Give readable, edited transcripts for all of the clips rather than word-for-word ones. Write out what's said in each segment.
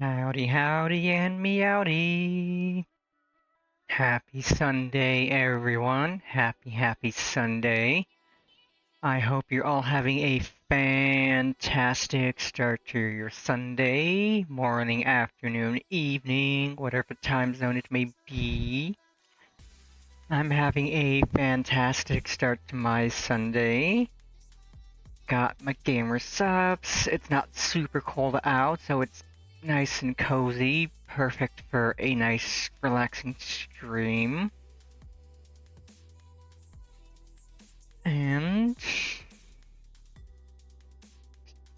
Howdy, howdy, and meowdy. Happy Sunday, everyone. Happy Sunday. I hope you're all having a fantastic start to your Sunday, morning, afternoon, evening, whatever time zone it may be. I'm having a fantastic start to my Sunday. Got my gamer subs. It's not super cold out, so it's nice and cozy, perfect for a nice, relaxing stream. And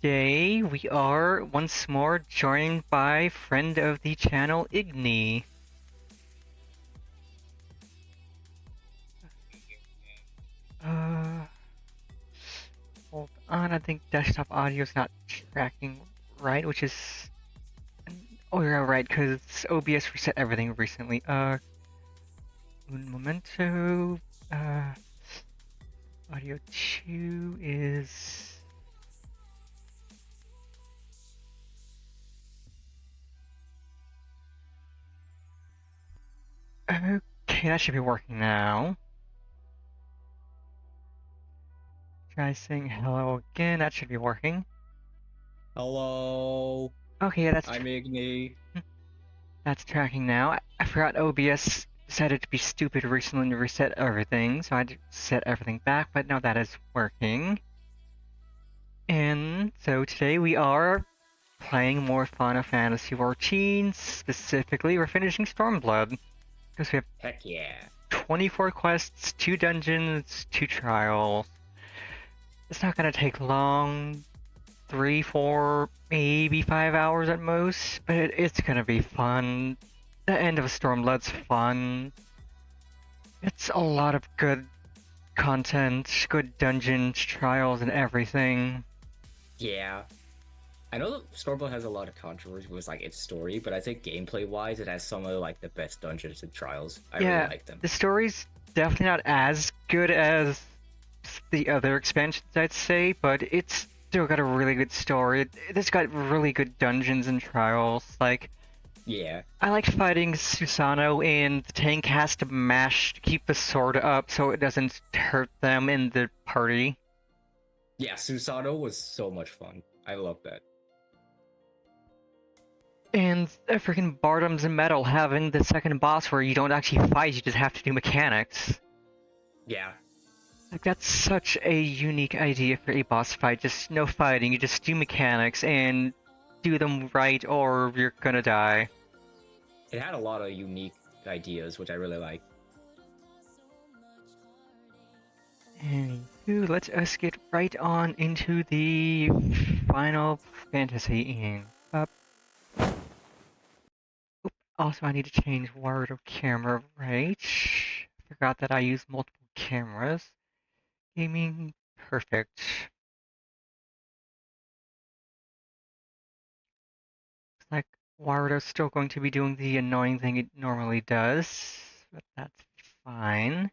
today we are once more joined by friend of the channel, Igni. Hold on, I think desktop audio's not tracking right, which is... Oh, you're right, because OBS reset everything recently. Un momento. Audio 2 is... Okay, that should be working now. Try saying hello again, that should be working. Hello. Okay, yeah, I'm Igni. that's tracking now. I forgot OBS decided to be stupid recently and reset everything, so I had to set everything back, but now that is working. And so today we are playing more Final Fantasy XIV. Specifically, we're finishing Stormblood. Because we have Heck yeah. 24 quests, 2 dungeons, 2 trials. It's not gonna take long. 3, 4, maybe 5 hours at most, but it's gonna be fun. The end of Stormblood's fun. It's a lot of good content, good dungeons, trials, and everything. Yeah. I know that Stormblood has a lot of controversy with like its story, but I think gameplay wise it has some of like the best dungeons and trials. I really like them. The story's definitely not as good as the other expansions, I'd say, but it's still got a really good story. It's got really good dungeons and trials. Like, Yeah. I like fighting Susano, and the tank has to mash to keep the sword up so it doesn't hurt them in the party. Yeah, Susano was so much fun. I love that. And freaking Bardom's and Metal having the second boss where you don't actually fight, you just have to do mechanics. Yeah. Like, that's such a unique idea for a boss fight. Just no fighting, you just do mechanics and do them right or you're gonna die. It had a lot of unique ideas, which I really like. Anywho, let us get right on into the Final Fantasy in. Also, I need to change word of camera, right? Forgot that I use multiple cameras. Gaming, perfect. Looks like Warudo's still going to be doing the annoying thing it normally does, but that's fine.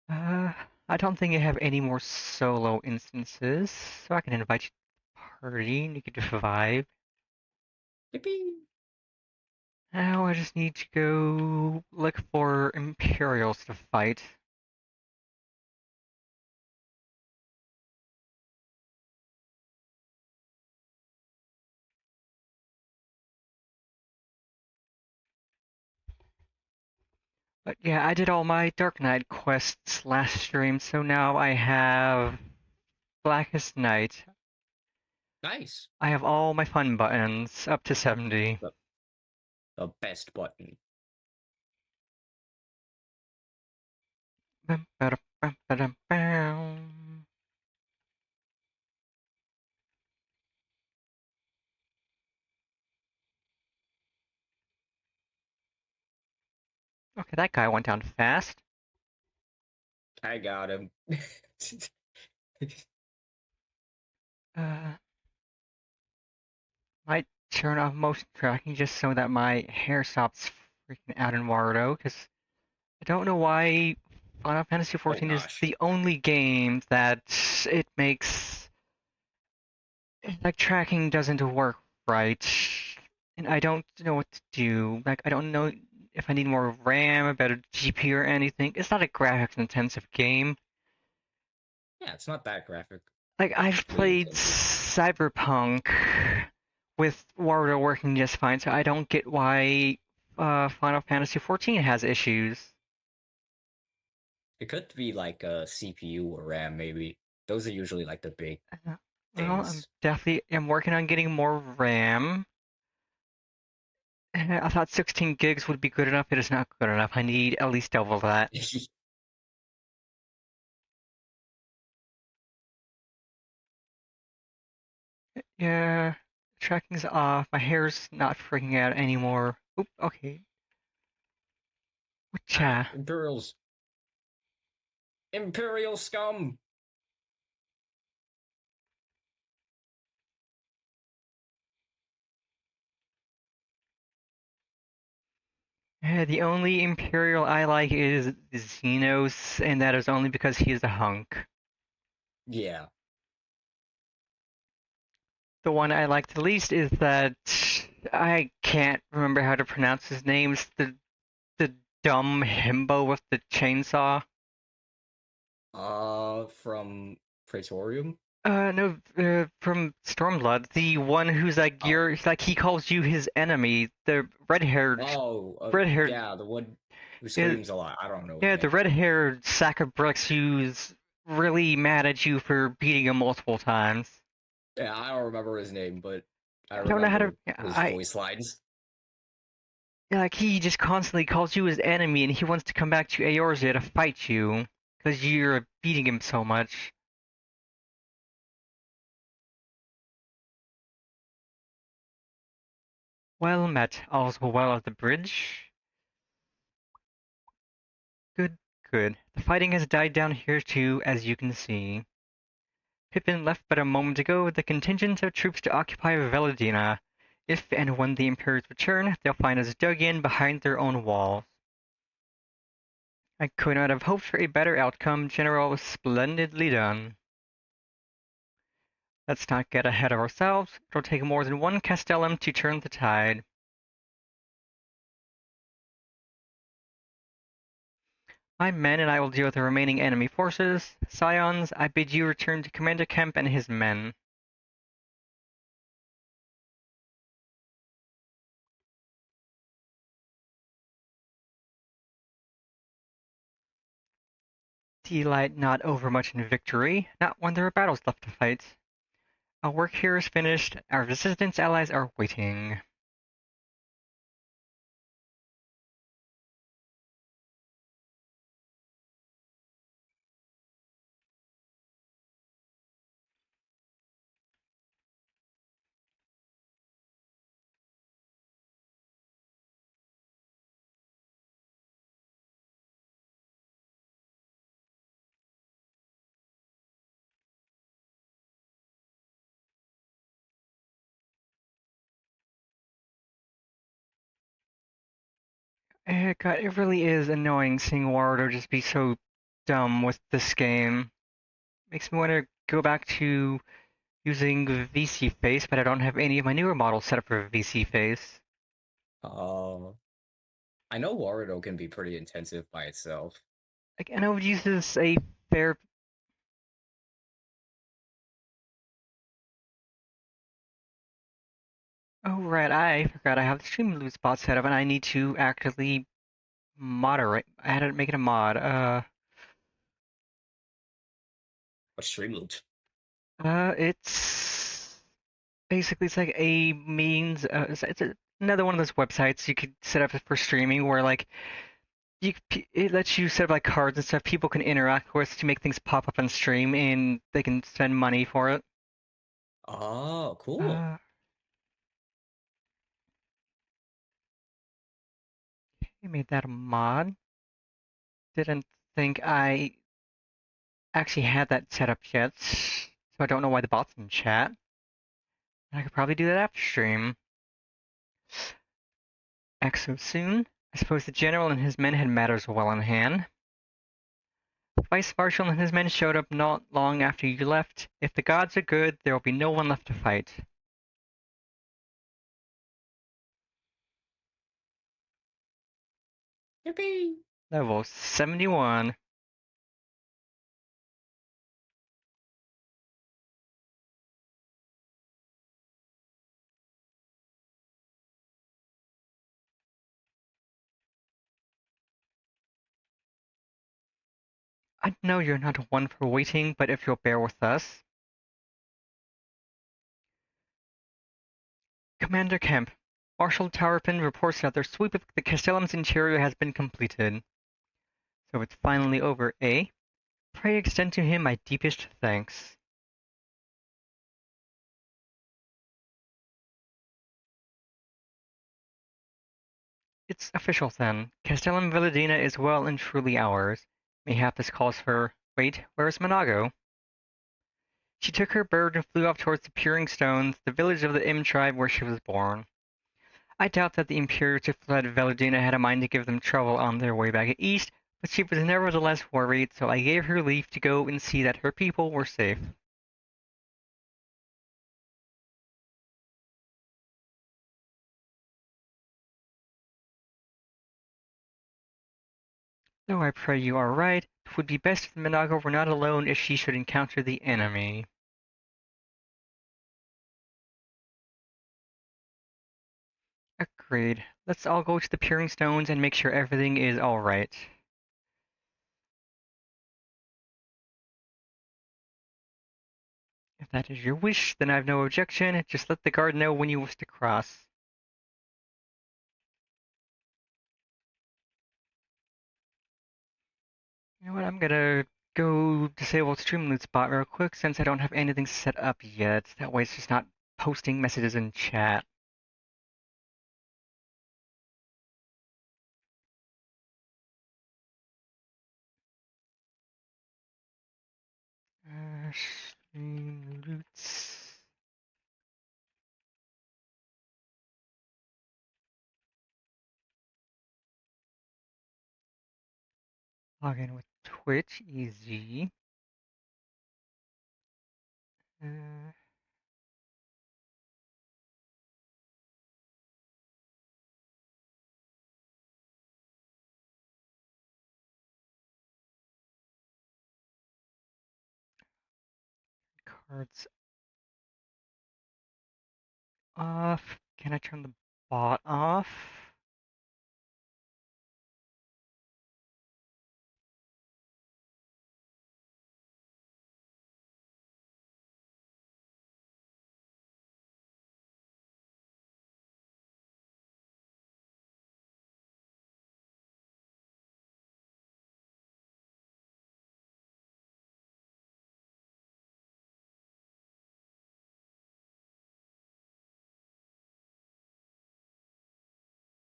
I don't think I have any more solo instances, so I can invite you to the party and you can vibe. Yippee! Now I just need to go look for Imperials to fight. But yeah, I did all my Dark Knight quests last stream, so now I have Blackest Night. Nice. I have all my fun buttons, up to 70. The best button. Okay, that guy went down fast. I got him. Might turn off motion tracking just so that my hair stops freaking out in Warudo, because I don't know why Final Fantasy Oh XIV is gosh. the only game that it makes... Like, tracking doesn't work right. And I don't know what to do. Like, I don't know if I need more RAM, a better GPU, or anything. It's not a graphics intensive game. Yeah, it's not that graphically Like, I've played intensive. Cyberpunk with Wario working just fine, so I don't get why Final Fantasy XIV has issues. It could be like a CPU or RAM, maybe. Those are usually like the big Uh, Well, I'm things. definitely am working on getting more RAM. I thought 16 gigs would be good enough. It is not good enough. I need at least double that. Yeah, tracking's off. My hair's not freaking out anymore. Oop, okay. Ah, Whatcha? Imperial scum. The only Imperial I like is Zenos, and that is only because he is a hunk. Yeah. The one I like the least is that I can't remember how to pronounce his name. It's the dumb himbo with the chainsaw. From Praetorium. No, from Stormblood, the one who's like Oh. he calls you his enemy. The Oh, red-haired yeah, the one who is screams a lot. I don't know his yeah, the name. red-haired sack of bricks who's really mad at you for beating him multiple times. Yeah, I don't remember his name, but I I don't know how to. remember his voice lines. Like he just constantly calls you his enemy, and he wants to come back to Eorzea to fight you because you're beating him so much. Well met. All's well at the bridge. Good, good. The fighting has died down here too, as you can see. Pippin left but a moment ago with a contingent of troops to occupy Veladina. If and when the Imperials return, they'll find us dug in behind their own walls. I could not have hoped for a better outcome, General. Splendidly done. Let's not get ahead of ourselves. It'll take more than one Castellum to turn the tide. My men and I will deal with the remaining enemy forces. Scions, I bid you return to Commander Kemp and his men. Delight not overmuch in victory, not when there are battles left to fight. Our work here is finished. Our resistance allies are waiting. God, it really is annoying seeing Warudo just be so dumb with this game. Makes me want to go back to using VC face, but I don't have any of my newer models set up for VC face. Uh, I know Warudo can be pretty intensive by itself. Like, and I would use this a fair. Oh right, I forgot I have the Streamloot spot set up, and I need to actively moderate. I had to make it a mod. But Streamloot. It's basically it's like a means. Another one of those websites you could set up for streaming where like it lets you set up like cards and stuff people can interact with to make things pop up on stream, and they can spend money for it. Oh, cool. Uh, I made that a mod. Didn't think I actually had that set up yet, so I don't know why the bot's in chat. I could probably do that after stream. Exo soon. I suppose the general and his men had matters well in hand. The vice marshal and his men showed up not long after you left. If the gods are good, there will be no one left to fight. Yippee! Level 71. I know you're not one for waiting, but if you'll bear with us. Commander Kemp, Marshal Towerpin reports that their sweep of the Castellum's interior has been completed. So it's finally over, eh? Pray extend to him my deepest thanks. It's official then. Castellum Villadina is well and truly ours. Mayhap this calls for... Wait, where's Monago? She took her bird and flew off towards the Peering Stones, the village of the Im tribe where she was born. I doubt that the Imperials who fled Villadina had a mind to give them trouble on their way back east, but she was nevertheless worried, so I gave her leave to go and see that her people were safe. Though I pray you are right, it would be best if Minago were not alone if she should encounter the enemy. Agreed. Let's all go to the Peering Stones and make sure everything is alright. If that is your wish, then I have no objection. Just let the guard know when you wish to cross. You know what, I'm gonna go disable Streamloot Spot real quick since I don't have anything set up yet. That way it's just not posting messages in chat. Streamloots. Log in with Twitch, easy. Uh, cards off. Can I turn the bot off?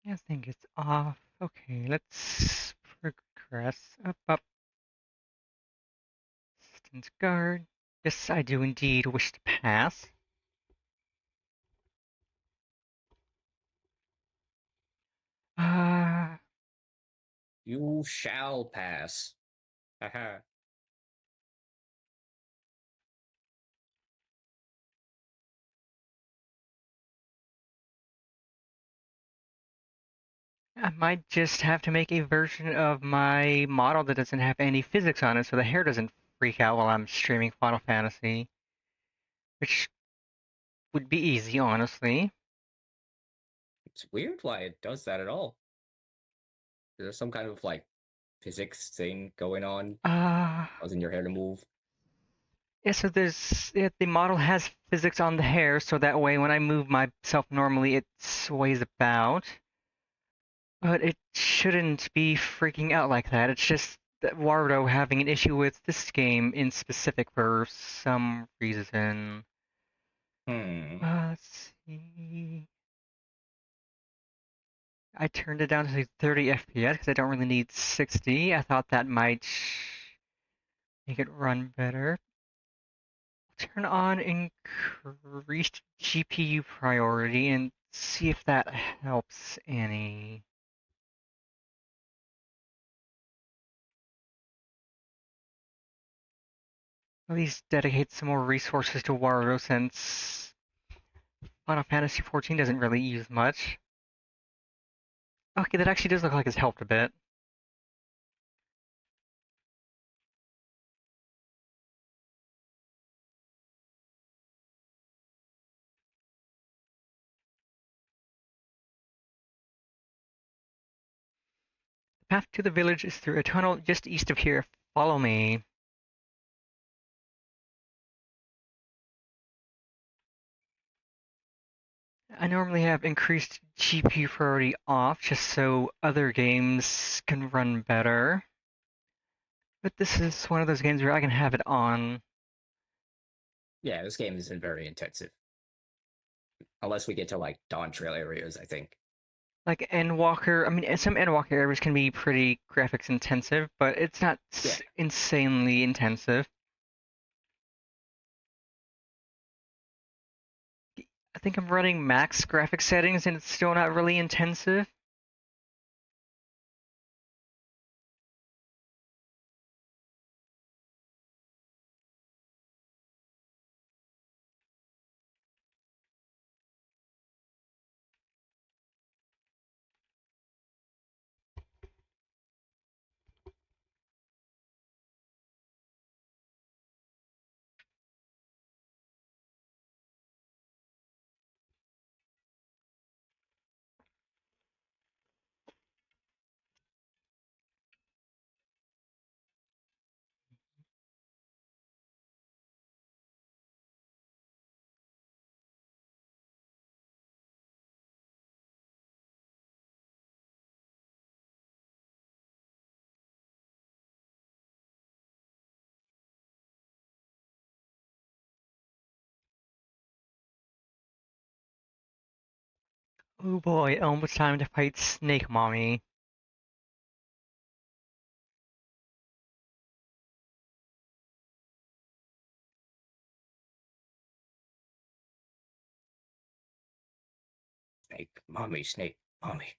I think it's off. Okay, let's progress. Up, up. Distance guard. Yes, I do indeed wish to pass. Uh, You shall pass. Haha. I might just have to make a version of my model that doesn't have any physics on it so the hair doesn't freak out while I'm streaming Final Fantasy. Which would be easy, honestly. It's weird why it does that at all. Is there some kind of like physics thing going on, Uh, causing your hair to move? yeah, so the model has physics on the hair, so that way when I move myself normally, it sways about. But it shouldn't be freaking out like that. It's just that Warudo having an issue with this game in specific for some reason. Hmm. Let's see. I turned it down to 30 FPS because I don't really need 60. I thought that might make it run better. Turn on increased GPU priority and see if that helps any. At least dedicate some more resources to Warudo since Final Fantasy XIV doesn't really use much. Okay, that actually does look like it's helped a bit. Path to the village is through a tunnel just east of here. Follow me. I normally have increased GPU priority off just so other games can run better. But this is one of those games where I can have it on. Yeah, this game isn't very intensive unless we get to like Dawn Trail areas. I think. Like Endwalker, I mean, some Endwalker areas can be pretty graphics intensive, but it's not Yeah, insanely intensive. I think I'm running max graphics settings and it's still not really intensive. Oh boy, almost time to fight Snake Mommy. snake, mommy.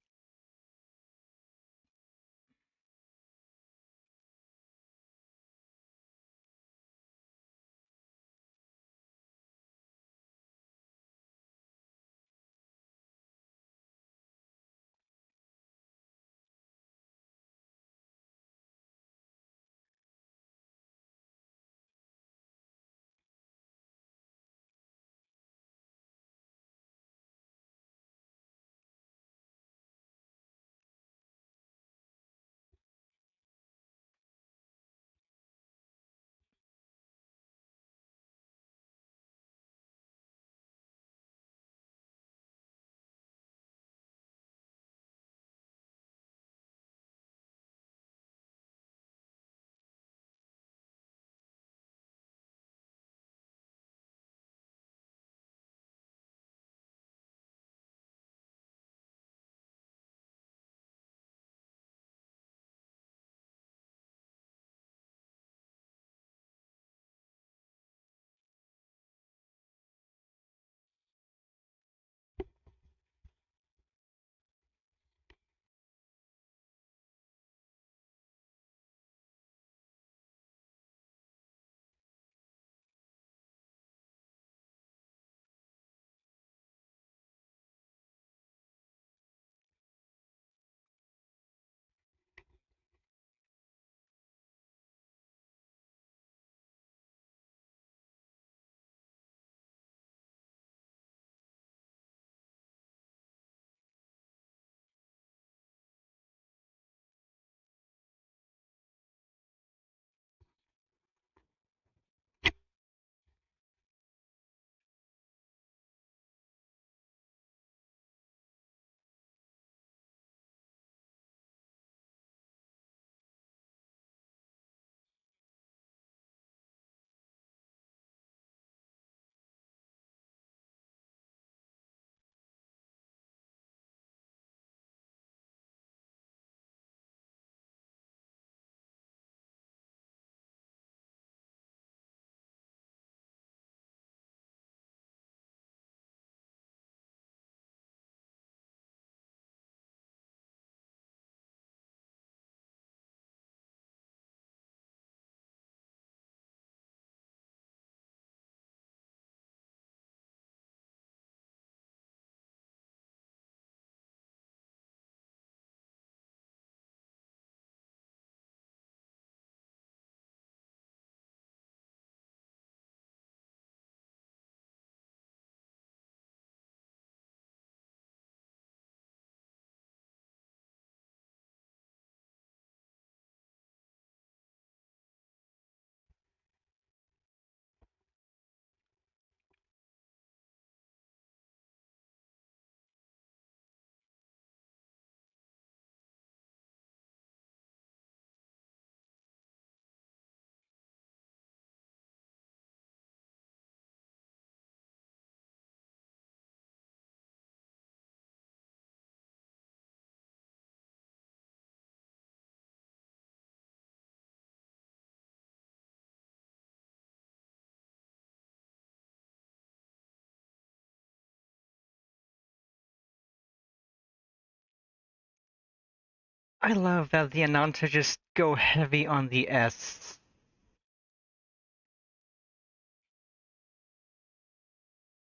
I love that the Ananta just go heavy on the S.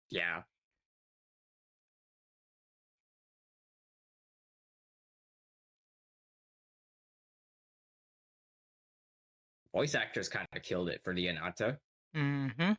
Yeah, voice actors kind of killed it for the Anata. Mm-hmm.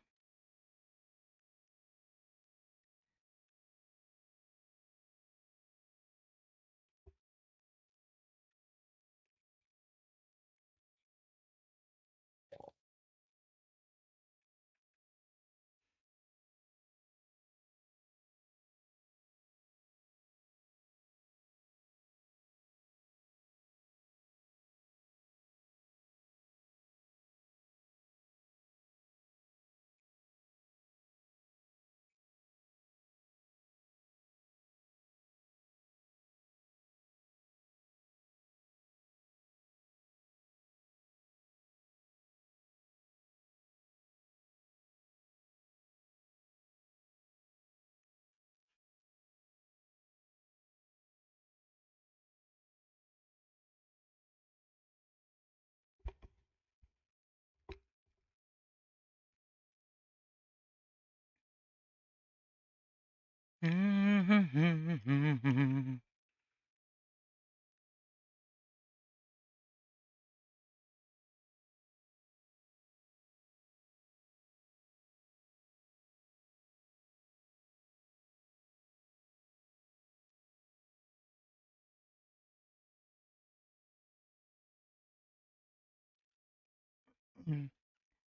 Mm-hmm.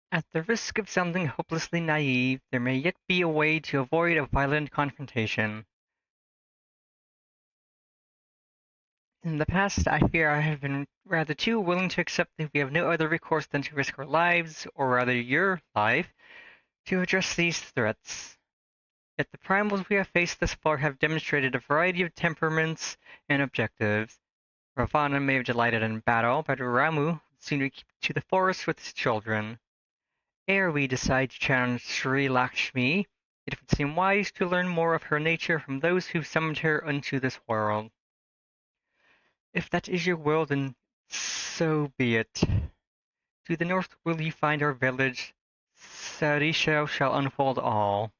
At the risk of sounding hopelessly naive, there may yet be a way to avoid a violent confrontation. In the past, I fear I have been rather too willing to accept that we have no other recourse than to risk our lives, or rather your life, to address these threats. Yet the primals we have faced thus far have demonstrated a variety of temperaments and objectives. Ravana may have delighted in battle, but Ramu would sooner keep to the forest with his children. Ere we decide to challenge Sri Lakshmi, it would seem wise to learn more of her nature from those who summoned her unto this world. If that is your will, then so be it. To the north will you find our village. Sarisha shall unfold all.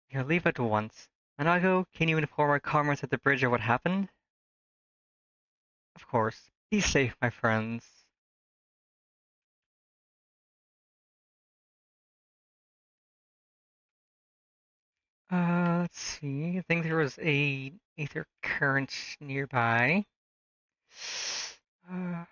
You'll leave at once. Anago, can you inform our comrades at the bridge of what happened? Of course. Be safe, my friends. Let's see. I think there was a ether current nearby. Uh,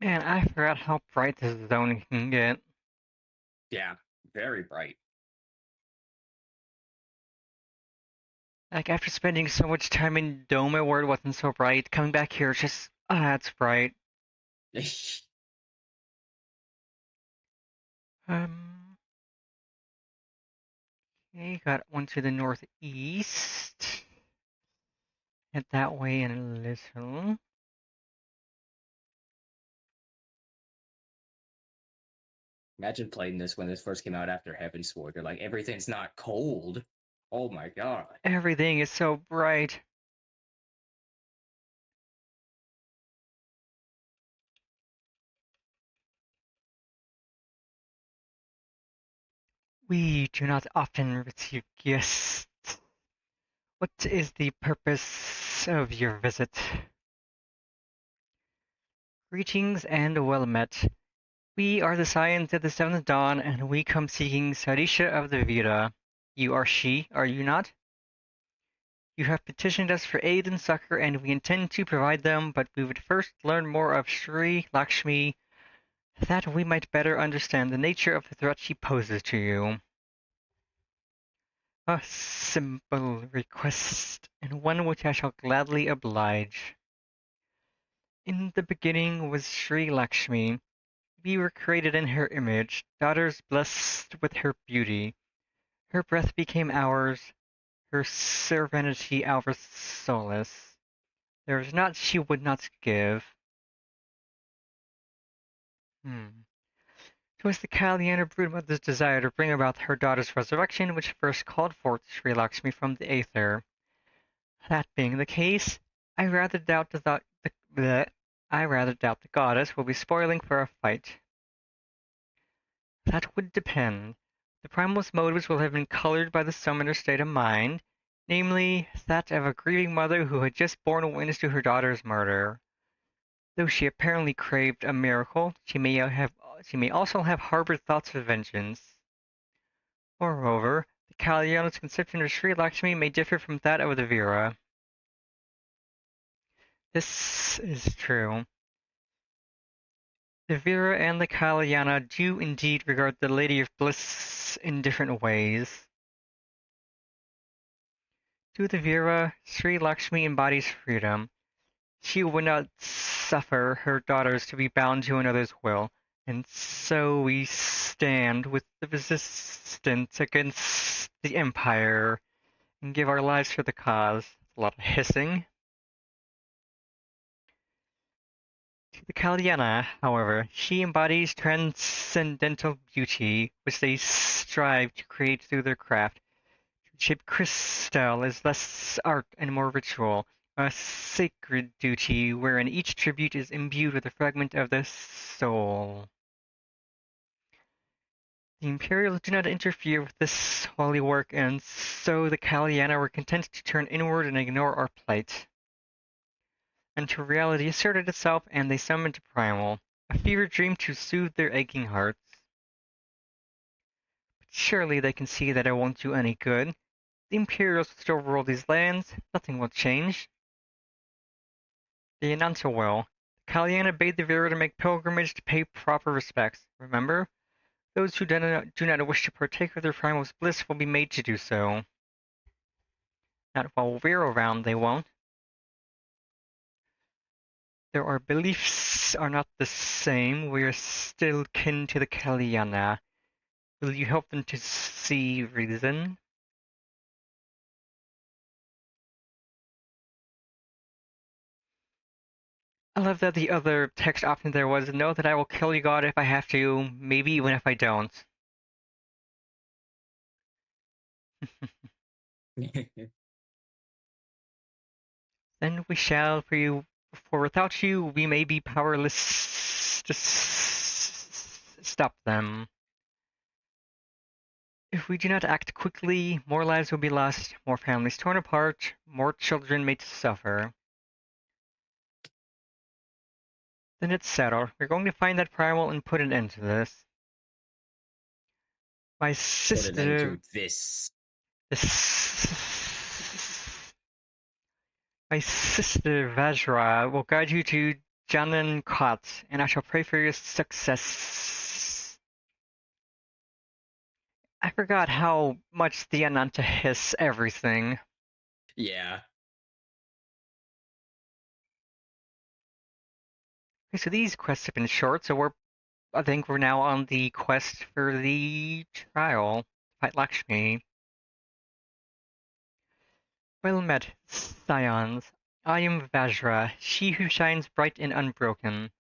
Man, I forgot how bright this zone can get. Yeah, very bright. Like, after spending so much time in Doma where it wasn't so bright, coming back here, it's just, it's bright. Um, okay, got one to the northeast. Head that way in a little. Imagine playing this when this first came out after Heaven's Sword. You're like, everything's not cold. Oh my god. Everything is so bright. We do not often receive gifts. What is the purpose of your visit? Greetings and well met. We are the Scions of the Seventh Dawn, and we come seeking Sarisha of the Vira. You are she, are you not? You have petitioned us for aid and succor, and we intend to provide them, but we would first learn more of Sri Lakshmi, that we might better understand the nature of the threat she poses to you. A simple request, and one which I shall gladly oblige. In the beginning was Sri Lakshmi. We were created in her image, daughters blessed with her beauty. Her breath became ours, her serenity our solace. There is naught she would not give. 'Twas the Kalyana broodmother's desire to bring about her daughter's resurrection which first called forth Sri Lakshmi from the aether. That being the case, I rather doubt the goddess will be spoiling for a fight. That would depend. The primal's motives will have been colored by the summoner's state of mind, namely, that of a grieving mother who had just borne witness to her daughter's murder. Though she apparently craved a miracle, she may also have harbored thoughts of vengeance. Moreover, the Kalyana's conception of Sri Lakshmi may differ from that of the Vira. This is true. The Vira and the Kalyana do indeed regard the Lady of Bliss in different ways. To the Vira, Sri Lakshmi embodies freedom. She would not suffer her daughters to be bound to another's will, and so we stand with the resistance against the Empire and give our lives for the cause. A lot of hissing. To the Kalyana, however, she embodies transcendental beauty, which they strive to create through their craft. To shape crystal is less art and more ritual, a sacred duty wherein each tribute is imbued with a fragment of the soul. The Imperials do not interfere with this holy work, and so the Kalyana were content to turn inward and ignore our plight. Until reality asserted itself and they summoned a primal, a fever dream to soothe their aching hearts. But surely they can see that it won't do any good. The Imperials will still rule these lands, nothing will change. The Ananta will. Kalyana bade the Vira to make pilgrimage to pay proper respects. Remember? Those who do not wish to partake of their primal's bliss will be made to do so. Not while we're around, they won't. Though our beliefs are not the same, we are still kin to the Kalyana. Will you help them to see reason? I love that the other text option there was, know that I will kill you, God, if I have to, maybe even if I don't. Then we shall, for without you, we may be powerless to stop them. If we do not act quickly, more lives will be lost, more families torn apart, more children made to suffer. Then it's settled. We're going to find that primal and put an end to this. My Put an end sister... to this. My sister Vajra will guide you to Janan Kot, and I shall pray for your success. I forgot how much the Ananta hiss everything. Yeah. Okay, so these quests have been short, so I think we're now on the quest for the trial. Fight Lakshmi. Well met, scions. I am Vajra, she who shines bright and unbroken.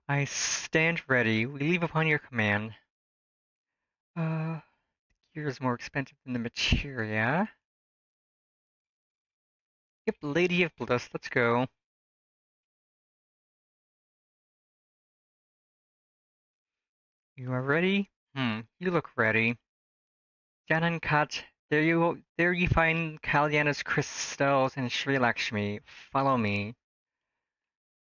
I stand ready. We leave upon your command. The gear is more expensive than the materia. Yep, Lady of Bliss, let's go. You are ready? You look ready. Janankat, there you find Kalyana's crystals and Sri Lakshmi. Follow me.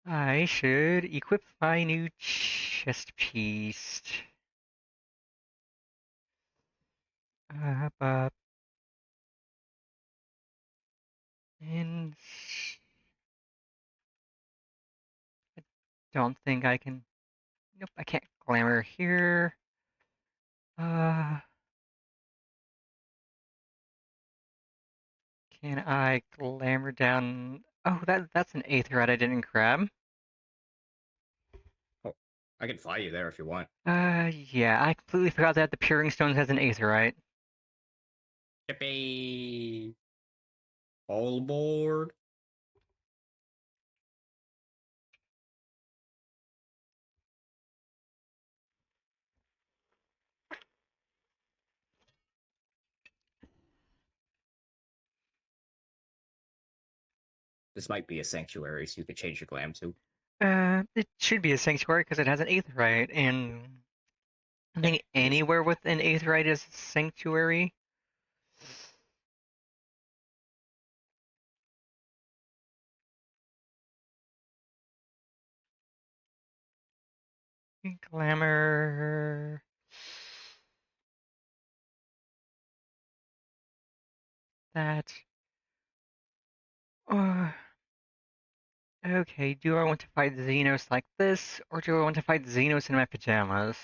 I should equip my new chest piece. Up, up. And I don't think I can. Nope, I can't glamour here. Uh, can I glamour down? Oh, that's an aetherite I didn't grab. Oh, I can fly you there if you want. Yeah, I completely forgot that the Puring Stones has an aetherite. Yippee! All aboard! This might be a sanctuary, so you could change your glam to. It should be a sanctuary because it has an aetherite, and I Yeah, think it is. anywhere with an aetherite is a sanctuary. Glamour. That. Uh, okay, do I want to fight Zenos like this, or do I want to fight Zenos in my pajamas?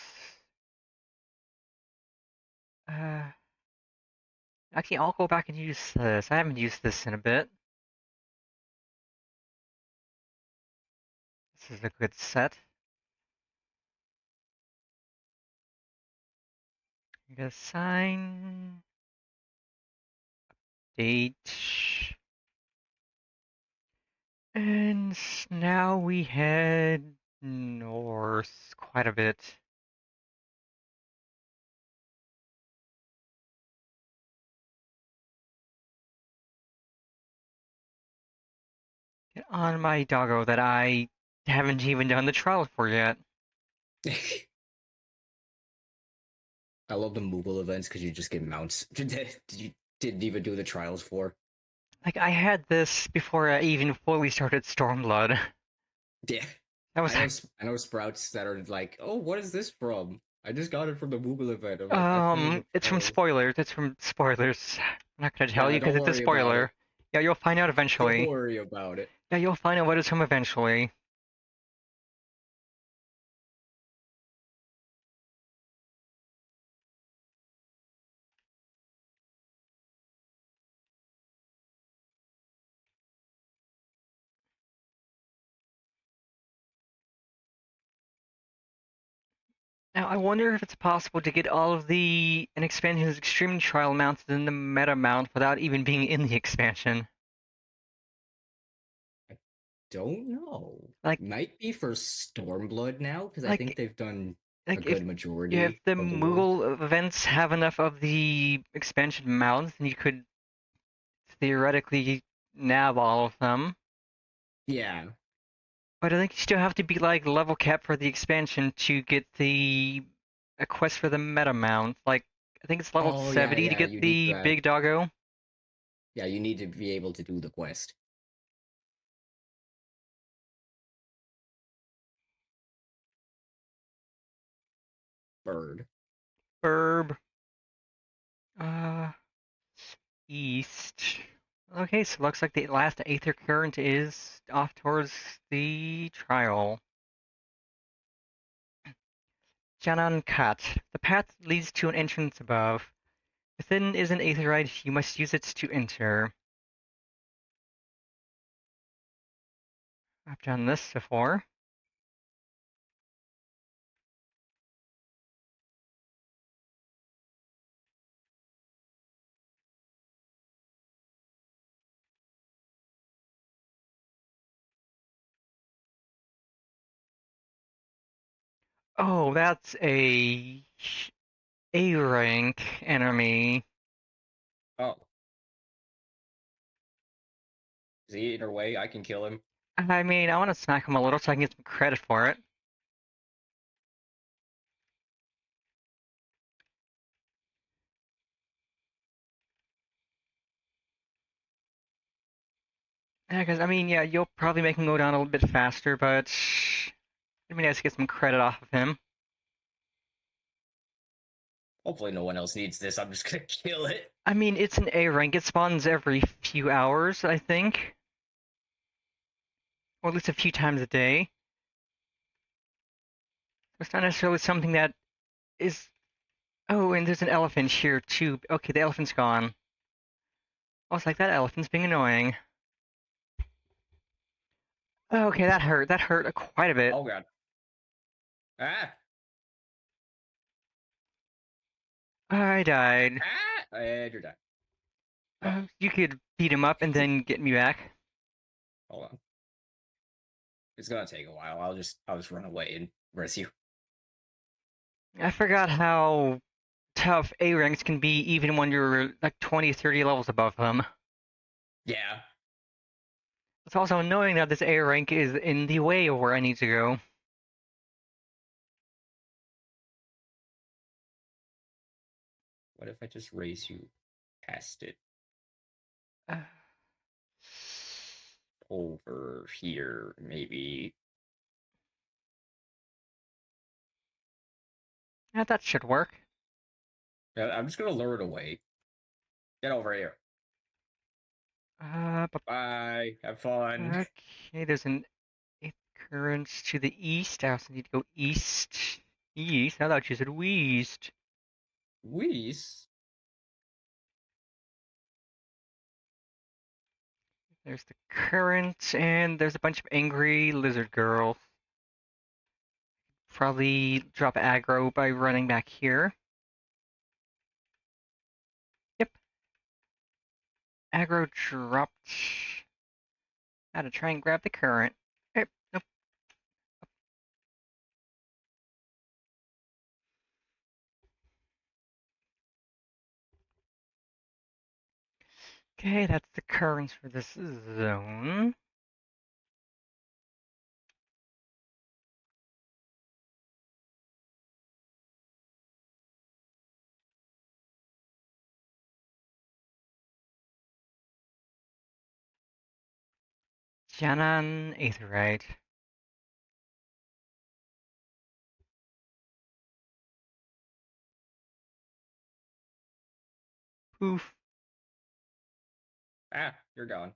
Uh, actually, I'll go back and use this. I haven't used this in a bit. This is a good set. Get a sign. Date. And now we head north quite a bit. Get on my doggo that I haven't even done the trial for yet. I love the Moogle events because you just get mounts. You didn't even do the trials for. Like, I had this before I even fully started Stormblood. Yeah, That was, I know sprouts that are like, oh, what is this from? I just got it from the Moogle event. I'm like, I failed the it's from trials. spoilers. It's from spoilers. I'm not gonna tell you Yeah, because don't it's a worry about it. spoiler. Yeah, you'll find out Don't eventually. worry about it. Yeah, you'll find out what it's from eventually. Now, I wonder if it's possible to get all of the an expansion's extreme trial mounts in the meta mount without even being in the expansion. I don't know. Like, Might be for Stormblood now because I think like, they've done a like good if majority the of the worlds. Moogle events have enough of the expansion mounts, then you could theoretically nab all of them. Yeah. But I think you still have to be like level cap for the expansion to get the a quest for the meta mount. Like, I think it's level Oh yeah, 70 to yeah. get You need the that. big doggo. Yeah, you need to be able to do the quest. Bird. Burb. Uh, East. Okay, so looks like the last Aether Current is off towards the trial. Janan Kat. The path leads to an entrance above. Within is an Aetherite. You must use it to enter. I've done this before. Oh, that's A rank enemy. Oh, is he in our way? I can kill him. I mean, I want to smack him a little so I can get some credit for it. Yeah, because I mean, yeah, you'll probably make him go down a little bit faster, but it'd be nice to get some credit off of him. Hopefully, no one else needs this. I'm just gonna kill it. I mean, it's an A rank. It spawns every few hours, I think. Or at least a few times a day. It's not necessarily something that is. Oh, and there's an elephant here too. Okay, the elephant's gone. I was like, that elephant's being annoying. Okay, that hurt. That hurt quite a bit. Oh god. Ah! I died. Ah! And you're dead. Oh, You could beat him up and then get me back. hold on. It's gonna take a while. I'll just run away and res you. I forgot how tough A ranks can be even when you're like 20, 30 levels above them. Yeah. It's also annoying that this A rank is in the way of where I need to go. What if I just raise you past it Uh, over here, maybe? yeah, that should work. Yeah, I'm just gonna lure it away. Get over here. But Bye. Have fun. okay, there's an occurrence to the east. I also need to go east. East? I thought you said west. Wees. There's the current, and there's a bunch of angry lizard girls. Probably drop aggro by running back here. Yep, aggro dropped. Gotta try and grab the current. Yep, nope. Okay, that's the currents for this zone. Janan Aetherite. Poof. Ah, you're gone.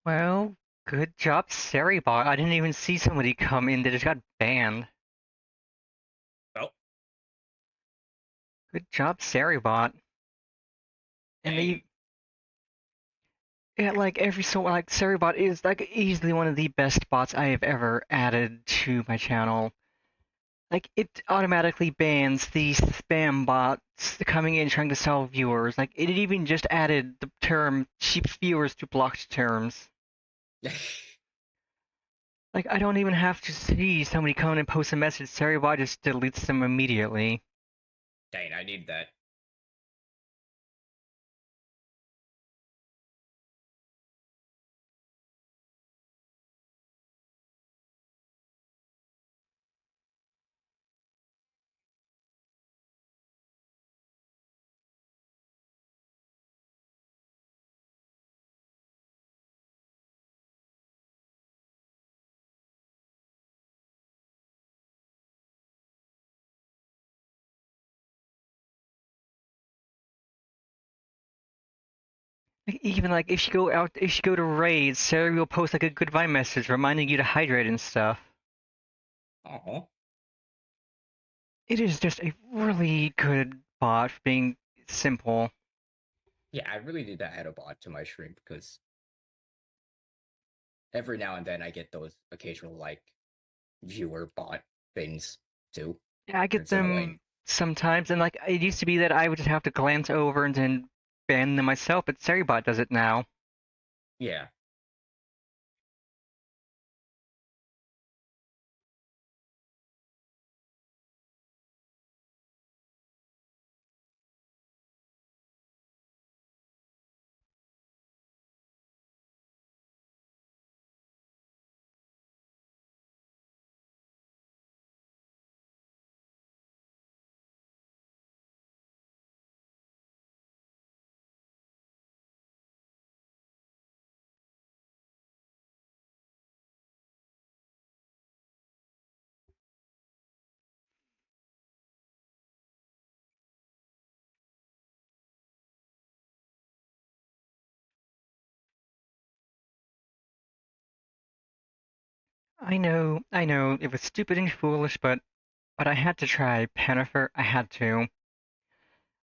Well, good job, Seribot. I didn't even see somebody come in that just got banned. Oh, Good job, Seribot. And dang. they, yeah, like every so like Seribot is like easily one of the best bots I have ever added to my channel. Like it automatically bans the spam bots coming in trying to sell viewers. Like it even just added the term cheap viewers to blocked terms. Like I don't even have to see somebody come and post a message. Seribot just deletes them immediately. Dang, I need that. Even like if you go to raids, Sari will post like a goodbye message reminding you to hydrate and stuff. Oh, It is just a really good bot for being simple. yeah, I really need to add a bot to my stream because every now and then I get those occasional like viewer bot things too. Yeah, I And get it's annoying. them sometimes, and like it used to be that I would just have to glance over and then ban them myself, but Seribot does it now. Yeah. I know, it was stupid and foolish, but I had to try, Pennifer. I had to.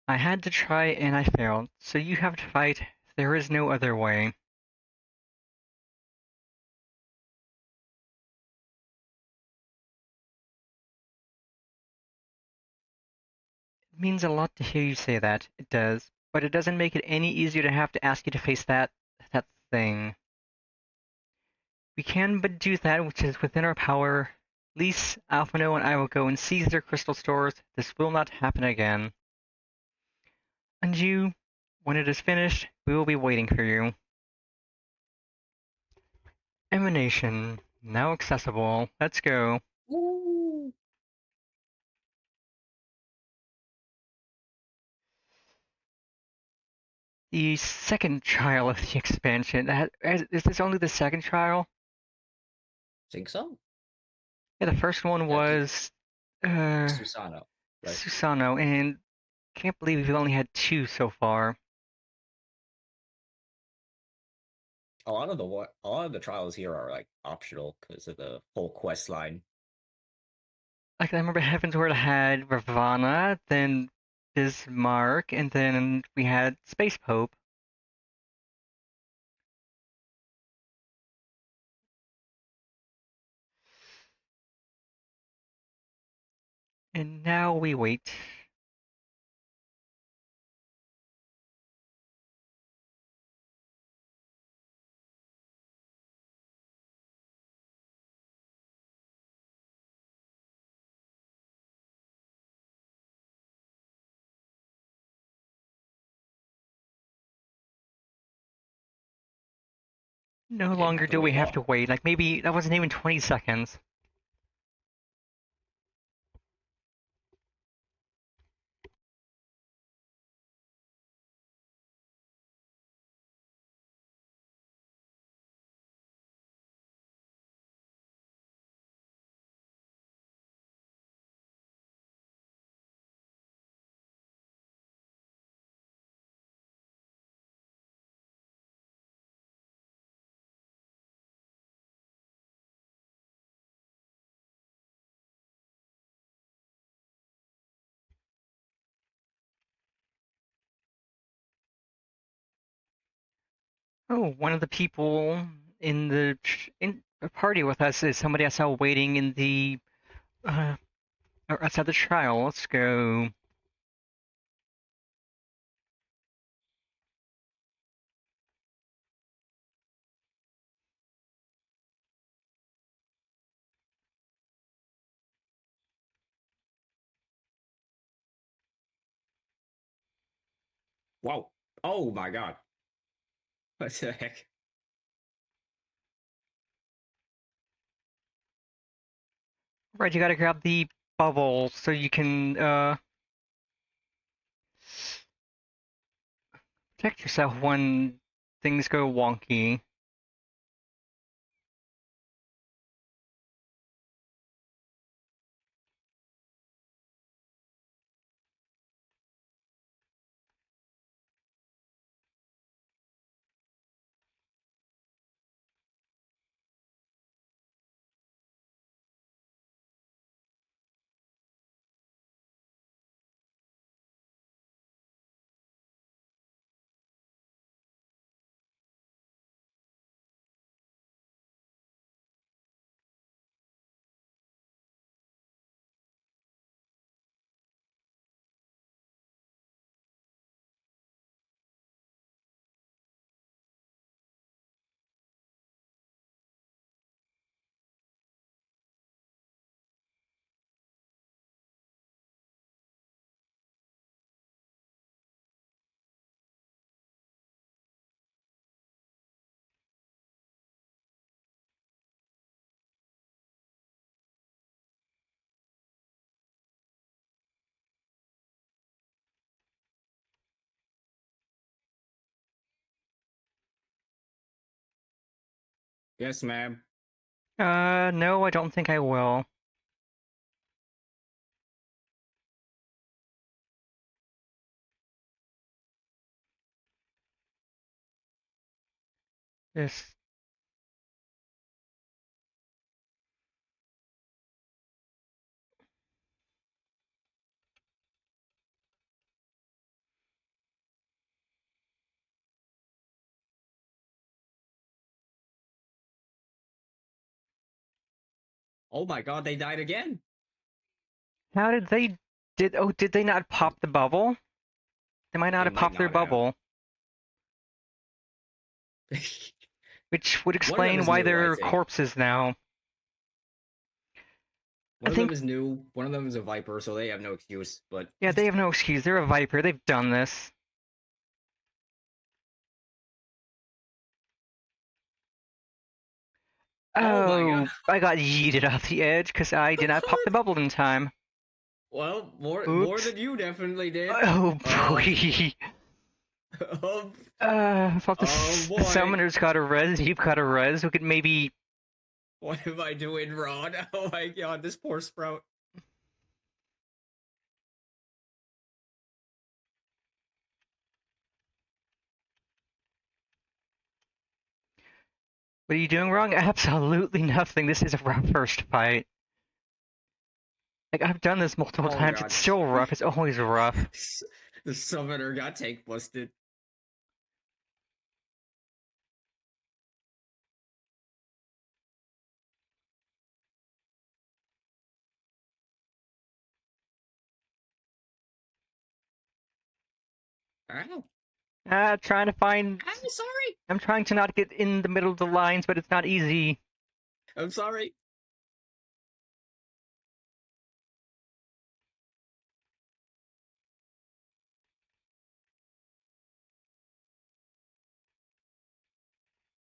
I had to try and I failed. So you have to fight. There is no other way. It means a lot to hear you say that. It does. But it doesn't make it any easier to have to ask you to face that thing. We can but do that which is within our power. Lise, Alphano, and I will go and seize their crystal stores. This will not happen again. And you, when it is finished, we will be waiting for you. Emanation, now accessible. Let's go. Ooh. The second trial of the expansion. Is this only the second trial? Think so? Yeah, the first one Yeah, was uh, Susano, right? Susano, and can't believe we've only had two so far. A lot of the trials here are like optional because of the whole quest line. Like I remember Heaven's Word had Ravana, then Bismarck, and then we had Space Pope. And now we wait. No I didn't longer have to do we wait have long. to wait. Like maybe that wasn't even 20 seconds. Oh, one of the people in the party with us is somebody I saw waiting in the uh outside the trial. Let's go. Whoa. Oh my god. What the heck? Right, you gotta grab the bubble so you can protect yourself when things go wonky. Yes, ma'am. No, I don't think I will. Just Oh my god, they died again. how did they not pop the bubble? They might not They have might popped their not have. bubble, which would One of them explain is why new, I they're think. corpses now. I One of them think, is new. One of them is a Viper, so they have no excuse. But yeah, they have no excuse. They're a Viper. They've done this. oh my god. Oh, I got yeeted off the edge because I did not pop the bubble in time. Well, more Oops. than you definitely did. Oh Uh, boy. oh, I thought oh the boy. summoner's got a res. You've got a res. We could maybe. What am I doing wrong? Oh my god, this poor Sprout. What are you doing wrong? Absolutely nothing. This is a rough first fight. Like, I've done this multiple Oh times. It's god. still rough. It's always rough. The summoner got tank busted. Ow. Trying to find. I'm sorry. I'm trying to not get in the middle of the lines, but it's not easy. I'm sorry.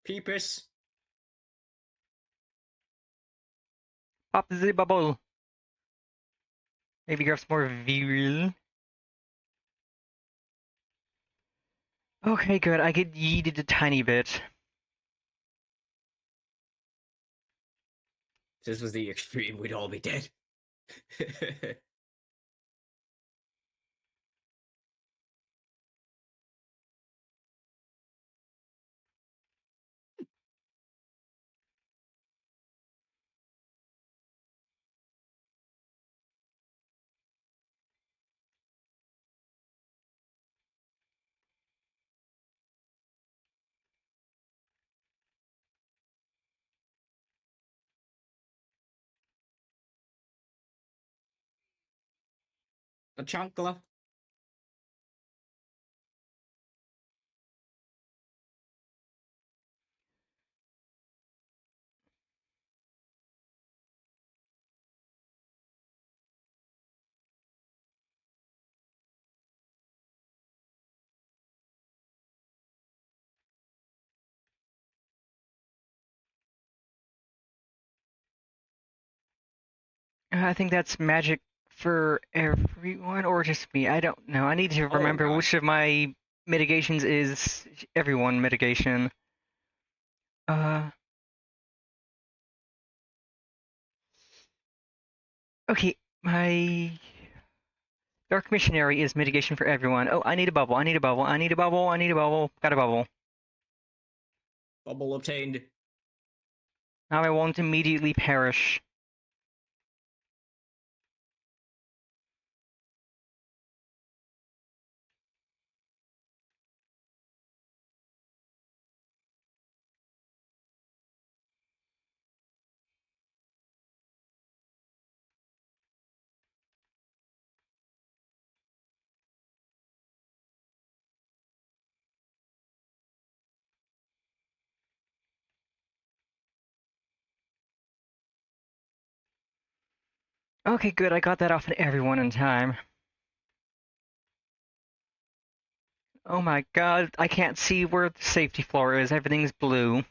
Peepus. Pop the bubble. Maybe grab some more Viril. Okay, good. I get yeeted a tiny bit. If this was the extreme, we'd all be dead. A chancla. I think that's magic for everyone, or just me. I don't know. I need to Oh remember god. which of my mitigations is everyone mitigation. Uh, okay, my Dark Missionary is mitigation for everyone. Oh, I need a bubble. I need a bubble. I need a bubble. I need a bubble. Got a bubble. Bubble obtained. Now I won't immediately perish. 'Okay, good. I got that off of everyone in time. Oh my god, I can't see where the safety floor is. Everything's blue.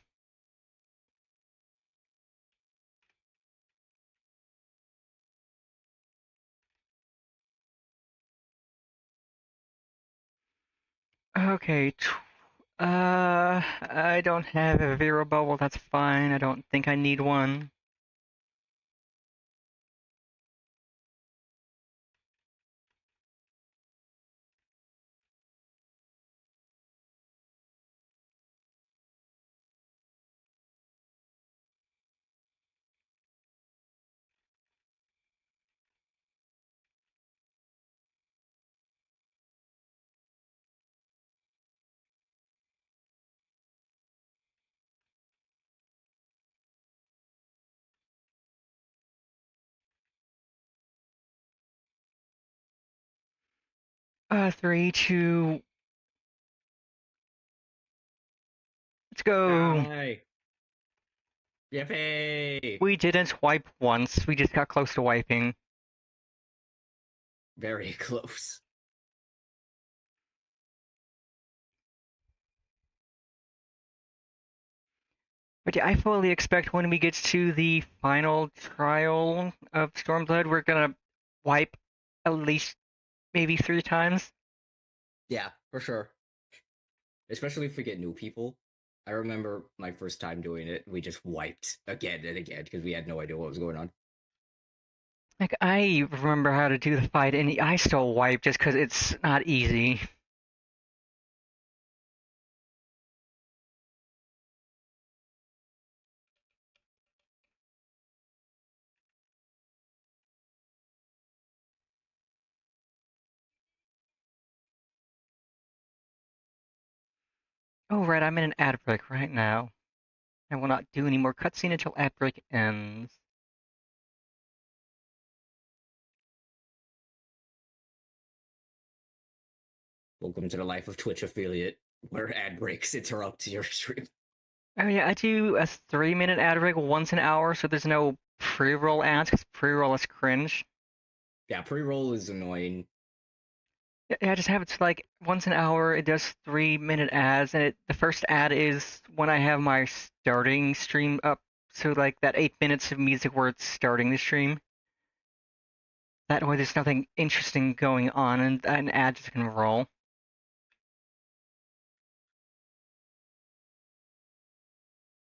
Okay, I don't have a Vero bubble. That's fine. I don't think I need one. Three, two, let's go. Die. Yippee! We didn't wipe once. We just got close to wiping. Very close. But yeah, I fully expect when we get to the final trial of Stormblood, we're gonna wipe at least maybe 3 times. Yeah, for sure. Especially if we get new people. I remember my first time doing it, we just wiped again and again because we had no idea what was going on. Like, I remember how to do the fight, and I still wipe just because it's not easy. Oh, right, I'm in an ad break right now. I will not do any more cutscene until ad break ends. Welcome to the life of Twitch affiliate, where ad breaks interrupt your stream. Oh yeah, I do a 3-minute ad break once an hour, so there's no pre-roll ads, because pre-roll is cringe. Yeah, pre-roll is annoying. Yeah, I just have it to like once an hour. It does 3-minute ads, and the first ad is when I have my starting stream up. So like that 8 minutes of music where it's starting the stream. That way, there's nothing interesting going on, and an ad just can roll.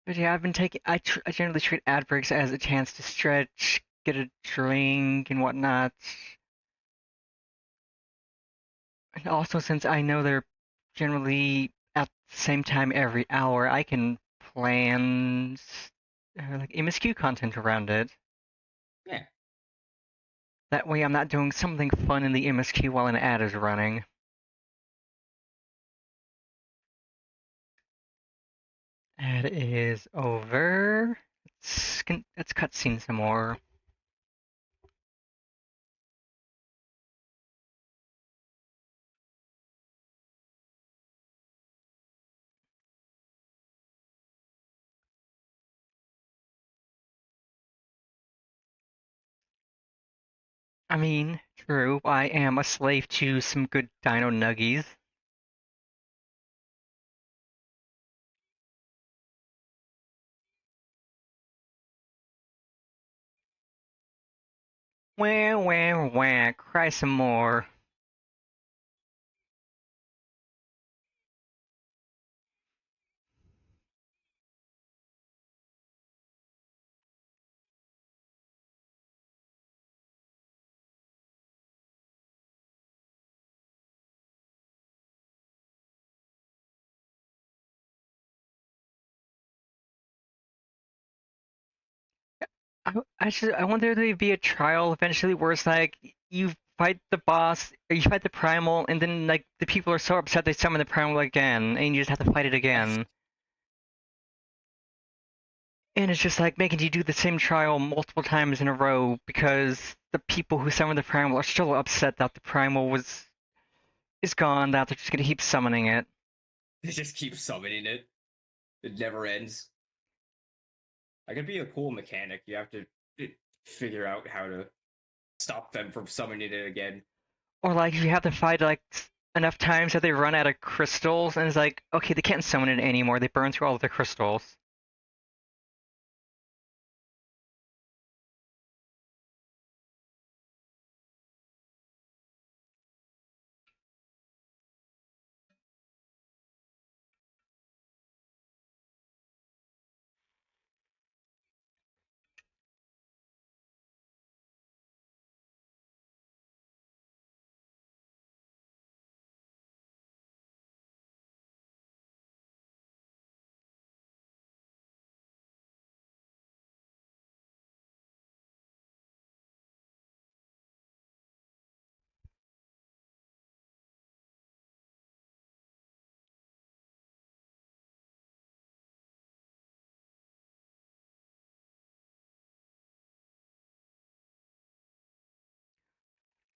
But yeah, I've been taking. I generally treat ad breaks as a chance to stretch, get a drink, and whatnot. And also, since I know they're generally at the same time every hour, I can plan like MSQ content around it. Yeah. That way, I'm not doing something fun in the MSQ while an ad is running. Ad is over. Let's cutscene some more. I mean, true, I am a slave to some good dino nuggies. Wah, wah, wah, cry some more. I wonder if there'd be a trial eventually where it's like you fight the boss, or you fight the primal, and then like the people are so upset they summon the primal again, and you just have to fight it again. And it's just like making you do the same trial multiple times in a row because the people who summon the primal are still upset that the primal is gone, that they're just gonna keep summoning it. They just keep summoning it. It never ends. That could be a cool mechanic. You have to figure out how to stop them from summoning it again. Or like if you have to fight like enough times that they run out of crystals, and it's like, okay, they can't summon it anymore. They burn through all of the crystals.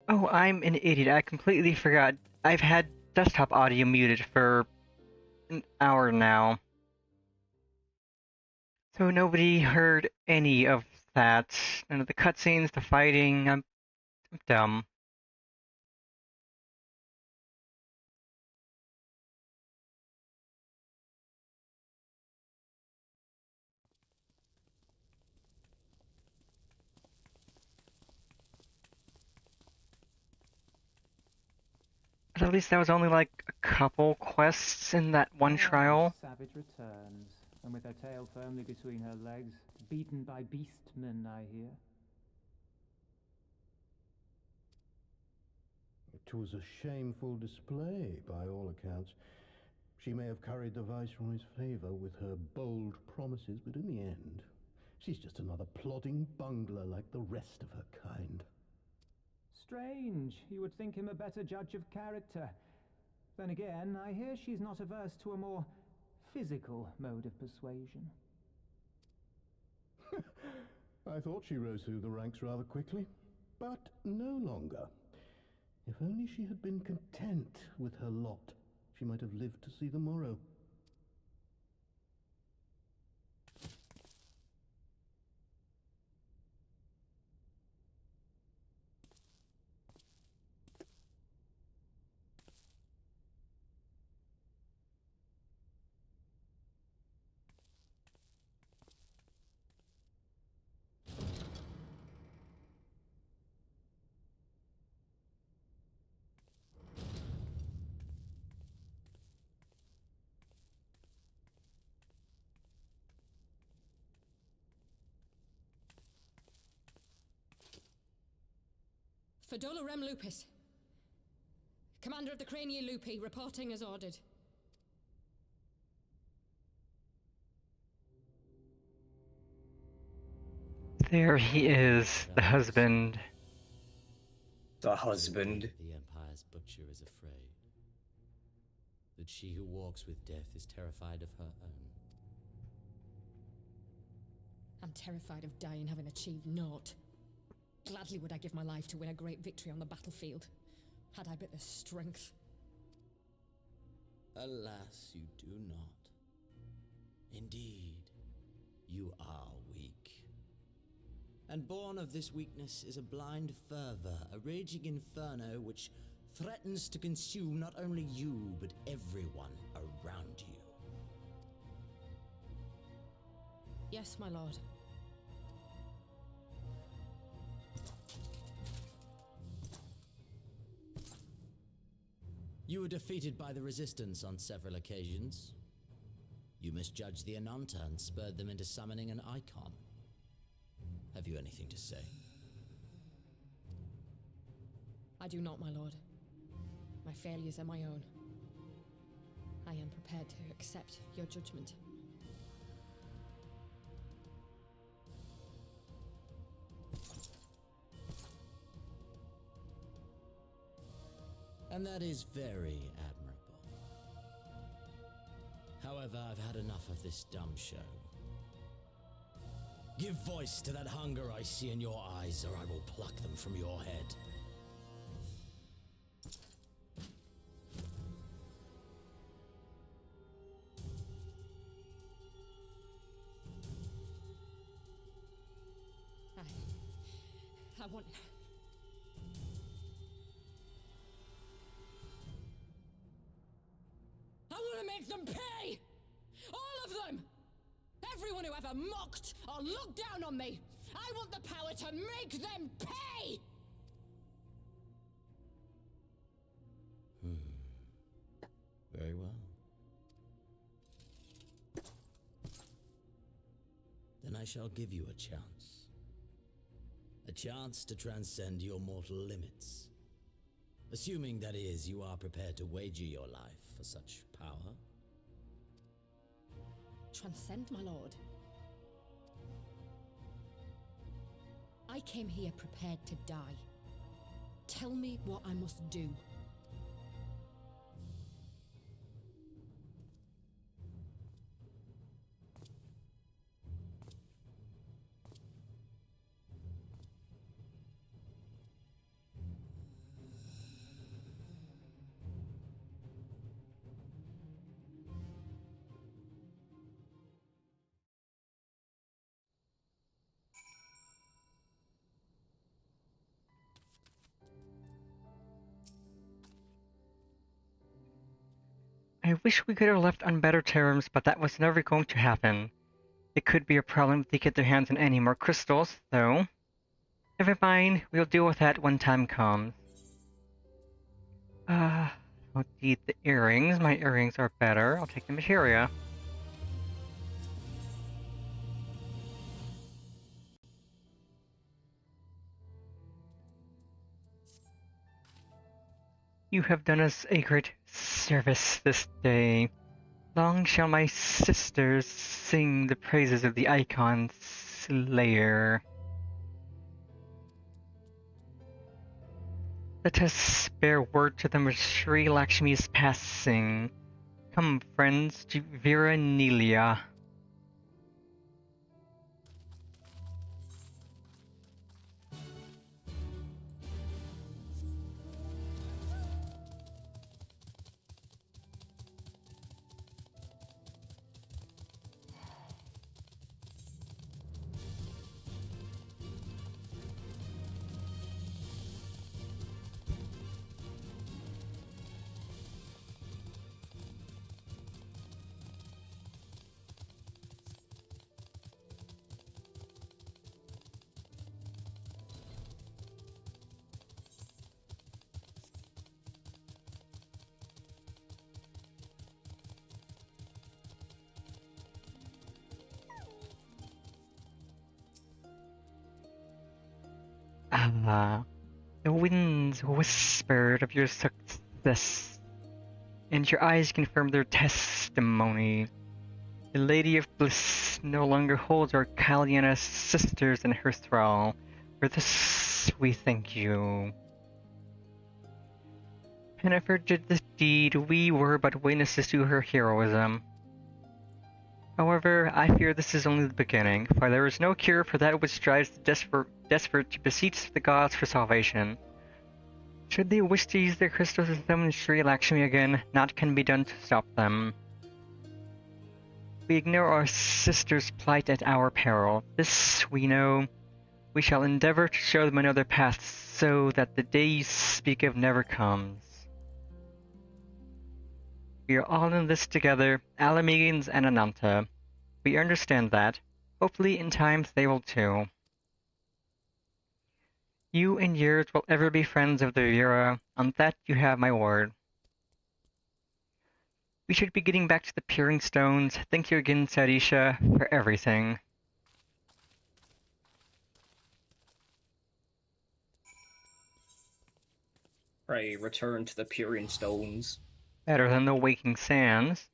Oh, I'm an idiot. I completely forgot. I've had desktop audio muted for an hour now. So nobody heard any of that. None of the cutscenes, the fighting. I'm dumb. But at least that was only like a couple quests in that one trial. Savage returns, and with her tail firmly between her legs, beaten by beastmen, I hear. It was a shameful display, by all accounts. She may have curried the Viceroy's favour with her bold promises, but in the end, she's just another plodding bungler like the rest of her kind. Strange, you would think him a better judge of character. Then again, I hear she's not averse to a more physical mode of persuasion. I thought she rose through the ranks rather quickly, but no longer. If only she had been content with her lot, she might have lived to see the morrow. Fadola Rem Lupus. Commander of the Crania Lupi, reporting as ordered. There he is, the husband. The husband. The Empire's butcher is afraid that she who walks with death is terrified of her own. I'm terrified of dying having achieved naught. Gladly would I give my life to win a great victory on the battlefield, had I but the strength. Alas, you do not. Indeed, you are weak. And born of this weakness is a blind fervor, a raging inferno which threatens to consume not only you, but everyone around you. Yes, my lord. You were defeated by the Resistance on several occasions. You misjudged the Ananta and spurred them into summoning an icon. Have you anything to say? I do not, my lord. My failures are my own. I am prepared to accept your judgment. And that is very admirable. However, I've had enough of this dumb show. Give voice to that hunger I see in your eyes, or I will pluck them from your head. I want... I want to make them pay! All of them! Everyone who ever mocked or looked down on me! I want the power to make them pay! Very well. Then I shall give you a chance. A chance to transcend your mortal limits. Assuming, that is, you are prepared to wager your life for such power. Transcend, my lord. I came here prepared to die. Tell me what I must do. I wish we could have left on better terms, but that was never going to happen. It could be a problem if they get their hands on any more crystals, though. Never mind, we'll deal with that when time comes. I'll need the earrings. My earrings are better. I'll take the materia. You have done us a great service this day. Long shall my sisters sing the praises of the Icon Slayer. Let us bear word to them of Sri Lakshmi's passing. Come, friends, to Viranelia. The winds whispered of your success, and your eyes confirmed their testimony. The Lady of Bliss no longer holds our Kalyana sisters in her thrall. For this we thank you. Jennifer did this deed, we were but witnesses to her heroism. However, I fear this is only the beginning, for there is no cure for that which drives the desperate to beseech the gods for salvation. Should they wish to use their crystals to summon Sri Lakshmi again, naught can be done to stop them. We ignore our sister's plight at our peril. This we know. We shall endeavor to show them another path so that the day you speak of never comes. We are all in this together, Alamegans and Ananta. We understand that. Hopefully in time they will too. You and yours will ever be friends of the Vera. On that you have my word. We should be getting back to the Peering Stones. Thank you again, Sarisha, for everything. Pray, return to the Purian Stones. Better than the Waking Sands.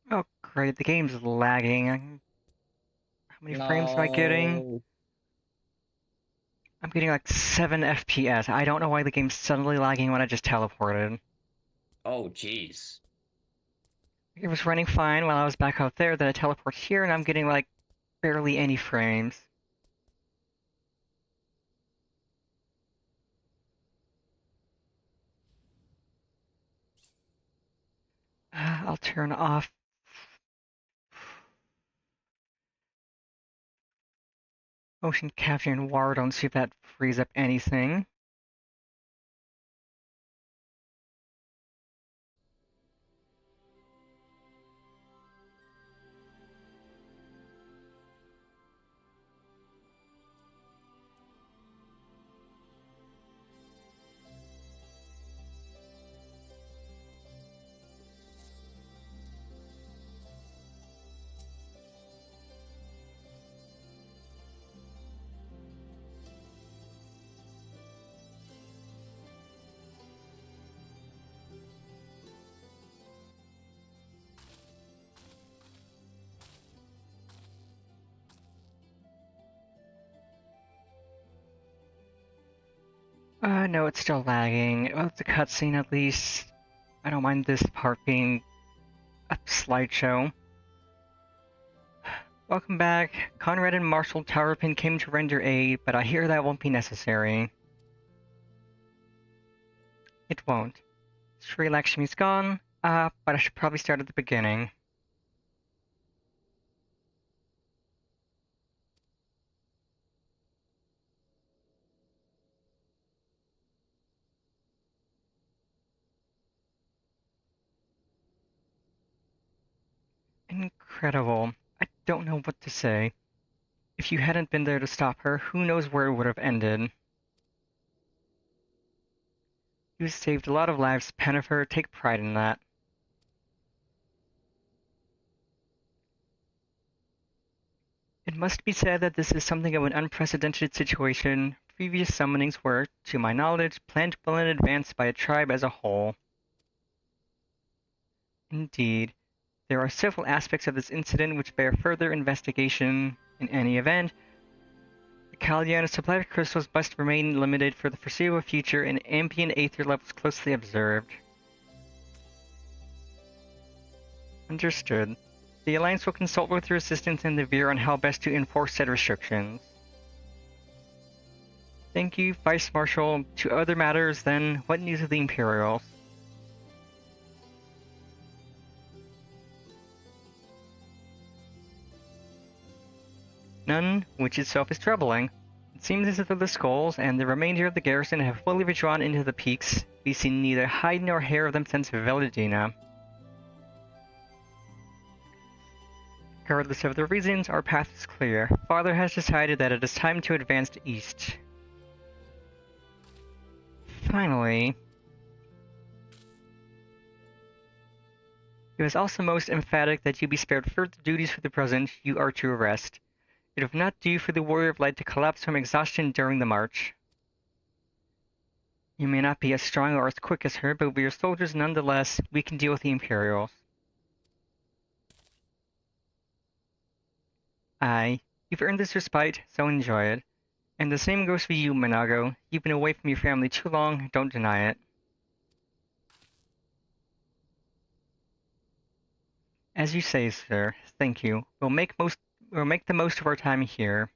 Oh great, the game's lagging. How many frames am I getting? I'm getting like 7 FPS. I don't know why the game's suddenly lagging when I just teleported. Oh, jeez. It was running fine while I was back out there, then I teleport here and I'm getting like barely any frames. I'll turn off motion capture and ward on, see if that frees up anything. No, it's still lagging. Oh, it's a cutscene at least. I don't mind this part being a slideshow. Welcome back. Conrad and Marshal Towerpin came to render aid, but I hear that won't be necessary. It won't. Sri Lakshmi's gone, but I should probably start at the beginning. Incredible. I don't know what to say. If you hadn't been there to stop her, who knows where it would have ended. You saved a lot of lives, Pennifer. Take pride in that. It must be said that this is something of an unprecedented situation. Previous summonings were, to my knowledge, planned well in advance by a tribe as a whole. Indeed. There are several aspects of this incident which bear further investigation. In any event, the Kalyana supply of crystals must remain limited for the foreseeable future and ambient aether levels closely observed. Understood. The Alliance will consult with your assistants and the Veer on how best to enforce said restrictions. Thank you, Vice Marshal. To other matters, then, what news of the Imperials? None, which itself is troubling. It seems as if the skulls and the remainder of the garrison have fully withdrawn into the peaks. We've seen neither hide nor hair of them since Veladina. Regardless of the reasons, our path is clear. Father has decided that it is time to advance to east. Finally. He was also most emphatic that you be spared further duties for the present you are to arrest. It would not do for the Warrior of Light to collapse from exhaustion during the march. You may not be as strong or as quick as her, but we are soldiers nonetheless. We can deal with the Imperials. Aye, you've earned this respite, so enjoy it. And the same goes for you, Minago. You've been away from your family too long, don't deny it. As you say, sir. Thank you. We'll make the most of our time here.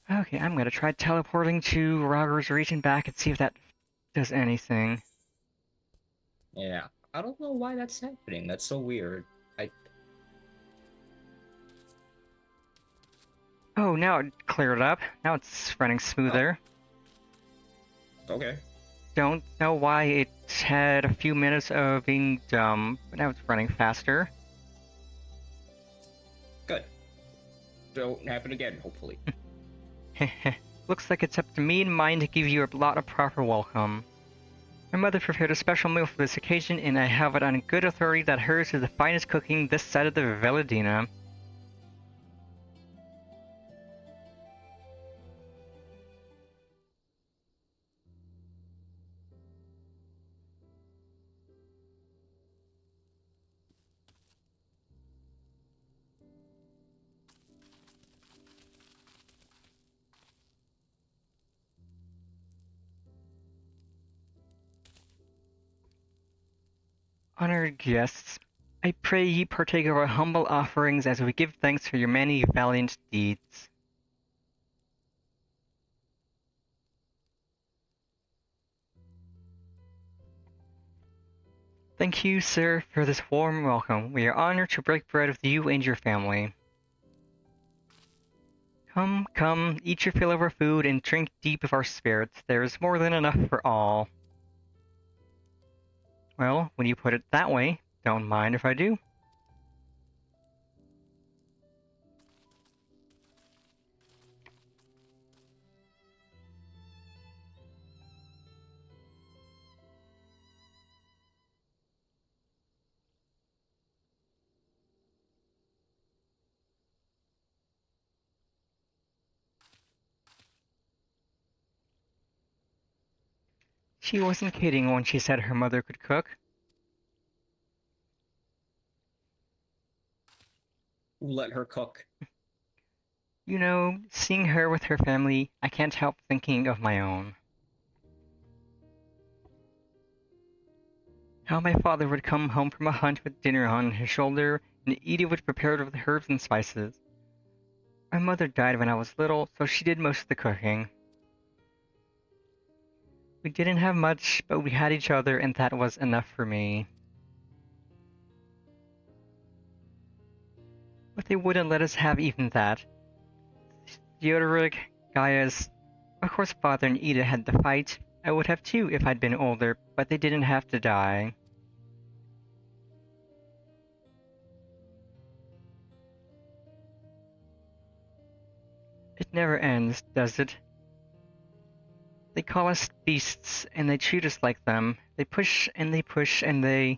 Okay, I'm gonna try teleporting to Roger's region back and see if that does anything. Yeah, I don't know why that's happening. That's so weird. Oh, now it cleared up. Now it's running smoother. Okay. Don't know why it had a few minutes of being dumb, but now it's running faster. Good. Don't happen again, hopefully. Heh. Looks like it's up to me and mine to give you a lot of proper welcome. My mother prepared a special meal for this occasion, and I have it on good authority that hers is the finest cooking this side of the Veladina. Honored guests, I pray ye partake of our humble offerings as we give thanks for your many valiant deeds. Thank you, sir, for this warm welcome. We are honored to break bread with you and your family. Come, come, eat your fill of our food and drink deep of our spirits. There is more than enough for all. Well, when you put it that way, don't mind if I do. She wasn't kidding when she said her mother could cook. Let her cook. You know, seeing her with her family, I can't help thinking of my own. How my father would come home from a hunt with dinner on his shoulder, and eat it with prepared with herbs and spices. My mother died when I was little, so she did most of the cooking. We didn't have much, but we had each other, and that was enough for me. But they wouldn't let us have even that. Theodoric, Gaius, of course Father and Ida had to fight. I would have too if I'd been older, but they didn't have to die. It never ends, does it? They call us beasts, and they treat us like them. They push and they push and they...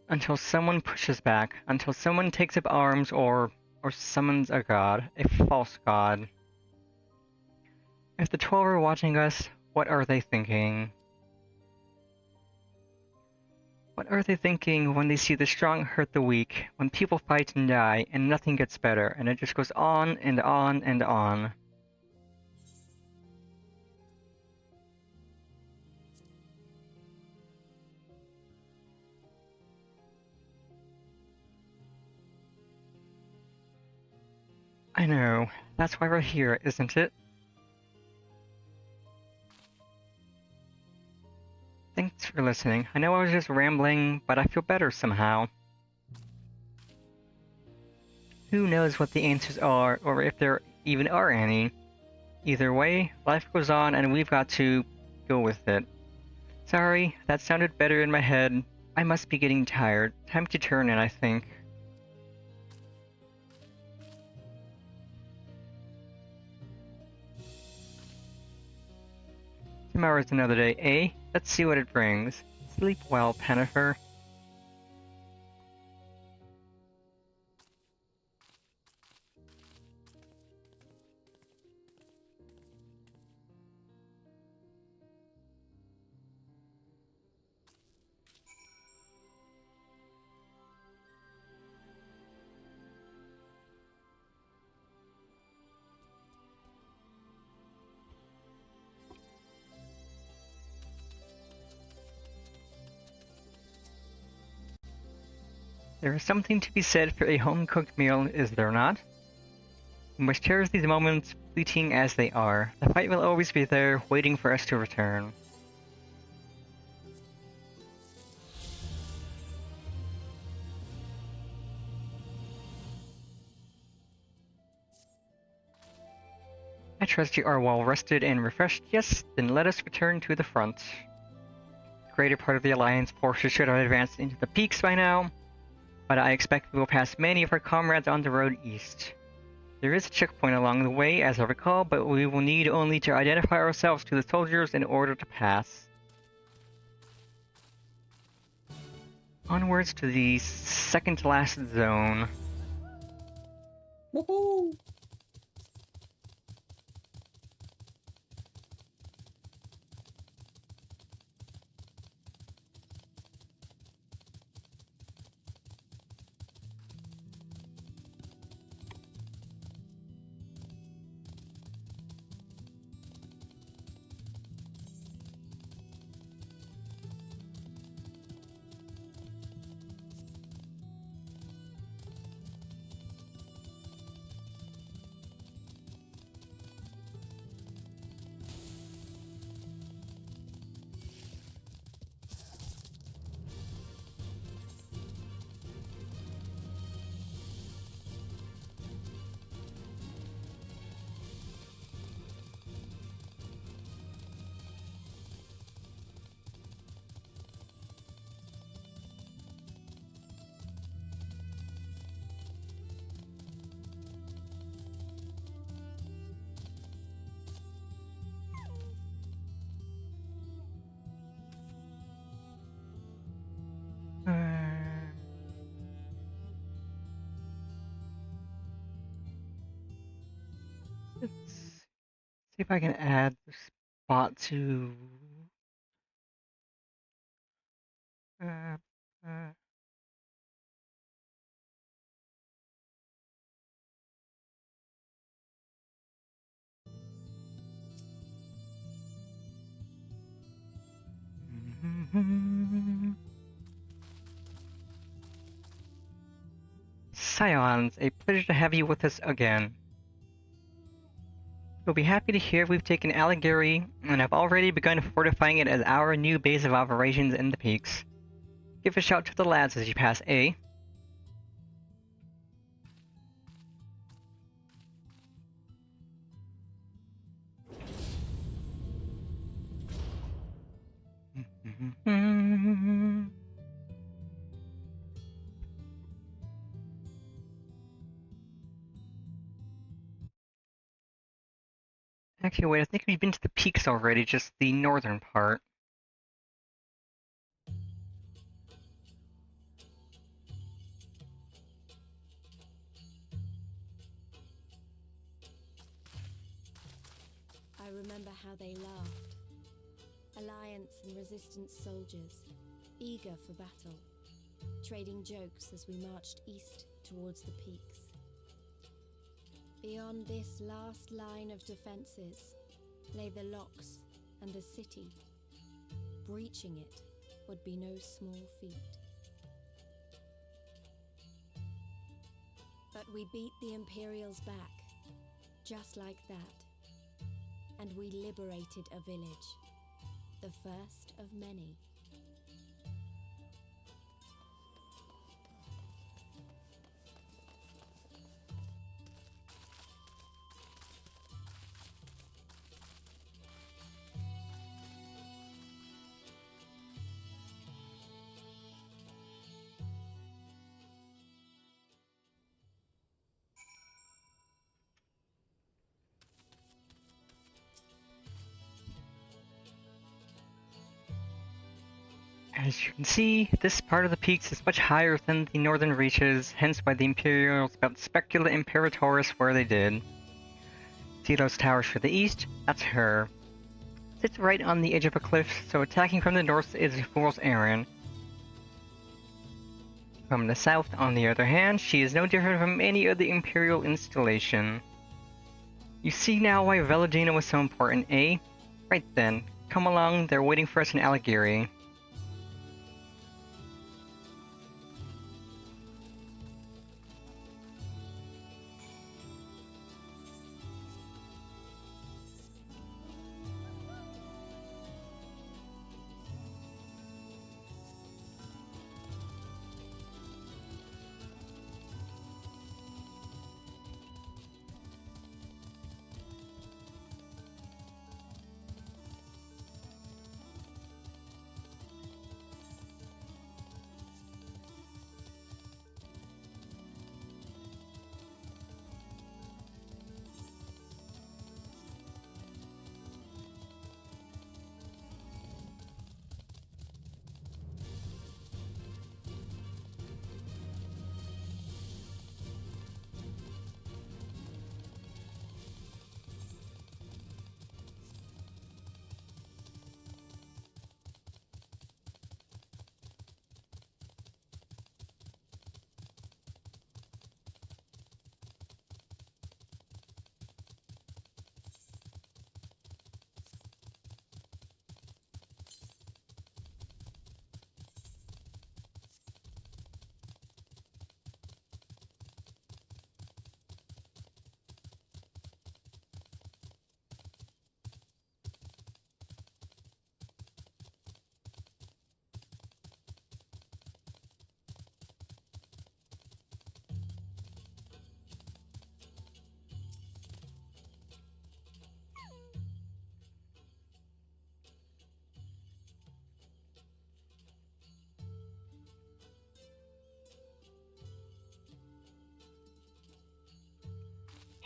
until someone pushes back, until someone takes up arms or summons a god, a false god. If the 12 are watching us, what are they thinking? What are they thinking when they see the strong hurt the weak, when people fight and die, and nothing gets better, and it just goes on and on and on? I know. That's why we're here, isn't it? Thanks for listening. I know I was just rambling, but I feel better somehow. Who knows what the answers are, or if there even are any. Either way, life goes on and we've got to go with it. Sorry, that sounded better in my head. I must be getting tired. Time to turn in, I think. Tomorrow's another day, eh? Let's see what it brings. Sleep well, Pennifer. There is something to be said for a home-cooked meal, is there not? We must cherish these moments, fleeting as they are. The fight will always be there, waiting for us to return. I trust you are well rested and refreshed. Yes, then let us return to the front. The greater part of the Alliance forces should have advanced into the peaks by now, but I expect we will pass many of our comrades on the road east. There is a checkpoint along the way, as I recall, but we will need only to identify ourselves to the soldiers in order to pass. Onwards to the second-to-last zone. Woohoo! Let's see if I can add the spot to... uh, uh, Scions, a pleasure to have you with us again. You'll be happy to hear we've taken Allegory and have already begun fortifying it as our new base of operations in the peaks. Give a shout to the lads as you pass A. Actually, wait, I think we've been to the peaks already, just the northern part. I remember how they laughed. Alliance and Resistance soldiers, eager for battle, trading jokes as we marched east towards the peaks. Beyond this last line of defenses lay the locks and the city. Breaching it would be no small feat. But we beat the Imperials back, just like that. And we liberated a village, the first of many. As you can see, this part of the peaks is much higher than the northern reaches, hence why the Imperials built Specula Imperatoris where they did. See those towers to the east? That's her. Sits right on the edge of a cliff, so attacking from the north is a fool's errand. From the south, on the other hand, she is no different from any other Imperial installation. You see now why Veladina was so important, eh? Right then, come along, they're waiting for us in Alighieri.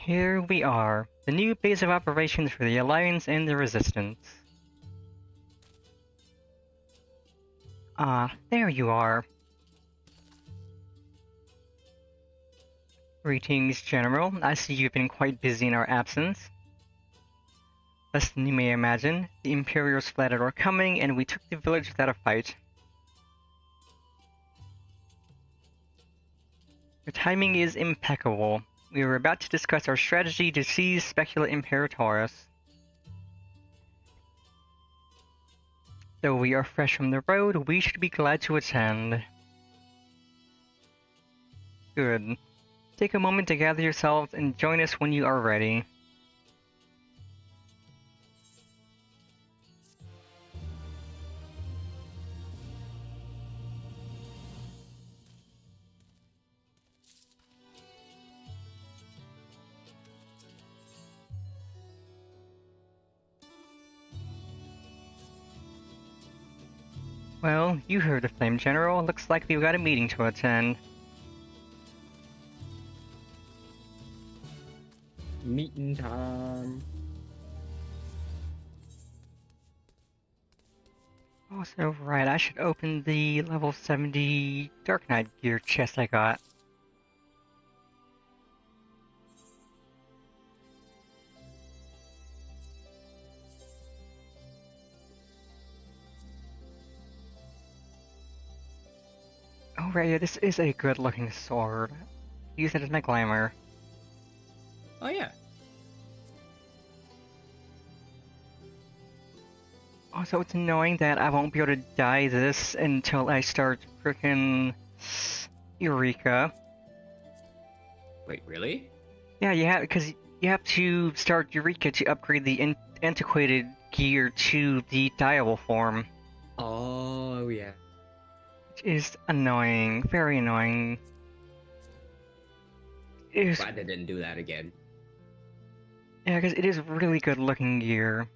Here we are, the new base of operations for the Alliance and the Resistance. Ah, there you are. Greetings, General. I see you've been quite busy in our absence. Less than you may imagine, the Imperials fled at our coming, and we took the village without a fight. Your timing is impeccable. We were about to discuss our strategy to seize Specula Imperatoris. Though we are fresh from the road, we should be glad to attend. Good. Take a moment to gather yourselves and join us when you are ready. Well, you heard the Flame General. Looks like we've got a meeting to attend. Meeting time. Also, right, I should open the level 70 Dark Knight gear chest I got. Oh right, yeah, this is a good looking sword. Use it as my glamour. Oh yeah. Also, it's annoying that I won't be able to dye this until I start frickin' Eureka. Wait, really? Yeah, because you have to start Eureka to upgrade the antiquated gear to the dyeable form. Oh yeah. Which is annoying, very annoying. It is, Glad they didn't do that again. yeah, because it is really good looking gear.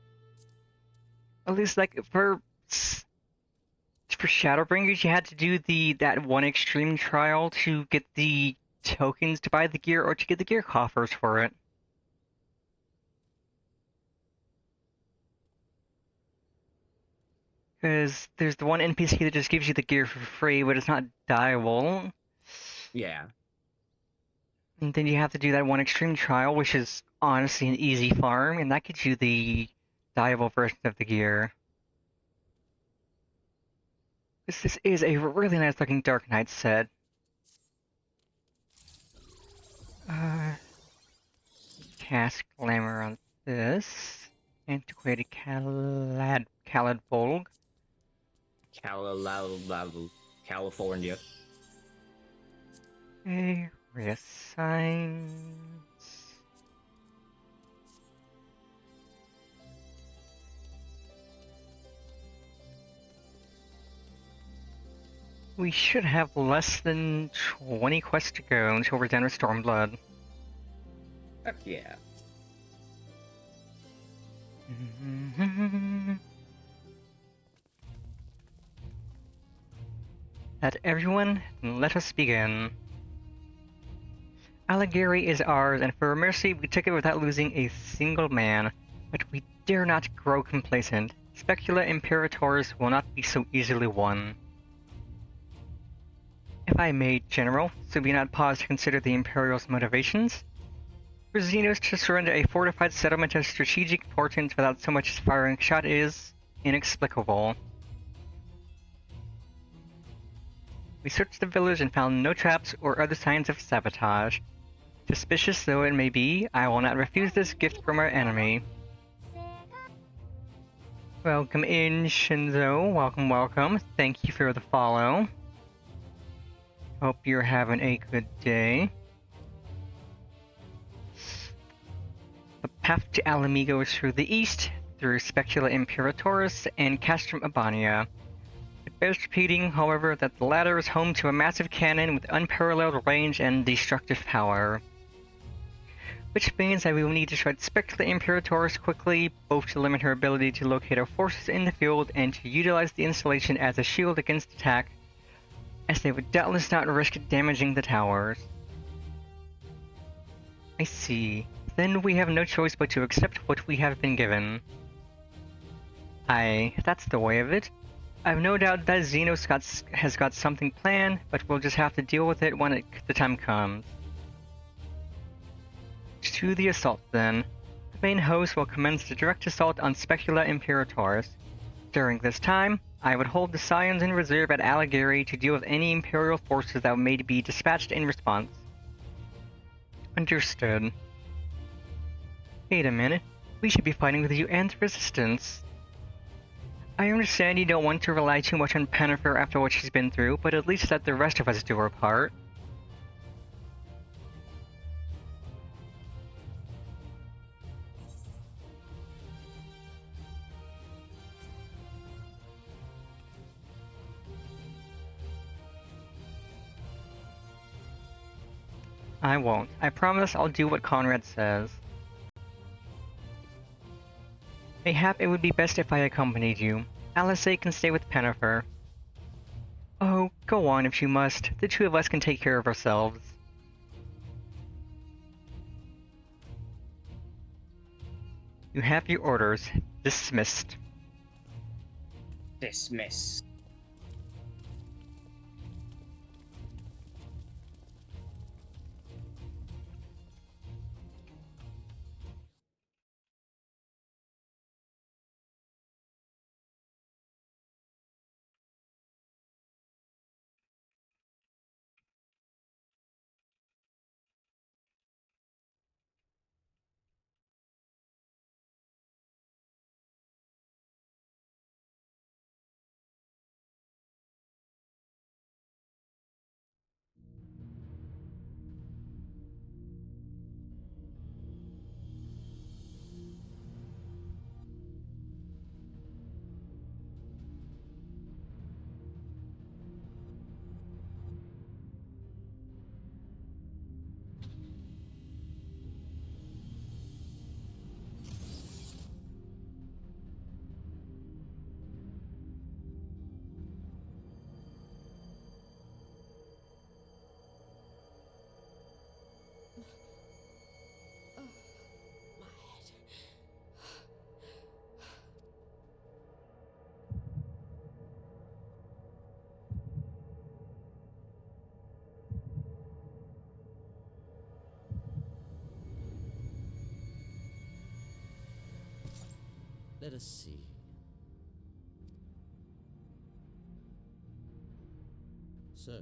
At least, like, for Shadowbringers, you had to do that one extreme trial to get the tokens to buy the gear or to get the gear coffers for it. Because there's the one NPC that just gives you the gear for free, but it's not dyeable. Yeah. And then you have to do that one extreme trial, which is honestly an easy farm, and that gets you the dyeable version of the gear. This is a really nice looking Dark Knight set. Cast Glamour on this. Antiquated Khaled Bolg. California. Okay, reassigns. We should have less than 20 quests to go until we're done with Stormblood. Heck yeah. At everyone, let us begin. Alighieri is ours, and for mercy we took it without losing a single man. But we dare not grow complacent. Specula Imperators will not be so easily won. If I may, General, so we not pause to consider the Imperial's motivations? For Zenos to surrender a fortified settlement of strategic importance without so much as firing a shot is inexplicable. We searched the village and found no traps or other signs of sabotage. Suspicious though it may be, I will not refuse this gift from our enemy. Welcome in, Shinzo. Welcome, welcome. Thank you for the follow. Hope you're having a good day. The path to Alamigo is through the east, through Specula Imperatoris and Castrum Abania. It bears repeating, however, that the latter is home to a massive cannon with unparalleled range and destructive power. Which means that we will need to shred Specula Imperatoris quickly, both to limit her ability to locate our forces in the field and to utilize the installation as a shield against attack, as they would doubtless not risk damaging the towers. I see. Then we have no choice but to accept what we have been given. Aye, that's the way of it. I've no doubt that Zenos has got something planned, but we'll just have to deal with it when the time comes. To the assault then. The main host will commence the direct assault on Specula Imperatoris. During this time, I would hold the Scions in reserve at Alighieri to deal with any Imperial forces that may be dispatched in response. Understood. Wait a minute. We should be fighting with you and the Resistance. I understand you don't want to rely too much on Pennifer after what she's been through, but at least let the rest of us do our part. I won't. I promise I'll do what Conrad says. Mayhap it would be best if I accompanied you. Alizé can stay with Pennifer. Oh, go on if you must. The two of us can take care of ourselves. You have your orders. Dismissed. Dismiss. Let us see. So,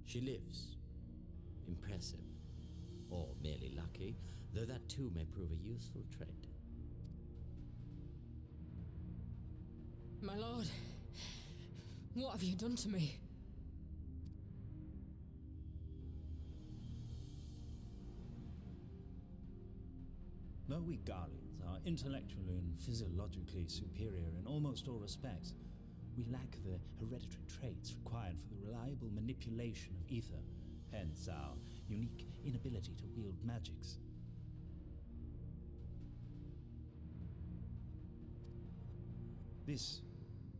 she lives. Impressive. Or merely lucky, though that too may prove a useful trait. My lord, what have you done to me? Though we Garleans are intellectually and physiologically superior in almost all respects, we lack the hereditary traits required for the reliable manipulation of ether, hence our unique inability to wield magics. This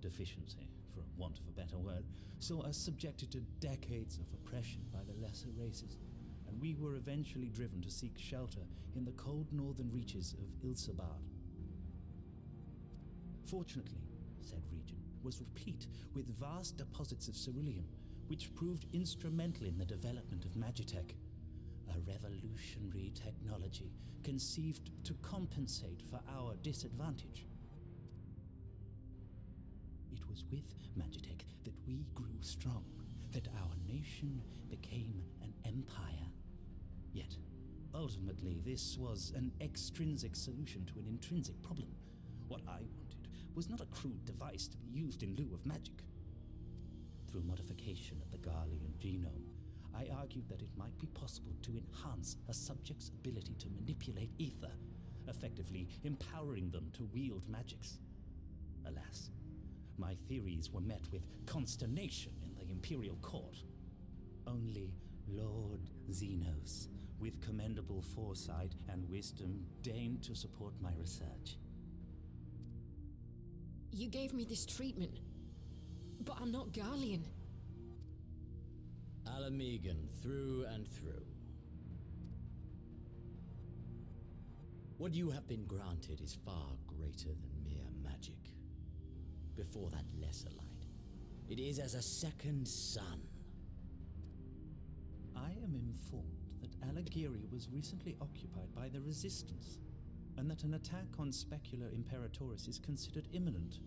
deficiency, for want of a better word, saw us subjected to decades of oppression by the lesser races, and we were eventually driven to seek shelter in the cold northern reaches of Ilsabard. Fortunately, said region was replete with vast deposits of ceruleum, which proved instrumental in the development of Magitech, a revolutionary technology conceived to compensate for our disadvantage. It was with Magitech that we grew strong, that our nation became an empire. Yet, ultimately, this was an extrinsic solution to an intrinsic problem. What I wanted was not a crude device to be used in lieu of magic. Through modification of the Garlean genome, I argued that it might be possible to enhance a subject's ability to manipulate ether, effectively empowering them to wield magics. Alas, my theories were met with consternation in the Imperial Court. Only Lord Zenos, with commendable foresight and wisdom, deigned to support my research. You gave me this treatment, but I'm not Garlean. Alamegan, through and through. What you have been granted is far greater than mere magic. Before that lesser light, it is as a second sun. I am informed that Alagiri was recently occupied by the Resistance, and that an attack on Specular Imperatoris is considered imminent.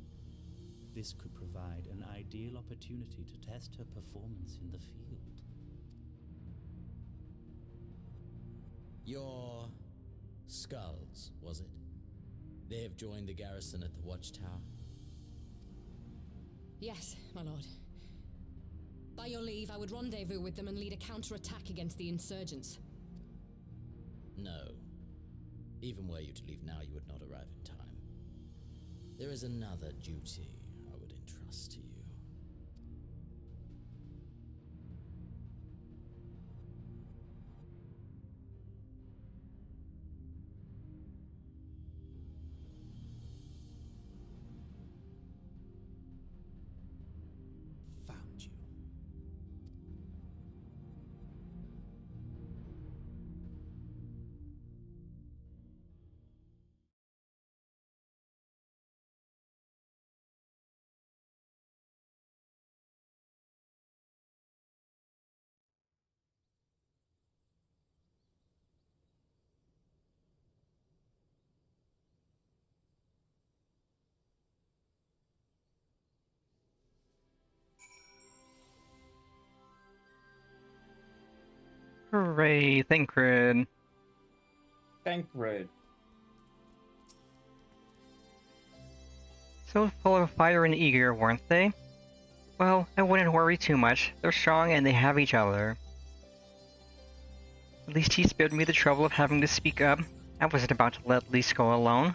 This could provide an ideal opportunity to test her performance in the field. Your skulls, was it? They have joined the garrison at the watchtower? Yes, my lord. By your leave, I would rendezvous with them and lead a counterattack against the insurgents. No. Even were you to leave now, you would not arrive in time. There is another duty I would entrust to you. Found you. Hooray, Thancred. Thancred. So full of fire and eager, weren't they? Well, I wouldn't worry too much. They're strong and they have each other. At least he spared me the trouble of having to speak up. I wasn't about to let Lise go alone.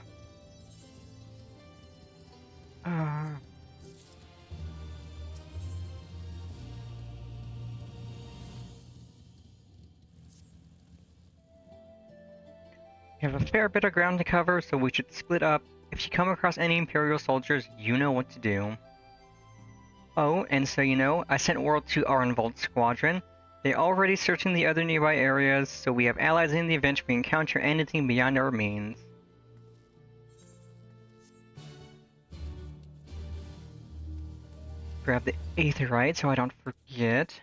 We have a fair bit of ground to cover, so we should split up. If you come across any Imperial soldiers, you know what to do. Oh, and so you know, I sent word to our Involved squadron. They're already searching the other nearby areas, so we have allies in the event we encounter anything beyond our means. Grab the Aetherite so I don't forget.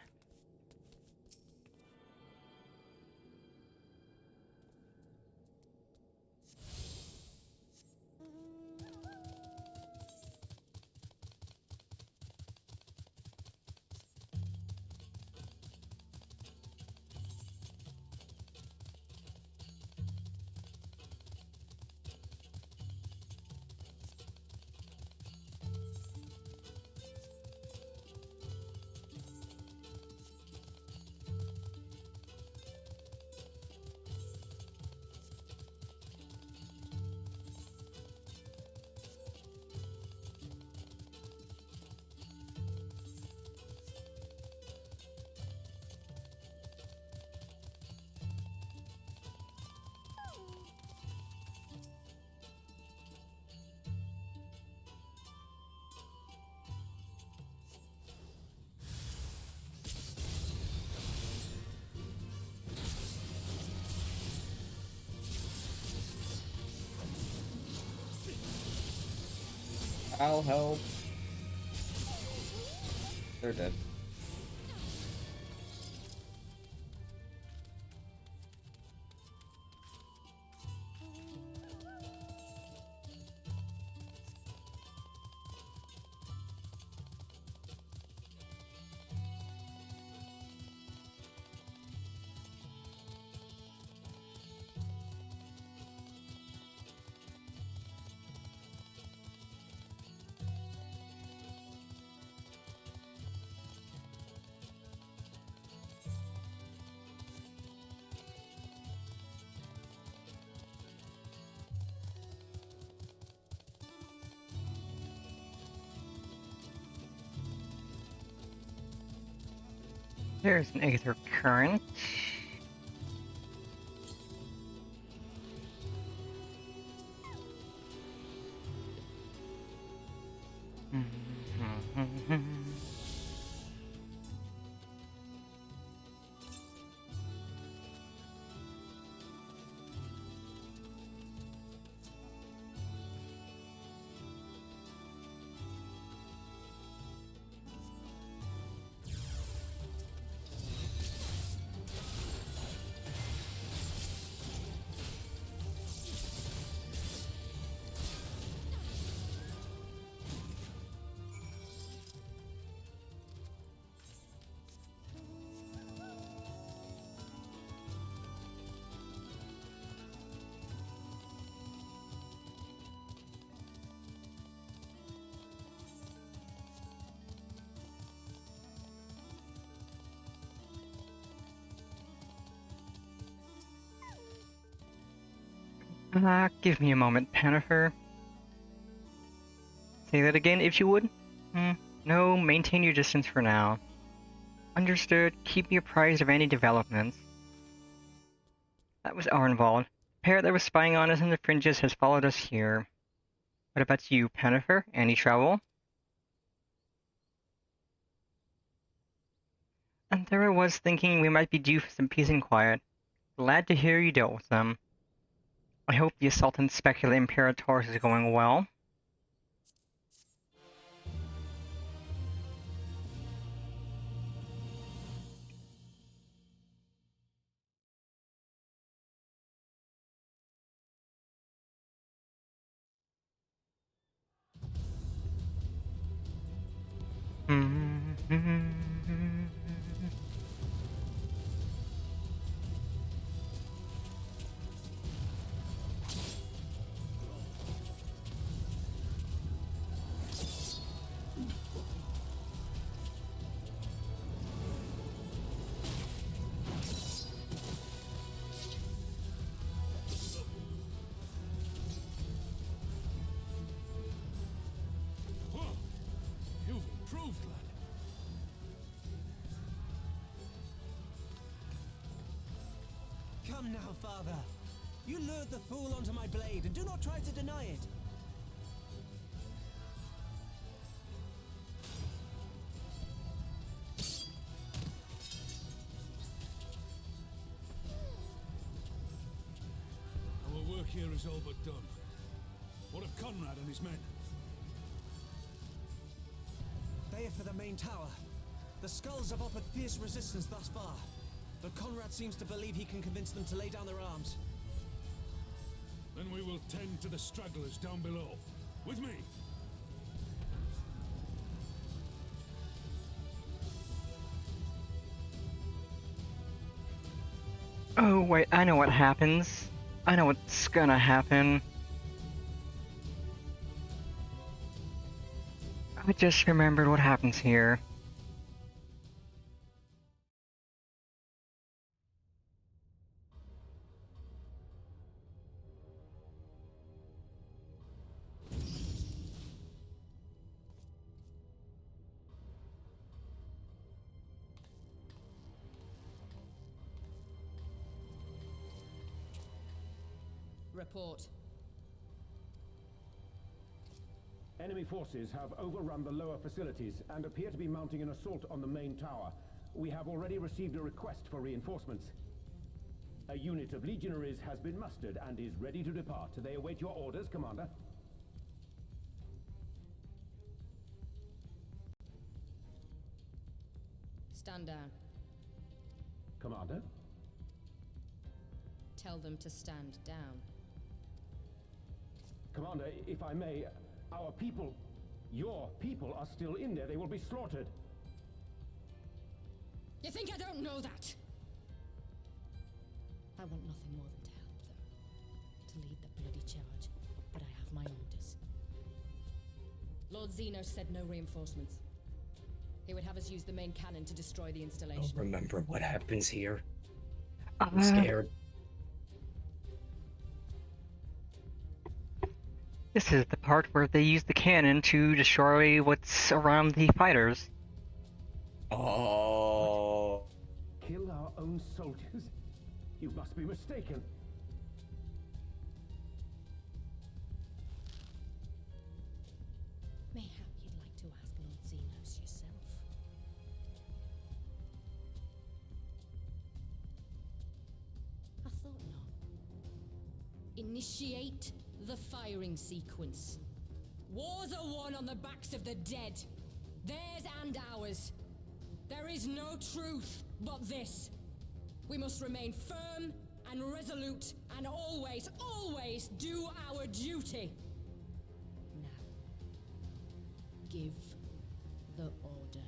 I'll help. They're dead. There's an Aether Current. Give me a moment, Panifer. Say that again, if you would. No, maintain your distance for now. Understood. Keep me apprised of any developments. That was Arnvald. The parrot that was spying on us in the fringes has followed us here. What about you, Panifer? Any trouble? And there I was thinking we might be due for some peace and quiet. Glad to hear you dealt with them. I hope the assault on Specula Imperators is going well. Come now, father. You lured the fool onto my blade, and do not try to deny it. Our work here is all but done. What of Conrad and his men? They are for the main tower. The skulls have offered fierce resistance thus far, but Conrad seems to believe he can convince them to lay down their arms. Then we will tend to the stragglers down below. With me! Oh wait, I know what happens. I know what's gonna happen. I just remembered what happens here. Report. Enemy forces have overrun the lower facilities and appear to be mounting an assault on the main tower. We have already received a request for reinforcements. A unit of legionaries has been mustered and is ready to depart. They await your orders, Commander. Stand down. Commander? Tell them to stand down. Commander, if I may, our people, your people are still in there. They will be slaughtered. You think I don't know that? I want nothing more than to help them. To lead the bloody charge. But I have my orders. Lord Zenos said no reinforcements. He would have us use the main cannon to destroy the installation. Don't remember what happens here. I'm scared. This is the part where they use the cannon to destroy what's around the fighters. Oh. Kill our own soldiers? You must be mistaken. Mayhap you'd like to ask Lord Zenos yourself. I thought not. Initiate the firing sequence. Wars are won on the backs of the dead. Theirs and ours. There is no truth but this. We must remain firm and resolute and always, always do our duty. Now, give the order.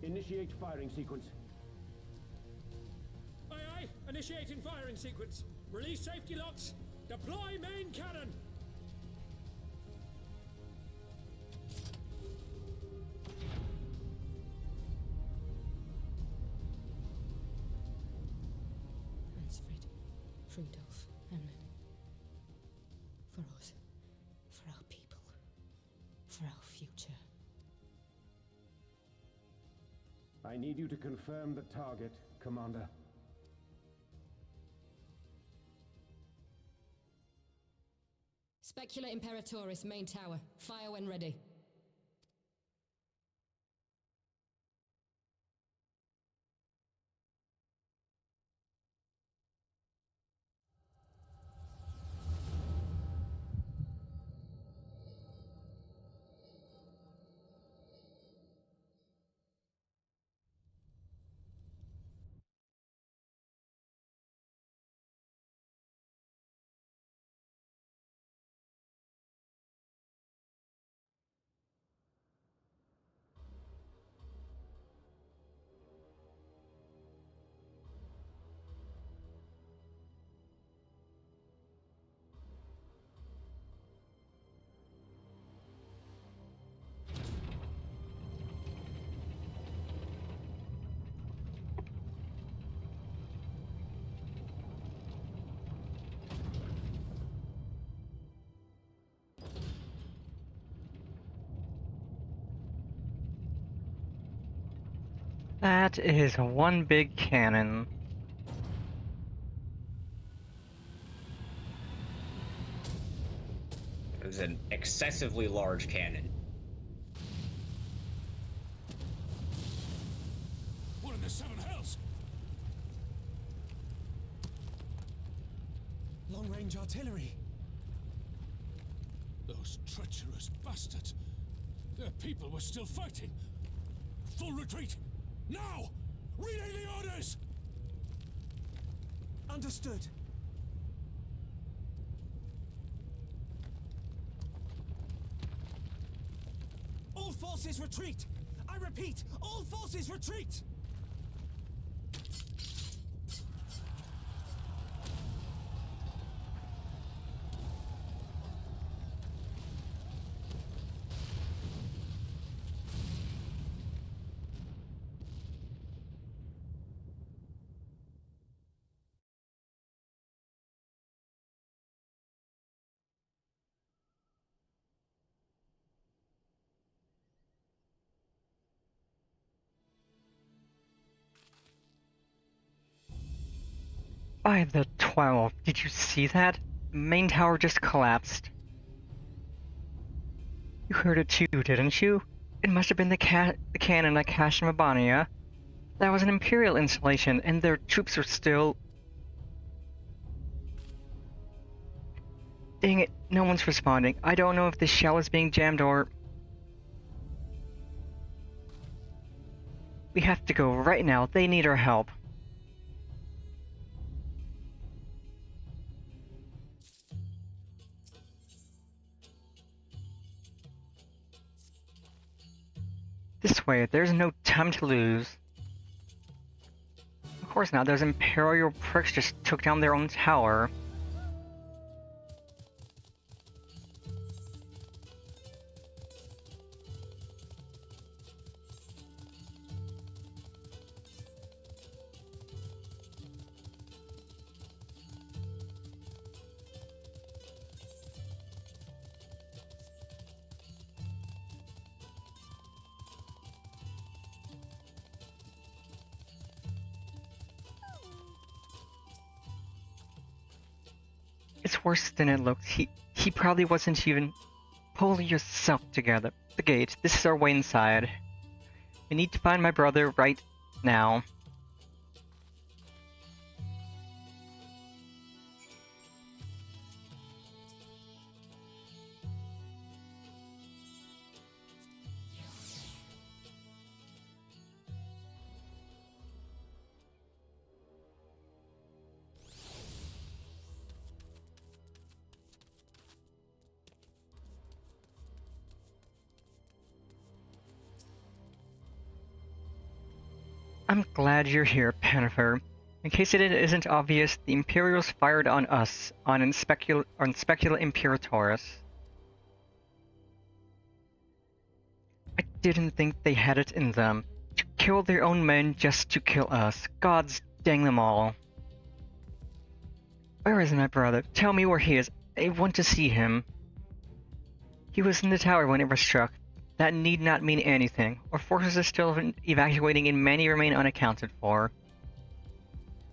Initiate firing sequence. Aye, aye. Initiating firing sequence. Release safety locks. Deploy main cannon. Hansfrid, Rudolph, Hamlet. For us, for our people, for our future. I need you to confirm the target, Commander. Specula Imperatoris, main tower. Fire when ready. That is one big cannon. It was an excessively large cannon. What in the seven hells? Long-range artillery. Those treacherous bastards. Their people were still fighting. Full retreat. Now! Relay the orders! Understood. All forces retreat! I repeat, all forces retreat! By the 12, did you see that? The main tower just collapsed. You heard it too, didn't you? It must have been the cannon at Kashmabania. That was an Imperial installation, and their troops are still... Dang it, no one's responding. I don't know if the shell is being jammed or... We have to go right now. They need our help. This way, there's no time to lose. Of course not, those Imperial pricks just took down their own tower. It's worse than it looks. He probably wasn't even... Pull yourself together. The gate. This is our way inside. We need to find my brother right now. I'm glad you're here, Panther. In case it isn't obvious, the Imperials fired on us, on Specula Imperatoris. I didn't think they had it in them. To kill their own men just to kill us. Gods dang them all. Where is my brother? Tell me where he is. I want to see him. He was in the tower when it was struck. That need not mean anything. Our forces are still evacuating and many remain unaccounted for.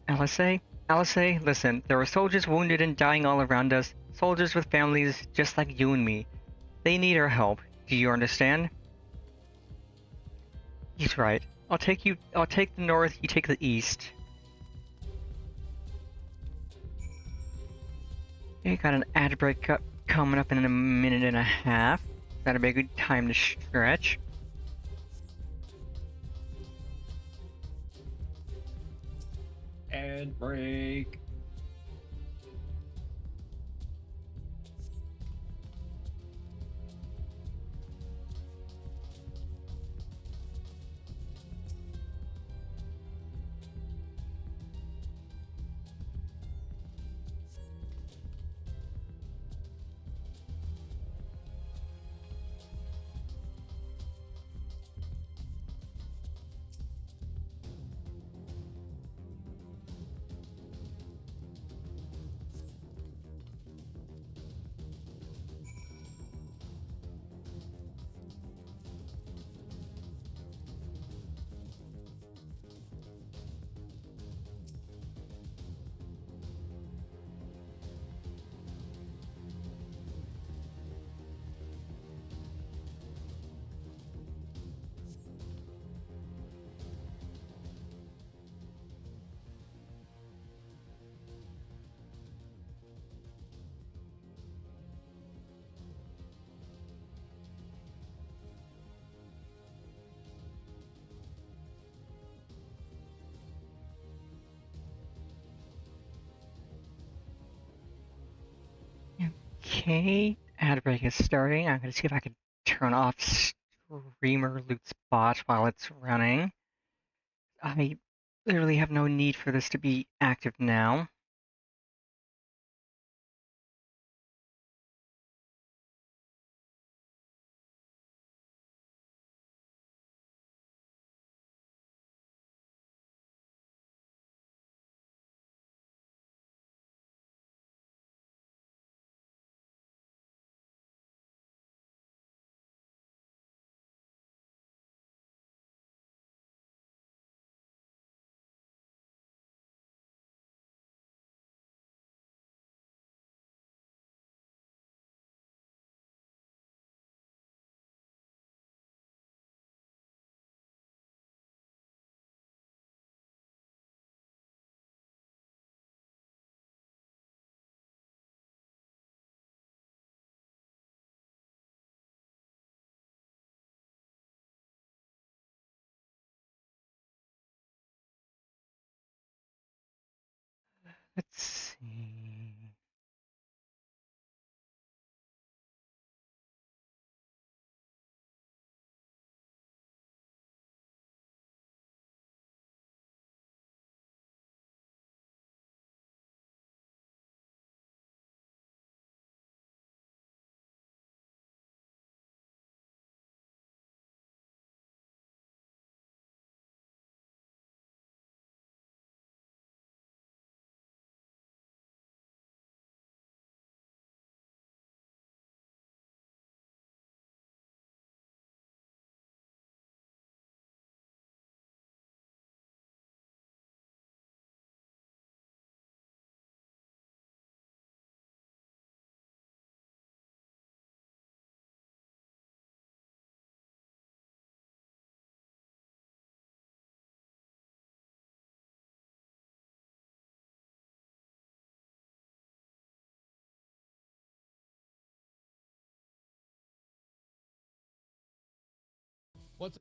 LSA? LSA, listen, there are soldiers wounded and dying all around us. Soldiers with families just like you and me. They need our help. Do you understand? He's right. I'll take the north, you take the east. Okay, got an ad break coming up in a minute and a half. That'll be a good time to stretch. Ad break. Okay, ad break is starting. I'm gonna see if I can turn off streamer loot spot while it's running. I literally have no need for this to be active now. Let's see. What's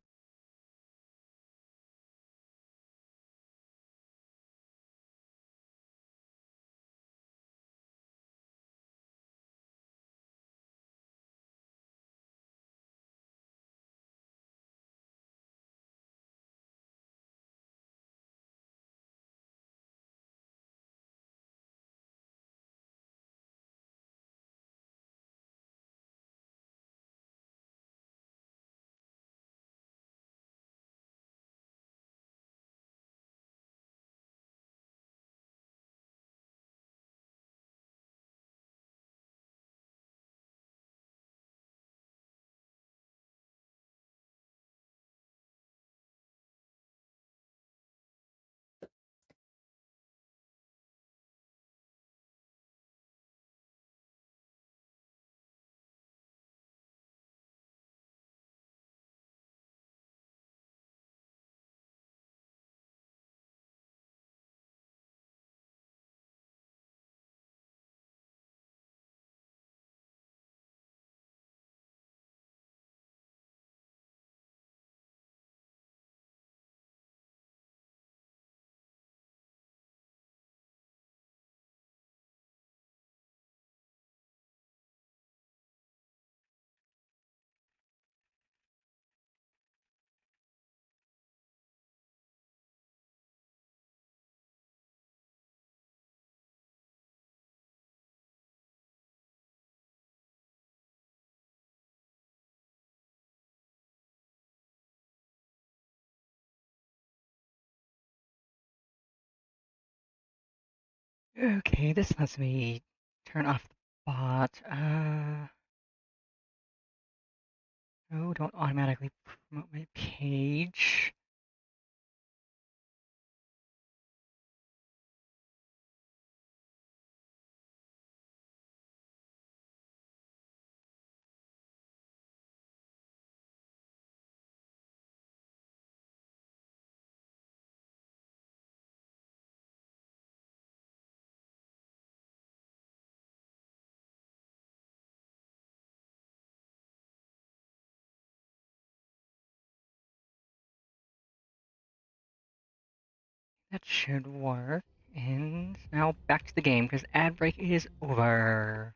Okay, this lets me turn off the bot. No, don't automatically promote my page. That should work. And now back to the game, because ad break is over.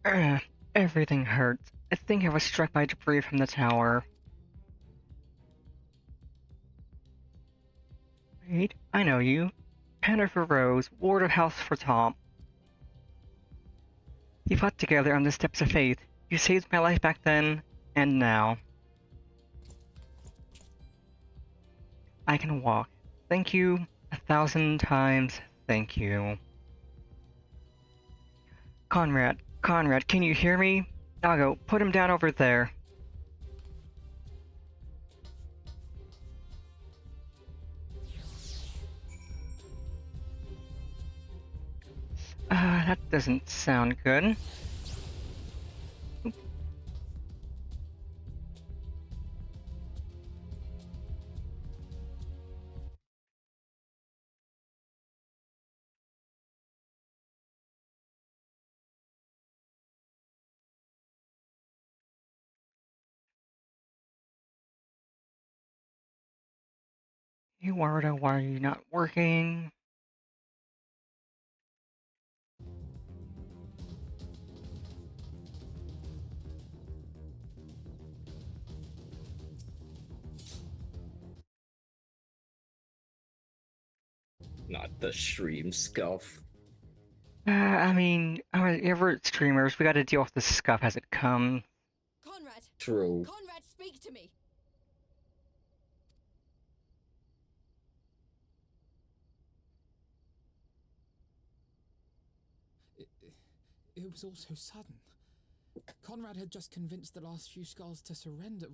Ugh, everything hurts. I think I was struck by debris from the tower. Wait, I know you. Jennifer Rose, Ward of House for Tom. We fought together on the steps of faith. You saved my life back then, and now. I can walk. Thank you 1,000 times. Thank you. Conrad, can you hear me? Dago, put him down over there. That doesn't sound good. Hey Warda, why are you not working? Not the stream scuff. I mean, ever streamers, we gotta deal with the scuff as it comes. Conrad! True. Conrad, speak to me! It was all so sudden. Conrad had just convinced the last few skulls to surrender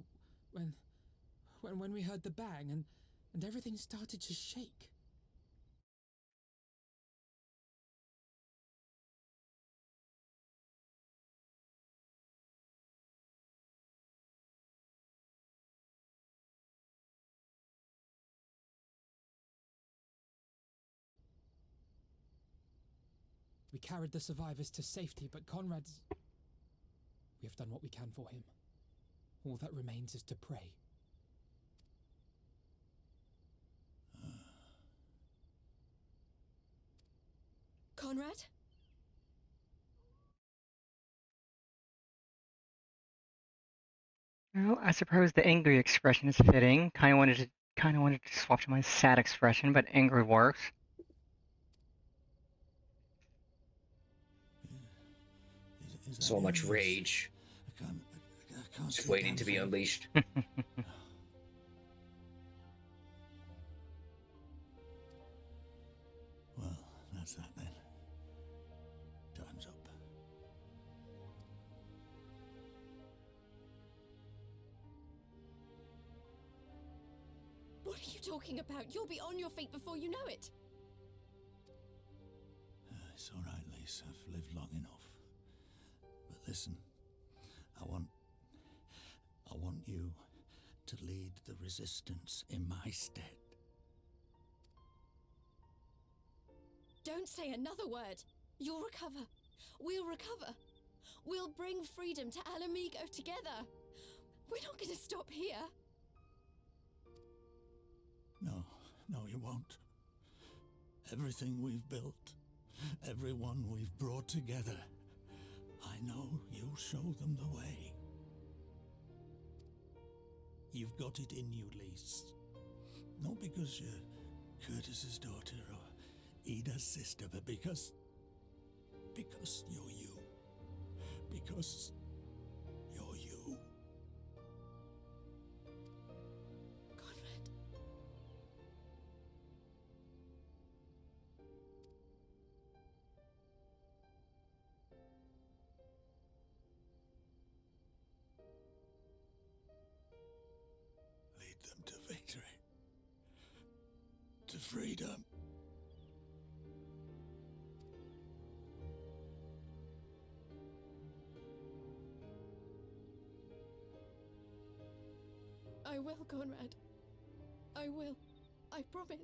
when we heard the bang and everything started to shake. We carried the survivors to safety, but Conrad's... We have done what we can for him. All that remains is to pray. Conrad? Well, I suppose the angry expression is fitting. Kinda wanted to swap to my sad expression, but angry works. So much rage. I can't Just waiting to be unleashed. Well, that's that then. Time's up. What are you talking about? You'll be on your feet before you know it. It's all right, Lise. I've lived long enough. But listen, I want you to lead the resistance in my stead. Don't say another word. You'll recover. We'll recover. We'll bring freedom to Alamigo together. We're not going to stop here. No, you won't. Everything we've built, everyone we've brought together, I know you'll show them the way. You've got it in you, Lise. Not because you're Curtis's daughter or Ida's sister, but because you're you. Because you're you. Conrad. Lead them to victory. To freedom. I will, Conrad. I will. I promise.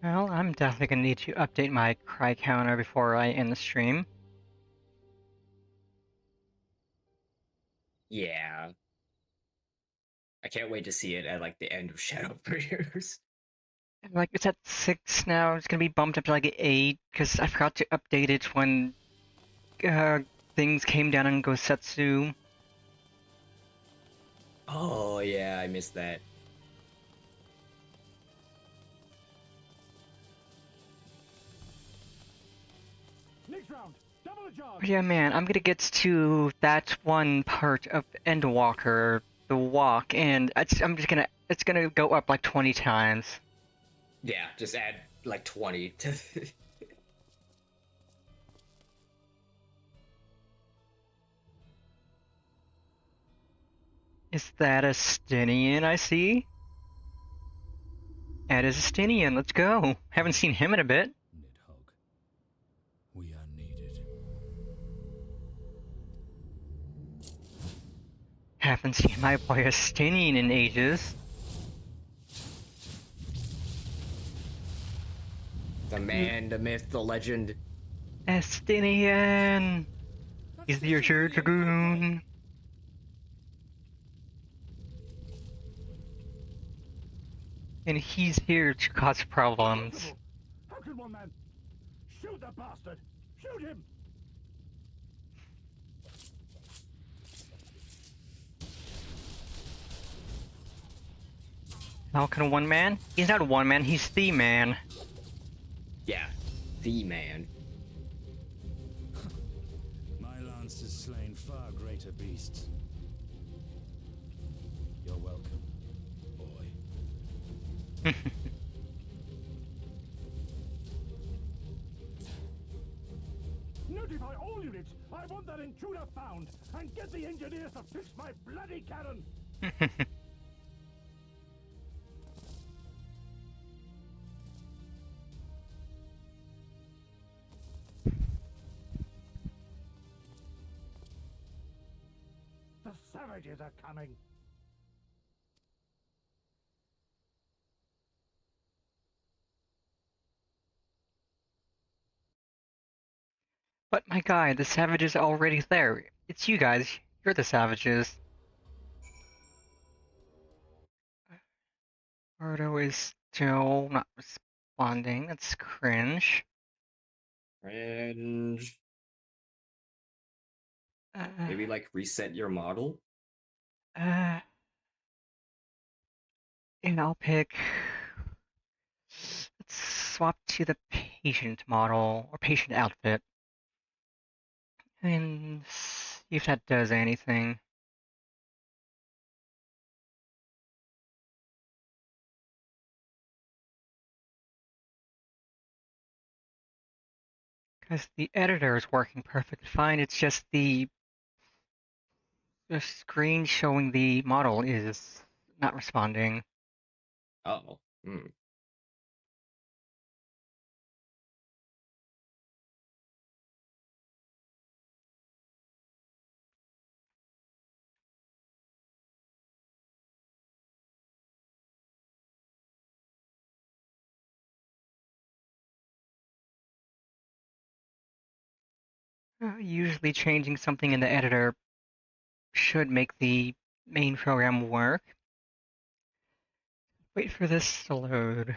Well, I'm definitely gonna need to update my cry counter before I end the stream. Yeah. I can't wait to see it at like the end of Shadowbringers. Like, it's at 6 now, it's gonna be bumped up to like 8, because I forgot to update it when things came down on Gosetsu. Oh yeah, I missed that. Next round, double the job. But yeah, man, I'm gonna get to that one part of Endwalker, the walk, and it's gonna go up like 20 times. Yeah, just add like 20 to Is that a Stinian I see? That is a Stinian, let's go. Haven't seen him in a bit. Haven't seen my boy Estinian in ages. The man, the myth, the legend. Estinian! He's the Archer Dragoon. And he's here to cause problems. How can one man shoot the bastard? Shoot him! How can one man? He's not one man, he's the man. Yeah, the man. My lance has slain far greater beasts. You're welcome, boy. Notify all units! I want that intruder found! And get the engineers to fix my bloody cannon! The savages are coming! But my guy, the savages are already there. It's you guys. You're the savages. Roto is still not responding. That's cringe. Cringe. Maybe like reset your model? And I'll pick... Let's swap to the patient model, or patient outfit. And see if that does anything. Because the editor is working perfectly fine, it's just the screen showing the model is not responding. Oh. Hmm. Usually changing something in the editor should make the main program work. Wait for this to load.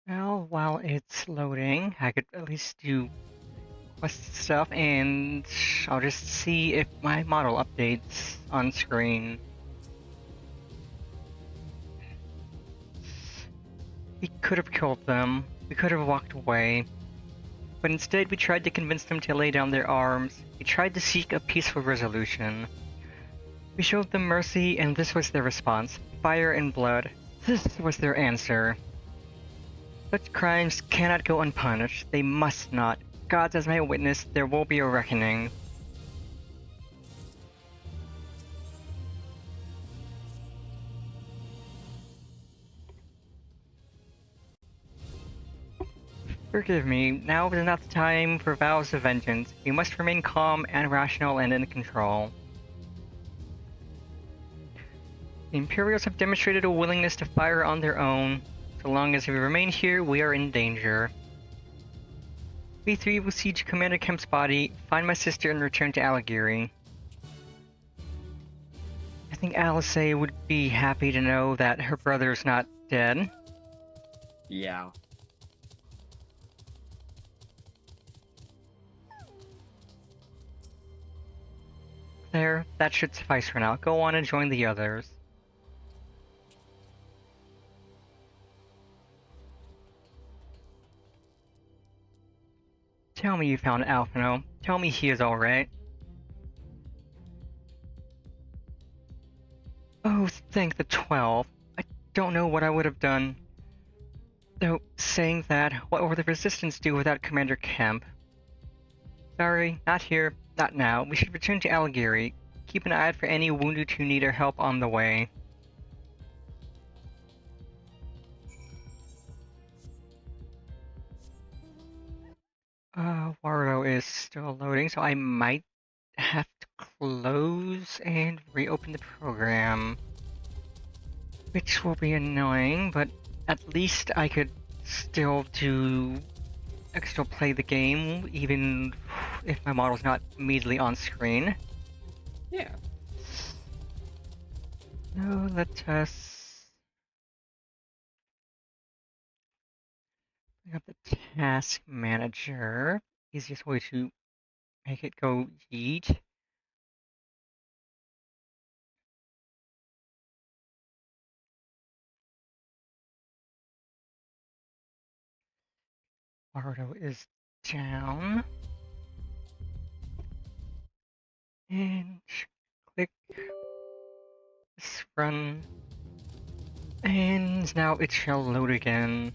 Well, while it's loading, I could at least do quest stuff, and I'll just see if my model updates on screen. We could have killed them, we could have walked away, but instead we tried to convince them to lay down their arms. We tried to seek a peaceful resolution. We showed them mercy, and this was their response. Fire and blood. This was their answer. Such crimes cannot go unpunished. They must not. God as my witness, there will be a reckoning. Forgive me, now is not the time for vows of vengeance. We must remain calm and rational and in control. The Imperials have demonstrated a willingness to fire on their own. So long as we remain here, we are in danger. V3 will siege Commander Kemp's body, find my sister, and return to Allegheny. I think Alice would be happy to know that her brother's not dead. Yeah. There, that should suffice for now. Go on and join the others. Tell me you found Alphino. Tell me he is alright. Oh, thank the 12. I don't know what I would have done. Though, saying that, what will the Resistance do without Commander Kemp? Sorry, not here, not now. We should return to Allegheny. Keep an eye out for any wounded who need our help on the way. Warudo is still loading, so I might have to close and reopen the program. Which will be annoying, but at least I could still play the game, even if my model's not immediately on screen. Yeah. So let us bring up the task manager. Easiest way to make it go yeet. Warudo is down. And click this run. And now it shall load again.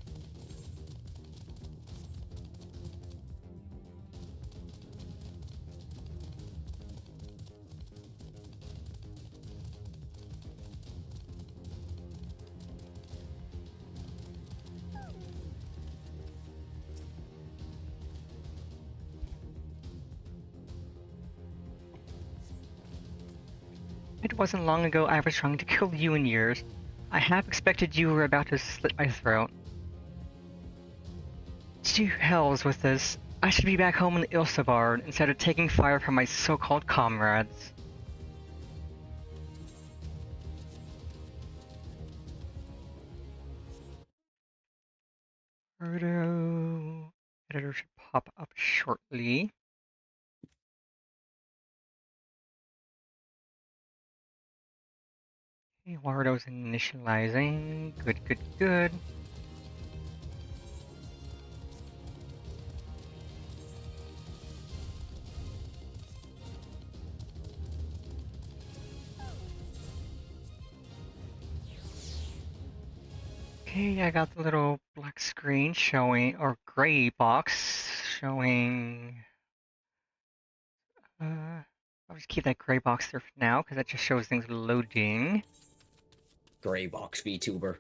It wasn't long ago I was trying to kill you in yours. I half expected you were about to slit my throat. To hells with this. I should be back home in Ilsabard instead of taking fire from my so-called comrades. Warudo editor should pop up shortly. Okay, Warudo's initializing. Good, good, good. Okay, I got the little black screen showing, or gray box showing. I'll just keep that gray box there for now, because that just shows things loading. Gray box VTuber.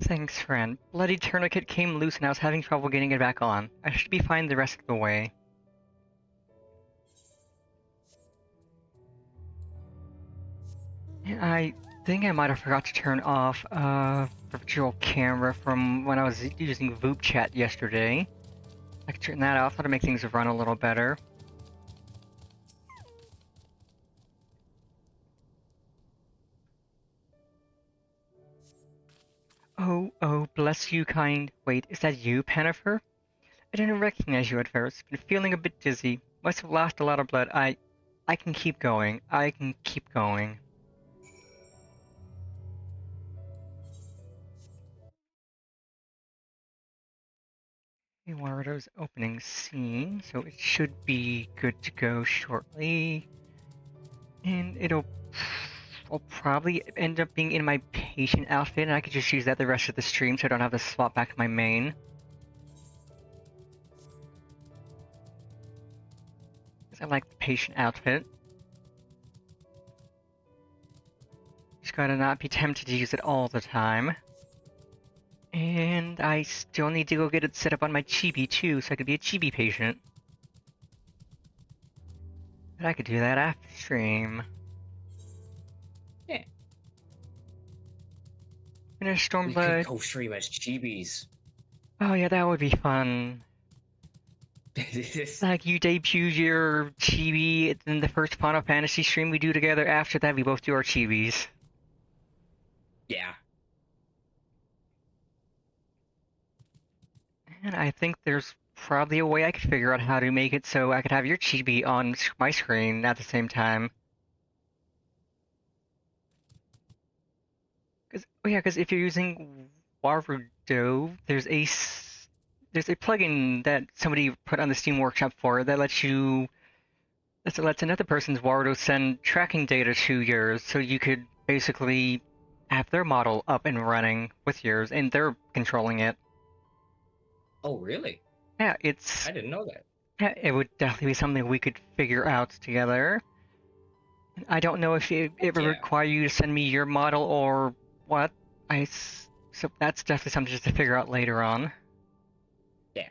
Thanks, friend. Bloody tourniquet came loose and I was having trouble getting it back on. I should be fine the rest of the way. I think I might have forgot to turn off virtual camera from when I was using Voop Chat yesterday. I could turn that off, that'll make things run a little better. Oh, bless you, kind. Wait, is that you, Pennifer? I didn't recognize you at first. Been feeling a bit dizzy. Must have lost a lot of blood. I can keep going. I can keep going. Warudo's opening scene, so it should be good to go shortly. And I'll probably end up being in my patient outfit, and I could just use that the rest of the stream so I don't have to swap back to my main. I like the patient outfit. Just gotta not be tempted to use it all the time. And I still need to go get it set up on my chibi too, so I could be a chibi patient. But I could do that after stream. Yeah. Finish We could Stormblood. co-stream as chibis. Oh yeah, that would be fun. Like you debut your chibi in the first Final Fantasy stream we do together. After that, we both do our chibis. Yeah. And I think there's probably a way I could figure out how to make it so I could have your chibi on my screen at the same time. Because if you're using Warudo, there's a plugin that somebody put on the Steam Workshop for it that lets another person's Warudo send tracking data to yours, so you could basically have their model up and running with yours, and they're controlling it. Oh, really? Yeah, I didn't know that. Yeah, it would definitely be something we could figure out together. I don't know if it would require you to send me your model or what. So that's definitely something just to figure out later on. Yeah.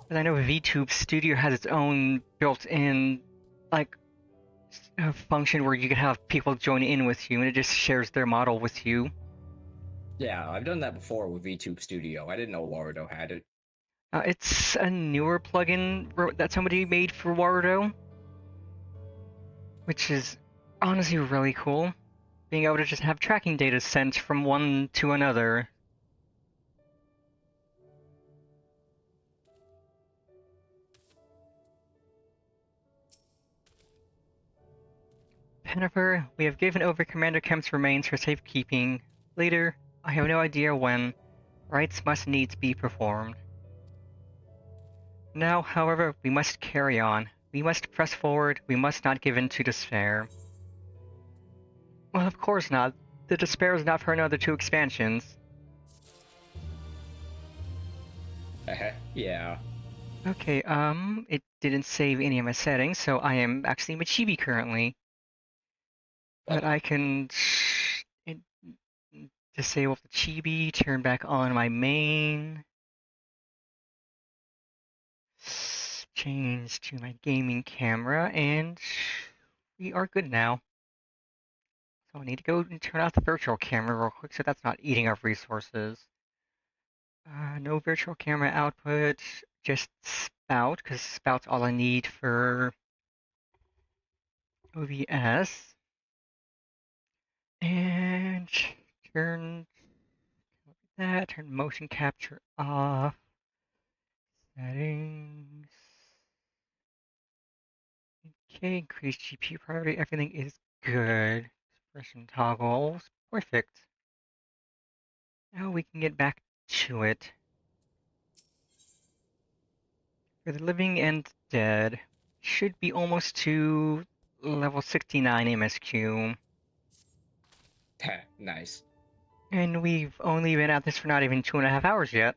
But I know VTube Studio has its own built-in, like, function where you can have people join in with you, and it just shares their model with you. Yeah, I've done that before with VTube Studio. I didn't know Warudo had it. It's a newer plugin that somebody made for Warudo, which is honestly really cool. Being able to just have tracking data sent from one to another. Jennifer, we have given over Commander Kemp's remains for safekeeping. Later, I have no idea when. Rites must needs be performed. Now, however, we must carry on. We must press forward. We must not give in to despair. Well, of course not. The despair is not for another 2 expansions. Yeah. Okay, it didn't save any of my settings, so I am actually in Chibi currently. But I can disable the Chibi, turn back on my main. Change to my gaming camera, and we are good now. So I need to go and turn off the virtual camera real quick so that's not eating up resources. No virtual camera output, just spout, because spout's all I need for OBS. And turn motion capture off. Settings. Okay, increase GPU priority, everything is good. Expression toggles, perfect. Now we can get back to it. For the living and dead, should be almost to level 69 MSQ. Nice. And we've only been at this for not even 2.5 hours yet.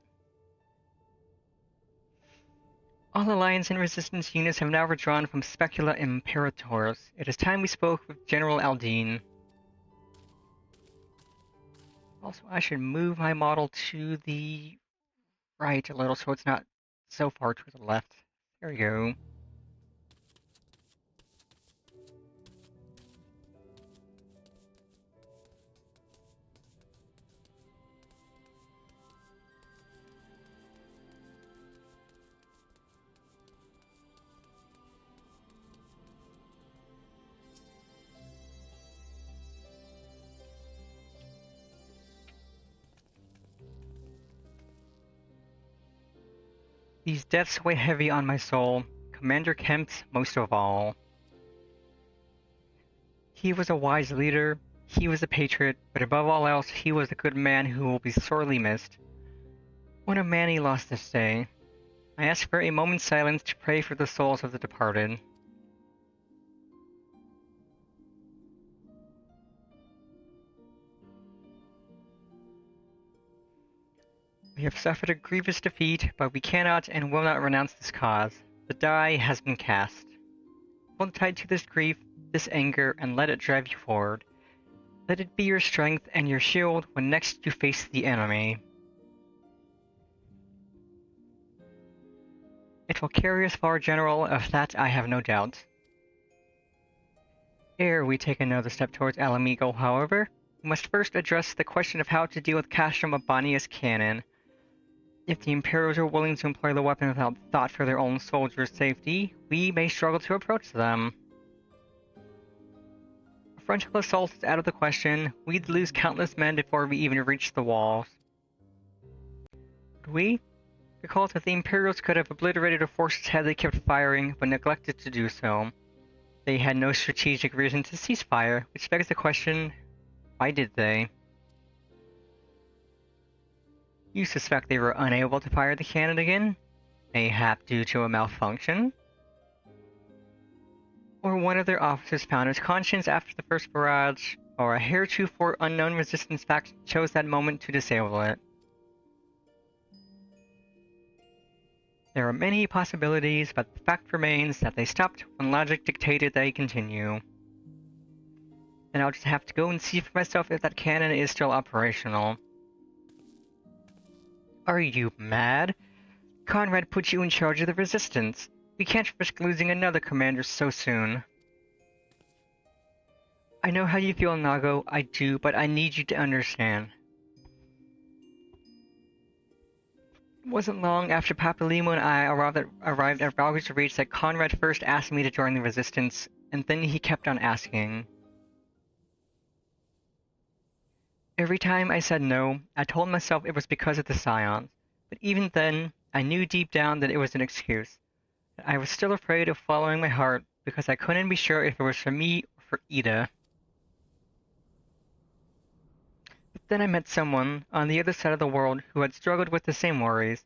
All Alliance and Resistance units have now withdrawn from Specula Imperators. It is time we spoke with General Aldine. Also, I should move my model to the right a little so it's not so far to the left. There we go. These deaths weigh heavy on my soul, Commander Kemp's most of all. He was a wise leader, he was a patriot, but above all else, he was a good man who will be sorely missed. What a man he lost this day. I ask for a moment's silence to pray for the souls of the departed. We have suffered a grievous defeat, but we cannot and will not renounce this cause. The die has been cast. Hold tight to this grief, this anger, and let it drive you forward. Let it be your strength and your shield when next you face the enemy. It will carry us far, General, of that I have no doubt. Ere we take another step towards Alamigo, however, we must first address the question of how to deal with Castrum Abania's cannon. If the Imperials are willing to employ the weapon without thought for their own soldiers' safety, we may struggle to approach them. A frontal assault is out of the question. We'd lose countless men before we even reach the walls. Would we? Recall that the Imperials could have obliterated our forces had they kept firing, but neglected to do so. They had no strategic reason to cease fire, which begs the question, why did they? You suspect they were unable to fire the cannon again? Mayhap due to a malfunction? Or one of their officers found his conscience after the first barrage, or a heretofore unknown resistance faction chose that moment to disable it. There are many possibilities, but the fact remains that they stopped when logic dictated they continue. And I'll just have to go and see for myself if that cannon is still operational. Are you mad? Conrad put you in charge of the resistance. We can't risk losing another commander so soon. I know how you feel, Nago, I do, but I need you to understand. It wasn't long after Papalimo and I arrived at Valgyr's Reach that Conrad first asked me to join the resistance, and then he kept on asking. Every time I said no, I told myself it was because of the Scions, but even then, I knew deep down that it was an excuse. I was still afraid of following my heart because I couldn't be sure if it was for me or for Ida. But then I met someone on the other side of the world who had struggled with the same worries,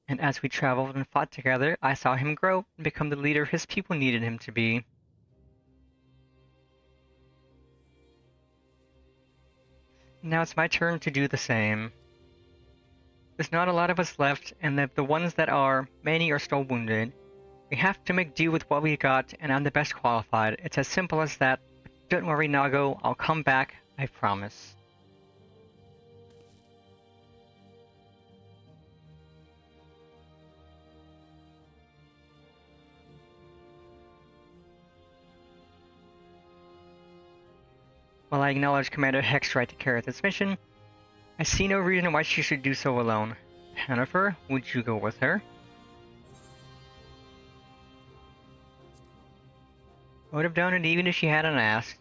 and as we traveled and fought together, I saw him grow and become the leader his people needed him to be. Now it's my turn to do the same. There's not a lot of us left, and the ones that are, many are still wounded. We have to make do with what we got, and I'm the best qualified. It's as simple as that. Don't worry, Nago, I'll come back, I promise. While I acknowledge Commander Heck's right to carry out this mission, I see no reason why she should do so alone. Jennifer, would you go with her? I would have done it even if she hadn't asked.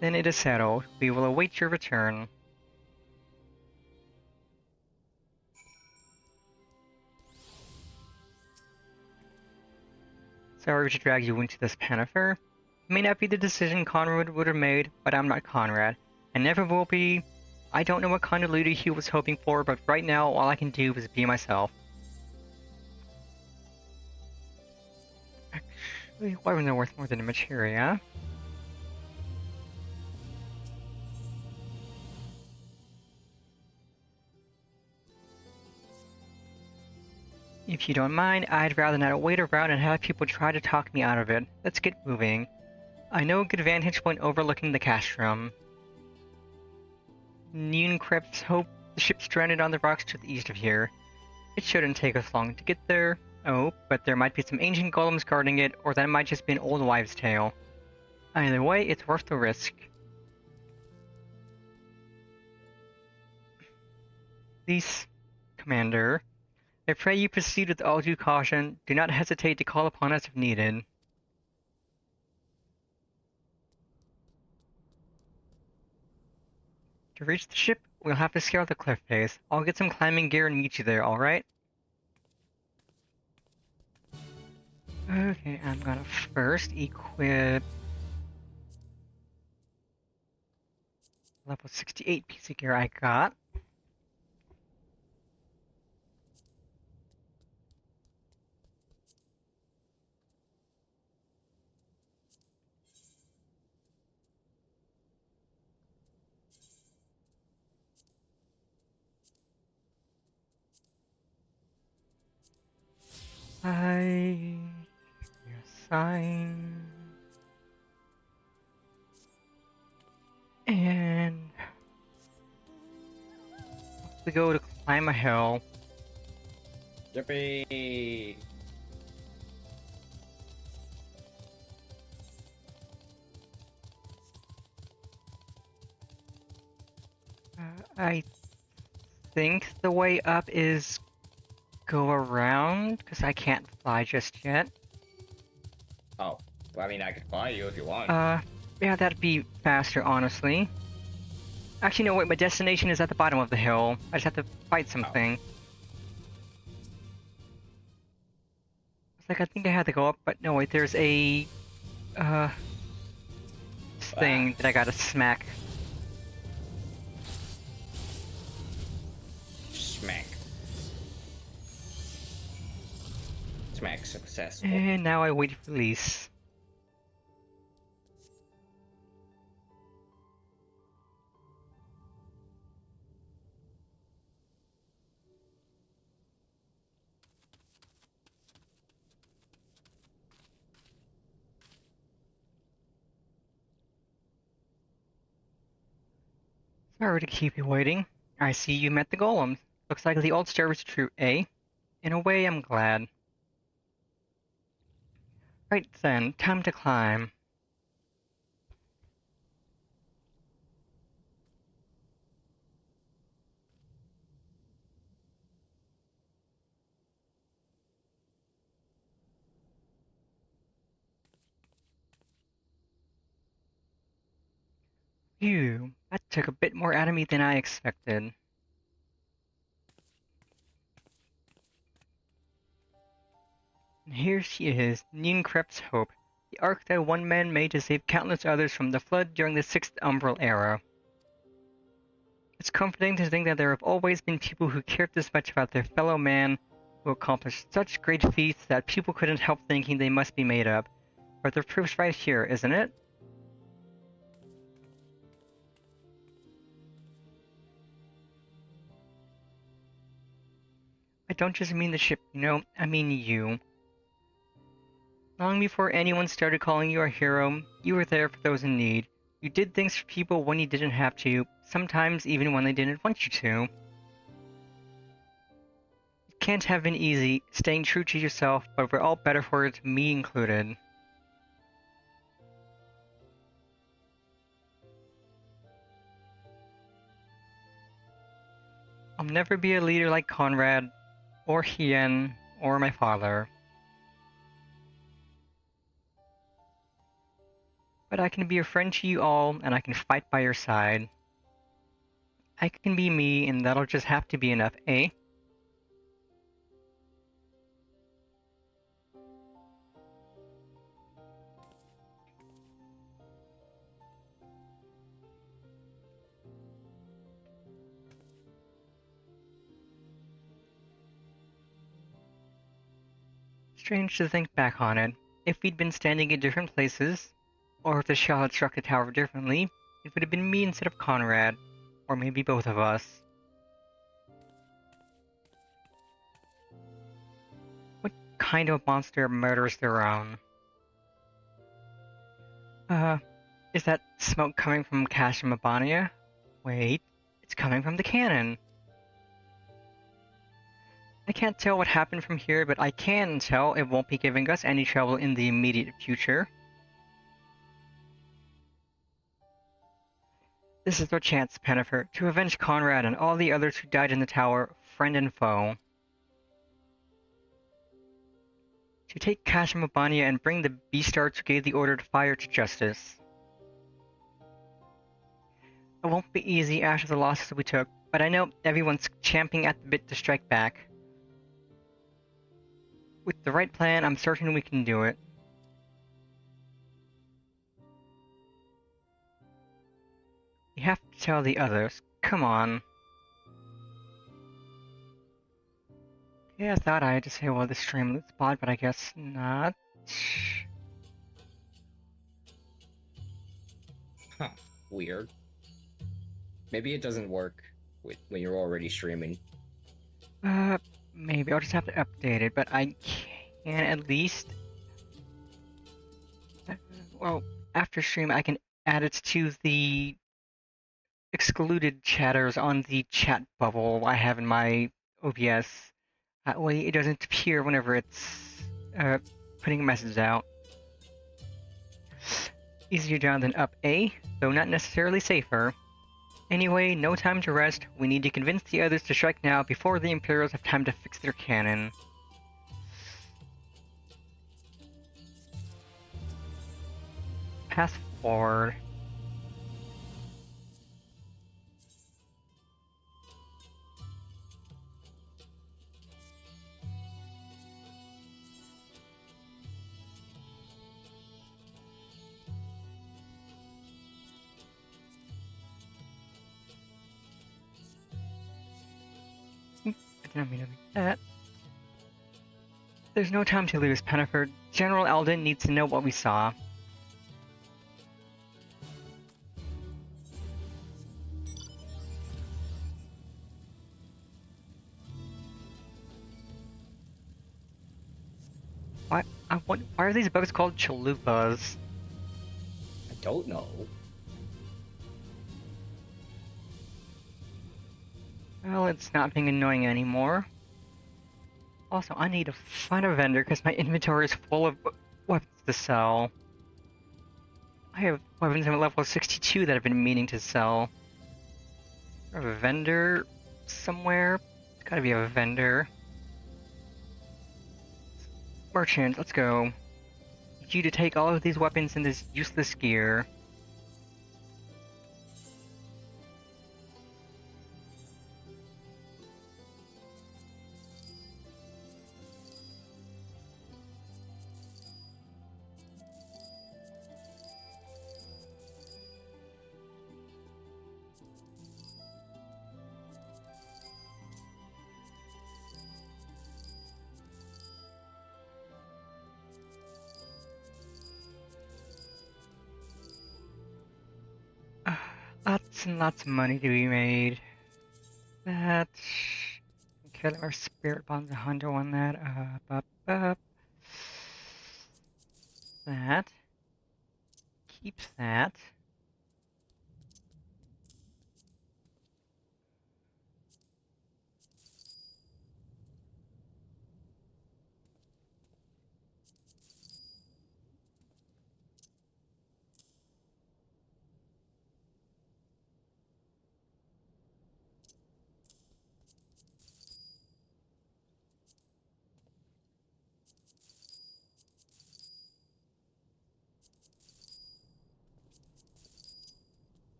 Then it is settled. We will await your return. Sorry to drag you into this, Jennifer. It may not be the decision Conrad would have made, but I'm not Conrad. And never will be. I don't know what kind of leader he was hoping for, but right now all I can do is be myself. Actually, why was it worth more than a materia? If you don't mind, I'd rather not wait around and have people try to talk me out of it. Let's get moving. I know a good vantage point overlooking the castrum. Neunkreps hope the ship stranded on the rocks to the east of here. It shouldn't take us long to get there. Oh, but there might be some ancient golems guarding it, or that might just be an old wives' tale. Either way, it's worth the risk. Please, Commander, I pray you proceed with all due caution. Do not hesitate to call upon us if needed. To reach the ship, we'll have to scale the cliff face. I'll get some climbing gear and meet you there, alright? Okay, I'm gonna first equip level 68 piece of gear I got. Your sign. we go to climb a hill. Yippee! I think the way up is go around, because I can't fly just yet. Oh, well, I mean, I could fly you if you want. Yeah, that'd be faster, honestly. Actually, no, wait, my destination is at the bottom of the hill. I just have to fight something. It's like, I think I had to go up, but no, wait, there's a, thing that I gotta smack. Smack. Smack successful. And now I wait for release. Sorry to keep you waiting. I see you met the golem. Looks like the old story was true, eh? In a way, I'm glad. Right then, time to climb. Phew, that took a bit more out of me than I expected. And here she is, Nienkrep's Hope, the ark that one man made to save countless others from the flood during the 6th Umbral Era. It's comforting to think that there have always been people who cared this much about their fellow man, who accomplished such great feats that people couldn't help thinking they must be made up. But the proof's right here, isn't it? I don't just mean the ship, you know, I mean you. Long before anyone started calling you a hero, you were there for those in need. You did things for people when you didn't have to, sometimes even when they didn't want you to. It can't have been easy, staying true to yourself, but we're all better for it, me included. I'll never be a leader like Conrad, or Hien, or my father. But I can be a friend to you all, and I can fight by your side. I can be me, and that'll just have to be enough, eh? Strange to think back on it. If we'd been standing in different places, or if the shell had struck the tower differently, it would have been me instead of Conrad, or maybe both of us. What kind of monster murders their own? Is that smoke coming from Cache Mabania? Wait, it's coming from the cannon. I can't tell what happened from here, but I can tell it won't be giving us any trouble in the immediate future. This is our chance, Pennifer, to avenge Conrad and all the others who died in the tower, friend and foe. To take Cache Mabania and bring the Beastards who gave the order to fire to justice. It won't be easy after the losses we took, but I know everyone's champing at the bit to strike back. With the right plan, I'm certain we can do it. We have to tell the others. Come on. Yeah, I thought I had to say, well, the Stormblood spot, but I guess not. Huh. Weird. Maybe it doesn't work when you're already streaming. Maybe I'll just have to update it, but I can at least... Well, after stream I can add it to the excluded chatters on the chat bubble I have in my OBS. That way it doesn't appear whenever it's putting a message out. Easier down than up A, though not necessarily safer. Anyway, no time to rest. We need to convince the others to strike now before the Imperials have time to fix their cannon. Pass forward. I didn't mean to make that. There's no time to lose, Pennifer. General Alden needs to know what we saw. Why are these bugs called chalupas? I don't know. Well, it's not being annoying anymore. Also, I need to find a vendor because my inventory is full of weapons to sell. I have weapons at level 62 that I've been meaning to sell. I have a vendor somewhere. There's gotta be a vendor. Merchant, let's go. Need you to take all of these weapons and this useless gear. Lots and lots of money to be made. That. Okay, our spirit bonds 100 on that. Up. That. Keeps that.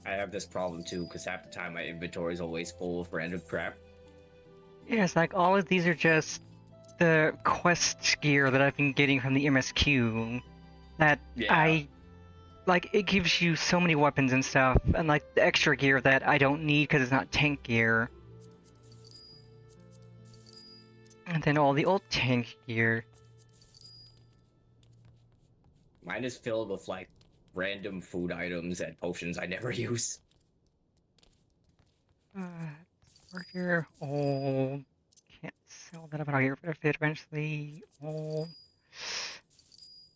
I have this problem too, because half the time my inventory is always full of random crap. Yeah, it's like all of these are just the quest gear that I've been getting from the MSQ. That like, it gives you so many weapons and stuff, and like the extra gear that I don't need because it's not tank gear. And then all the old tank gear. Mine is filled with like random food items and potions I never use. We're here. Old. Can't sell that about here, but if it eventually. Old.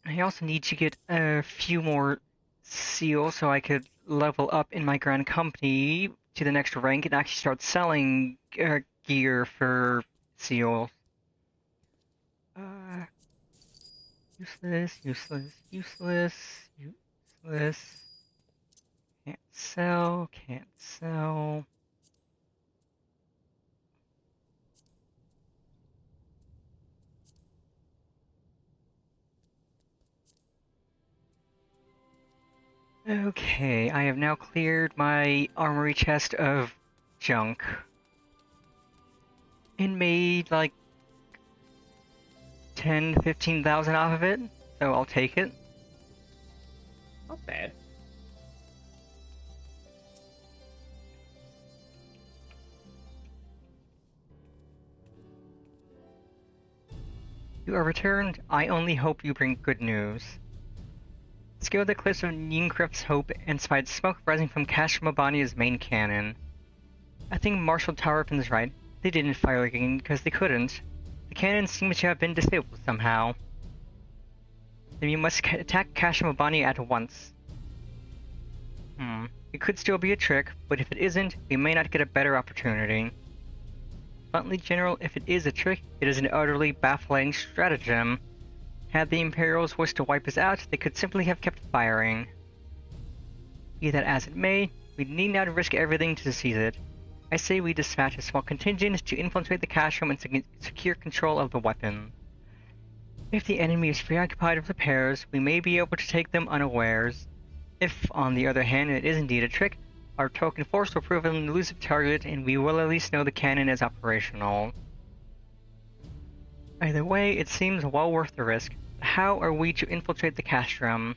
I also need to get a few more seals so I could level up in my Grand Company to the next rank and actually start selling gear for seals. Useless. Can't sell. Okay, I have now cleared my armory chest of junk. It made like 10-15,000 off of it, so I'll take it. Not bad. You are returned. I only hope you bring good news. Scale the cliffs of Nienkref's Hope and spied smoke rising from Kashmabania's main cannon. I think Marshal Tarapin's right. They didn't fire again because they couldn't. The cannon seems to have been disabled somehow. Then you must attack Kashmabania at once. It could still be a trick, but if it isn't, we may not get a better opportunity. Bluntly, General, if it is a trick, it is an utterly baffling stratagem. Had the Imperials wished to wipe us out, they could simply have kept firing. Be that as it may, we need not risk everything to seize it. I say we dispatch a small contingent to infiltrate the cache room and secure control of the weapon. If the enemy is preoccupied with repairs, we may be able to take them unawares. If, on the other hand, it is indeed a trick, our token force will prove an elusive target and we will at least know the cannon is operational. Either way, it seems well worth the risk. How are we to infiltrate the cache room?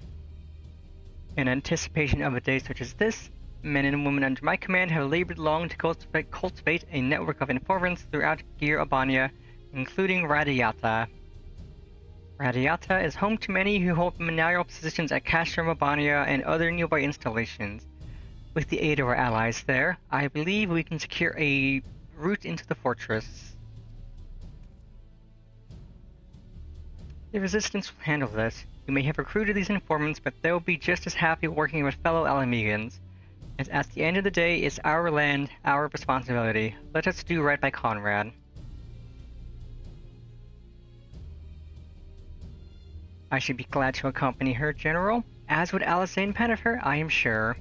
In anticipation of a day such as this, men and women under my command have labored long to cultivate a network of informants throughout Gir Abania, including Radiata. Radiata is home to many who hold managerial positions at Castrum Abania and other nearby installations. With the aid of our allies there, I believe we can secure a route into the fortress. The Resistance will handle this. You may have recruited these informants, but they'll be just as happy working with fellow Alamegans. As at the end of the day, it's our land, our responsibility. Let us do right by Conrad. I should be glad to accompany her, General, as would Alisane Pennifer, I am sure.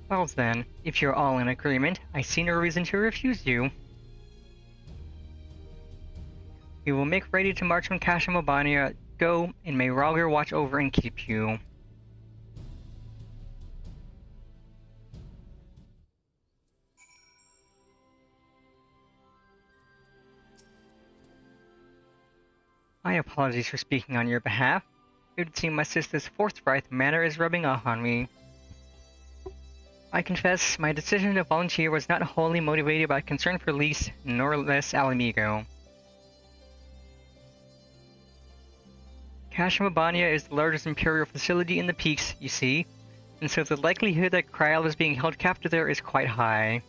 Well then, if you're all in agreement, I see no reason to refuse you. We will make ready to march on Kashmabania. Go, and may Rogger watch over and keep you. My apologies for speaking on your behalf. It would seem my sister's forthright manner is rubbing off on me. I confess, my decision to volunteer was not wholly motivated by concern for Lise, nor less Alamigo. Kashmabania is the largest Imperial facility in the Peaks, you see, and so the likelihood that Kryl is being held captive there is quite high.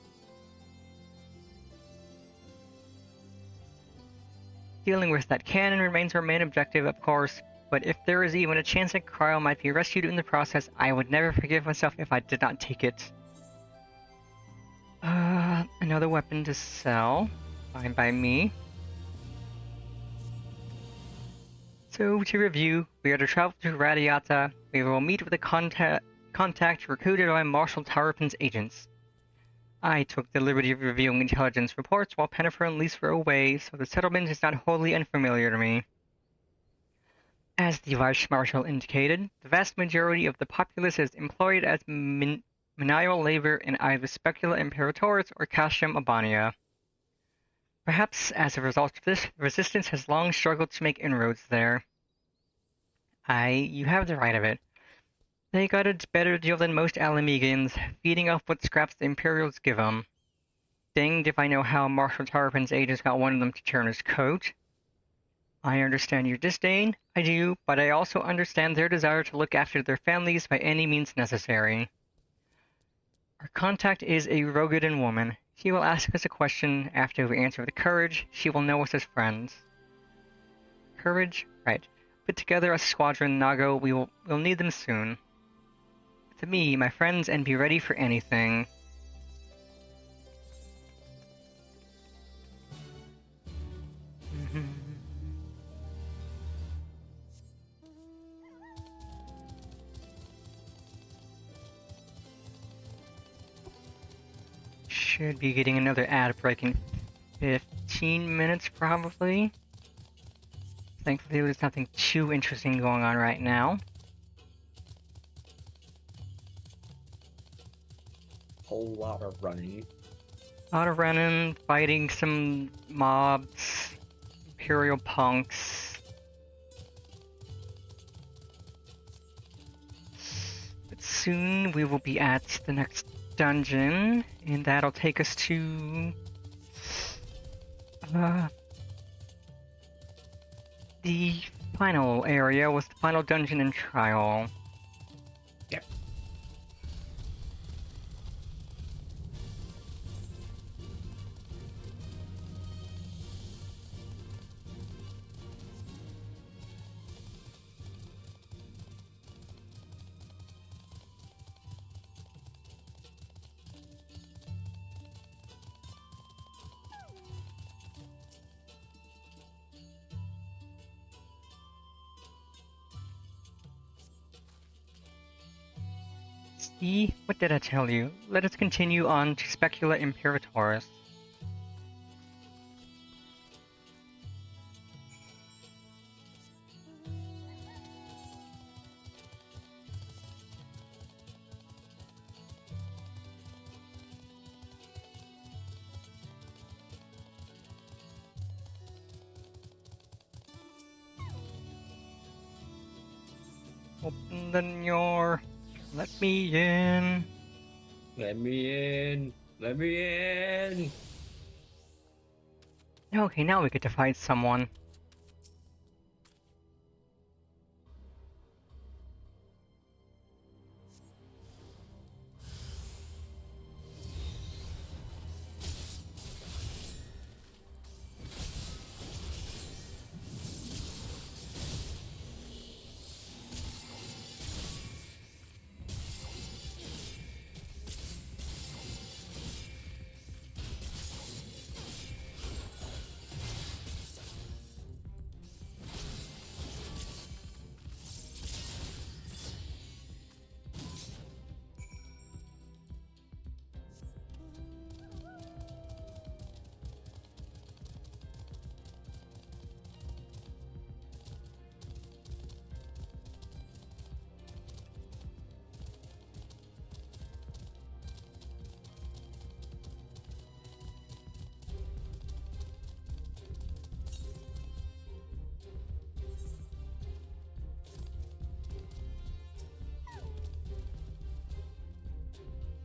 Dealing with that cannon remains our main objective, of course, but if there is even a chance that Kryl might be rescued in the process, I would never forgive myself if I did not take it. Another weapon to sell. Fine by me. So, to review, we are to travel to Radiata. We will meet with a contact recruited by Marshal Tarapin's agents. I took the liberty of reviewing intelligence reports while Pennifer and Lise were away, so the settlement is not wholly unfamiliar to me. As the Vice Marshal indicated, the vast majority of the populace is employed as menial labor in either Specula Imperatoris or Castrum Abania. Perhaps as a result of this, resistance has long struggled to make inroads there. You have the right of it. They got a better deal than most Alamegans, feeding off what scraps the Imperials give them. Danged if I know how Marshal Tarapin's agents got one of them to turn his coat. I understand your disdain, I do, but I also understand their desire to look after their families by any means necessary. Our contact is a Rogadan woman. She will ask us a question. After we answer with courage, she will know us as friends. Courage? Right. Put together a squadron, Nago. We'll need them soon. To me, my friends, and be ready for anything. Should be getting another ad break in 15 minutes, probably. Thankfully, there's nothing too interesting going on right now. Oh lot of running. A lot of running, fighting some mobs, Imperial punks. But soon we will be at the next dungeon, and that'll take us to the final area, was the final dungeon and trial. Yep. See? What did I tell you? Let us continue on to Specula Imperatoris. Open the door. Let me in. Let me in. Let me in. Okay, now we get to fight someone.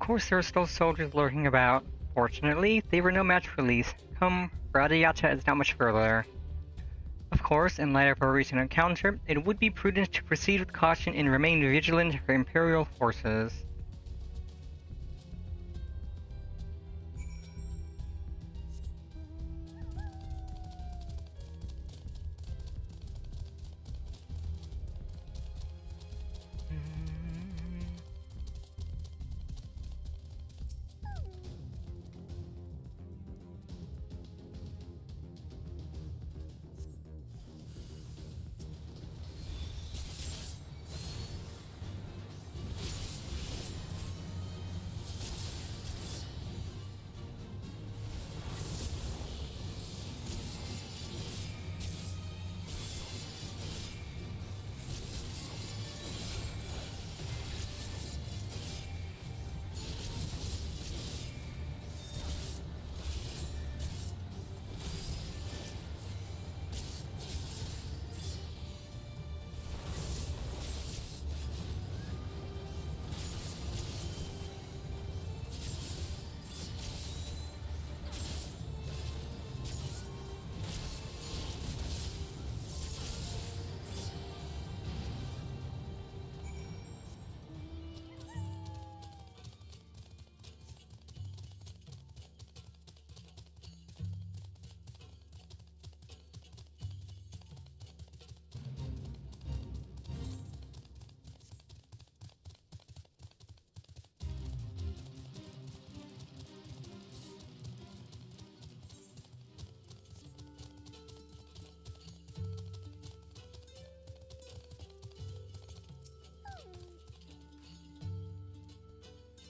Of course, there are still soldiers lurking about. Fortunately, they were no match for Lise. Come, Radiyata is not much further. Of course, in light of our recent encounter, it would be prudent to proceed with caution and remain vigilant for Imperial forces.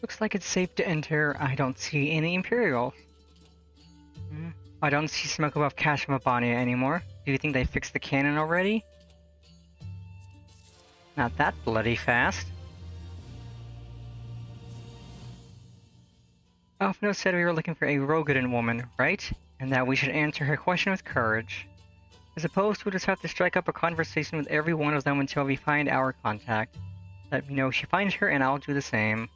Looks like it's safe to enter. I don't see any Imperials. I don't see smoke above Kashmabania anymore. Do you think they fixed the cannon already? Not that bloody fast. Alphino said we were looking for a Rogadin woman, right? And that we should answer her question with courage. I suppose we'll just have to strike up a conversation with every one of them until we find our contact. Let me know if she finds her and I'll do the same.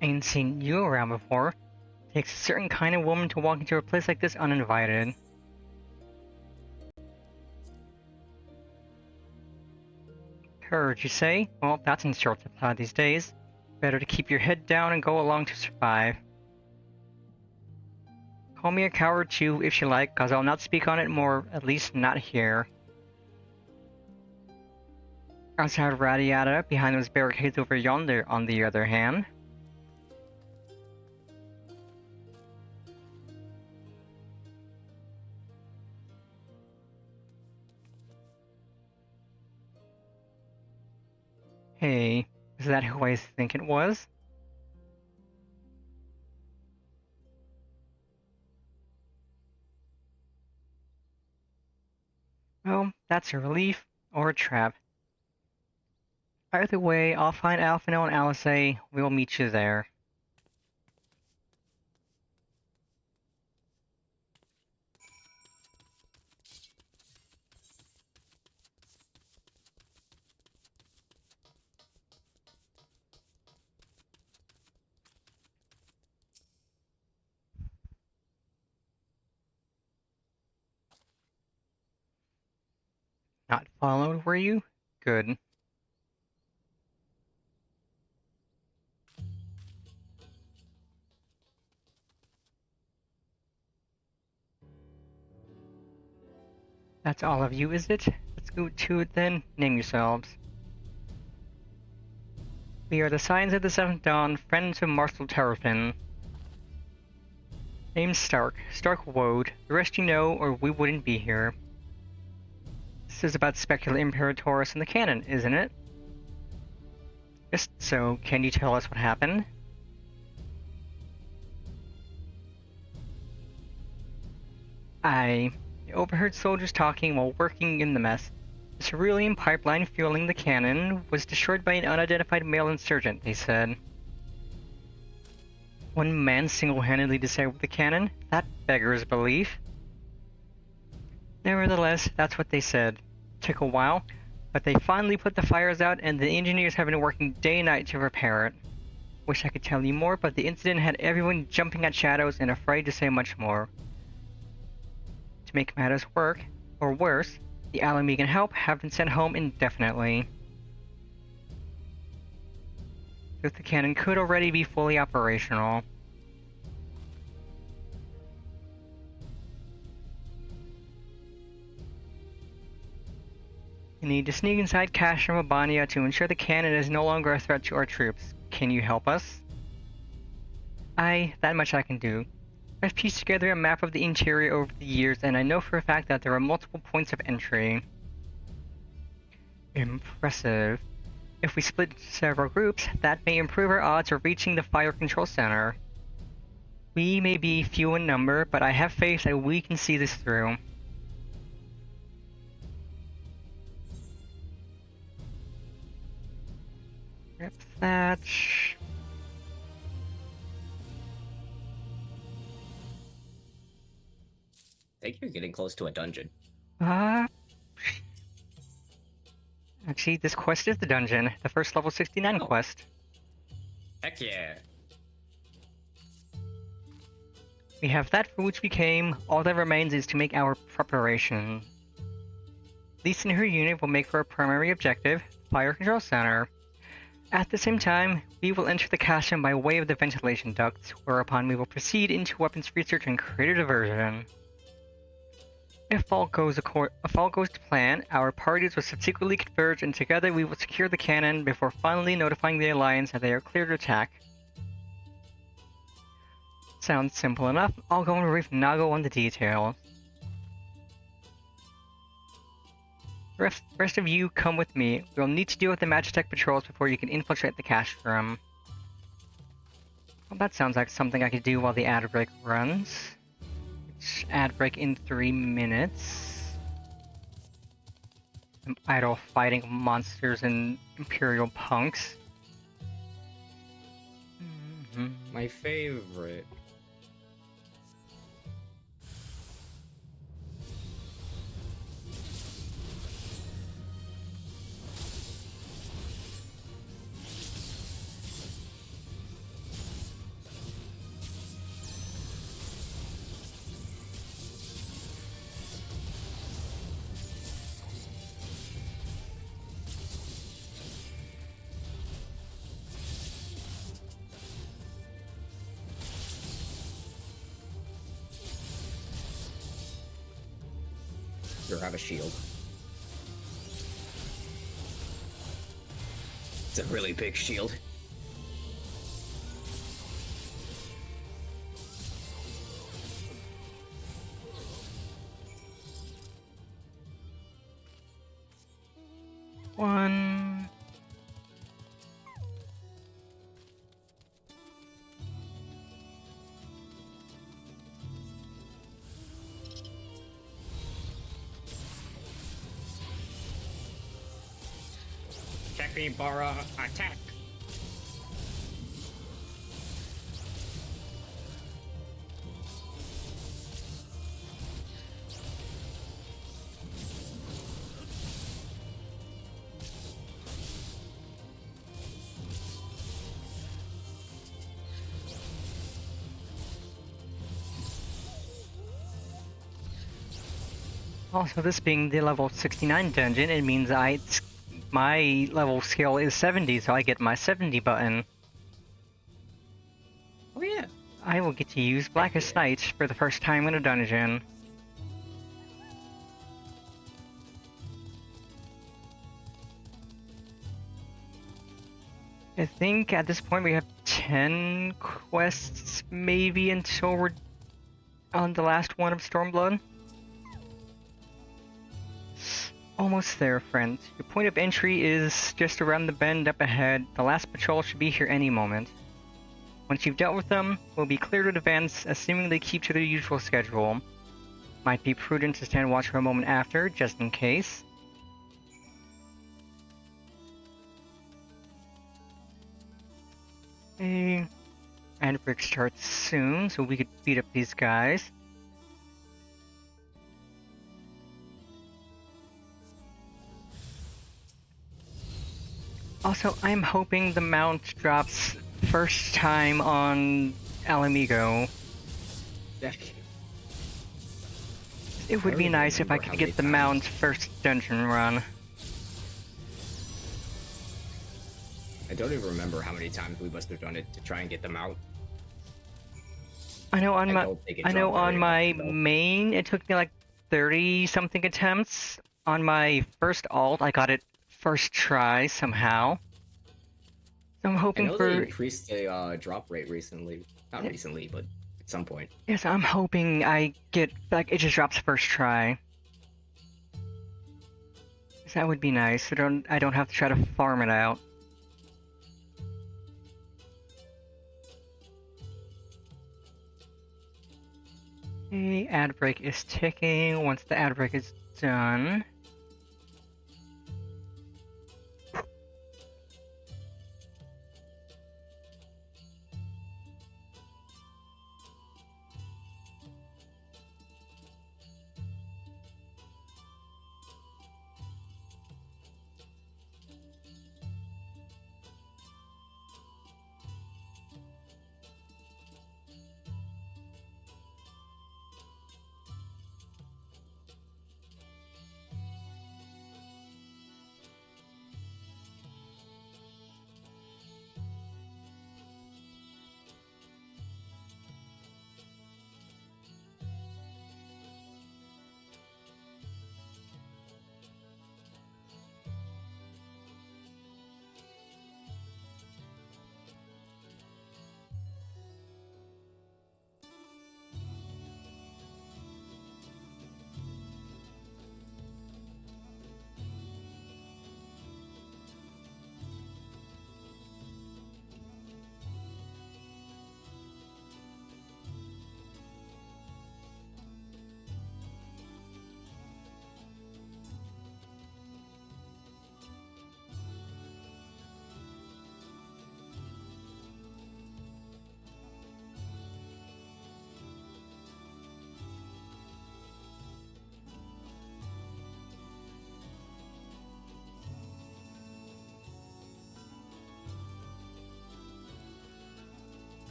Ain't seen you around before. Takes a certain kind of woman to walk into a place like this uninvited. Courage, you say? Well, that's in short supply these days. Better to keep your head down and go along to survive. Call me a coward too, if you like, cause I'll not speak on it more, at least not here. Outside Radiata, behind those barricades over yonder, on the other hand. Hey, is that who I think it was? Well, that's a relief, or a trap. Either way, I'll find Alphino and Alice. We'll meet you there. Not followed, were you? Good. That's all of you, is it? Let's go to it then. Name yourselves. We are the Scions of the Seventh Dawn, friends of Marshal Terrapin. Name's Stark. Stark Woad. The rest you know, or we wouldn't be here. This is about Specula Imperatoris and the canon, isn't it? Just so, can you tell us what happened? I overheard soldiers talking while working in the mess. The cerulean pipeline fueling the cannon was destroyed by an unidentified male insurgent, they said. One man single-handedly disabled the cannon? That beggars belief. Nevertheless, that's what they said. Took a while, but they finally put the fires out and the engineers have been working day and night to repair it. Wish I could tell you more, but the incident had everyone jumping at shadows and afraid to say much more. To make matters work, or worse, the Alamegan help have been sent home indefinitely. The cannon could already be fully operational. You need to sneak inside Cache from Abania to ensure the cannon is no longer a threat to our troops. Can you help us? Aye, that much I can do. I've pieced together a map of the interior over the years, and I know for a fact that there are multiple points of entry. Impressive. If we split into several groups, that may improve our odds of reaching the fire control center. We may be few in number, but I have faith that we can see this through. Rip that. I think you're getting close to a dungeon. Actually, this quest is the dungeon. The first level 69 quest. Heck yeah. We have that for which we came. All that remains is to make our preparation. Lisa and her unit will make for a primary objective, Fire Control Center. At the same time, we will enter the castle by way of the ventilation ducts, whereupon we will proceed into weapons research and create a diversion. If all goes to plan, our parties will subsequently converge and together we will secure the cannon before finally notifying the Alliance that they are clear to attack. Sounds simple enough. I'll go and brief Nago on the details. Rest of you come with me. We'll need to deal with the Magitech patrols before you can infiltrate the cash room. Well, that sounds like something I could do while the ad break runs. It's ad break in 3 minutes. I'm idle fighting monsters and Imperial punks. My favorite. Or have a shield. It's a really big shield. One. Capybara attack. Also, this being the level 69 dungeon, it means my level skill is 70, so I get my 70 button. Oh yeah. I will get to use Blackest Night for the first time in a dungeon. I think at this point we have 10 quests maybe until we're on the last one of Stormblood. Almost there, friends. Your point of entry is just around the bend up ahead. The last patrol should be here any moment. Once you've dealt with them, we'll be clear to advance, assuming they keep to their usual schedule. Might be prudent to stand watch for a moment after, just in case. Okay. And break starts soon, so we could beat up these guys. Also, I'm hoping the mount drops first time on Alamigo. It would be nice if I could get the mount first dungeon run. I don't even remember how many times we must have done it to try and get them out. I know on my though. main it took me like 30 something attempts. On my first alt I got it first try somehow. So I'm hoping they increased the drop rate recently. Not Yeah. recently, but at some point. Yes, I'm hoping I get like it just drops first try. That would be nice. I don't have to try to farm it out. Okay, ad break is ticking. Once the ad break is done.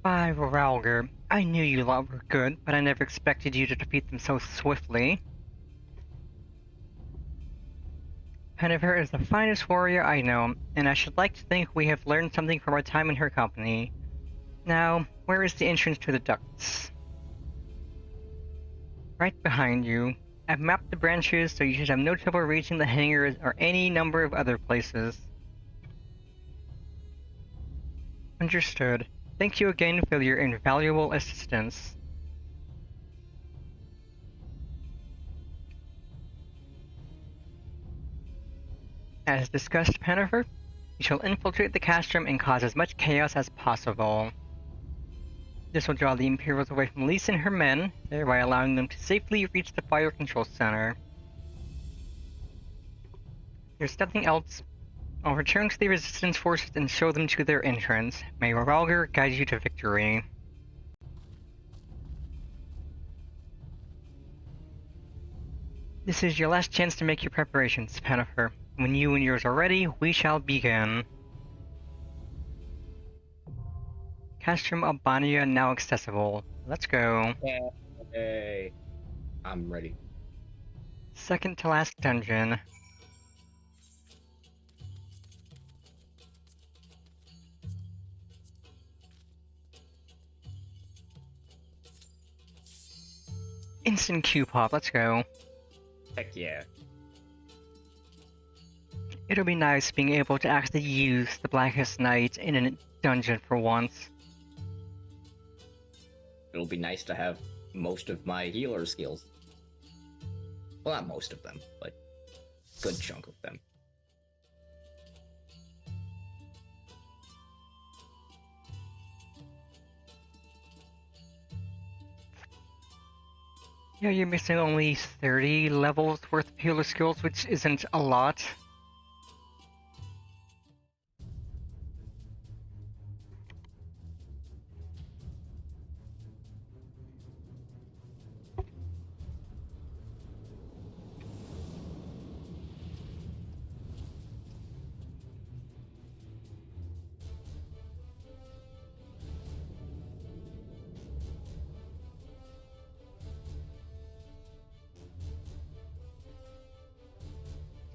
By Ralger, I knew you lot were good, but I never expected you to defeat them so swiftly. Hennifer is the finest warrior I know, and I should like to think we have learned something from our time in her company. Now, where is the entrance to the ducts? Right behind you. I've mapped the branches, so you should have no trouble reaching the hangars or any number of other places. Understood. Thank you again for your invaluable assistance. As discussed, Hennifer, you shall infiltrate the castrum and cause as much chaos as possible. This will draw the Imperials away from Lise and her men, thereby allowing them to safely reach the fire control center. There's nothing else. I'll return to the Resistance forces and show them to their entrance. May Ralger guide you to victory. This is your last chance to make your preparations, Hennifer. When you and yours are ready, we shall begin. Castrum Albania now accessible. Let's go. Hey, I'm ready. Second to last dungeon. Instant Q-pop, let's go. Heck yeah. It'll be nice being able to actually use the Blackest Night in a dungeon for once. It'll be nice to have most of my healer skills. Well, not most of them, but a good chunk of them. Yeah, you're missing only 30 levels worth of healer skills, which isn't a lot.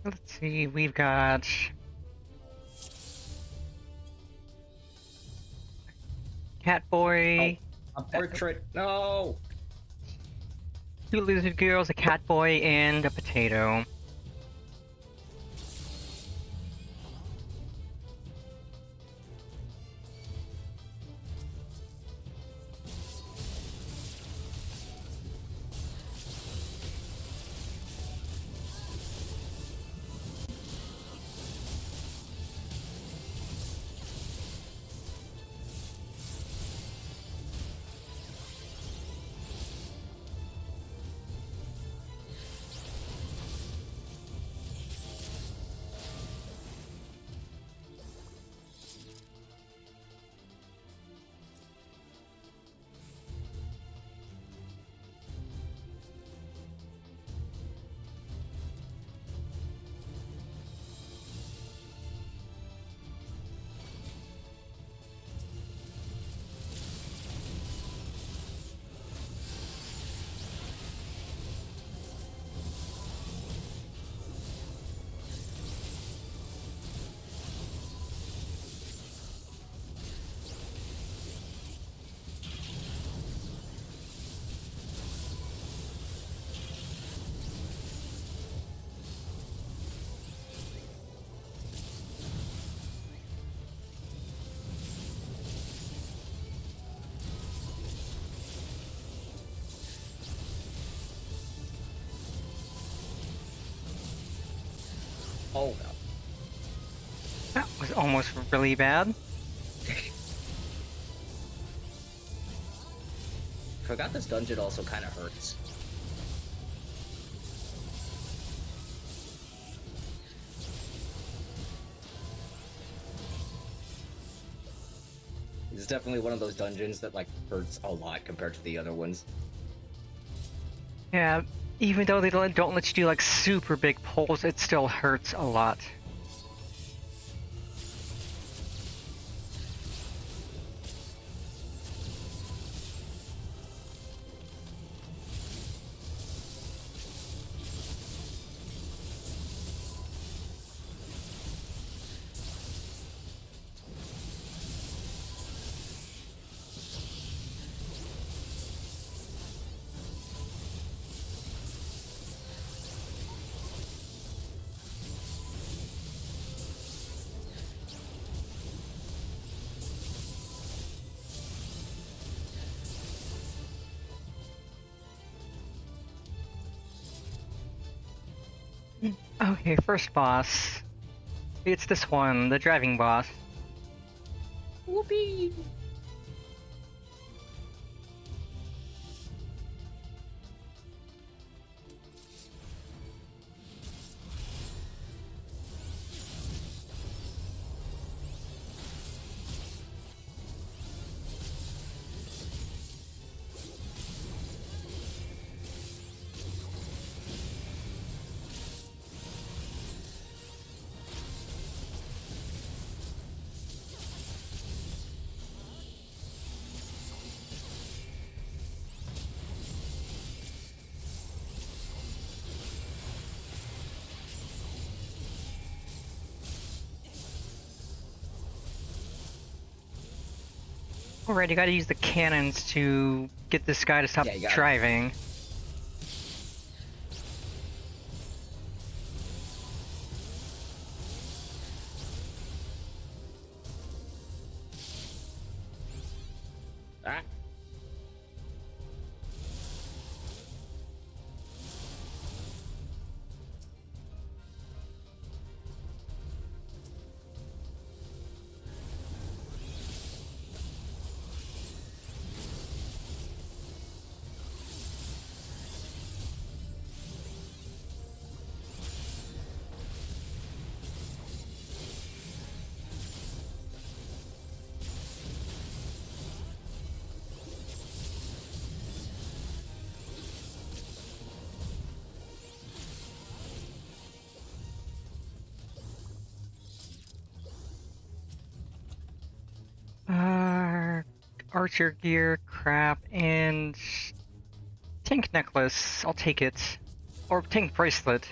Let's see, we've got... Catboy... Oh, a portrait, no! 2 lizard girls, a catboy, and a potato. Oh no. That was almost really bad. Forgot this dungeon also kind of hurts. It's definitely one of those dungeons that like hurts a lot compared to the other ones. Yeah, even though they don't let you do like super big pulls, it still hurts a lot. Okay, first boss. It's this one, the driving boss. Whoopee! Alright, you gotta use the cannons to get this guy to stop driving. Ah. Archer gear, crap, and tank necklace. I'll take it. Or tank bracelet.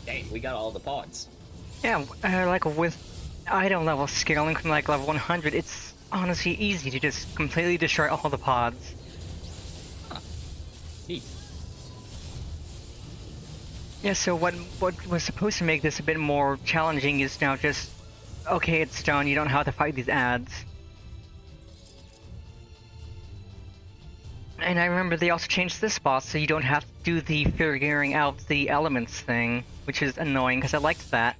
Dang, we got all the pods. Yeah, like with item level scaling from like level 100, it's honestly easy to just completely destroy all the pods. Huh. Neat. Yeah, so what was supposed to make this a bit more challenging is now just, okay, it's done, you don't have to fight these ads. And I remember they also changed this boss so you don't have to do the figuring out the elements thing, which is annoying because I liked that.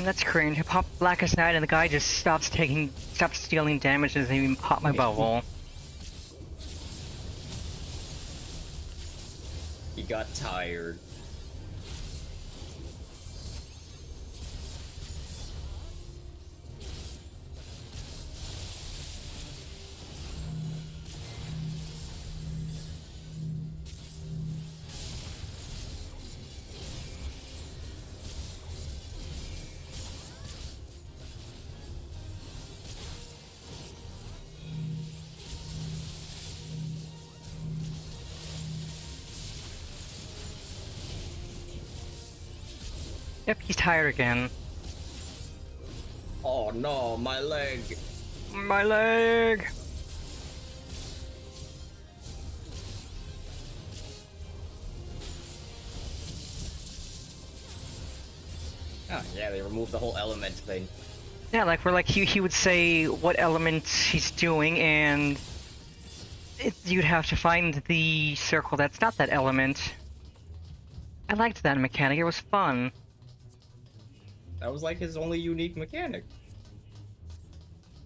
And that's cringe. I pop Blackest Night and the guy just stops stealing damage and doesn't even pop my bubble. He got tired. Yep, he's tired again. Oh no, my leg! My leg! Oh yeah, they removed the whole element thing. Yeah, like where like he would say what element he's doing, and you'd have to find the circle that's not that element. I liked that mechanic. It was fun. That was like his only unique mechanic.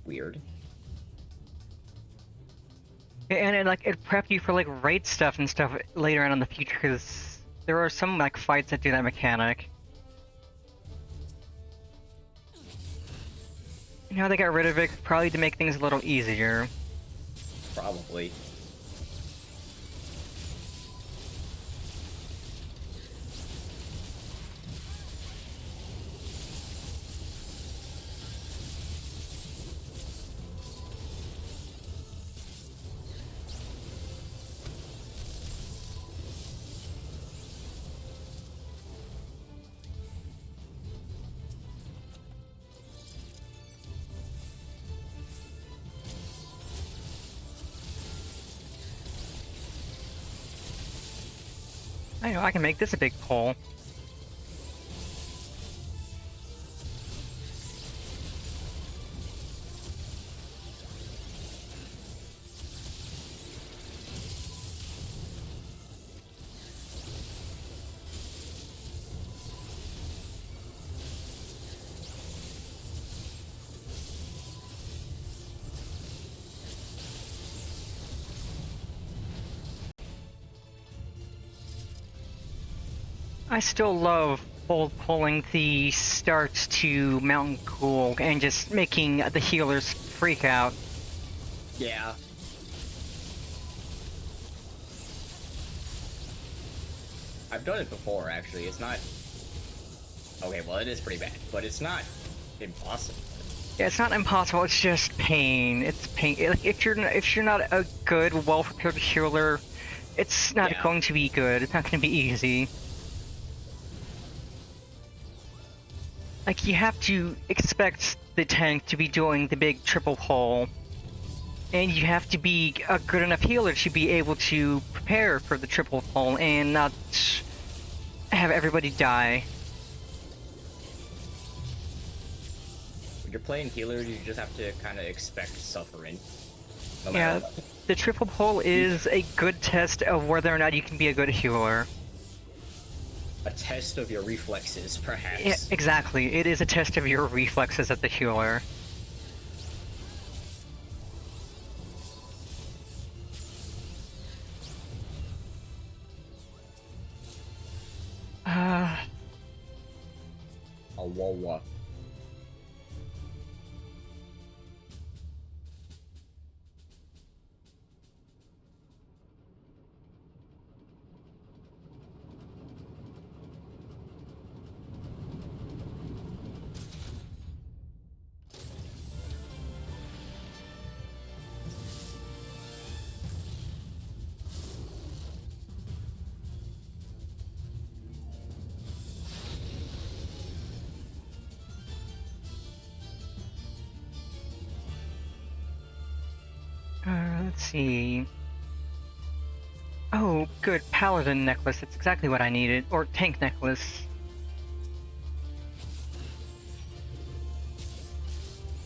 Weird. And it prepped you for like raid stuff and stuff later on in the future, because there are some like fights that do that mechanic. Now they got rid of it, probably to make things a little easier. Probably. I know, I can make this a big pole. I still love pulling the starts to Mountain Cool and just making the healers freak out. Yeah. I've done it before, actually. It's not... Okay, well, it is pretty bad, but it's not impossible. Yeah, it's not impossible, it's just pain. It's pain. Like, if you're not a good, well-prepared healer, it's not going to be good. It's not going to be easy. Like, you have to expect the tank to be doing the big triple pull. And you have to be a good enough healer to be able to prepare for the triple pull and not have everybody die. When you're playing healer, you just have to kind of expect suffering. No Yeah, matter what. the triple pull is a good test of whether or not you can be a good healer. A test of your reflexes, perhaps. Yeah, exactly. It is a test of your reflexes as a healer. A wah-wah. Let's see. Oh, good. Paladin necklace. It's exactly what I needed. Or tank necklace.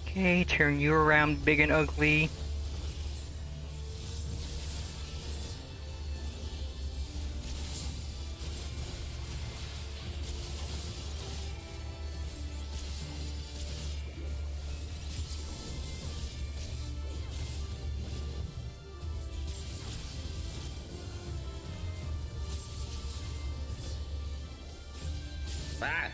Okay, turn you around big and ugly. Ah!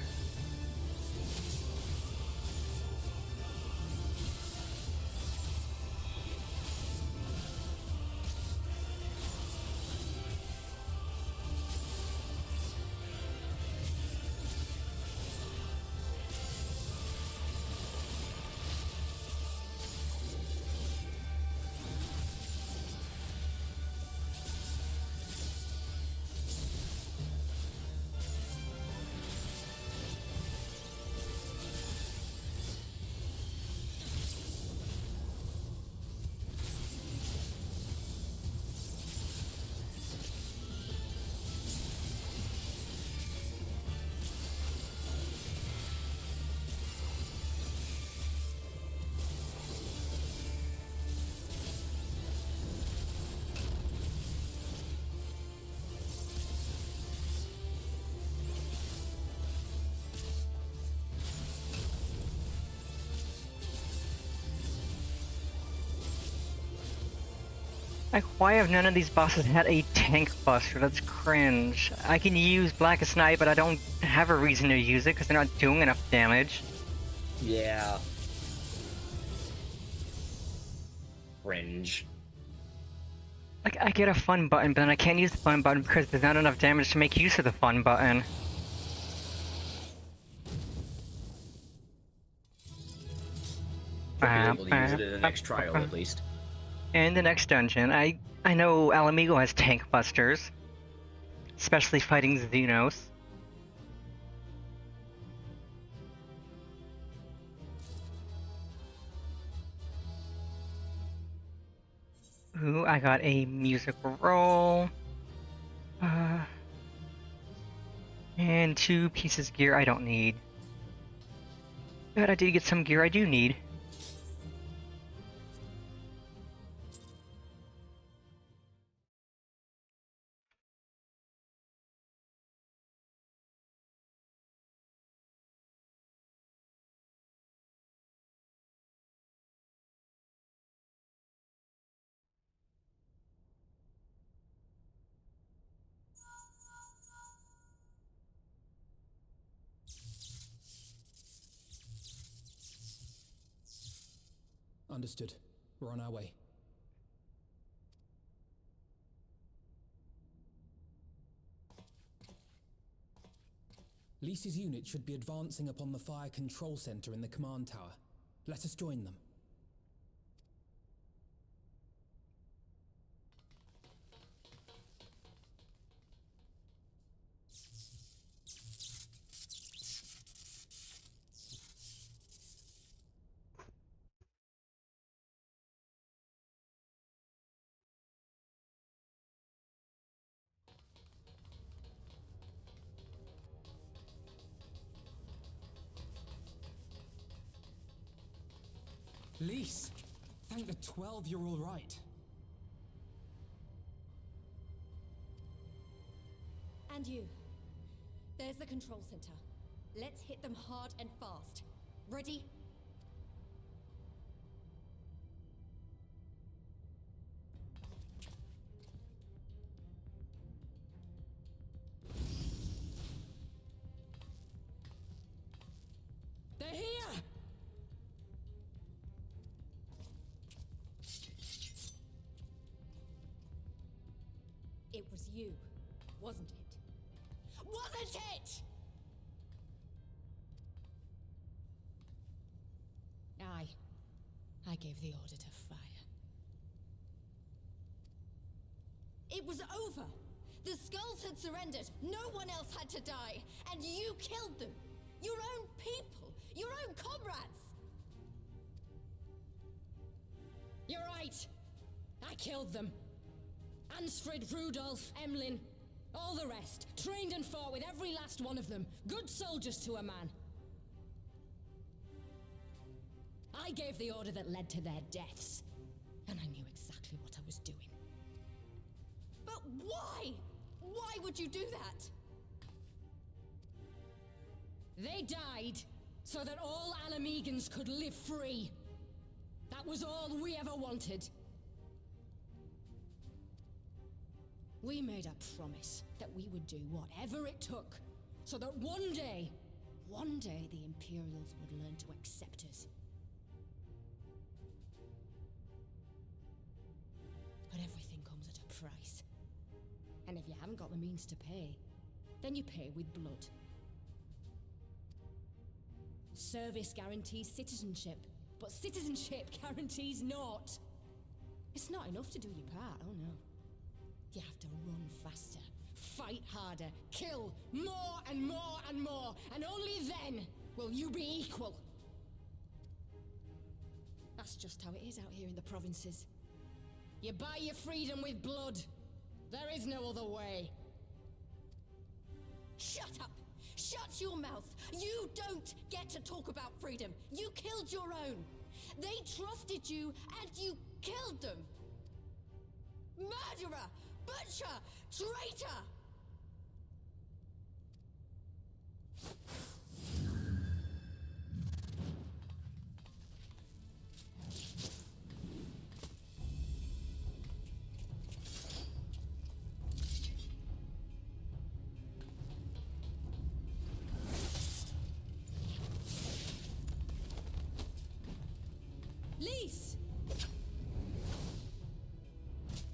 Like, why have none of these bosses had a tank buster? That's cringe. I can use Blackest Night, but I don't have a reason to use it because they're not doing enough damage. Yeah. Cringe. Like, I get a fun button, but then I can't use the fun button because there's not enough damage to make use of the fun button. Be able to use it in the next trial, at least. In the next dungeon, I know Alamigo has tank busters, especially fighting Zenos. Ooh, I got a musical roll. And 2 pieces of gear I don't need. But I did get some gear I do need. Understood. We're on our way. Lisa's unit should be advancing upon the fire control center in the command tower. Let us join them. Lise, thank the 12 you're all right. And you. There's the control center. Let's hit them hard and fast. Ready? They're here! It was you, wasn't it? Wasn't it? I gave the order to fire. It was over! The skulls had surrendered, no one else had to die, and you killed them! Your own people! Your own comrades! You're right! I killed them! Ansfrid, Rudolph, Emlyn, all the rest, trained and fought with every last one of them. Good soldiers to a man. I gave the order that led to their deaths, and I knew exactly what I was doing. But why? Why would you do that? They died so that all Alamegans could live free. That was all we ever wanted. We made a promise that we would do whatever it took so that one day the Imperials would learn to accept us. But everything comes at a price. And if you haven't got the means to pay, then you pay with blood. Service guarantees citizenship, but citizenship guarantees naught. It's not enough to do your part, oh no. You have to run faster, fight harder, kill more and more and more, and only then will you be equal. That's just how it is out here in the provinces. You buy your freedom with blood. There is no other way. Shut up! Shut your mouth! You don't get to talk about freedom. You killed your own. They trusted you, and you killed them. Murderer! Butcher! Traitor! Lise!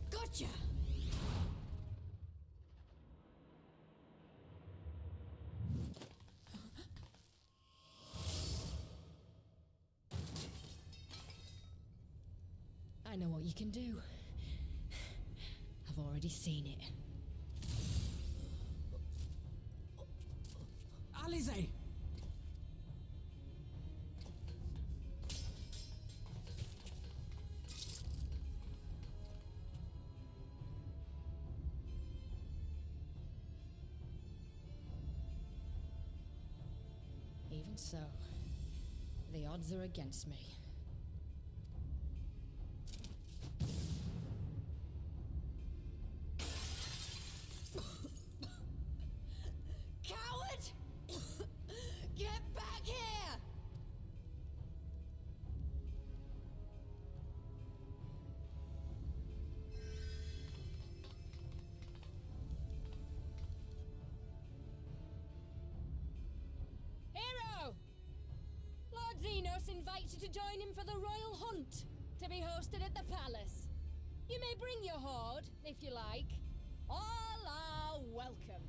Gotcha! I know what you can do. I've already seen it. Alize! Even so, the odds are against me. Coward! Get back here! Hero! Lord Zenos invites you to join him for the royal hunt, to be hosted at the palace. You may bring your horde, if you like. All are welcome.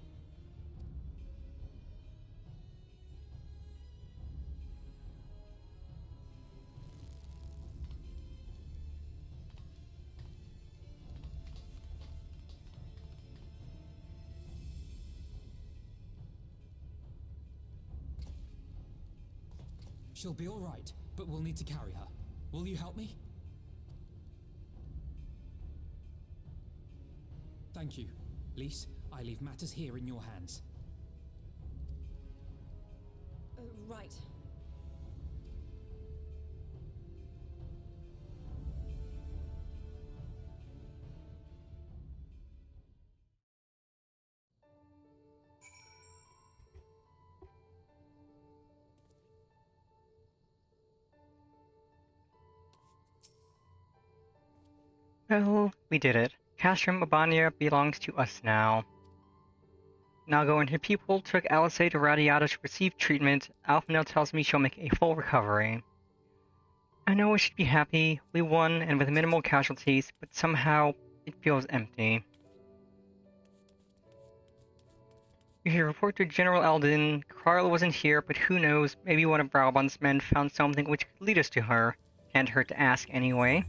She'll be all right, but we'll need to carry her. Will you help me? Thank you. Lise, I leave matters here in your hands. Right. Well, we did it. Castrum Abania belongs to us now. Nago and her people took Alice to Radiata to receive treatment. Alpha now tells me she'll make a full recovery. I know we should be happy, we won and with minimal casualties, but somehow it feels empty. You should report to General Eldon. Carl wasn't here, but who knows, maybe one of Brabant's men found something which could lead us to her. Can't hurt to ask anyway.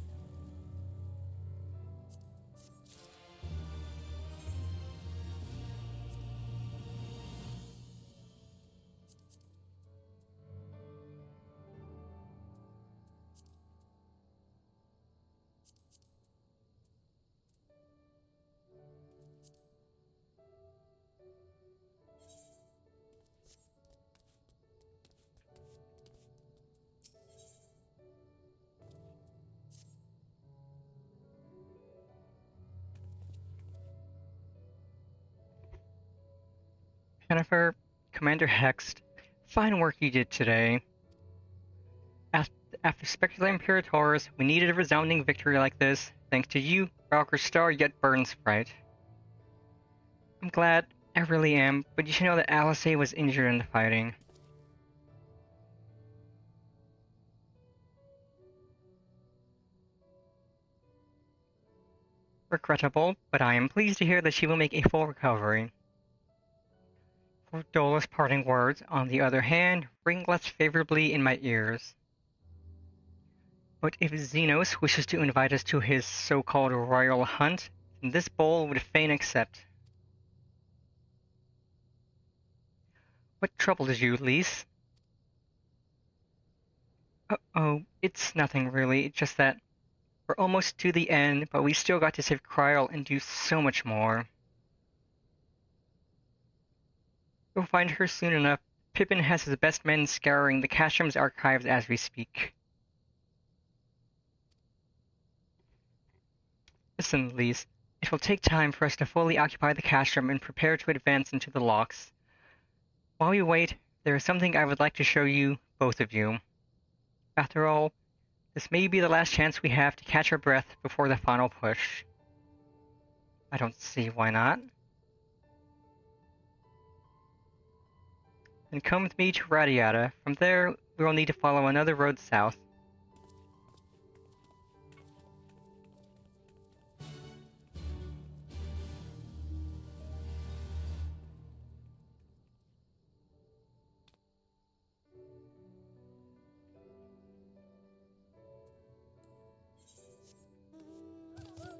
Jennifer, Commander Hext, fine work you did today. After Spectral Imperators, we needed a resounding victory like this. Thanks to you, Valkyr Star yet burns bright. I'm glad I really am, but you should know that Alice was injured in the fighting. Regrettable, but I am pleased to hear that she will make a full recovery. For Dola's parting words, on the other hand, ring less favorably in my ears. But if Zenos wishes to invite us to his so-called royal hunt, then this bowl would fain accept. What troubles you, Lise? Oh, it's nothing really, it's just that we're almost to the end, but we still got to save Kryl and do so much more. We'll find her soon enough. Pippin has his best men scouring the Castram's archives as we speak. Listen, Lise, it will take time for us to fully occupy the Castram and prepare to advance into the locks. While we wait, there is something I would like to show you, both of you. After all, this may be the last chance we have to catch our breath before the final push. I don't see why not. Then come with me to Radiata. From there, we will need to follow another road south.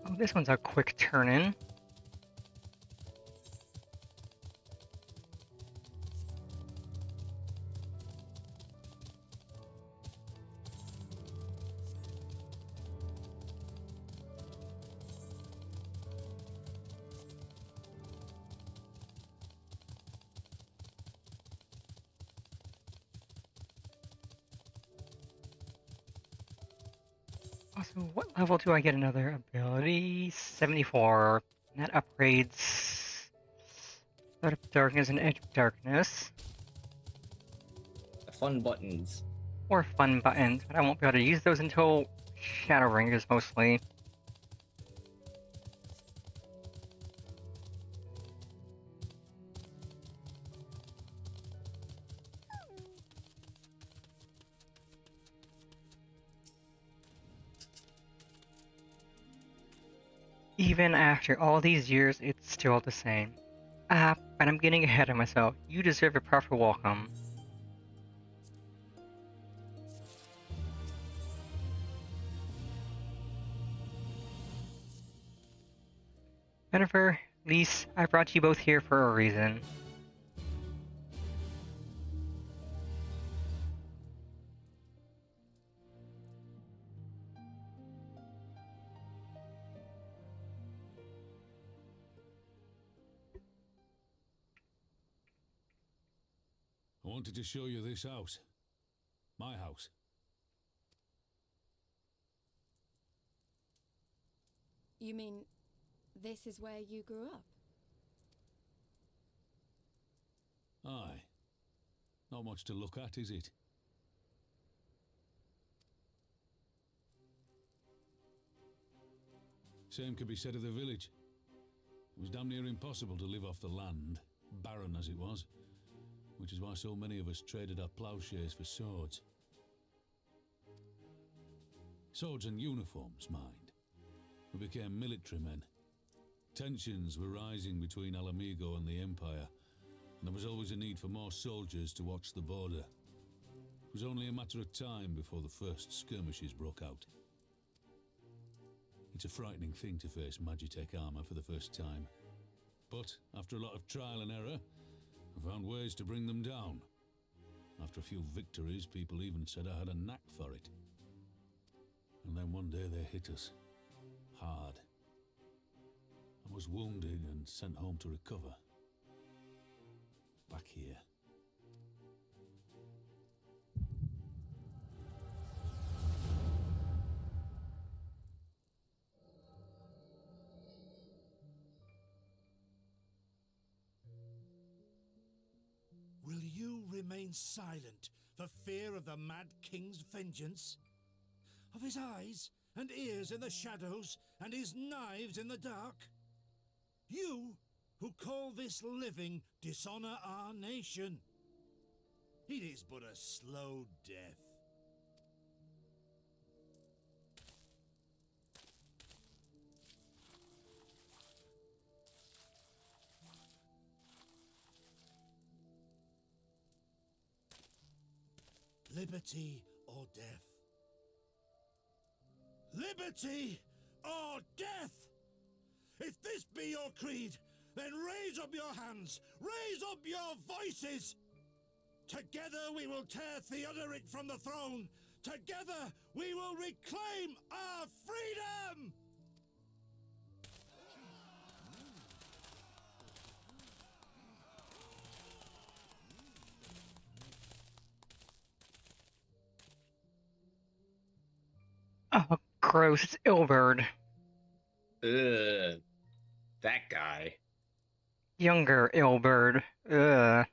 Oh, this one's a quick turn-in. Also, what level do I get another ability? 74. And that upgrades Light of Darkness and Edge of Darkness. Fun buttons. Or fun buttons, but I won't be able to use those until Shadowbringers mostly. Even after all these years, it's still the same. Ah, but I'm getting ahead of myself. You deserve a proper welcome. Jennifer, Lise, I brought you both here for a reason. I wanted to show you this house. My house. You mean this is where you grew up? Aye. Not much to look at, is it? Same could be said of the village. It was damn near impossible to live off the land, barren as it was, which is why so many of us traded our plowshares for swords. Swords and uniforms, mind. We became military men. Tensions were rising between Alamigo and the Empire, and there was always a need for more soldiers to watch the border. It was only a matter of time before the first skirmishes broke out. It's a frightening thing to face Magitech armor for the first time. But after a lot of trial and error, I found ways to bring them down. After a few victories, people even said I had a knack for it. And then one day they hit us. Hard. I was wounded and sent home to recover. Back here. Will you remain silent for fear of the Mad King's vengeance? Of his eyes and ears in the shadows and his knives in the dark? You, who call this living dishonor our nation. It is but a slow death. Liberty or death? Liberty or death? If this be your creed, then raise up your hands, raise up your voices! Together we will tear Theodoric from the throne! Together we will reclaim our freedom! Oh, gross, it's Ilberd. Ugh. That guy. Younger Ilberd. Ugh.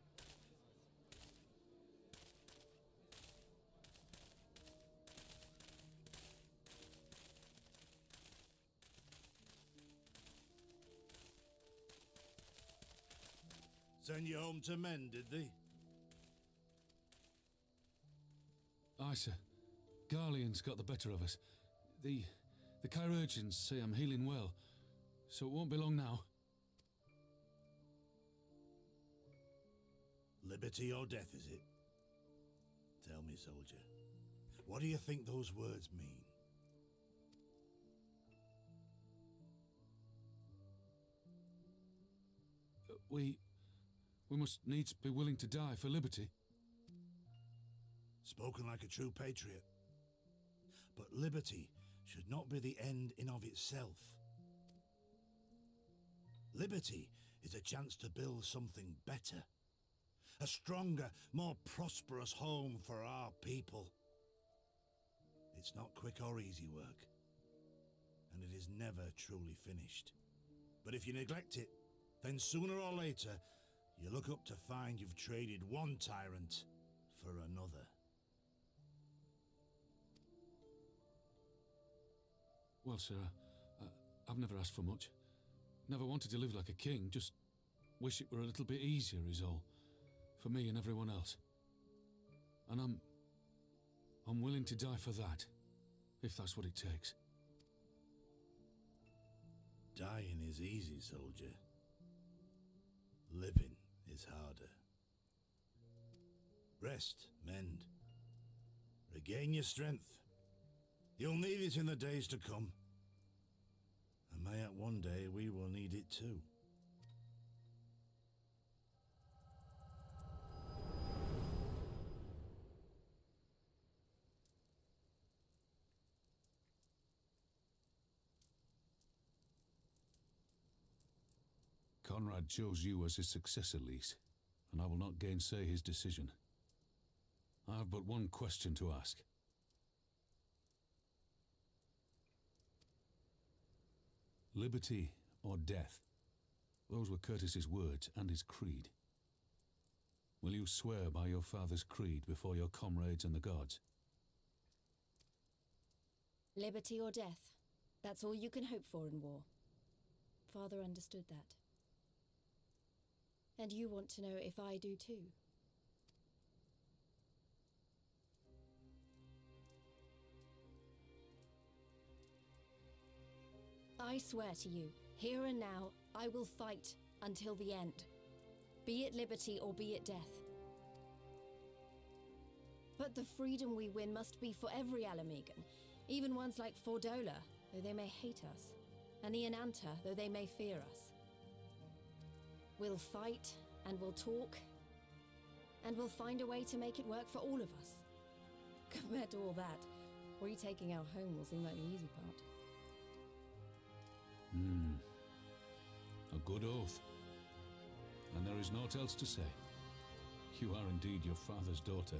Send you home to men, did they? Aye, sir. Garlean's got the better of us. The chirurgeons say I'm healing well, so it won't be long now. Liberty or death, is it? Tell me, soldier, what do you think those words mean? We must needs be willing to die for liberty. Spoken like a true patriot. But liberty should not be the end in of itself. Liberty is a chance to build something better. A stronger, more prosperous home for our people. It's not quick or easy work, and it is never truly finished. But if you neglect it, then sooner or later, you look up to find you've traded one tyrant for another. Well, sir, I've never asked for much. Never wanted to live like a king, just wish it were a little bit easier is all. For me and everyone else. And I'm willing to die for that, if that's what it takes. Dying is easy, soldier. Living is harder. Rest, mend. Regain your strength. You'll need it in the days to come. And mayhap one day we will need it too. Conrad chose you as his successor, Lise, and I will not gainsay his decision. I have but one question to ask. Liberty or death? Those were Curtis's words and his creed. Will you swear by your father's creed before your comrades and the gods? Liberty or death. That's all you can hope for in war. Father understood that. And you want to know if I do too. I swear to you, here and now, I will fight until the end. Be it liberty or be it death. But the freedom we win must be for every Alamegan, even ones like Fordola, though they may hate us, and the Ananta, though they may fear us. We'll fight, and we'll talk, and we'll find a way to make it work for all of us. Compared to all that, retaking our home will seem like the easy part. A good oath. And there is naught else to say. You are indeed your father's daughter.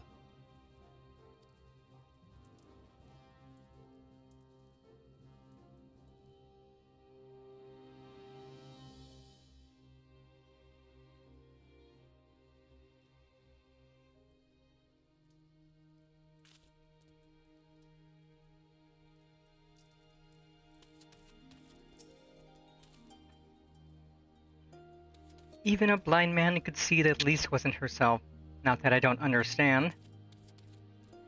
Even a blind man could see that Lise wasn't herself. Not that I don't understand.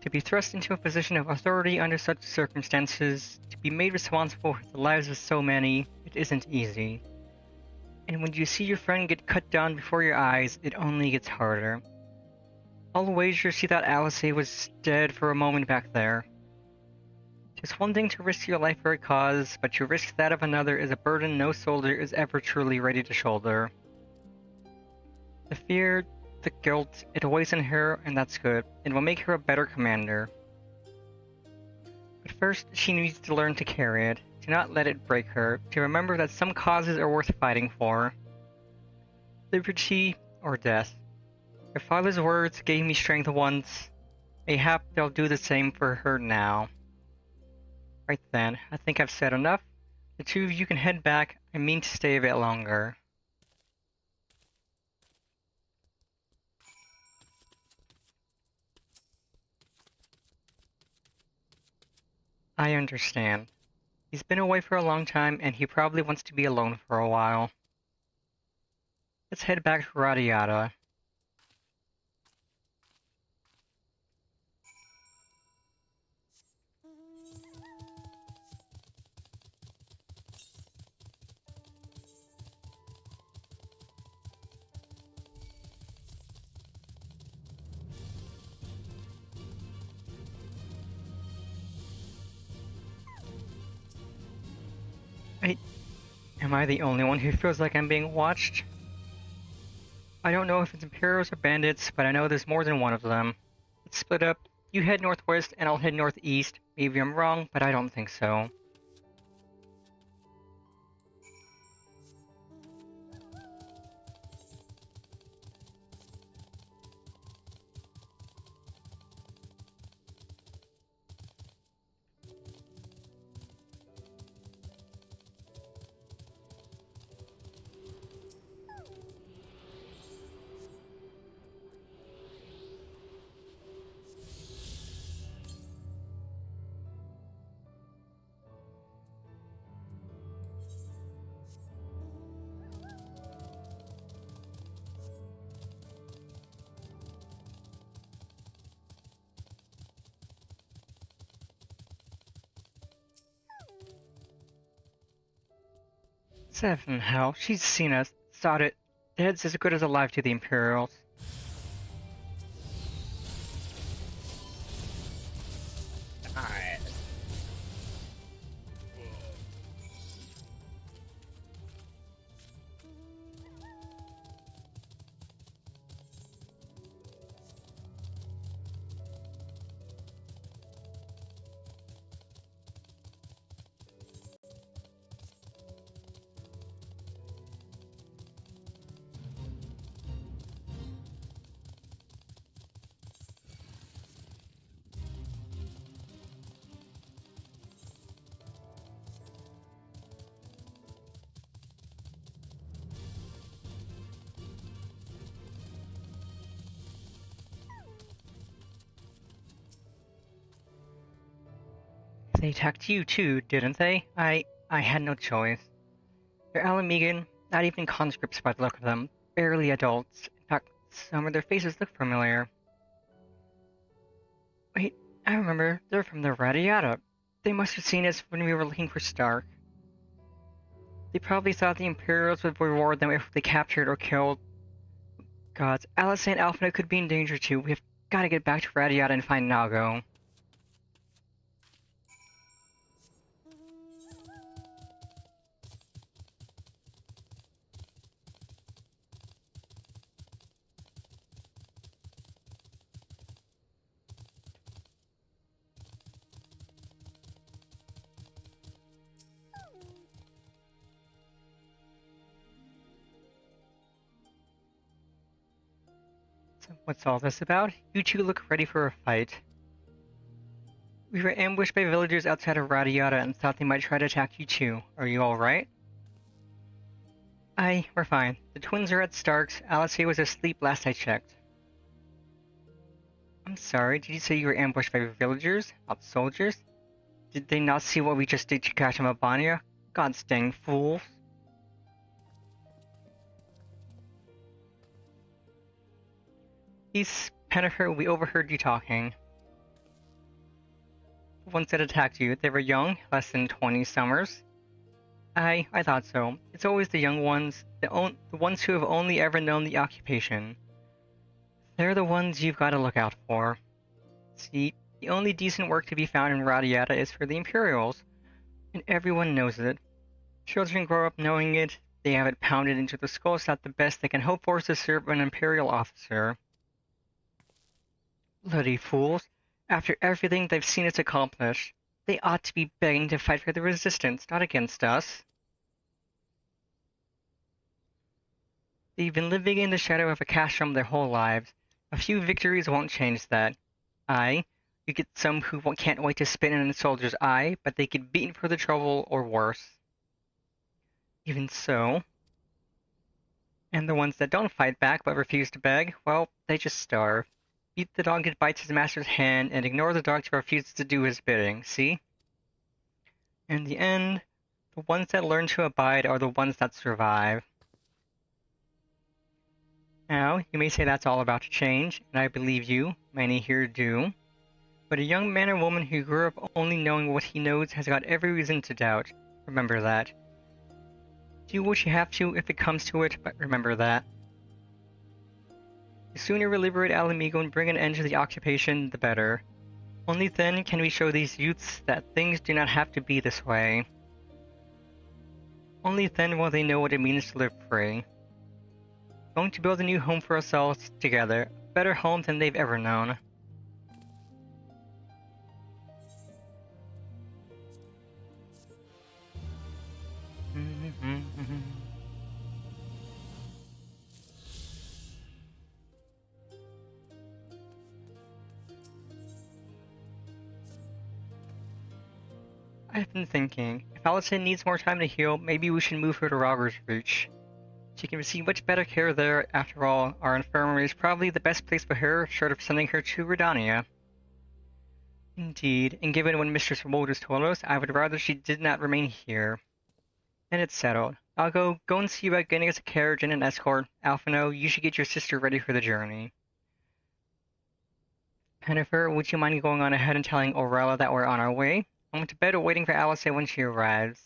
To be thrust into a position of authority under such circumstances, to be made responsible for the lives of so many, it isn't easy. And when you see your friend get cut down before your eyes, it only gets harder. I'll wager she thought Alice was dead for a moment back there. It's one thing to risk your life for a cause, but to risk that of another is a burden no soldier is ever truly ready to shoulder. The fear, the guilt, it weighs on her, and that's good. It will make her a better commander. But first, she needs to learn to carry it, to not let it break her, to remember that some causes are worth fighting for. Liberty or death. Her father's words gave me strength once. Mayhap they'll do the same for her now. Right then, I think I've said enough. The two of you can head back. I mean to stay a bit longer. I understand. He's been away for a long time, and he probably wants to be alone for a while. Let's head back to Radiata. Wait, am I the only one who feels like I'm being watched? I don't know if it's Imperials or bandits, but I know there's more than one of them. Let's split up. You head northwest, and I'll head northeast. Maybe I'm wrong, but I don't think so. Seven, hell, she's seen us. Thought it. Dead's as good as alive to the Imperials. Alright. They attacked you too, didn't they? I had no choice. They're Alamegan, not even conscripts by the look of them. Barely adults. In fact, some of their faces look familiar. Wait, I remember. They're from the Radiata. They must have seen us when we were looking for Stark. They probably thought the Imperials would reward them if they captured or killed. Gods, Alice and Alpha could be in danger too. We have gotta get back to Radiata and find Nago. So what's all this about? You two look ready for a fight. We were ambushed by villagers outside of Radiata and thought they might try to attack you too. Are you alright? Aye, we're fine. The twins are at Stark's. Alice was asleep last I checked. I'm sorry, did you say you were ambushed by villagers, not soldiers? Did they not see what we just did to Kashimabanya? God's dang fools. Peace, Pennifer, we overheard you talking. The ones that attacked you, they were young, less than 20 summers. I thought so. It's always the young ones, the ones who have only ever known the occupation. They're the ones you've got to look out for. See, the only decent work to be found in Radiata is for the Imperials, and everyone knows it. Children grow up knowing it, they have it pounded into their skulls that the best they can hope for is to serve an Imperial officer. Bloody fools. After everything they've seen us accomplish, they ought to be begging to fight for the Resistance, not against us. They've been living in the shadow of a castrum their whole lives. A few victories won't change that. Aye, you get some who can't wait to spit in a soldier's eye, but they get beaten for the trouble or worse. Even so. And the ones that don't fight back but refuse to beg, well, they just starve. Beat the dog that bites his master's hand, and ignore the dog that refuses to do his bidding, see? In the end, the ones that learn to abide are the ones that survive. Now, you may say that's all about to change, and I believe you, many here do. But a young man or woman who grew up only knowing what he knows has got every reason to doubt. Remember that. Do what you have to if it comes to it, but remember that. The sooner we liberate Alamigo and bring an end to the occupation, the better. Only then can we show these youths that things do not have to be this way. Only then will they know what it means to live free. Going to build a new home for ourselves together, a better home than they've ever known. I've been thinking, if Allison needs more time to heal, maybe we should move her to Roger's Reach. She can receive much better care there. After all, our infirmary is probably the best place for her, short of sending her to Redania. Indeed, and given what Mistress Wolders told us, I would rather she did not remain here. Then it's settled. I'll go and see about getting us a carriage and an escort. Alphino, you should get your sister ready for the journey. Pennifer, would you mind going on ahead and telling Aurella that we're on our way? I went to bed waiting for Alice when she arrives.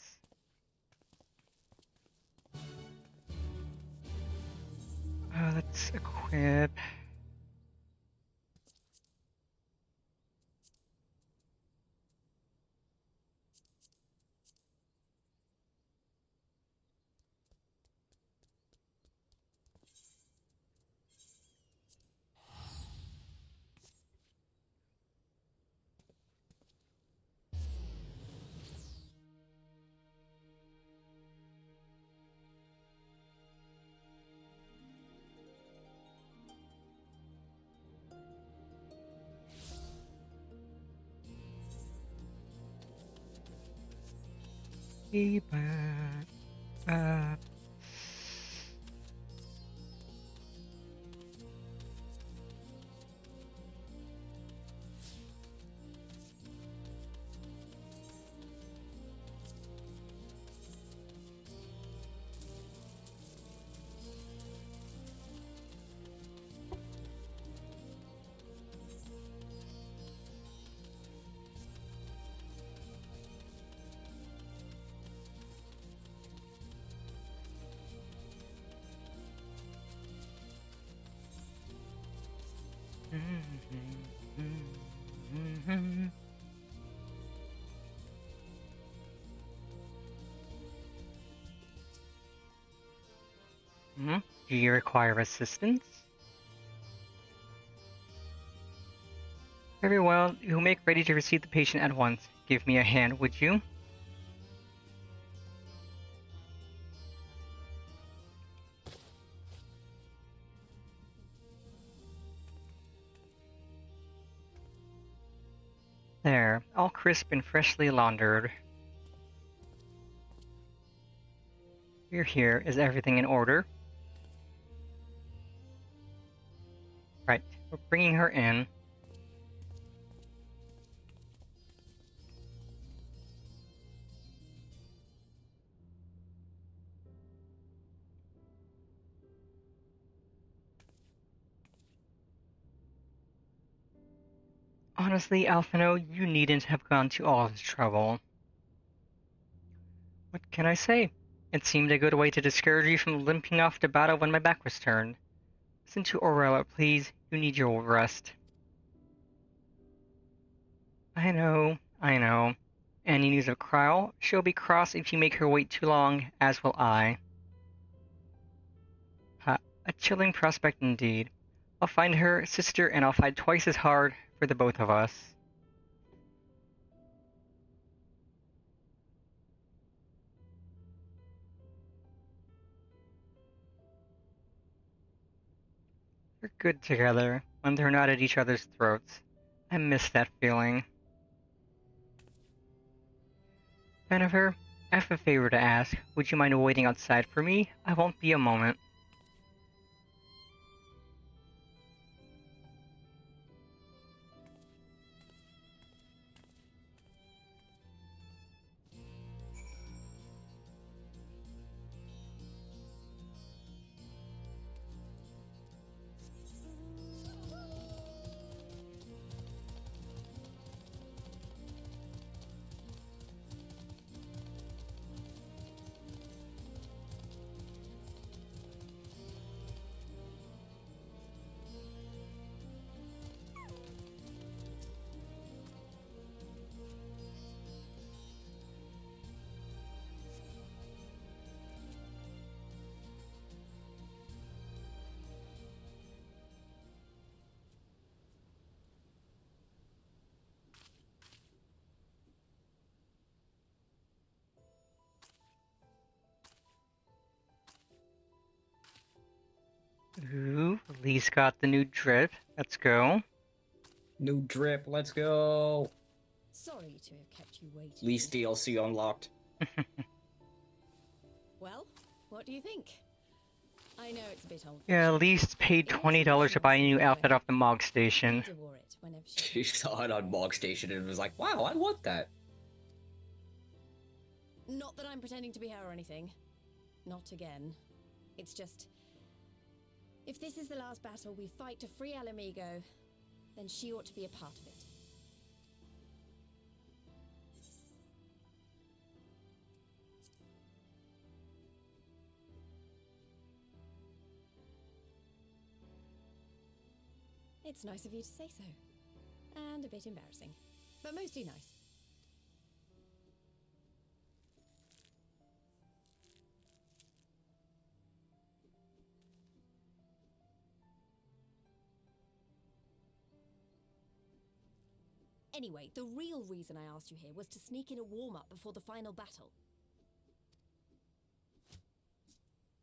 Let's equip. Be back. Do you require assistance? Very well, you'll make ready to receive the patient at once. Give me a hand, would you? There, all crisp and freshly laundered. We're here. Is everything in order? Right, we're bringing her in. Honestly, Alphino, you needn't have gone to all this trouble. What can I say? It seemed a good way to discourage you from limping off to battle when my back was turned. Listen to Aurora, please. You need your rest. I know. Any news of Kryl? She'll be cross if you make her wait too long, as will I. A chilling prospect indeed. I'll find her sister and I'll fight twice as hard for the both of us. We're good together, when they're not at each other's throats. I miss that feeling. Jennifer, I have a favor to ask. Would you mind waiting outside for me? I won't be a moment. Ooh, Lee's got the new drip. Let's go. New drip, let's go! Sorry to have kept you waiting. Least DLC unlocked. Well, what do you think? I know it's a bit old. Yeah, Lee's paid $20 to buy a new outfit off the Mog Station. She saw it on Mog Station and was like, wow, I want that. Not that I'm pretending to be her or anything. Not again. It's just... if this is the last battle we fight to free Alamigo, then she ought to be a part of it. It's nice of you to say so. And a bit embarrassing. But mostly nice. Anyway, the real reason I asked you here was to sneak in a warm-up before the final battle.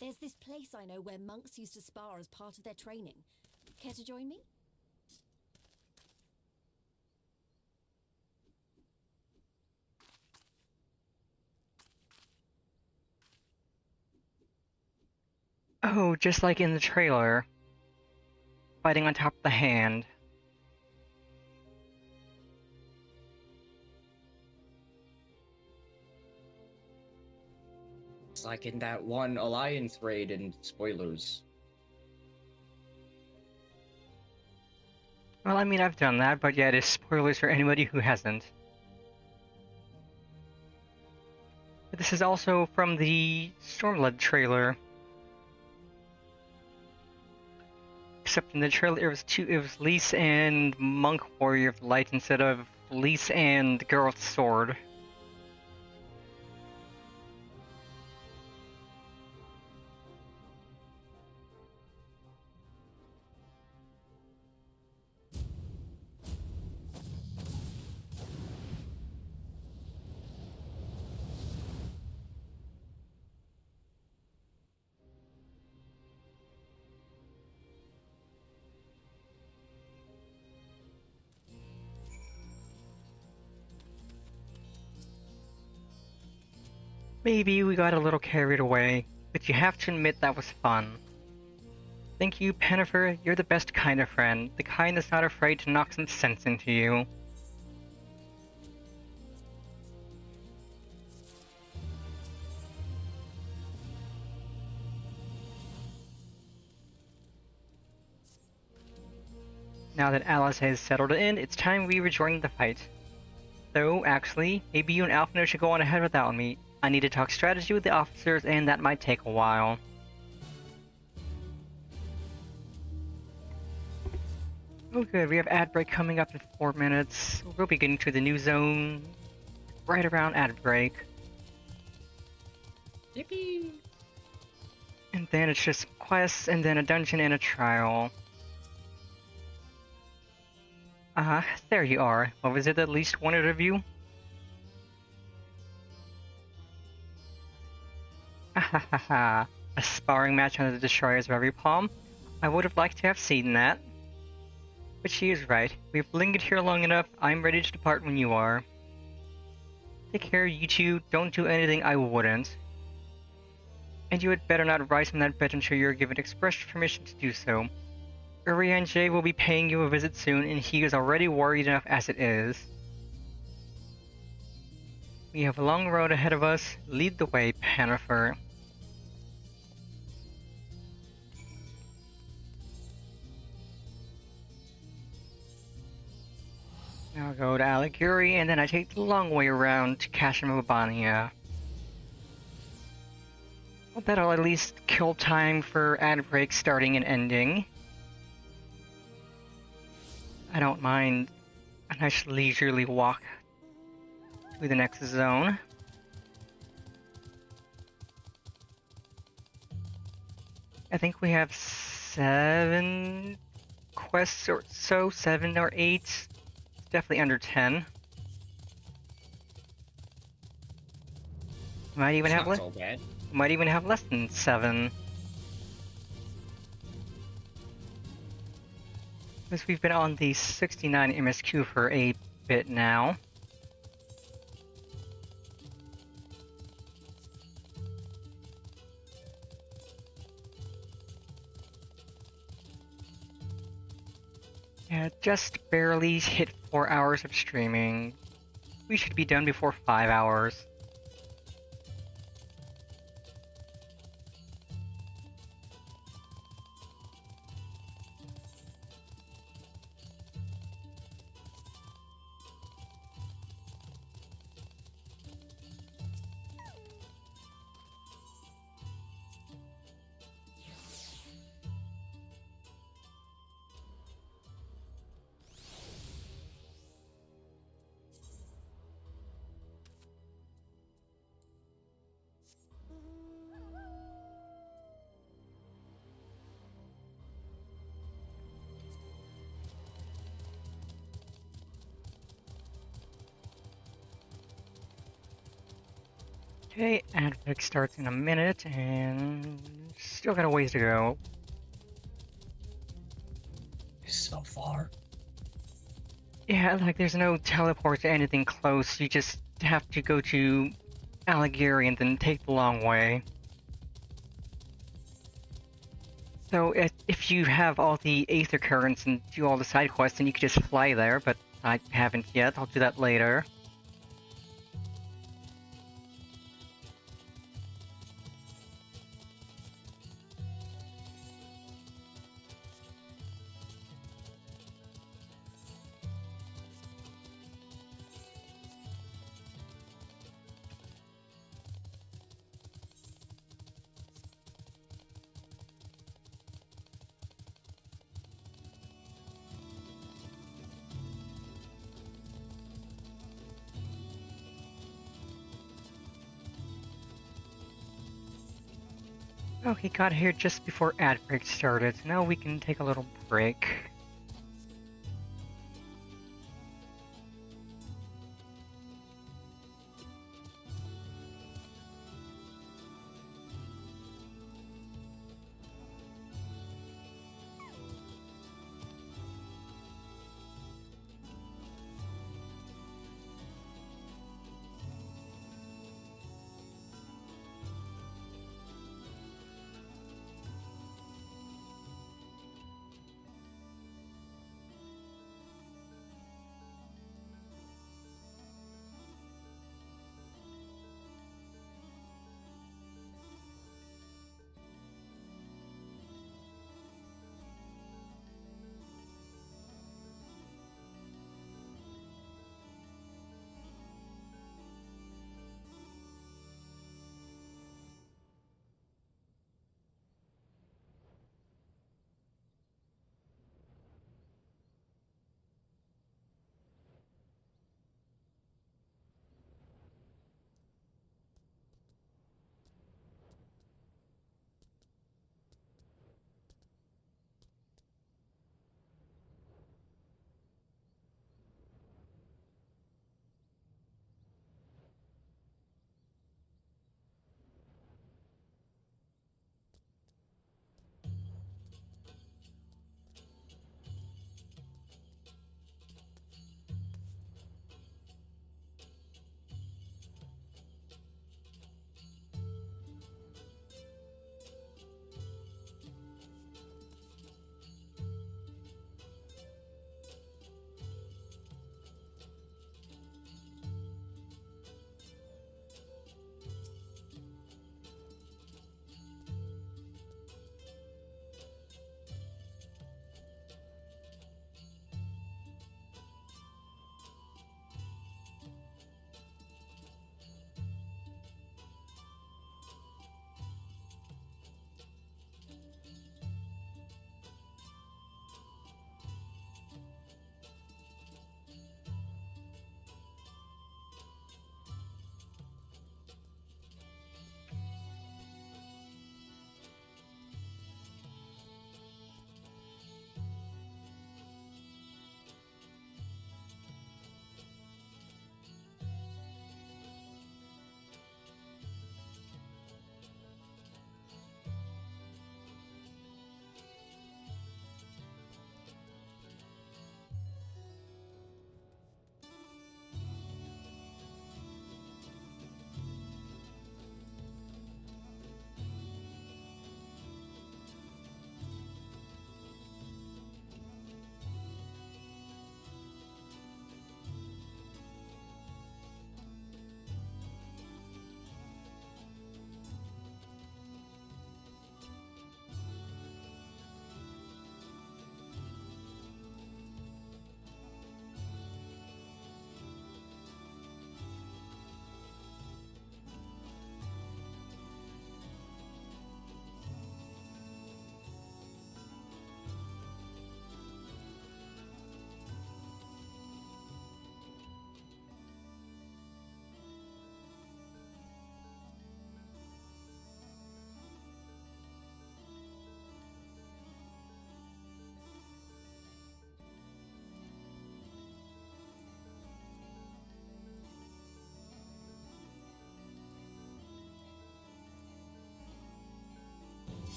There's this place I know where monks used to spar as part of their training. Care to join me? Oh, just like in the trailer. Fighting on top of the hand. It's like in that one Alliance raid in spoilers. Well, I mean, I've done that, but yeah, it is spoilers for anybody who hasn't. But this is also from the Stormblood trailer. Except in the trailer, it was Lys and Monk Warrior of the Light instead of Lys and Geralt's Sword. Maybe we got a little carried away, but you have to admit that was fun. Thank you, Pennifer. You're the best kind of friend, the kind that's not afraid to knock some sense into you. Now that Alice has settled in, it's time we rejoin the fight. Though, actually, maybe you and Alphino should go on ahead without me. I need to talk strategy with the officers, and that might take a while. Oh good, we have ad break coming up in 4 minutes. We'll be getting to the new zone right around ad break. Yippee! And then it's just quests, and then a dungeon and a trial. There you are. Well, was it at least one of you? Ahahaha. A sparring match on the Destroyer's Very Palm? I would have liked to have seen that. But she is right. We've lingered here long enough. I'm ready to depart when you are. Take care, you two. Don't do anything I wouldn't. And you had better not rise from that bed until you're given express permission to do so. Urian J will be paying you a visit soon, and he is already worried enough as it is. We have a long road ahead of us. Lead the way, Panifer. I'll go to Aliguri, and then I take the long way around to Kashimobania. Well, that'll at least kill time for ad breaks starting and ending. I don't mind a nice leisurely walk to the next zone. I think we have 7 quests or so, 7 or 8. Definitely under 10. Might even have so bad. Might even have less than 7. Because we've been on the 69 MSQ for a bit now. Yeah, just barely hit 4 hours of streaming. We should be done before 5 hours. Okay, Advec starts in a minute, and still got a ways to go. So far. Yeah, like there's no teleport to anything close. You just have to go to Aliguri and then take the long way. So if you have all the Aether Currents and do all the side quests, then you could just fly there, but I haven't yet. I'll do that later. Okay, got here just before ad break started, so now we can take a little break.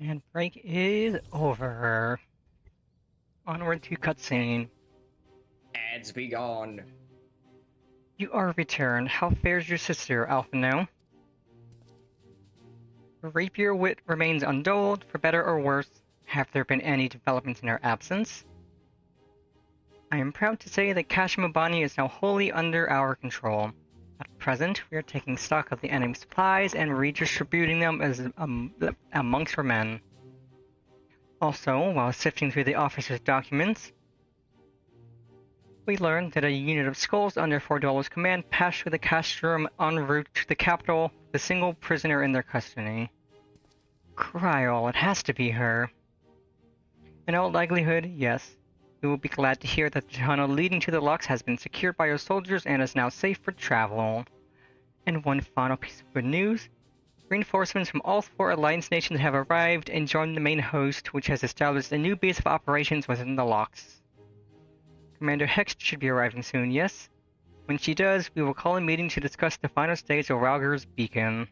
And break is over. Onward to cutscene. Ads be gone. You are returned. How fares your sister, Alphino? Her rapier wit remains undulled, for better or worse. Have there been any developments in her absence? I am proud to say that Kashimabani is now wholly under our control. At present, we are taking stock of the enemy supplies and redistributing them as amongst our men. Also, while sifting through the officer's documents, we learned that a unit of skulls under Fordolo's command passed through the castrum en route to the capital, with a single prisoner in their custody. Kryol, it has to be her. In all likelihood, yes. We will be glad to hear that the tunnel leading to the locks has been secured by our soldiers and is now safe for travel. And one final piece of good news. Reinforcements from all 4 Alliance nations have arrived and joined the main host, which has established a new base of operations within the locks. Commander Hext should be arriving soon, yes? When she does, we will call a meeting to discuss the final stage of Rauger's beacon.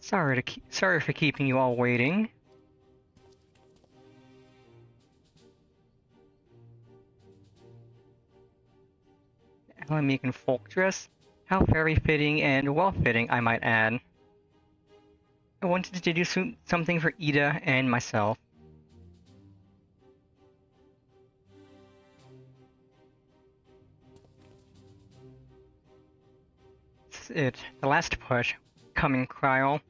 Sorry for keeping you all waiting. Alamican folk dress? How very fitting and well-fitting, I might add. I wanted to do something for Ida and myself. This is it. The last push. Coming, Kryol.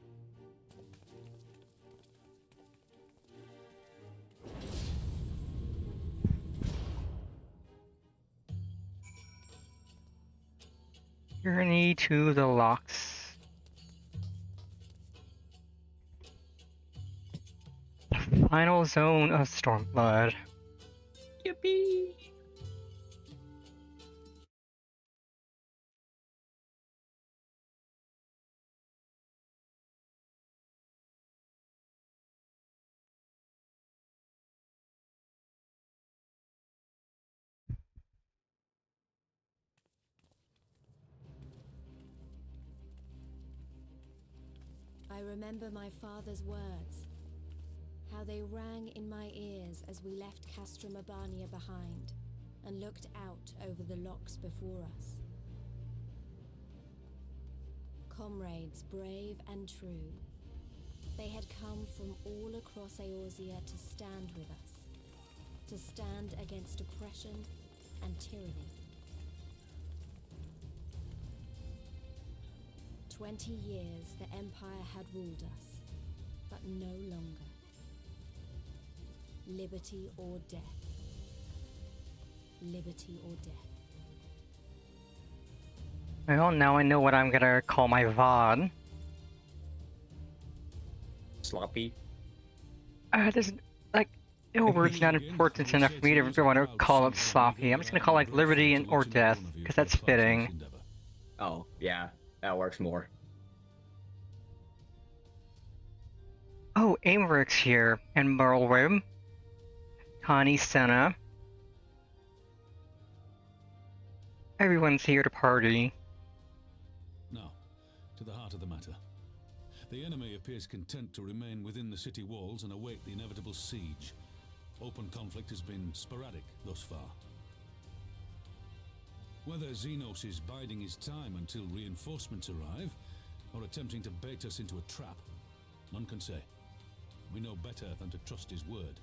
Journey to the locks. The final zone of Stormblood. Yippee! I remember my father's words, how they rang in my ears as we left Castrum Urbania behind and looked out over the locks before us. Comrades brave and true, they had come from all across Eorzea to stand with us, to stand against oppression and tyranny. 20 years the Empire had ruled us, but no longer. Liberty or death. Liberty or death. Well, now I know what I'm gonna call my VOD. Sloppy. There's, like, no word's not important enough for me to want to call it sloppy. I'm just gonna call it, like, liberty and or death, because that's fitting. Oh, yeah. That works more. Oh, Aimerick's here, and Merlwyn. Connie Senna. Everyone's here to party. Now, to the heart of the matter. The enemy appears content to remain within the city walls and await the inevitable siege. Open conflict has been sporadic thus far. Whether Zenos is biding his time until reinforcements arrive, or attempting to bait us into a trap, none can say. We know better than to trust his word.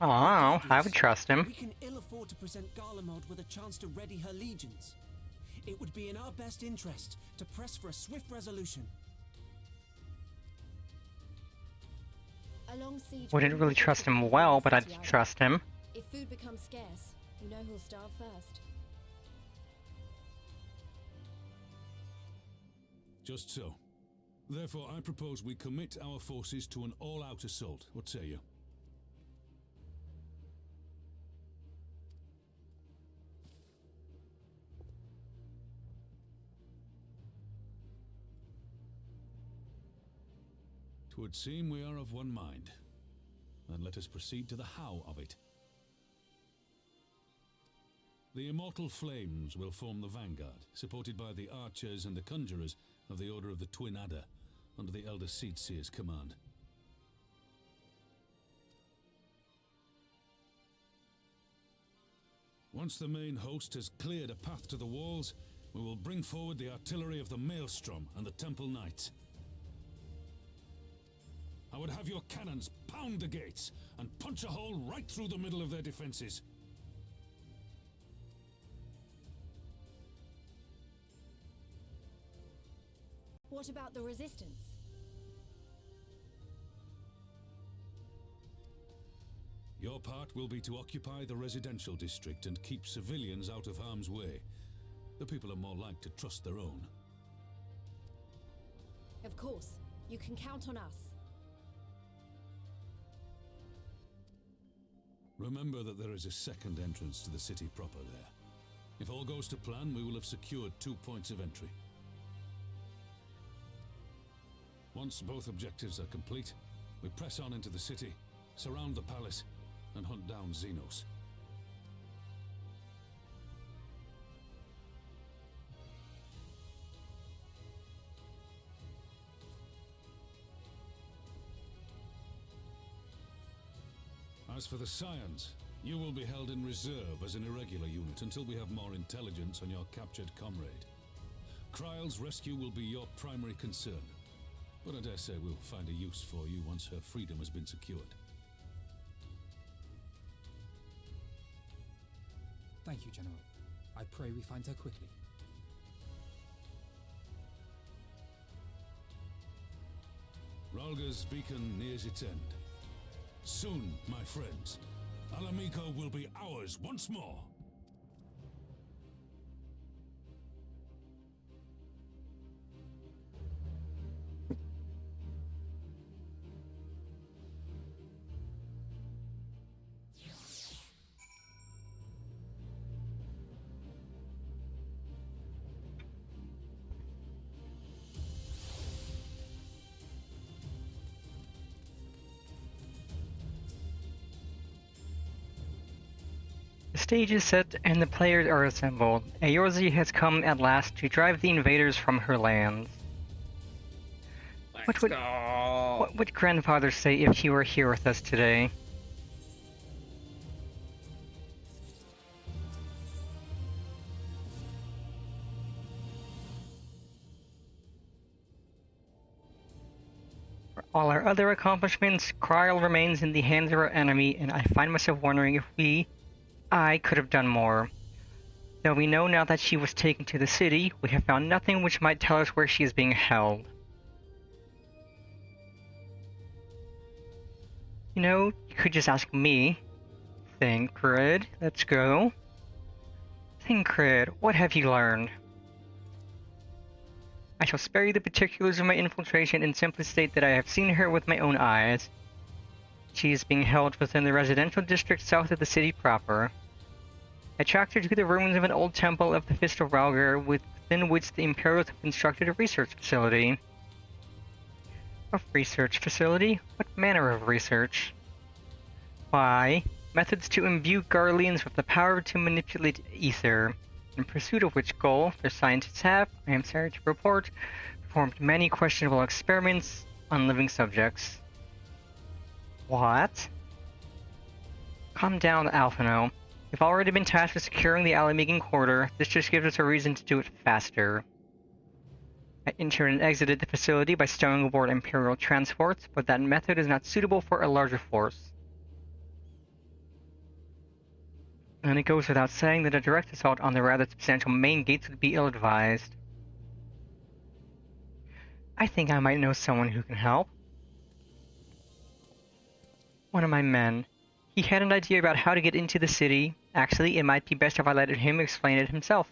Oh, I would trust him. We can ill afford to present Garlemald with a chance to ready her legions. It would be in our best interest to press for a swift resolution. Along siege, Wouldn't really trust him well, but I'd trust him. If food becomes scarce, you know who'll starve first. Just so. Therefore, I propose we commit our forces to an all-out assault. What say you? Twould seem we are of one mind. Then let us proceed to the how of it. The immortal flames will form the vanguard, supported by the archers and the conjurers of the Order of the Twin Adder, under the Elder Seedseer's command. Once the main host has cleared a path to the walls, we will bring forward the artillery of the Maelstrom and the Temple Knights. I would have your cannons pound the gates and punch a hole right through the middle of their defenses. What about the resistance? Your part will be to occupy the residential district and keep civilians out of harm's way. The people are more like to trust their own. Of course. You can count on us. Remember that there is a second entrance to the city proper there. If all goes to plan, we will have secured 2 points of entry. Once both objectives are complete, we press on into the city, surround the palace, and hunt down Zenos. As for the Scions, you will be held in reserve as an irregular unit until we have more intelligence on your captured comrade. Kryle's rescue will be your primary concern, but I dare say we'll find a use for you once her freedom has been secured. Thank you, General. I pray we find her quickly. Ralga's beacon nears its end. Soon, my friends, Alamigo will be ours once more. The stage is set and the players are assembled. Eorzi has come at last to drive the invaders from her lands. Let's go! What would grandfather say if he were here with us today? For all our other accomplishments, Kryle remains in the hands of our enemy, and I find myself wondering if I could have done more. Though we know now that she was taken to the city, we have found nothing which might tell us where she is being held. You know, you could just ask me. Thancred, let's go. Thancred, what have you learned? I shall spare you the particulars of my infiltration and simply state that I have seen her with my own eyes. She is being held within the residential district south of the city proper. I tracked her to the ruins of an old temple of the Fist of Ralgar, within which the Imperials have constructed a research facility. A research facility? What manner of research? Why, methods to imbue Garleans with the power to manipulate ether, in pursuit of which goal their scientists have, I am sorry to report, performed many questionable experiments on living subjects. What? Calm down, Alphino. We've already been tasked with securing the Alamigan quarter. This just gives us a reason to do it faster. I entered and exited the facility by stowing aboard Imperial transports, but that method is not suitable for a larger force. And it goes without saying that a direct assault on the rather substantial main gates would be ill-advised. I think I might know someone who can help. One of my men. He had an idea about how to get into the city. Actually, it might be best if I let him explain it himself.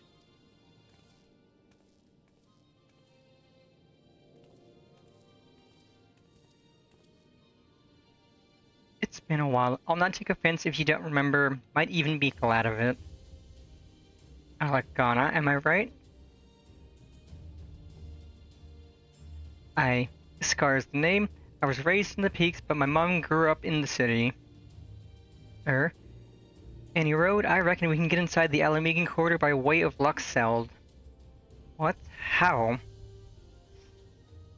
It's been a while. I'll not take offense if you don't remember. Might even be glad of it. Alagana, am I right? Scar is the name. I was raised in the peaks, but my mom grew up in the city. Any road? I reckon we can get inside the Alamigan quarter by way of Luxeld. What? How?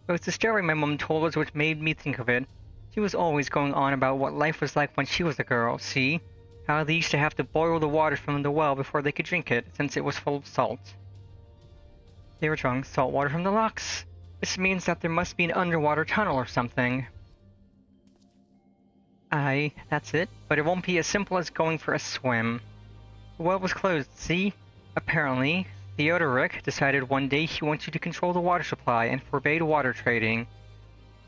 It was the story my mom told us which made me think of it. She was always going on about what life was like when she was a girl, see? How they used to have to boil the water from the well before they could drink it, since it was full of salt. They were drawing salt water from the locks. This means that there must be an underwater tunnel or something. Aye, that's it, but it won't be as simple as going for a swim. The well was closed, see? Apparently, Theodoric decided one day he wanted to control the water supply and forbade water trading.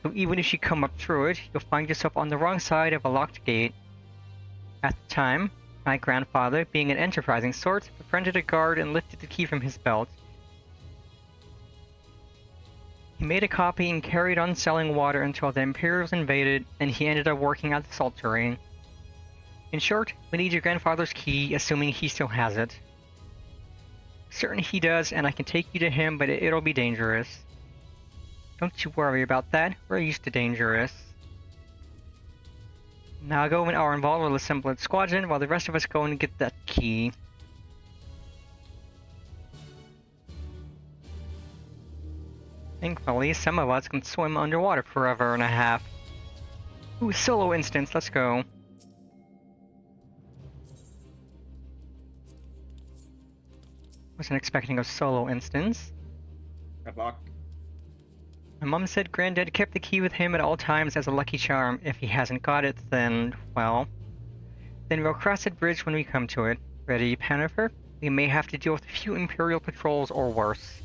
So even if you come up through it, you'll find yourself on the wrong side of a locked gate. At the time, my grandfather, being an enterprising sort, befriended a guard and lifted the key from his belt. He made a copy and carried on selling water until the Imperials invaded, and he ended up working at the salt terrain. In short, we need your grandfather's key, assuming he still has it. Certain he does, and I can take you to him, but it'll be dangerous. Don't you worry about that, we're used to dangerous. Nago and our involved will assemble a squadron, while the rest of us go and get that key. Thankfully, some of us can swim underwater forever and a half. Ooh, solo instance, let's go. Wasn't expecting a solo instance. Good luck. My mom said Granddad kept the key with him at all times as a lucky charm. If he hasn't got it, then, well... Then we'll cross that bridge when we come to it. Ready, Panifer? We may have to deal with a few Imperial patrols or worse.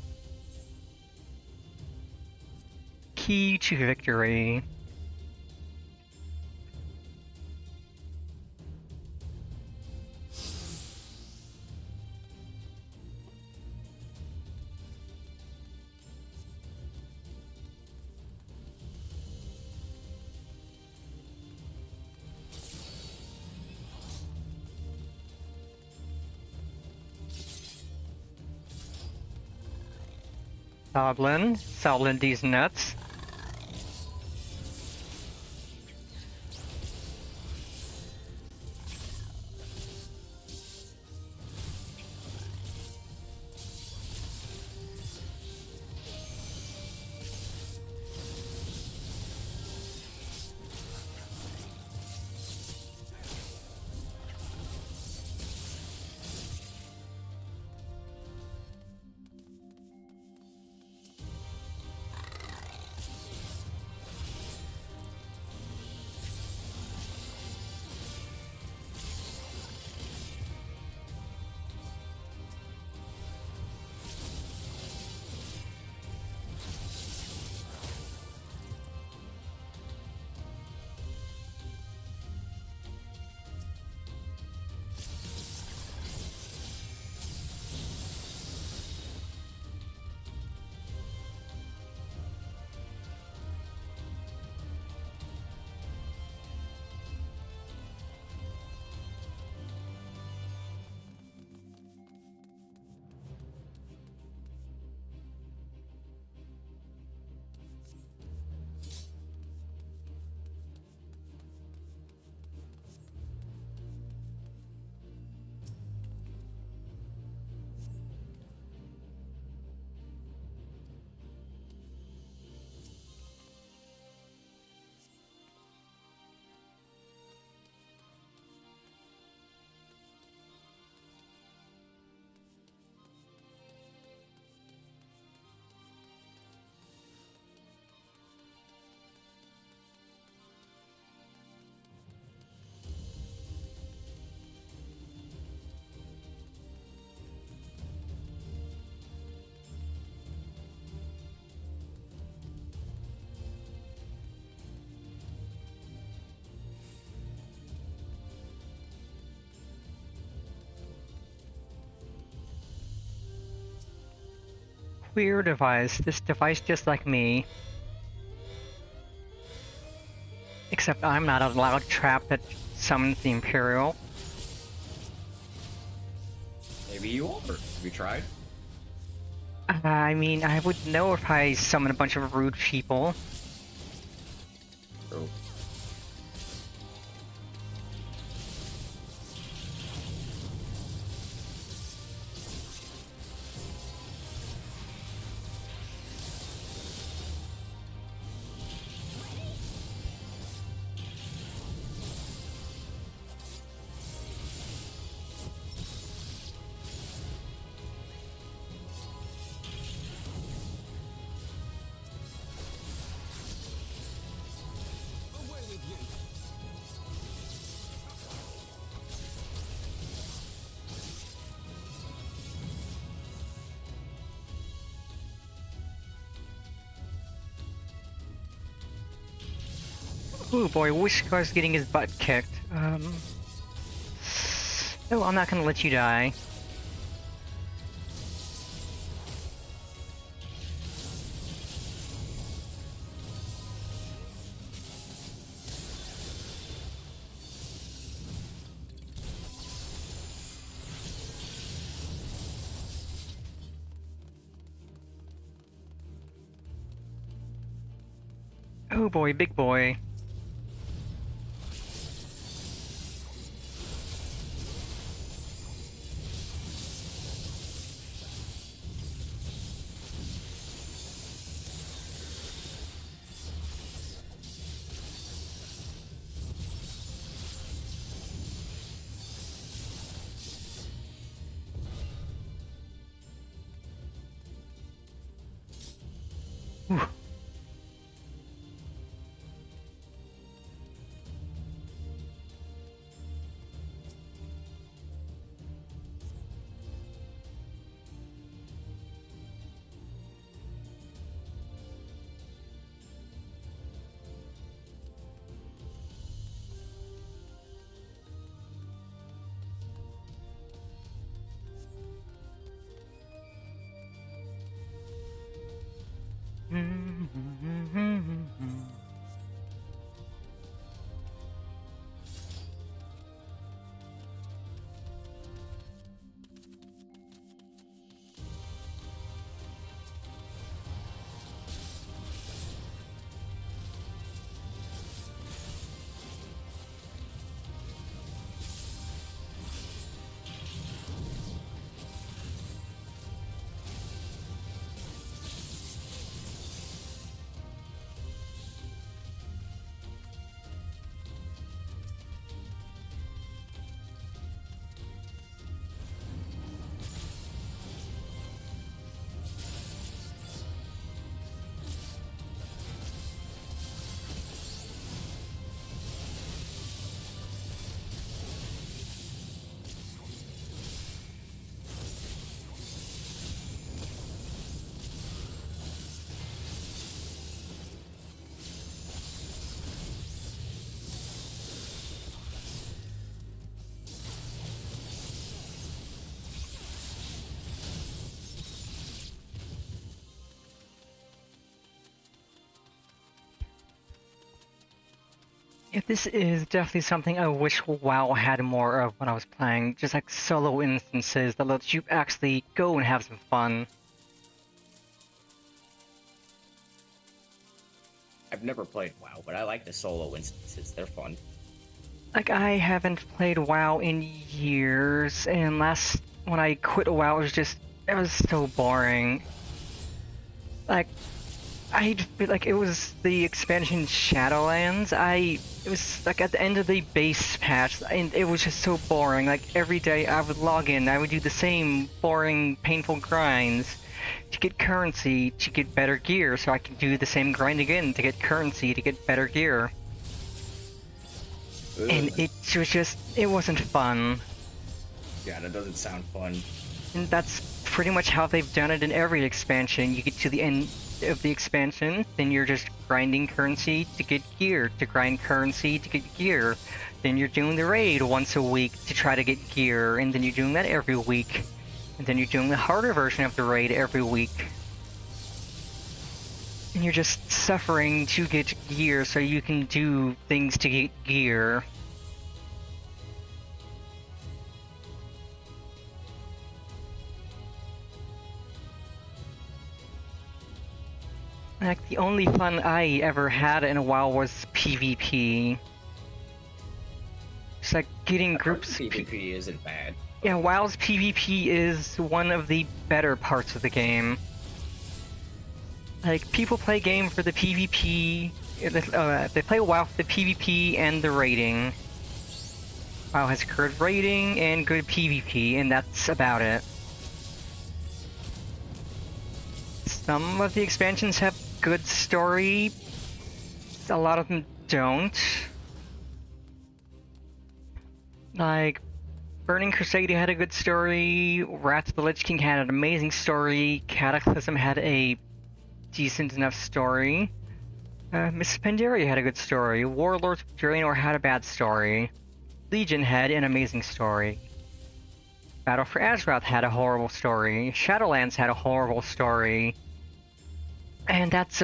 Key to victory. Soblin these nuts. Queer device. This device just like me. Except I'm not a loud trap that summons the Imperial. Maybe you are. Have you tried? I mean, I would know if I summon a bunch of rude people. Oh. Ooh boy, Wishcar's getting his butt kicked. No, I'm not gonna let you die. Oh boy, big boy. Whew. Yeah, this is definitely something I wish WoW had more of when I was playing. Just like solo instances that lets you actually go and have some fun. I've never played WoW, but I like the solo instances. They're fun. Like, I haven't played WoW in years, and when I quit WoW, it was so boring. Like, it was the expansion Shadowlands. It was like at the end of the base patch, and it was just so boring. Like, every day I would log in, I would do the same boring, painful grinds to get currency, to get better gear, so I could do the same grind again to get currency, to get better gear. Ugh. And it wasn't fun. Yeah, that doesn't sound fun. And that's pretty much how they've done it in every expansion. You get to the end of the expansion, then you're just grinding currency to get gear, to grind currency to get gear. Then you're doing the raid once a week to try to get gear, and then you're doing that every week. And then you're doing the harder version of the raid every week. And you're just suffering to get gear so you can do things to get gear. Like, the only fun I ever had in a while was PvP. It's like getting groups. PvP isn't bad. Yeah, WoW's PvP is one of the better parts of the game. Like, people play game for the PvP. They play WoW for the PvP and the raiding. WoW has good raiding and good PvP, and that's about it. Some of the expansions have good story. A lot of them don't. Like, Burning Crusade had a good story, Wrath of the Lich King had an amazing story, Cataclysm had a decent enough story. Miss Pandaria had a good story. Warlords of Draenor had a bad story. Legion had an amazing story. Battle for Azeroth had a horrible story. Shadowlands had a horrible story. And that's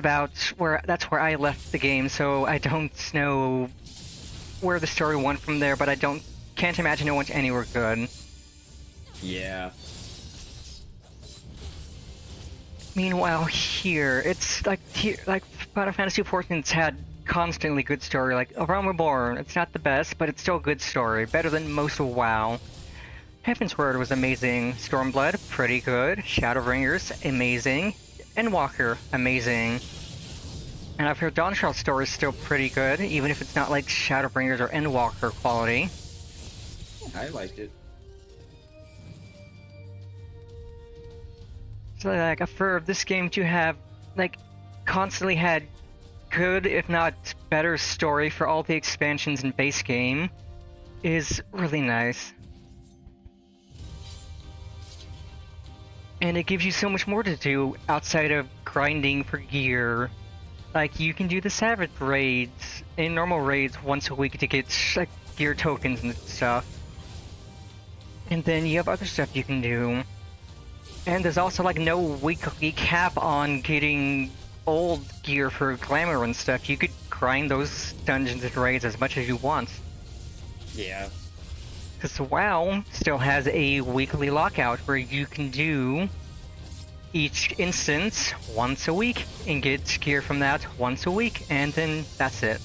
where I left the game, so I don't know where the story went from there, but can't imagine it went anywhere good. Yeah. Meanwhile, here it's like Final Fantasy XIV's had constantly good story. Like Realm Reborn, it's not the best, but it's still a good story, better than most of WoW. Heaven's Word was amazing. Stormblood, pretty good. Shadowbringers, amazing. Endwalker, amazing. And I've heard Dawnshard's story is still pretty good, even if it's not like Shadowbringers or Endwalker quality. I liked it. So like, for this game to have, like, constantly had good, if not better story for all the expansions in base game is really nice. And it gives you so much more to do outside of grinding for gear. Like, you can do the Savage raids in normal raids once a week to get, like, gear tokens and stuff. And then you have other stuff you can do. And there's also, like, no weekly cap on getting old gear for glamour and stuff. You could grind those dungeons and raids as much as you want. Yeah. Because WoW still has a weekly lockout where you can do each instance once a week and get gear from that once a week, and then that's it.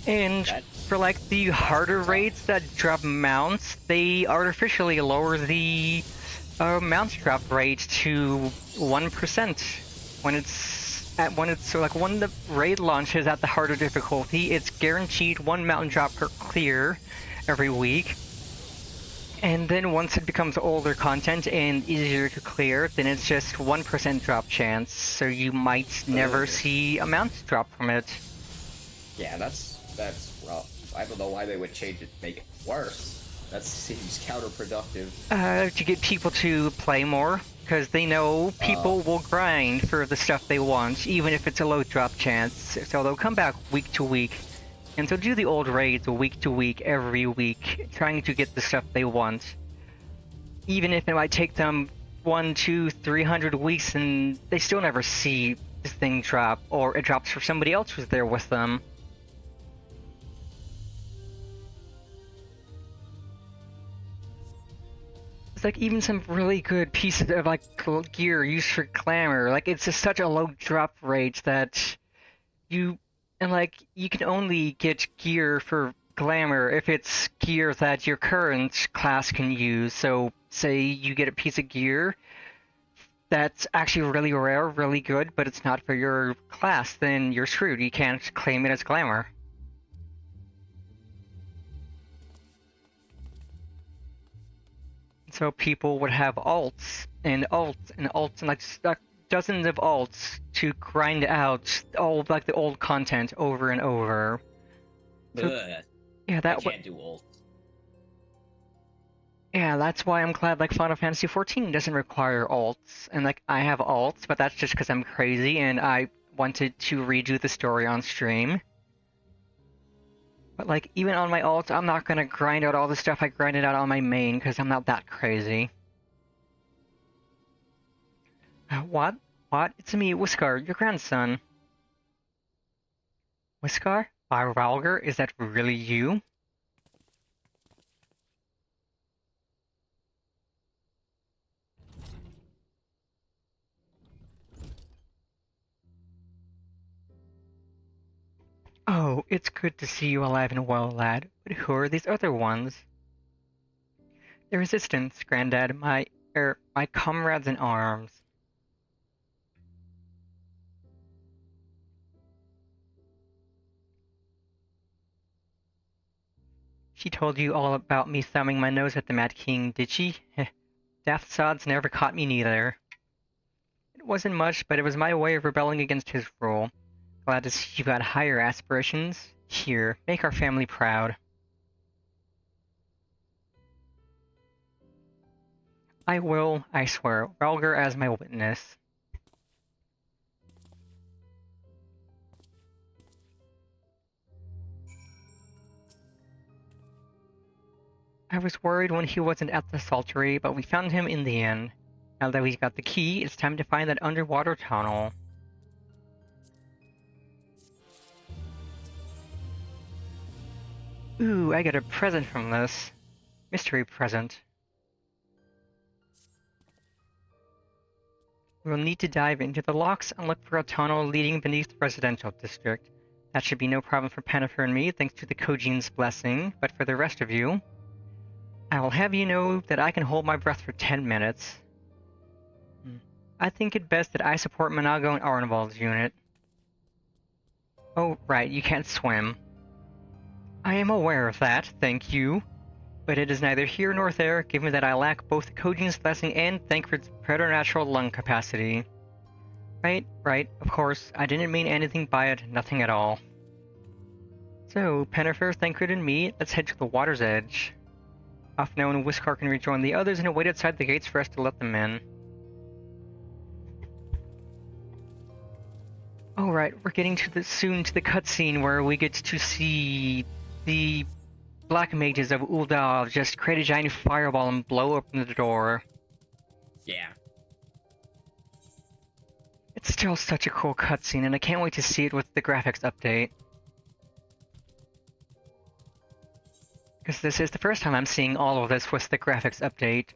And for like the harder raids that drop mounts, they artificially lower the mount drop rate to 1% when the raid launches at the harder difficulty. It's guaranteed 1 mountain drop per clear every week, and then once it becomes older content and easier to clear, then it's just 1% drop chance, so you might never see a mount drop from it. Yeah, that's rough. I don't know why they would change it to make it worse. That seems counterproductive. To get people to play more, because they know people will grind for the stuff they want, even if it's a low drop chance, so they'll come back week to week. And so do the old raids week to week, every week, trying to get the stuff they want. Even if it might take them 100, 200, 300 weeks and they still never see this thing drop, or it drops for somebody else who's there with them. It's like even some really good pieces of like gear used for glamour, like it's just such a low drop rate that you can only get gear for glamour if it's gear that your current class can use. So say you get a piece of gear that's actually really rare, really good, but it's not for your class, then you're screwed. You can't claim it as glamour. So people would have alts and alts and alts and like dozens of alts to grind out all like the old content over and over. So, yeah, I can't do alts. Yeah, that's why I'm glad like Final Fantasy XIV doesn't require alts, and like I have alts, but that's just because I'm crazy and I wanted to redo the story on stream. But like even on my alts, I'm not gonna grind out all the stuff I grinded out on my main because I'm not that crazy. What? What? It's me, Whiskar, your grandson. Whiskar? By Ralger? Is that really you? Oh, it's good to see you alive and well, lad. But who are these other ones? The Resistance, Granddad. My comrades in arms. She told you all about me thumbing my nose at the Mad King, did she? Daft sods never caught me neither. It wasn't much, but it was my way of rebelling against his rule. Glad to see you got higher aspirations. Here, make our family proud. I will, I swear. Ralger as my witness. I was worried when he wasn't at the Saltery, but we found him in the end. Now that we've got the key, it's time to find that underwater tunnel. Ooh, I got a present from this. Mystery present. We'll need to dive into the locks and look for a tunnel leading beneath the residential district. That should be no problem for Pennifer and me, thanks to the Kojin's blessing, but for the rest of you, I will have you know that I can hold my breath for 10 minutes. I think it best that I support Monago and Arnvald's unit. Oh, right, you can't swim. I am aware of that, thank you. But it is neither here nor there, given that I lack both Kojin's blessing and Thancred's preternatural lung capacity. Right, of course, I didn't mean anything by it, nothing at all. So, Pennifer, Thancred, and me, let's head to the water's edge. Off now and Whiskar can rejoin the others and wait outside the gates for us to let them in. Alright, we're getting soon to the cutscene where we get to see the Black Mages of Ul'dah just create a giant fireball and blow open the door. Yeah. It's still such a cool cutscene, and I can't wait to see it with the graphics update. Because this is the first time I'm seeing all of this with the graphics update.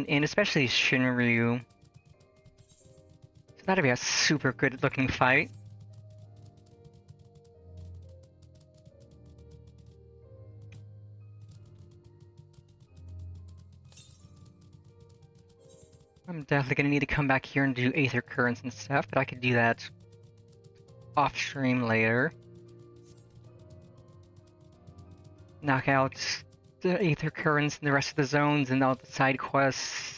And especially Shinryu. So that'll be a super good looking fight. I'm definitely gonna need to come back here and do Aether Currents and stuff, but I could do that off stream later. Knock out the Aether Currents and the rest of the zones and all the side quests.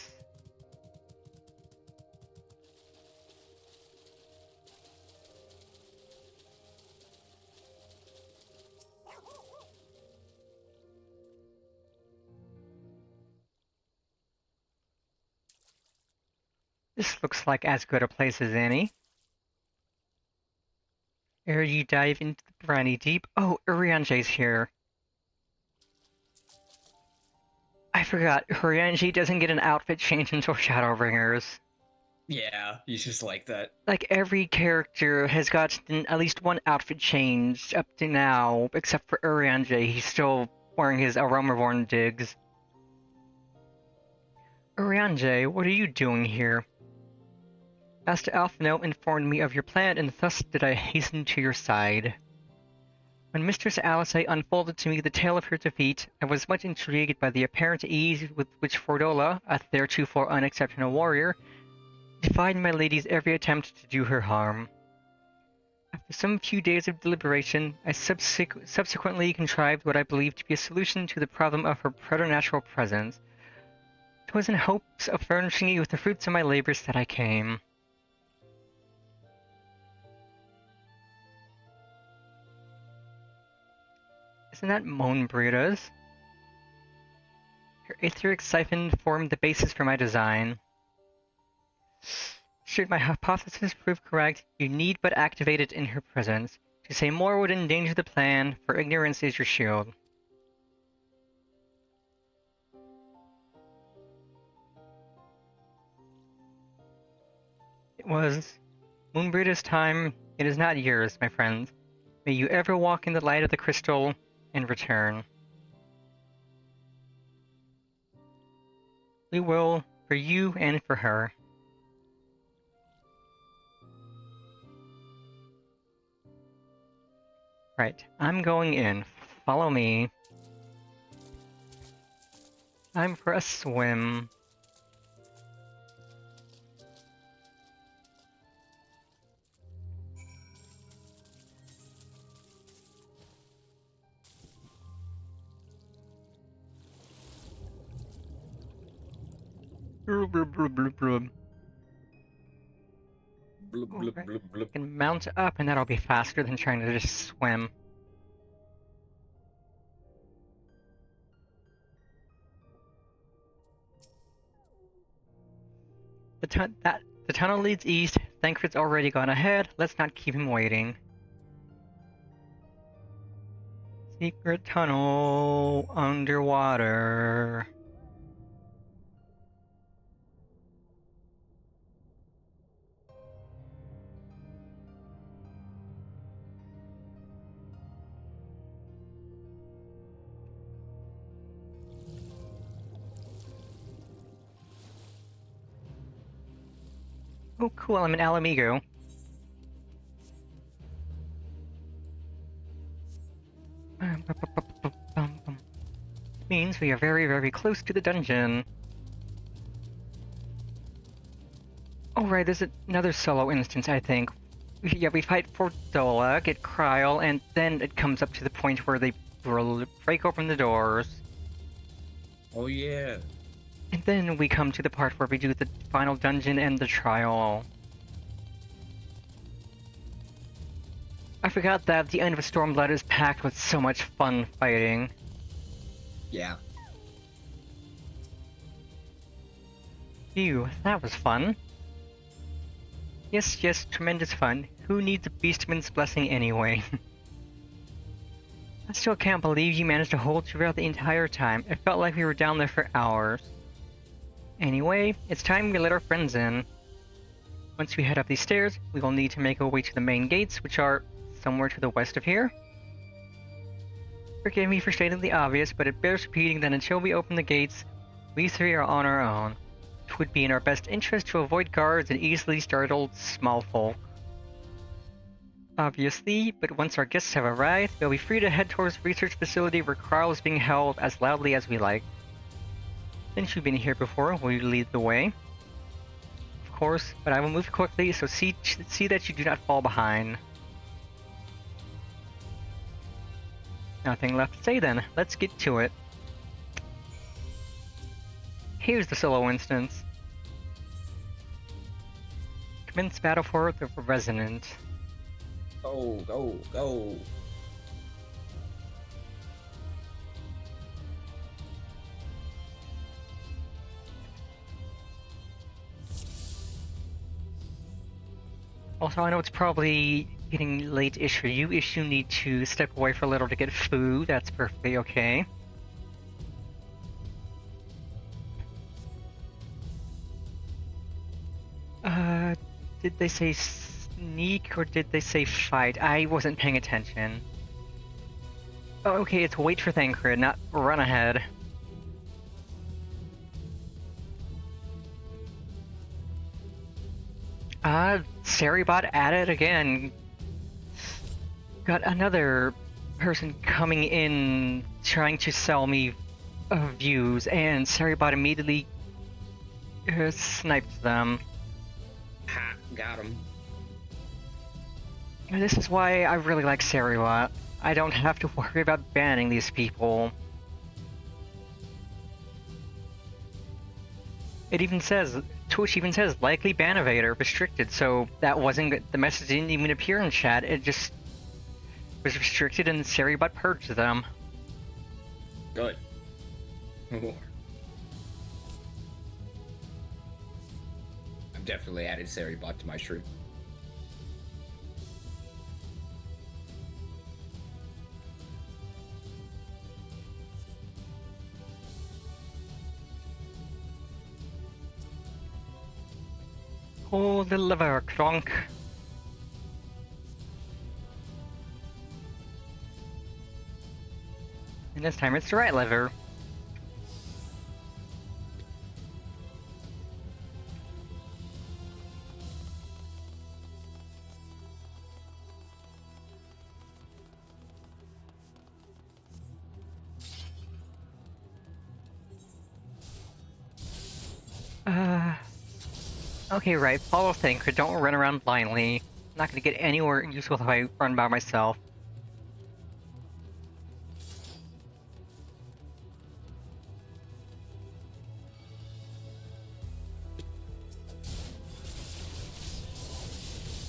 This looks like as good a place as any. Ere you dive into the briny deep. Oh, Urianger's here. I forgot, Urianger doesn't get an outfit change until Shadowbringers. Yeah, he's just like that. Like, every character has gotten at least one outfit change up to now, except for Urianger. He's still wearing his Aromavorn digs. Urianger, what are you doing here? Master Alphino informed me of your plan, and thus did I hasten to your side. When Mistress Alice unfolded to me the tale of her defeat, I was much intrigued by the apparent ease with which Fordola, a theretofore unexceptional warrior, defied my lady's every attempt to do her harm. After some few days of deliberation, I subsequently contrived what I believed to be a solution to the problem of her preternatural presence. It was in hopes of furnishing you with the fruits of my labors that I came. Isn't that Moenbryda's? Her etheric siphon formed the basis for my design. Should my hypothesis prove correct, you need but activate it in her presence. To say more would endanger the plan, for ignorance is your shield. It was Moenbryda's time, it is not yours, my friend. May you ever walk in the light of the crystal, and return. We will, for you and for her. Right, I'm going in. Follow me. Time for a swim. Blub, blub, blub, blub, blub. Blub, blub, blub, blub. I can mount up and that'll be faster than trying to just swim. The tunnel leads east. Thancred's already gone ahead. Let's not keep him waiting. Secret tunnel underwater. Oh, cool, I'm an Alamigo. Means we are very, very close to the dungeon. Oh, right, there's another solo instance, I think. Yeah, we fight Fordola, get Kryl, and then it comes up to the point where they break open the doors. Oh, yeah. And then we come to the part where we do the final dungeon and the trial. I forgot that the end of Stormblood is packed with so much fun fighting. Yeah. Phew, that was fun. Yes, yes, tremendous fun. Who needs a Beastman's blessing anyway? I still can't believe you managed to hold throughout the entire time. It felt like we were down there for hours. Anyway, it's time we let our friends in. Once we head up these stairs, we will need to make our way to the main gates, which are somewhere to the west of here. Forgive me for stating the obvious, but it bears repeating that until we open the gates, we three are on our own. It would be in our best interest to avoid guards and easily startled small folk. Obviously, but once our guests have arrived, we'll be free to head towards the research facility where Kryl is being held as loudly as we like. Since you've been here before, will you lead the way? Of course, but I will move quickly, so see that you do not fall behind. Nothing left to say then, let's get to it. Here's the solo instance. Commence battle for the Resonant. Go, go, go. Also, I know it's probably getting late-ish for you. If you need to step away for a little to get food, that's perfectly okay. Did they say sneak or did they say fight? I wasn't paying attention. Oh, okay, it's wait for Thancred, not run ahead. Saribot at it again. Got another person coming in trying to sell me views, and Saribot immediately sniped them. Ha, got him. This is why I really like Saribot. I don't have to worry about banning these people. It even says, Twitch even says, likely ban evader, restricted, so that wasn't, the message didn't even appear in chat, it just was restricted and Saribot purged them. Good. I've definitely added Saribot to my shrew. Pull the lever, Kronk. And this time it's the right lever. Okay, right, follow Thancred, don't run around blindly. I'm not gonna get anywhere useful if I run by myself.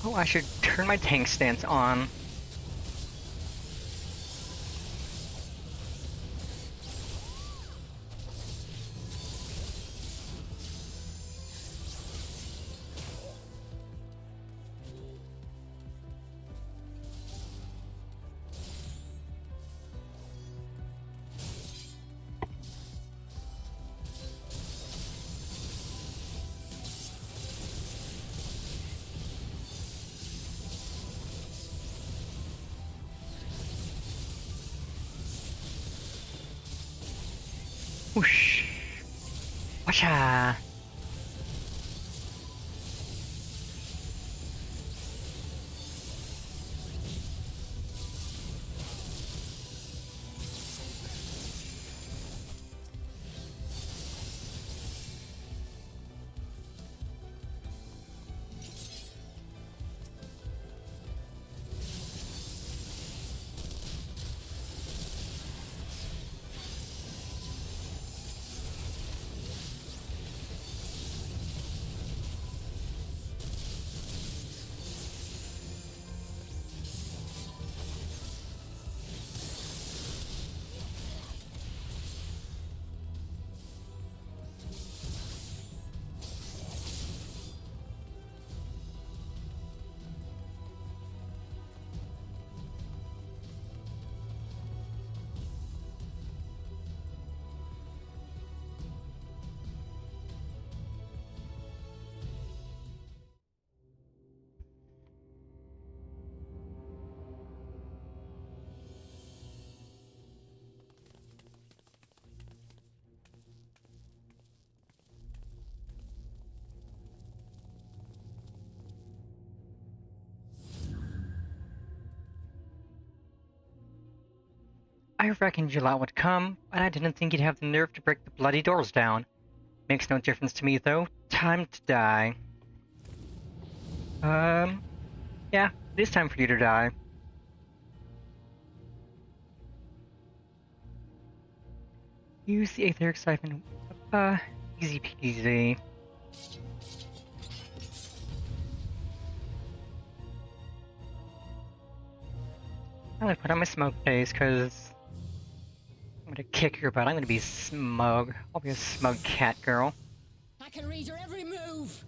Oh, I should turn my tank stance on. Whoosh. Washa. I reckoned your lot would come, and I didn't think you'd have the nerve to break the bloody doors down. Makes no difference to me, though. Time to die. Yeah, it is time for you to die. Use the etheric siphon. Easy peasy. I'm gonna put on my smoke face, cause I'm gonna kick your butt. I'm gonna be smug. I'll be a smug cat girl. I can read your every move.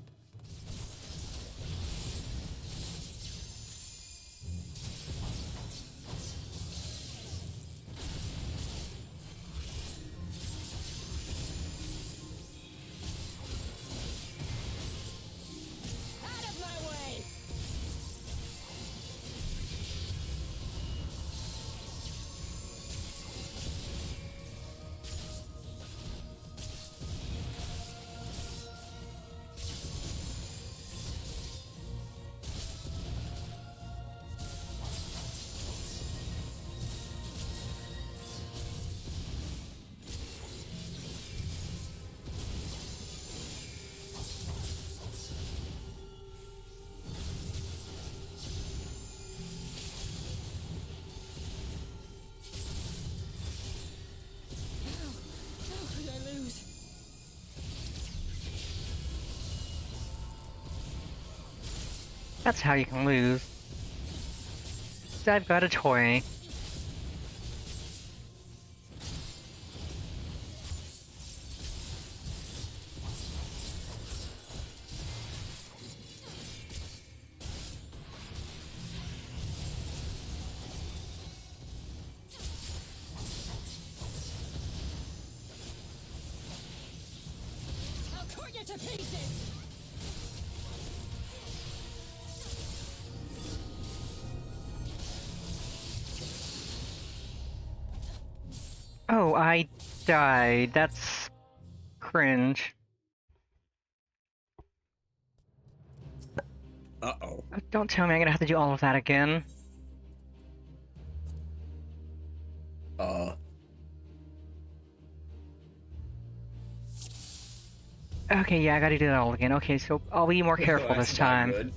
Out of my way. That's how you can lose. I've got a toy. I'll cut you to pieces. Oh, I died. That's cringe. Uh-oh. Don't tell me I'm gonna have to do all of that again. Okay, yeah, I gotta do that all again. Okay, so I'll be more careful That's this not time. good.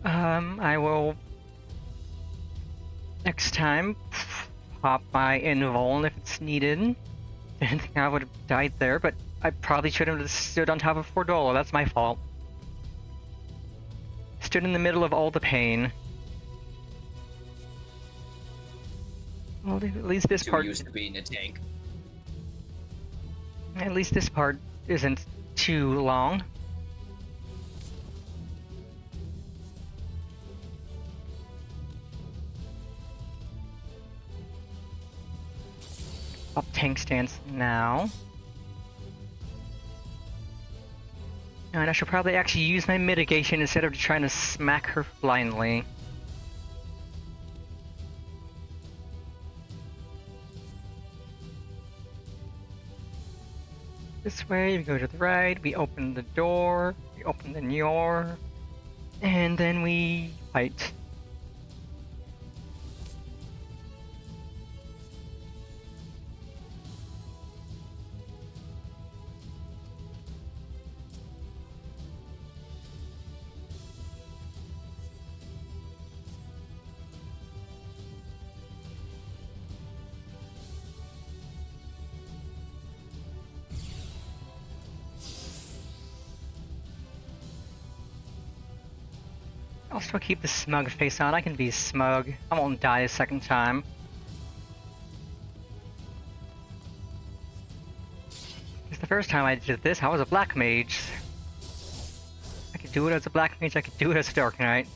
I will... Next time, pop my invuln if it's needed. I didn't think I would have died there, but I probably should have stood on top of Fordola. That's my fault. Stood in the middle of all the pain. Well, at least this part... used to being a tank. At least this part isn't too long. Up tank stance now. And I should probably actually use my mitigation instead of trying to smack her blindly. this way, we go to the right, we open the door, we open the door, and then we fight. I'll still keep the smug face on. I can be smug. I won't die a second time. Because the first time I did this, I was a black mage. I could do it as a black mage, I could do it as a dark knight.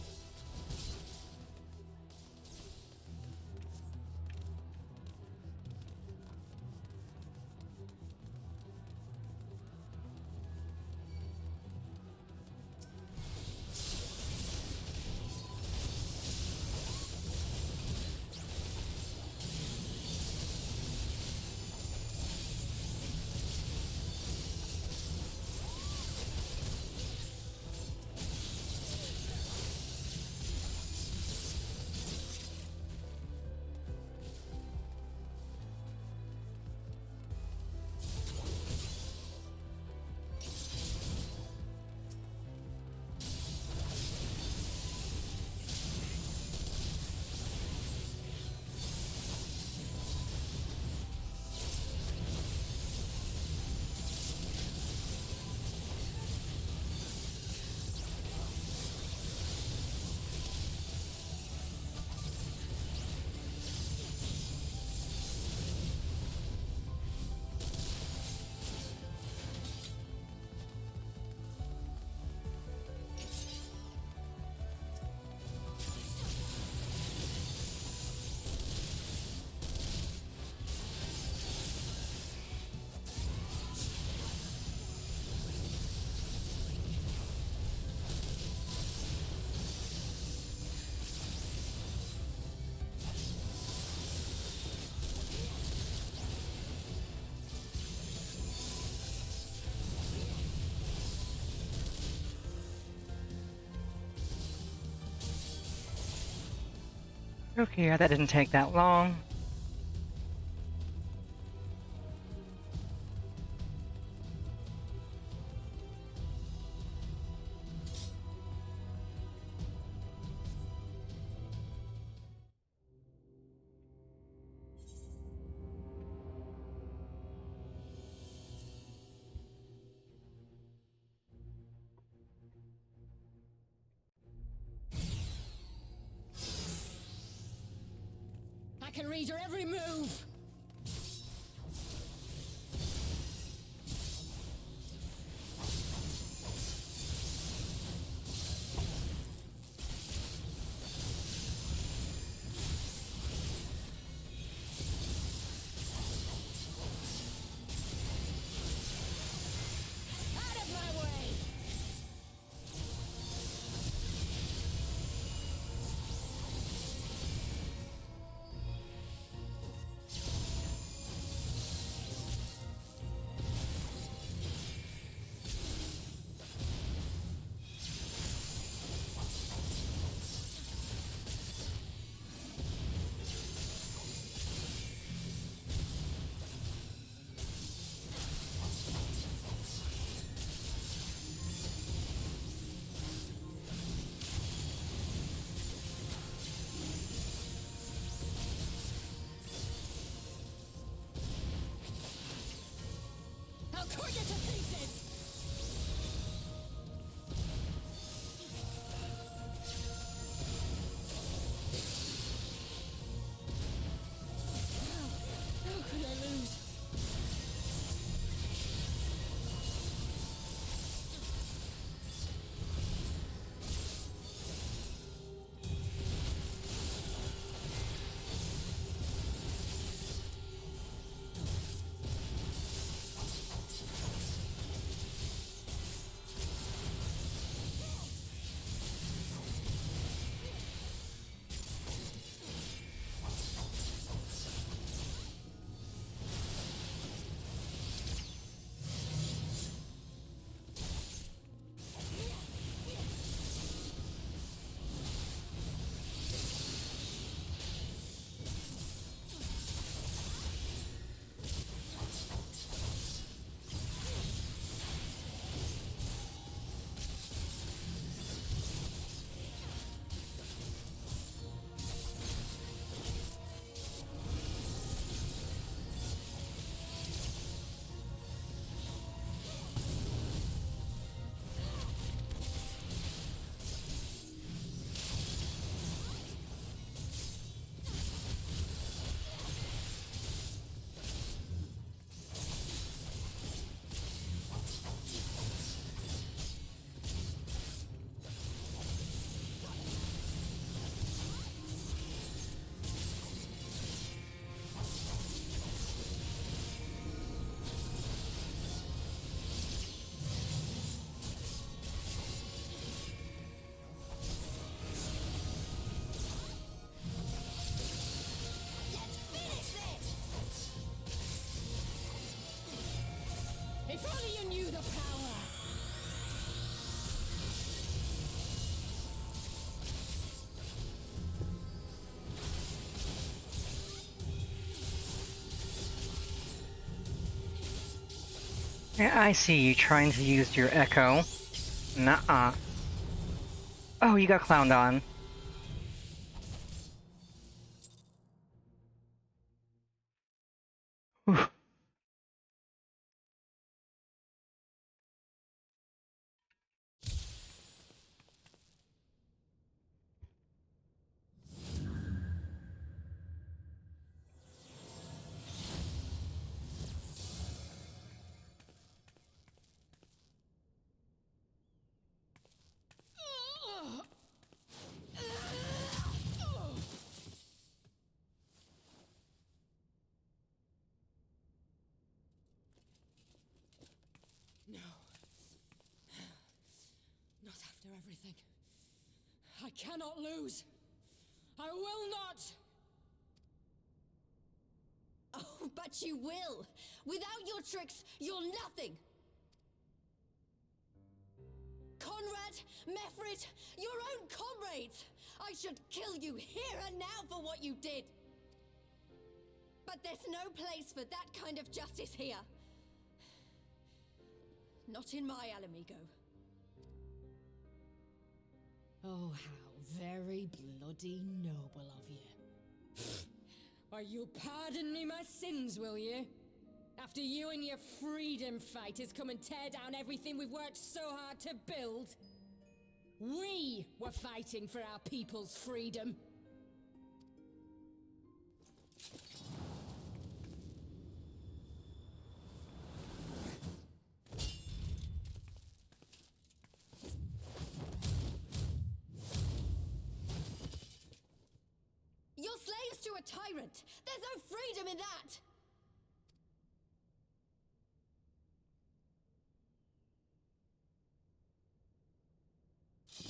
Okay, yeah, that didn't take that long. I can read your every move! Out of my way! If only you knew the power! Yeah, I see you trying to use your echo. Nuh-uh. Oh, you got clowned on. Whew. No. Not after everything. I cannot lose. I will not! Oh, but you will! Without your tricks, you're nothing! Conrad, Mefrit, your own comrades! I should kill you here and now for what you did! But there's no place for that kind of justice here. Not in my Alamigo. Oh, how very bloody noble of you. Why, you'll pardon me my sins, will you? After you and your freedom fighters come and tear down everything we've worked so hard to build? We were fighting for our people's freedom. You're slaves to a tyrant! There's no freedom in that!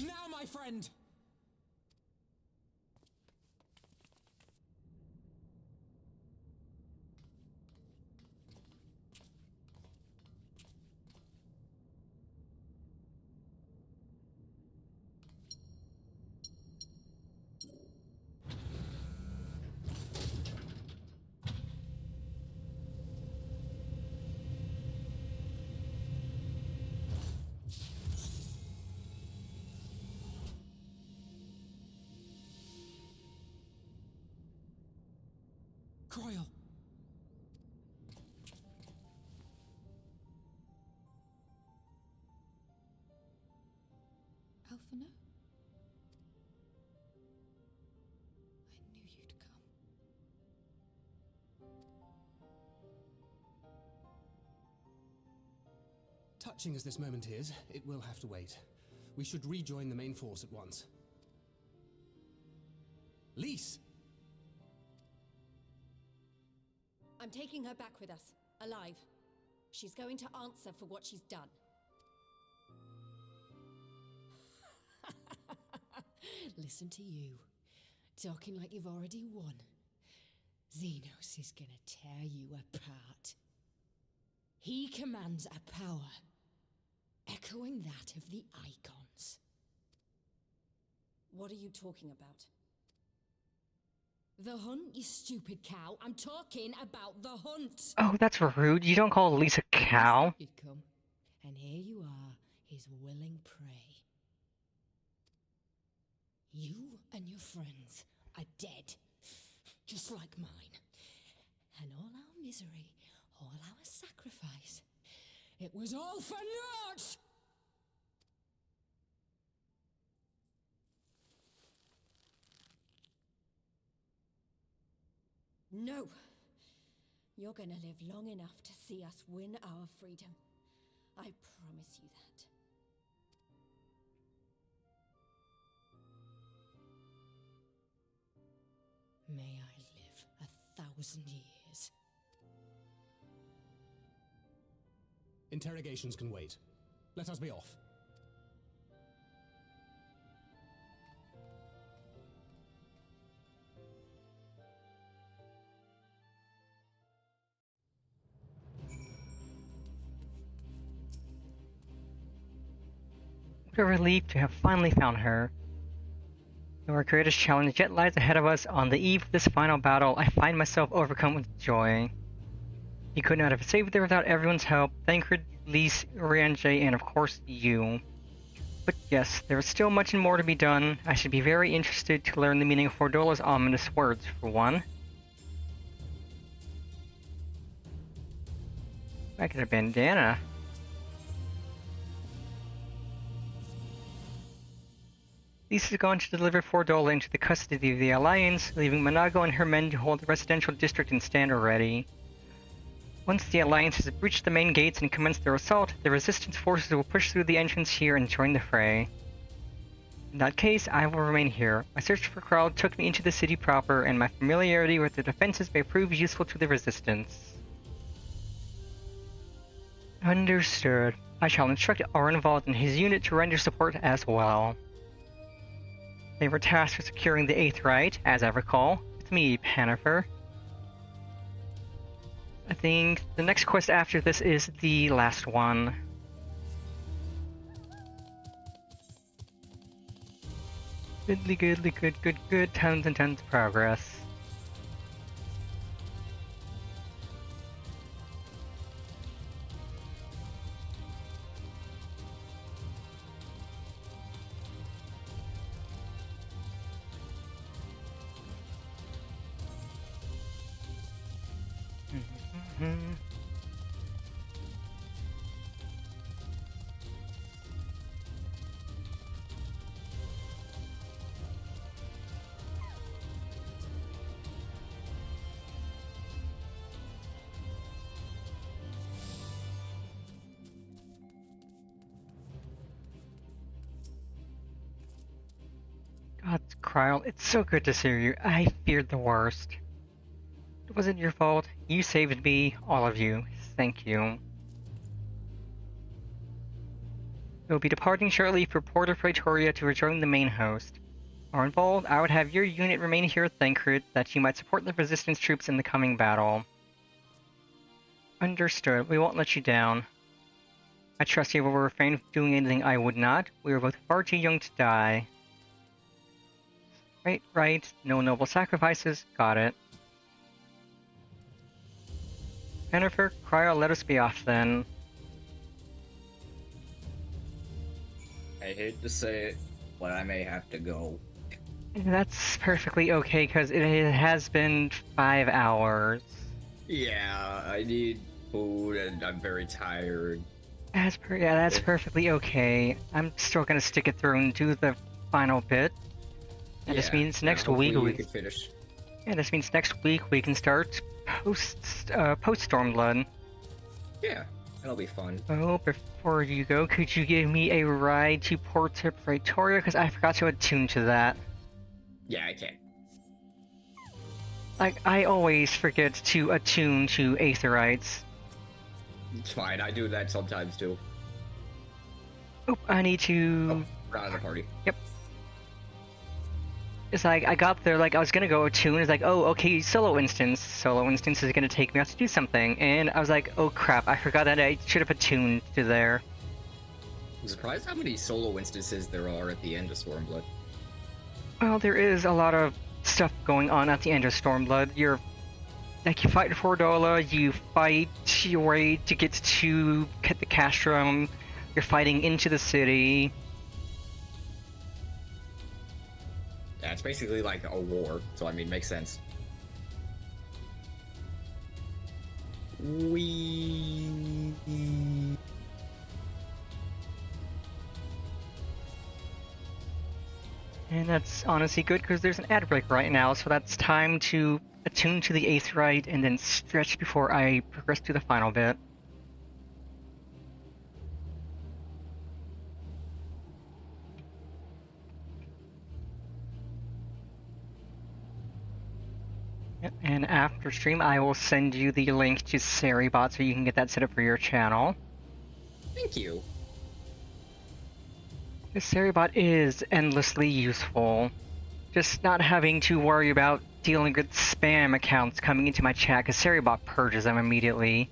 Now, my friend! Croyle. Alphino? I knew you'd come. Touching as this moment is, it will have to wait. We should rejoin the main force at once. Lise! I'm taking her back with us, alive. She's going to answer for what she's done. Listen to you, talking like you've already won. Zenos is gonna tear you apart. He commands a power, echoing that of the Icons. What are you talking about? The hunt, you stupid cow. I'm talking about the hunt. Oh, that's rude. You don't call Lisa a cow. You'd come, and here you are, his willing prey. You and your friends are dead, just like mine. And all our misery, all our sacrifice, it was all for naught! No! You're gonna live long enough to see us win our freedom. I promise you that. May I live 1,000 years. Interrogations can wait. Let us be off. What a relief to have finally found her. Though our greatest challenge yet lies ahead of us, on the eve of this final battle, I find myself overcome with joy. You could not have saved her without everyone's help. Thancred, Lise, Urianger, and of course you. But yes, there is still much more to be done. I should be very interested to learn the meaning of Fordola's ominous words, for one. I get a bandana. Lise has gone to deliver Fordola into the custody of the Alliance, leaving Monago and her men to hold the residential district and stand ready. Once the Alliance has breached the main gates and commenced their assault, the Resistance forces will push through the entrance here and join the fray. In that case, I will remain here. My search for Krall took me into the city proper, and my familiarity with the defenses may prove useful to the Resistance. Understood. I shall instruct Arenvald and his unit to render support as well. They were tasked with securing the Aetheryte, as I recall, with me, Pannifer. I think the next quest after this is the last one. Goodly, good. Tons and tons of progress. God, Kryle, it's so good to see you. I feared the worst. It wasn't your fault. You saved me, all of you. Thank you. We'll be departing shortly for Port of Praetoria to rejoin the main host. Arenvald, I would have your unit remain here at Thancred, that you might support the Resistance troops in the coming battle. Understood. We won't let you down. I trust you will refrain from doing anything I would not. We are both far too young to die. Right. No noble sacrifices. Got it. Jennifer, Kryle, let us be off then. I hate to say it, but I may have to go. That's perfectly okay, because it has been 5 hours. Yeah, I need food and I'm very tired. That's perfectly okay. I'm still gonna stick it through and do the final bit. And this means next week we can finish. Yeah, this means next week we can start post Stormblood. Yeah, that'll be fun. Oh, before you go, could you give me a ride to Port of Praetoria? Because I forgot to attune to that. Yeah, I can. Like, I always forget to attune to Aetherites. It's fine, I do that sometimes too. Oh, I need to... Oh, round of the party. Yep. It's like, I got there, like, I was gonna go attune, it's like, oh, okay, solo instance. Solo instance is gonna take me out to do something. And I was like, oh crap, I forgot that I should have attuned to there. I'm surprised how many solo instances there are at the end of Stormblood. Well, there is a lot of stuff going on at the end of Stormblood. You fight Fordola, you fight your way to get the Castrum, you're fighting into the city. Yeah, it's basically like a war, so I mean, makes sense. And that's honestly good because there's an ad break right now, so that's time to attune to the Aetheryte and then stretch before I progress to the final bit. Yep, and after stream I will send you the link to Seribot so you can get that set up for your channel. Thank you. The Seribot is endlessly useful. Just not having to worry about dealing with spam accounts coming into my chat, because Seribot purges them immediately.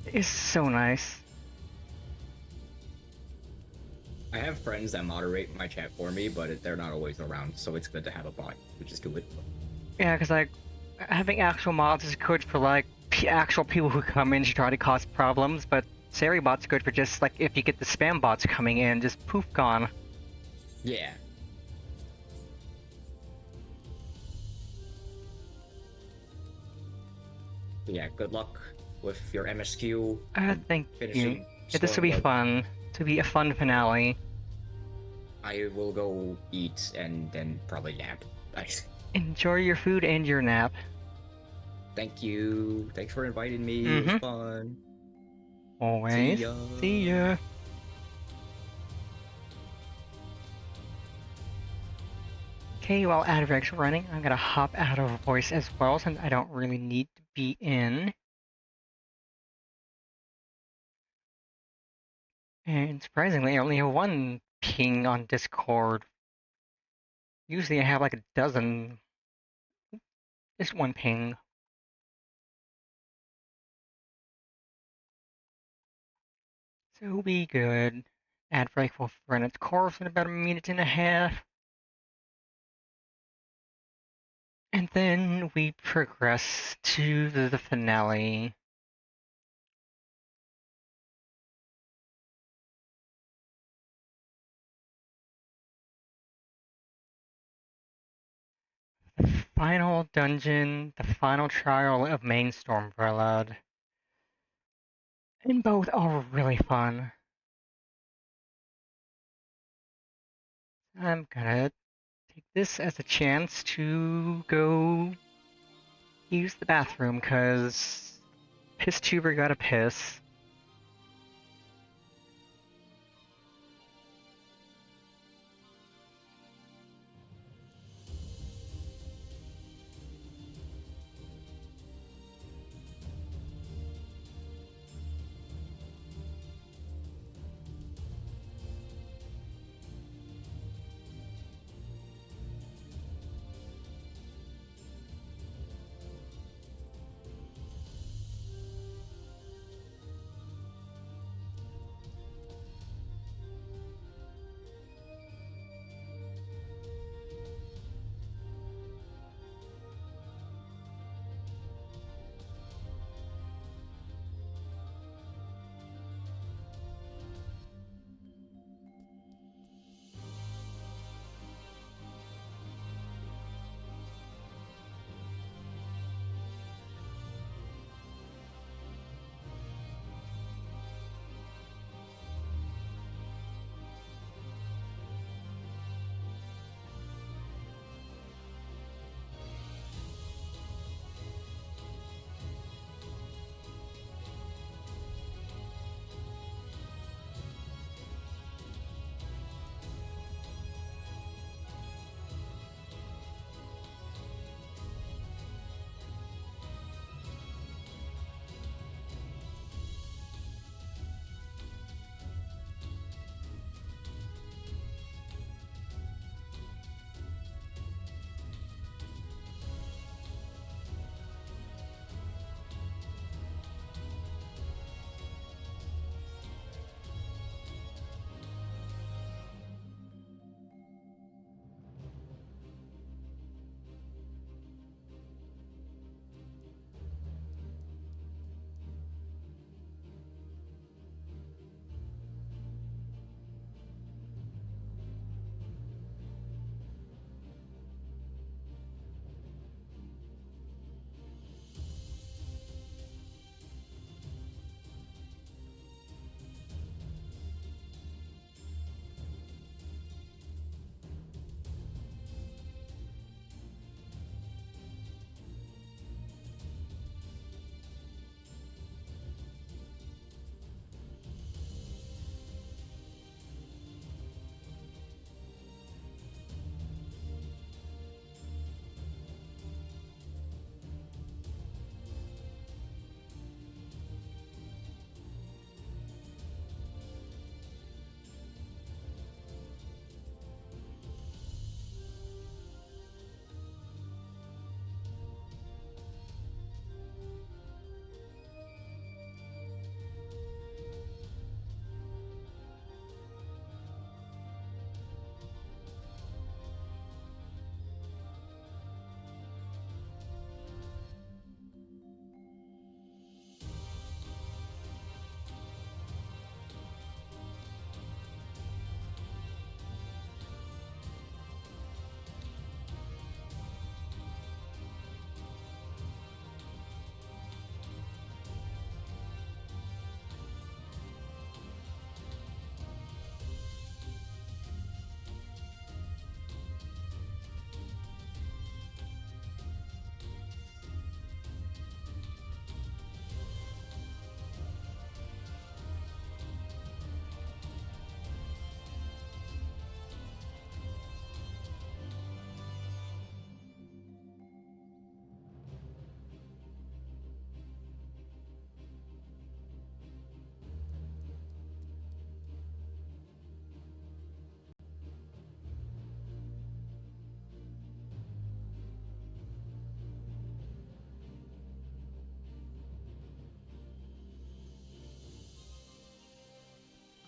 It's so nice. I have friends that moderate my chat for me, but they're not always around, so it's good to have a bot who just do it. Yeah, because like having actual mods is good for like actual people who come in to try to cause problems, but Sari bot's good for just like if you get the spam bots coming in, just poof gone. Yeah. Yeah, good luck with your MSQ. Thank you. Finishing Yeah, this will be Stormblood. fun. This will be a fun finale. I will go eat and then probably nap. Nice. Enjoy your food and your nap. Thank you. Thanks for inviting me. It was fun. Always. See ya. See ya. Okay, while AdVec's running, I'm gonna hop out of voice as well since I don't really need to be in. And surprisingly, I only have one ping on Discord. Usually I have like a dozen. Just one ping. So we'll be good. AdVec will run its course in about a minute and a half. And then we progress to the finale. The final dungeon, the final trial of main Stormblood. And both are really fun. I'm gonna take this as a chance to go use the bathroom, cause piss tuber gotta piss.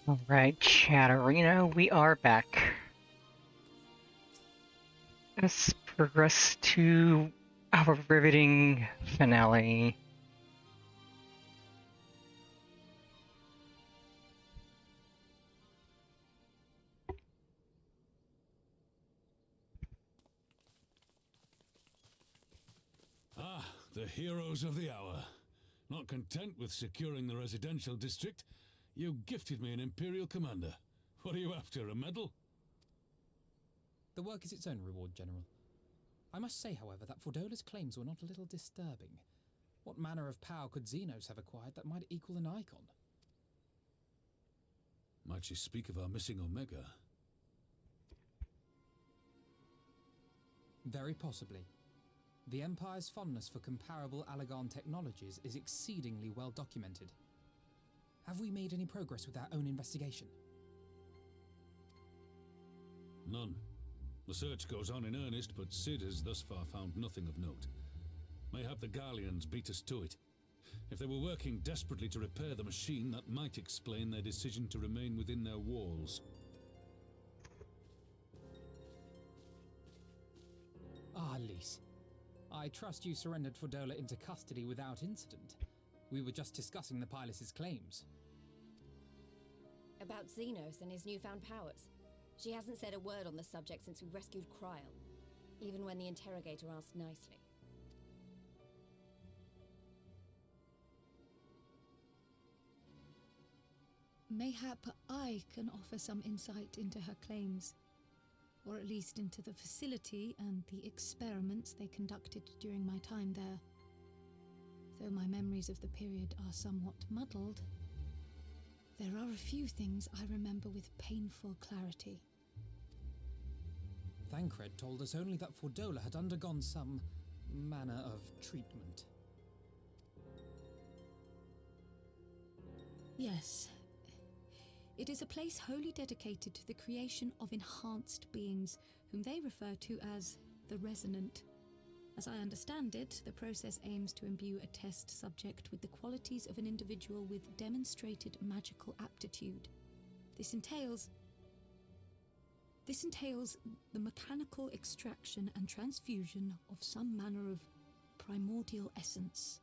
Alright, Chatterino, we are back. Let's progress to our riveting finale. Ah, the heroes of the hour. Not content with securing the residential district, you gifted me an Imperial Commander. What are you after, a medal? The work is its own reward, General. I must say, however, that Fordola's claims were not a little disturbing. What manner of power could Zenos have acquired that might equal an icon? Might she speak of our missing Omega? Very possibly. The Empire's fondness for comparable Alagon technologies is exceedingly well documented. Have we made any progress with our own investigation? None. The search goes on in earnest, but Sid has thus far found nothing of note. Mayhap the Garleans beat us to it. If they were working desperately to repair the machine, that might explain their decision to remain within their walls. Ah, Lise. I trust you surrendered Fordola into custody without incident. We were just discussing the pilot's claims. About Zenos and his newfound powers. She hasn't said a word on the subject since we rescued Kryl, even when the interrogator asked nicely. Mayhap I can offer some insight into her claims, or at least into the facility and the experiments they conducted during my time there. Though my memories of the period are somewhat muddled, there are a few things I remember with painful clarity. Thancred told us only that Fordola had undergone some manner of treatment. Yes. It is a place wholly dedicated to the creation of enhanced beings, whom they refer to as the Resonant. As I understand it, the process aims to imbue a test subject with the qualities of an individual with demonstrated magical aptitude. This entails the mechanical extraction and transfusion of some manner of primordial essence.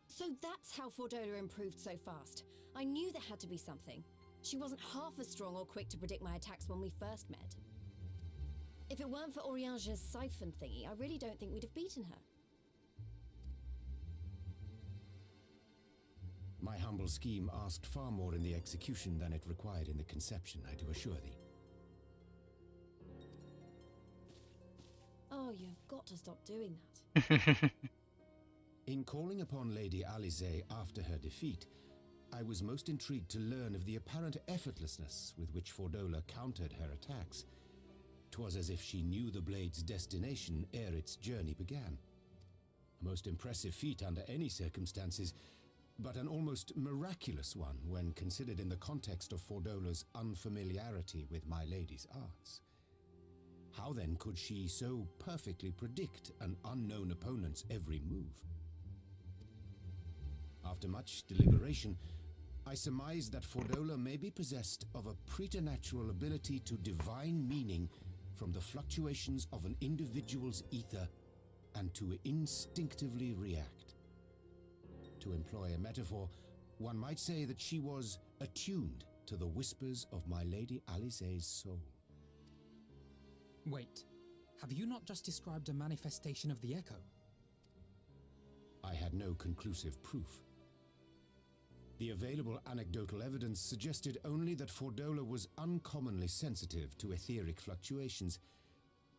So that's how Fordola improved so fast. I knew there had to be something. She wasn't half as strong or quick to predict my attacks when we first met. If it weren't for Oriange's siphon thingy, I really don't think we'd have beaten her. My humble scheme asked far more in the execution than it required in the conception, I do assure thee. Oh, you've got to stop doing that. In calling upon Lady Alisaie after her defeat, I was most intrigued to learn of the apparent effortlessness with which Fordola countered her attacks. 'Twas as if she knew the blade's destination ere its journey began. A most impressive feat under any circumstances, but an almost miraculous one when considered in the context of Fordola's unfamiliarity with my lady's arts. How then could she so perfectly predict an unknown opponent's every move? After much deliberation, I surmised that Fordola may be possessed of a preternatural ability to divine meaning from the fluctuations of an individual's ether and to instinctively react. To employ a metaphor, one might say that she was attuned to the whispers of my Lady Alisaie's soul. Wait, have you not just described a manifestation of the Echo? I had no conclusive proof. The available anecdotal evidence suggested only that Fordola was uncommonly sensitive to etheric fluctuations,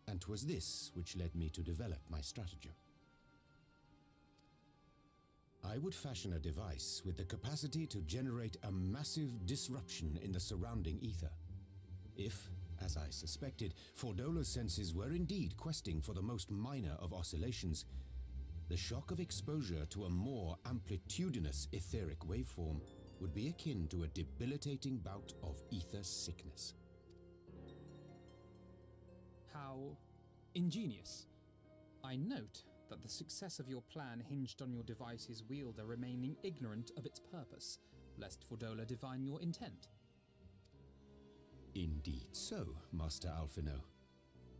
and 'twas this which led me to develop my stratagem. I would fashion a device with the capacity to generate a massive disruption in the surrounding ether. If, as I suspected, Fordola's senses were indeed questing for the most minor of oscillations, the shock of exposure to a more amplitudinous etheric waveform would be akin to a debilitating bout of ether sickness. How ingenious. I note that the success of your plan hinged on your device's wielder remaining ignorant of its purpose. lest Fordola divine your intent. Indeed so, Master Alphino.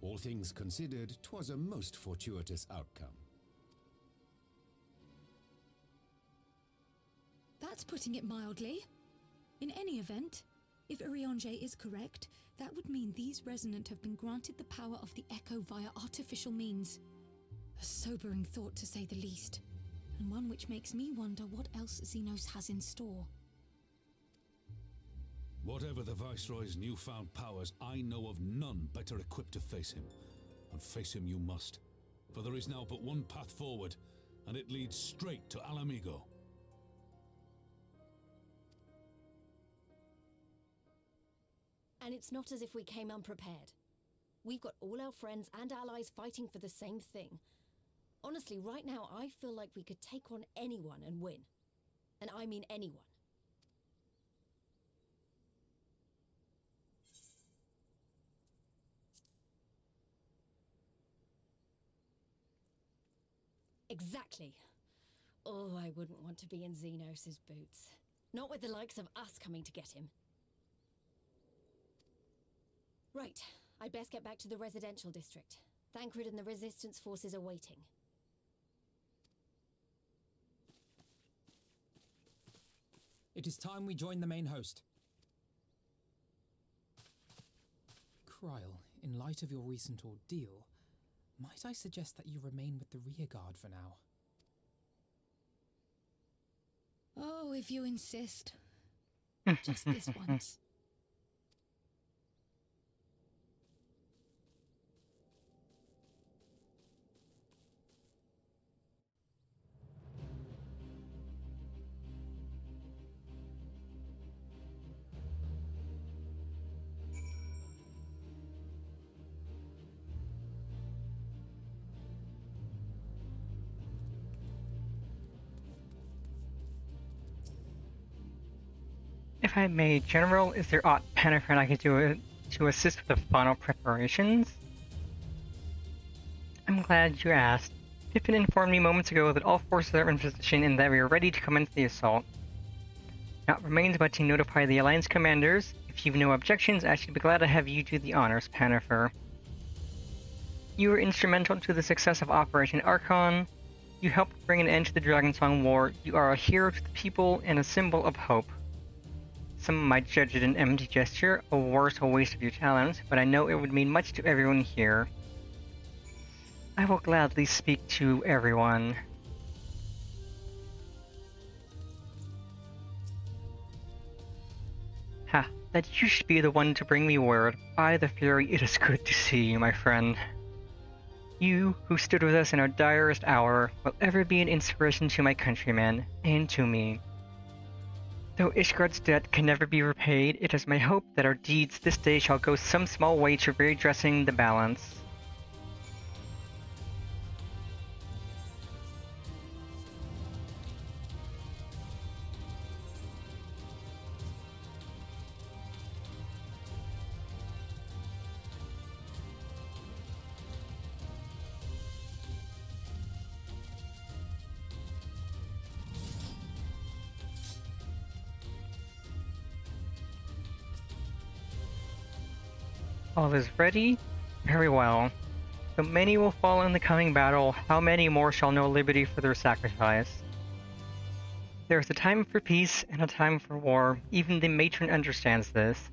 All things considered, 'twas a most fortuitous outcome. That's putting it mildly. In any event, if Urianger is correct, that would mean these Resonant have been granted the power of the Echo via artificial means. A sobering thought, to say the least, and one which makes me wonder what else Zenos has in store. Whatever the Viceroy's newfound powers, I know of none better equipped to face him. And face him you must, for there is now but one path forward, and it leads straight to Alamigo. And it's not as if we came unprepared. We've got all our friends and allies fighting for the same thing. Honestly, right now, I feel like we could take on anyone and win. And I mean anyone. Exactly. Oh, I wouldn't want to be in Zenos' boots. Not with the likes of us coming to get him. Right, I'd best get back to the residential district. Thancred and the Resistance forces are waiting. It is time we join the main host. Kryl, in light of your recent ordeal, might I suggest that you remain with the rearguard for now? Oh, if you insist. Just this once. If I may, General, is there aught Panafran I could do to assist with the final preparations? I'm glad you asked. Pippin informed me moments ago that all forces are in position and that we are ready to commence the assault. Now it remains but to notify the Alliance commanders. If you've no objections, I should be glad to have you do the honors, Panafar. You were instrumental to the success of Operation Archon. You helped bring an end to the Dragonsong War. You are a hero to the people and a symbol of hope. Some might judge it an empty gesture, a worse, a waste of your talents, but I know it would mean much to everyone here. I will gladly speak to everyone. Ha, that you should be the one to bring me word. By the Fury, it is good to see you, my friend. You, who stood with us in our direst hour, will ever be an inspiration to my countrymen, and to me. Though Ishgard's debt can never be repaid, it is my hope that our deeds this day shall go some small way to redressing the balance. All is ready? Very well. Though many will fall in the coming battle, how many more shall know liberty for their sacrifice? There is a time for peace and a time for war. Even the matron understands this.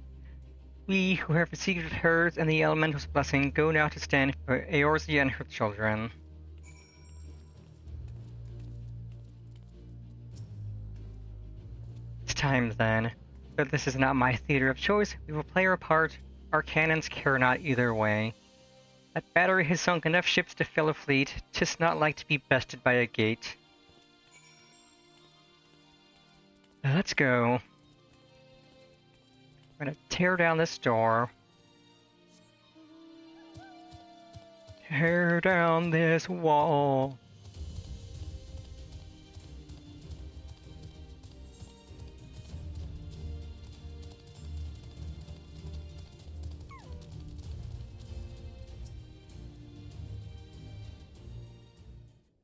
We, who have received hers and the elemental's blessing, go now to stand for Eorzea and her children. It's time then. Though this is not my theater of choice, we will play our part. Our cannons care not either way. That battery has sunk enough ships to fill a fleet, 'tis not like to be bested by a gate. Let's go. We're gonna tear down this door. Tear down this wall.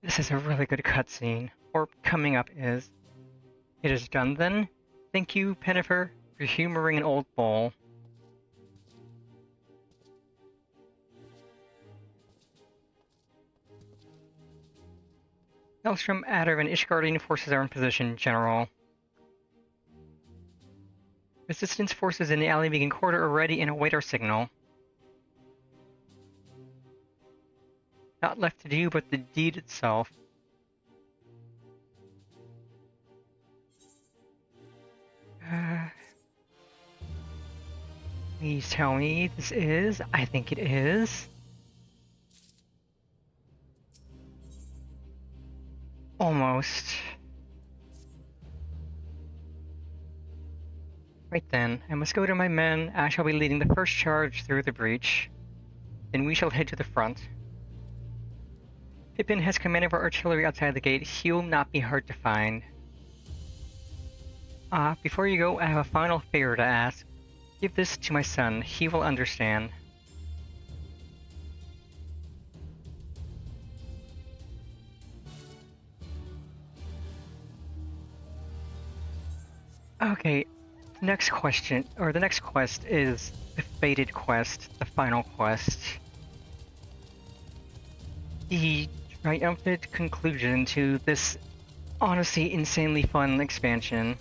This is a really good cutscene, or coming up is. It is done then? Thank you, Pennifer, for humoring an old bull. Maelstrom, Adder, and Ishgardian forces are in position, General. Resistance forces in the Alley-Vegan corridor are ready and await our signal. Not left to do but the deed itself. Please tell me this is. I think it is. Almost. Right then, I must go to my men. I shall be leading the first charge through the breach. Then we shall head to the front. Pippin has command of our artillery outside the gate. He will not be hard to find. Before you go, I have a final favor to ask. Give this to my son. He will understand. Okay, the next question, or the next quest is the fated quest, the final quest. The triumphant conclusion to this honestly insanely fun expansion.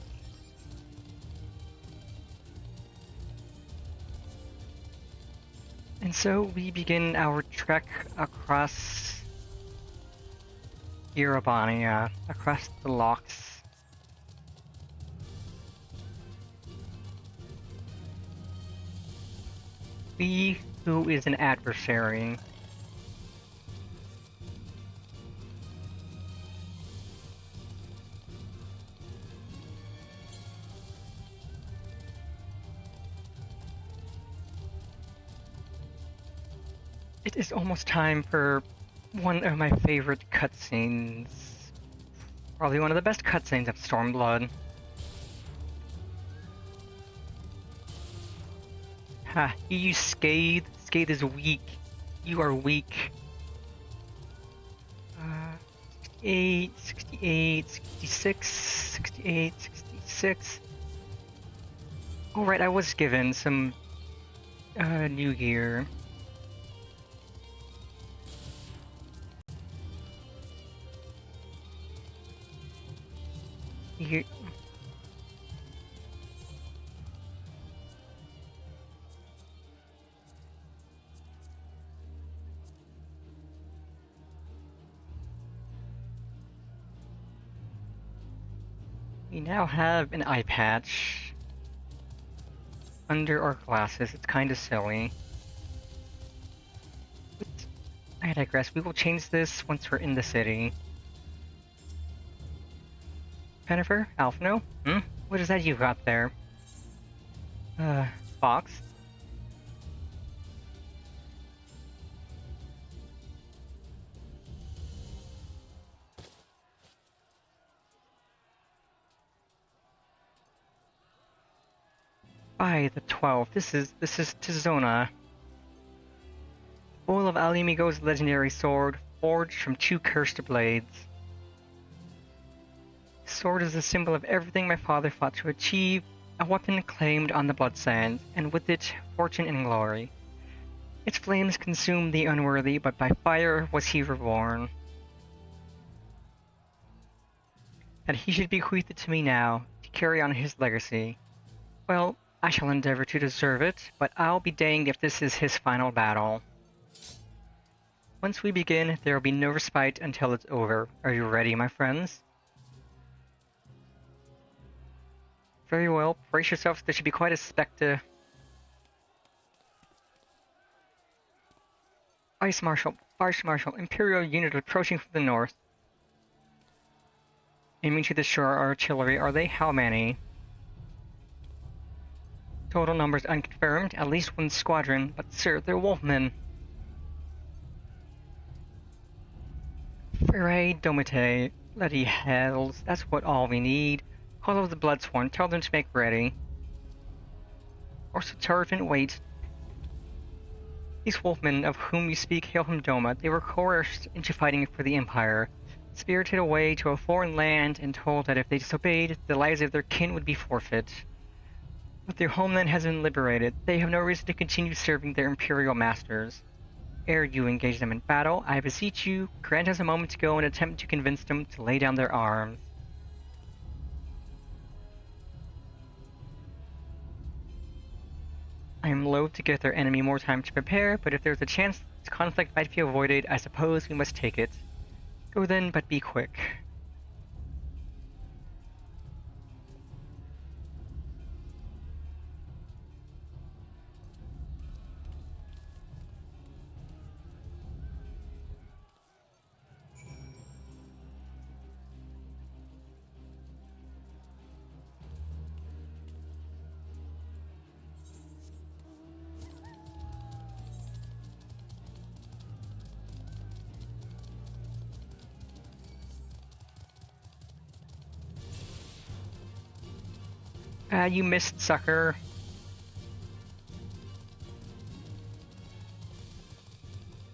And so we begin our trek across Erebania, across the locks. We, who is an adversary. It is almost time for one of my favorite cutscenes. Probably one of the best cutscenes of Stormblood. Ha, you use Scathe. Scathe is weak. You are weak. 68, 68, 66, 68, 66. Oh right, I was given some new gear. Here. We now have an eye patch under our glasses. It's kind of silly. But I digress. We will change this once we're in the city. Pennifer? Alphino? What is that you got there? Fox? By the 12th, this is Tizona. Bowl of Alimigo's legendary sword, forged from 2 cursed blades. Sword is a symbol of everything my father fought to achieve, a weapon claimed on the blood sands, and with it, fortune and glory. Its flames consumed the unworthy, but by fire was he reborn. That he should bequeath it to me now, to carry on his legacy. Well, I shall endeavor to deserve it, but I'll be danged if this is his final battle. Once we begin, there will be no respite until it's over. Are you ready, my friends? Very well, brace yourselves, there should be quite a spectre. Vice Marshal, Imperial unit approaching from the north. Aiming to destroy our artillery, are they? How many? Total numbers unconfirmed, at least 1 squadron, but sir, they're wolfmen. Ferre Domite, bloody hells, that's what all we need. Call of the Bloodsworn, tell them to make ready. Orso Turfin, wait. These wolfmen of whom you speak hail from Doma. They were coerced into fighting for the Empire. spirited away to a foreign land and told that if they disobeyed, the lives of their kin would be forfeit. But their homeland has been liberated. They have no reason to continue serving their imperial masters. Ere you engage them in battle, I beseech you, grant us a moment to go and attempt to convince them to lay down their arms. I am loath to give their enemy more time to prepare, but if there's a chance this conflict might be avoided, I suppose we must take it. Go then, but be quick. You missed, sucker.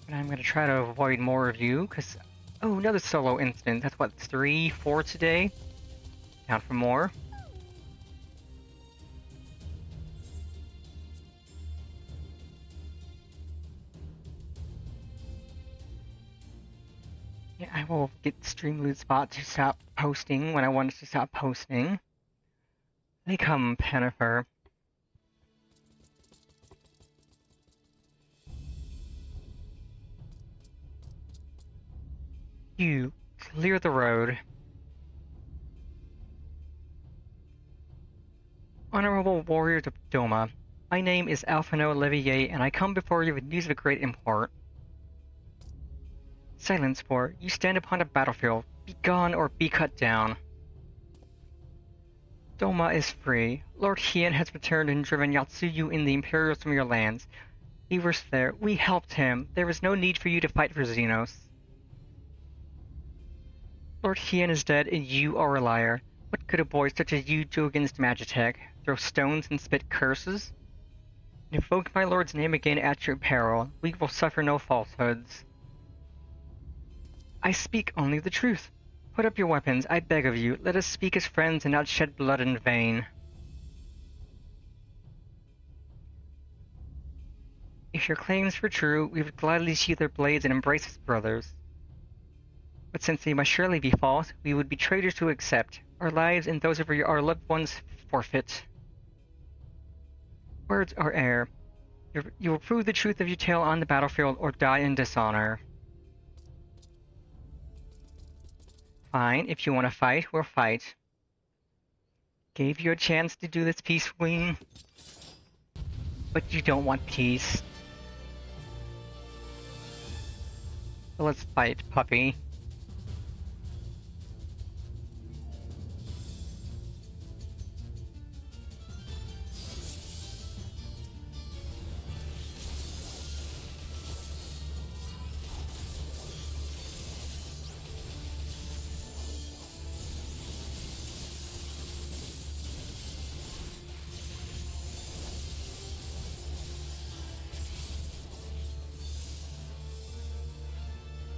But I'm gonna try to avoid more of you, because... Oh, another solo incident. That's what, 3, 4 today? Down for more. Yeah, I will get Stormblood Spot to stop posting when I want it to stop posting. They come, Pennifer. You clear the road. Honorable warriors of Doma, my name is Alphino Levier, and I come before you with news of great import. Silence, for you stand upon a battlefield. Be gone or be cut down. Doma is free. Lord Hien has returned and driven Yatsuyu in the Imperials from your lands. He was there. We helped him. There is no need for you to fight for Zenos. Lord Hien is dead, and you are a liar. What could a boy such as you do against Magitech? Throw stones and spit curses? Invoke my lord's name again at your peril. We will suffer no falsehoods. I speak only the truth. Put up your weapons, I beg of you. Let us speak as friends and not shed blood in vain. If your claims were true, we would gladly sheathe our blades and embrace as brothers. But since they must surely be false, we would be traitors to accept. Our lives and those of our loved ones forfeit. Words are air. You will prove the truth of your tale on the battlefield or die in dishonor. Fine, if you want to fight, we'll fight. Gave you a chance to do this peacefully, but you don't want peace. So let's fight, puppy.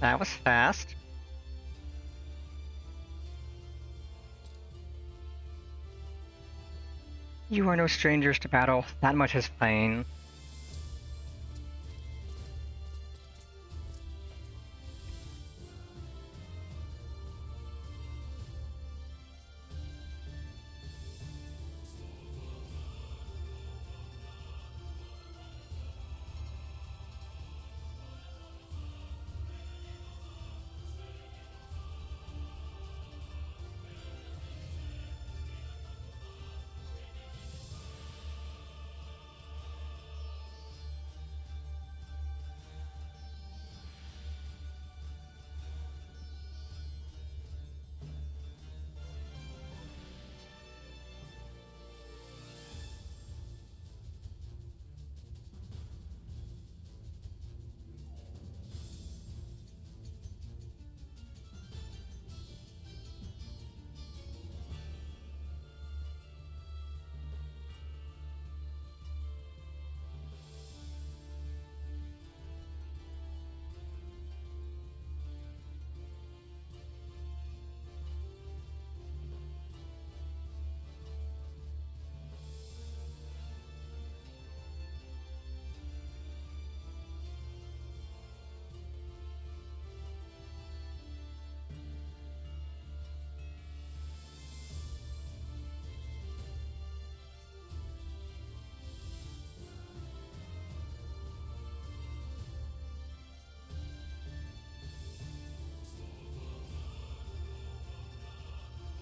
That was fast. You are no strangers to battle, that much is plain.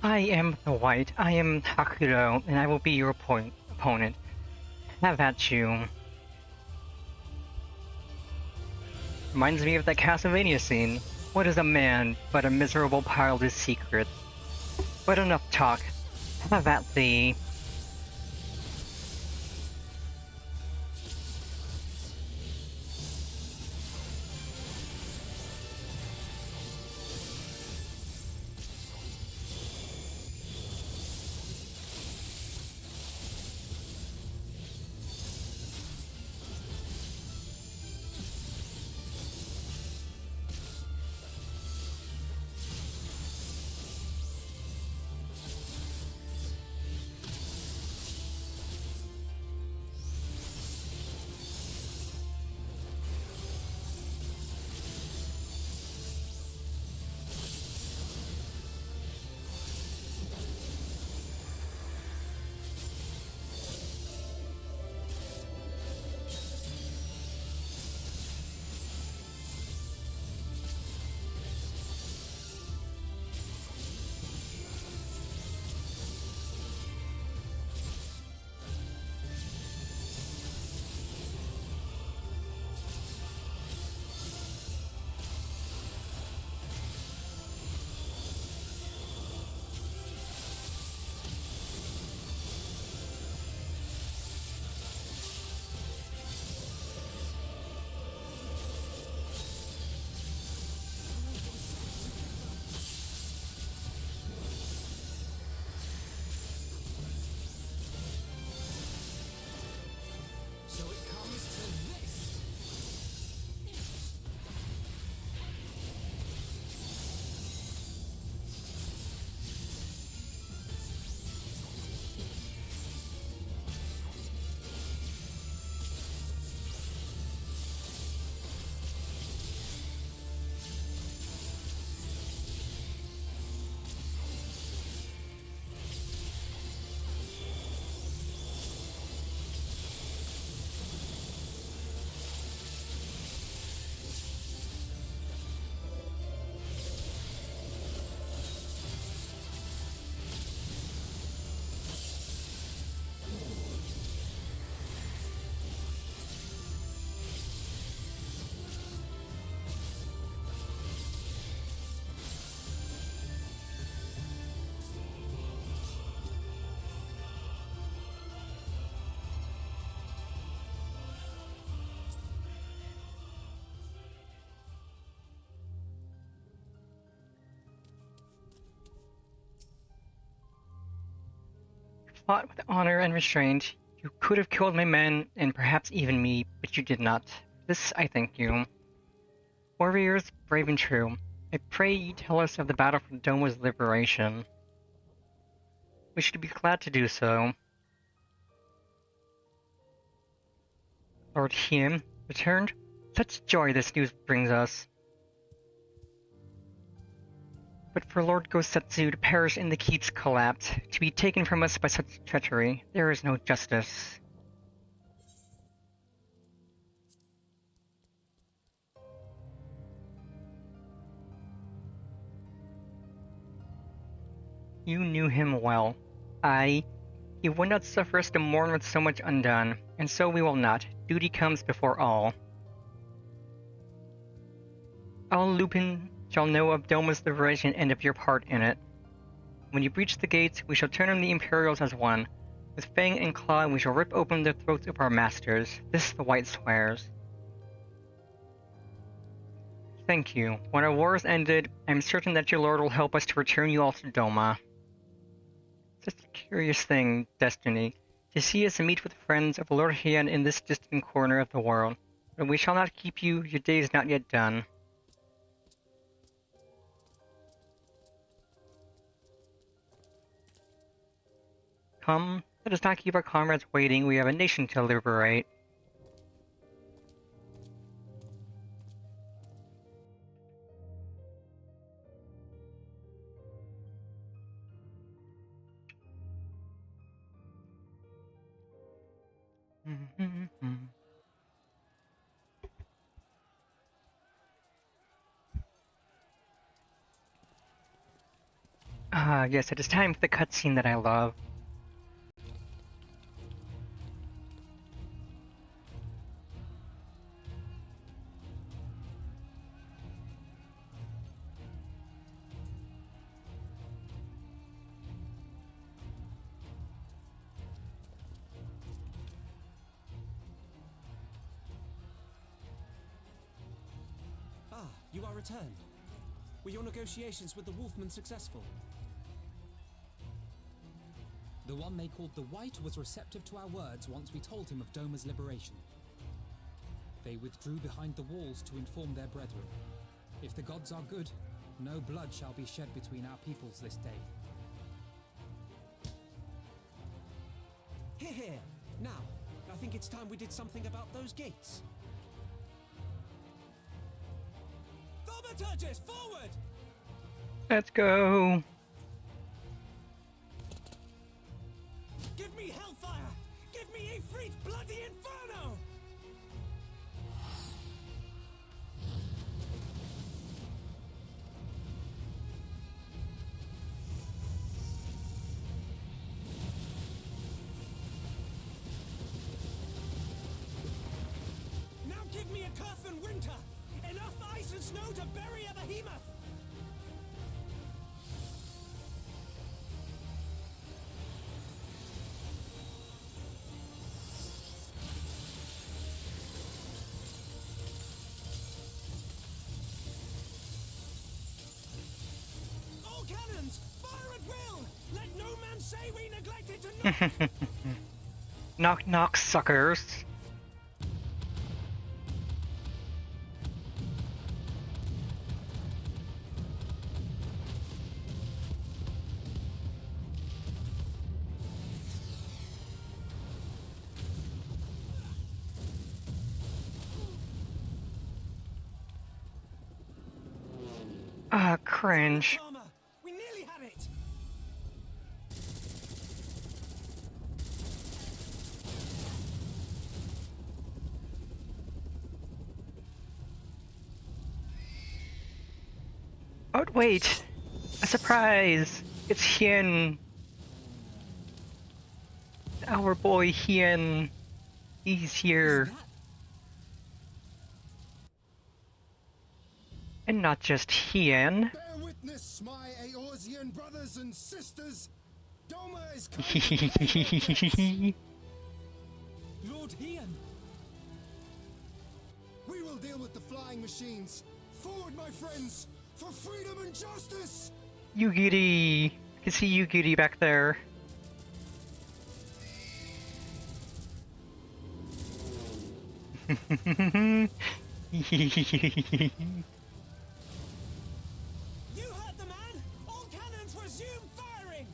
I am the White. I am Hakudo, and I will be your opponent. Have at you. Reminds me of that Castlevania scene. What is a man but a miserable pile of secrets? But enough talk. Have at thee. So it comes to this. Fought with honor and restraint. You could have killed my men, and perhaps even me, but you did not. This I thank you. Warriors, brave and true, I pray you tell us of the battle for Doma's liberation. We should be glad to do so. Lord Hiem returned. Such joy this news brings us. But for Lord Gosetsu to perish in the keep's collapse, to be taken from us by such treachery, there is no justice. You knew him well. Aye, he would not suffer us to mourn with so much undone, and so we will not. Duty comes before all. All Lupin shall know of Doma's liberation and of your part in it. When you breach the gates, we shall turn on the Imperials as one. With fang and claw, we shall rip open the throats of our masters. This the White swears. Thank you. When our war is ended, I am certain that your lord will help us to return you all to Doma. Such a curious thing, destiny, to see us meet with friends of Lord Heian in this distant corner of the world. But we shall not keep you, your day is not yet done. Come, let us not keep our comrades waiting, we have a nation to liberate. Yes, it is time for the cutscene that I love. Ah, you are returned. Were your negotiations with the Wolfman successful? The one they called the White was receptive to our words once we told him of Doma's liberation. They withdrew behind the walls to inform their brethren. If the gods are good, no blood shall be shed between our peoples this day. Hear, hear. Now, I think it's time we did something about those gates. Thaumaturgis, forward! Let's go! Give me hellfire! Give me Ifrit's bloody inferno! Now give me a curse and winter! Enough ice and snow to bury a behemoth! All cannons! Fire at will! Let no man say we neglected to knock! Knock knock, suckers! Ah, cringe. We nearly had it! Oh, wait! A surprise! It's Hien! Our boy Hien! He's here! And not just Hien. Bear witness, my Eorzean brothers and sisters. Doma is coming. Lord Hien! We will deal with the flying machines. Forward, my friends, for freedom and justice. Yugiri! I can see Yugiri back there. You heard the man! All cannons resume firing!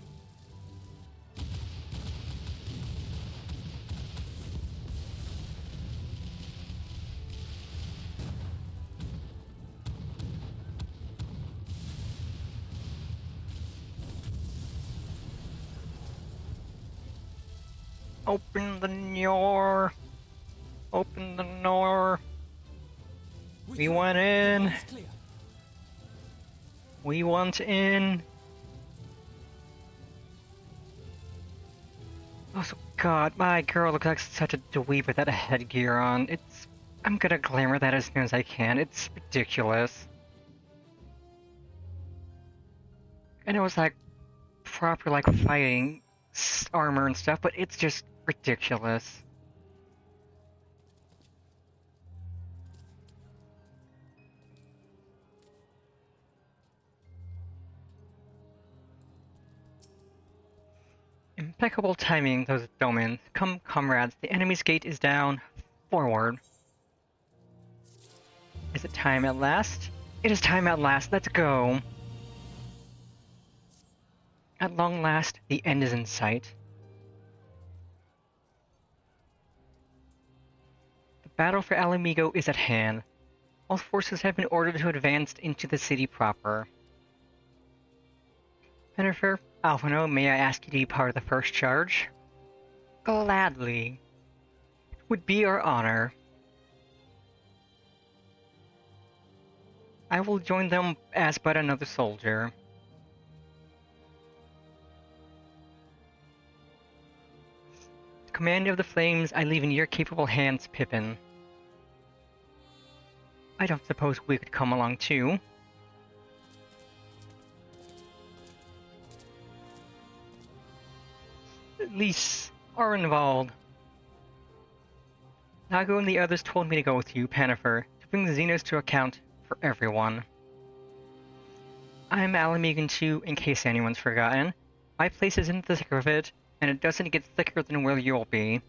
Open the door! Open the door! We want in! We want in! Also, God, my girl looks like such a dweeb with that headgear on. I'm gonna glamour that as soon as I can. It's ridiculous. And it was like proper like fighting armor and stuff, but it's just ridiculous. Impeccable timing, those Doman. Come, comrades, the enemy's gate is down. Forward. Is it time at last? It is time at last, let's go! At long last, the end is in sight. The battle for Alamigo is at hand. All forces have been ordered to advance into the city proper. Jennifer, Alphino, may I ask you to be part of the first charge? Gladly. It would be our honor. I will join them as but another soldier. Command of the flames I leave in your capable hands, Pippin. I don't suppose we could come along too. At least are involved. Nago and the others told me to go with you, Pannifer, to bring the Zenos to account for everyone. I'm Alamegan too, in case anyone's forgotten. My place is in the thick of it, and it doesn't get thicker than where you'll be.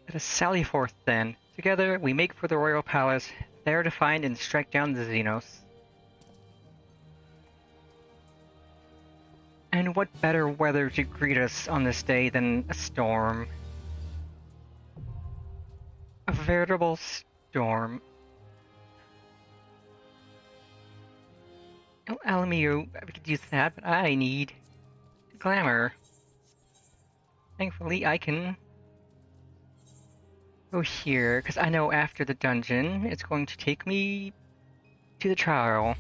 Let us sally forth then. Together we make for the royal palace, there to find and strike down the Zenos. And what better weather to greet us on this day than a storm? A veritable storm. Oh, Alamio, we could use that, but I need glamour. Thankfully, I can go here, because I know after the dungeon, it's going to take me to the trial.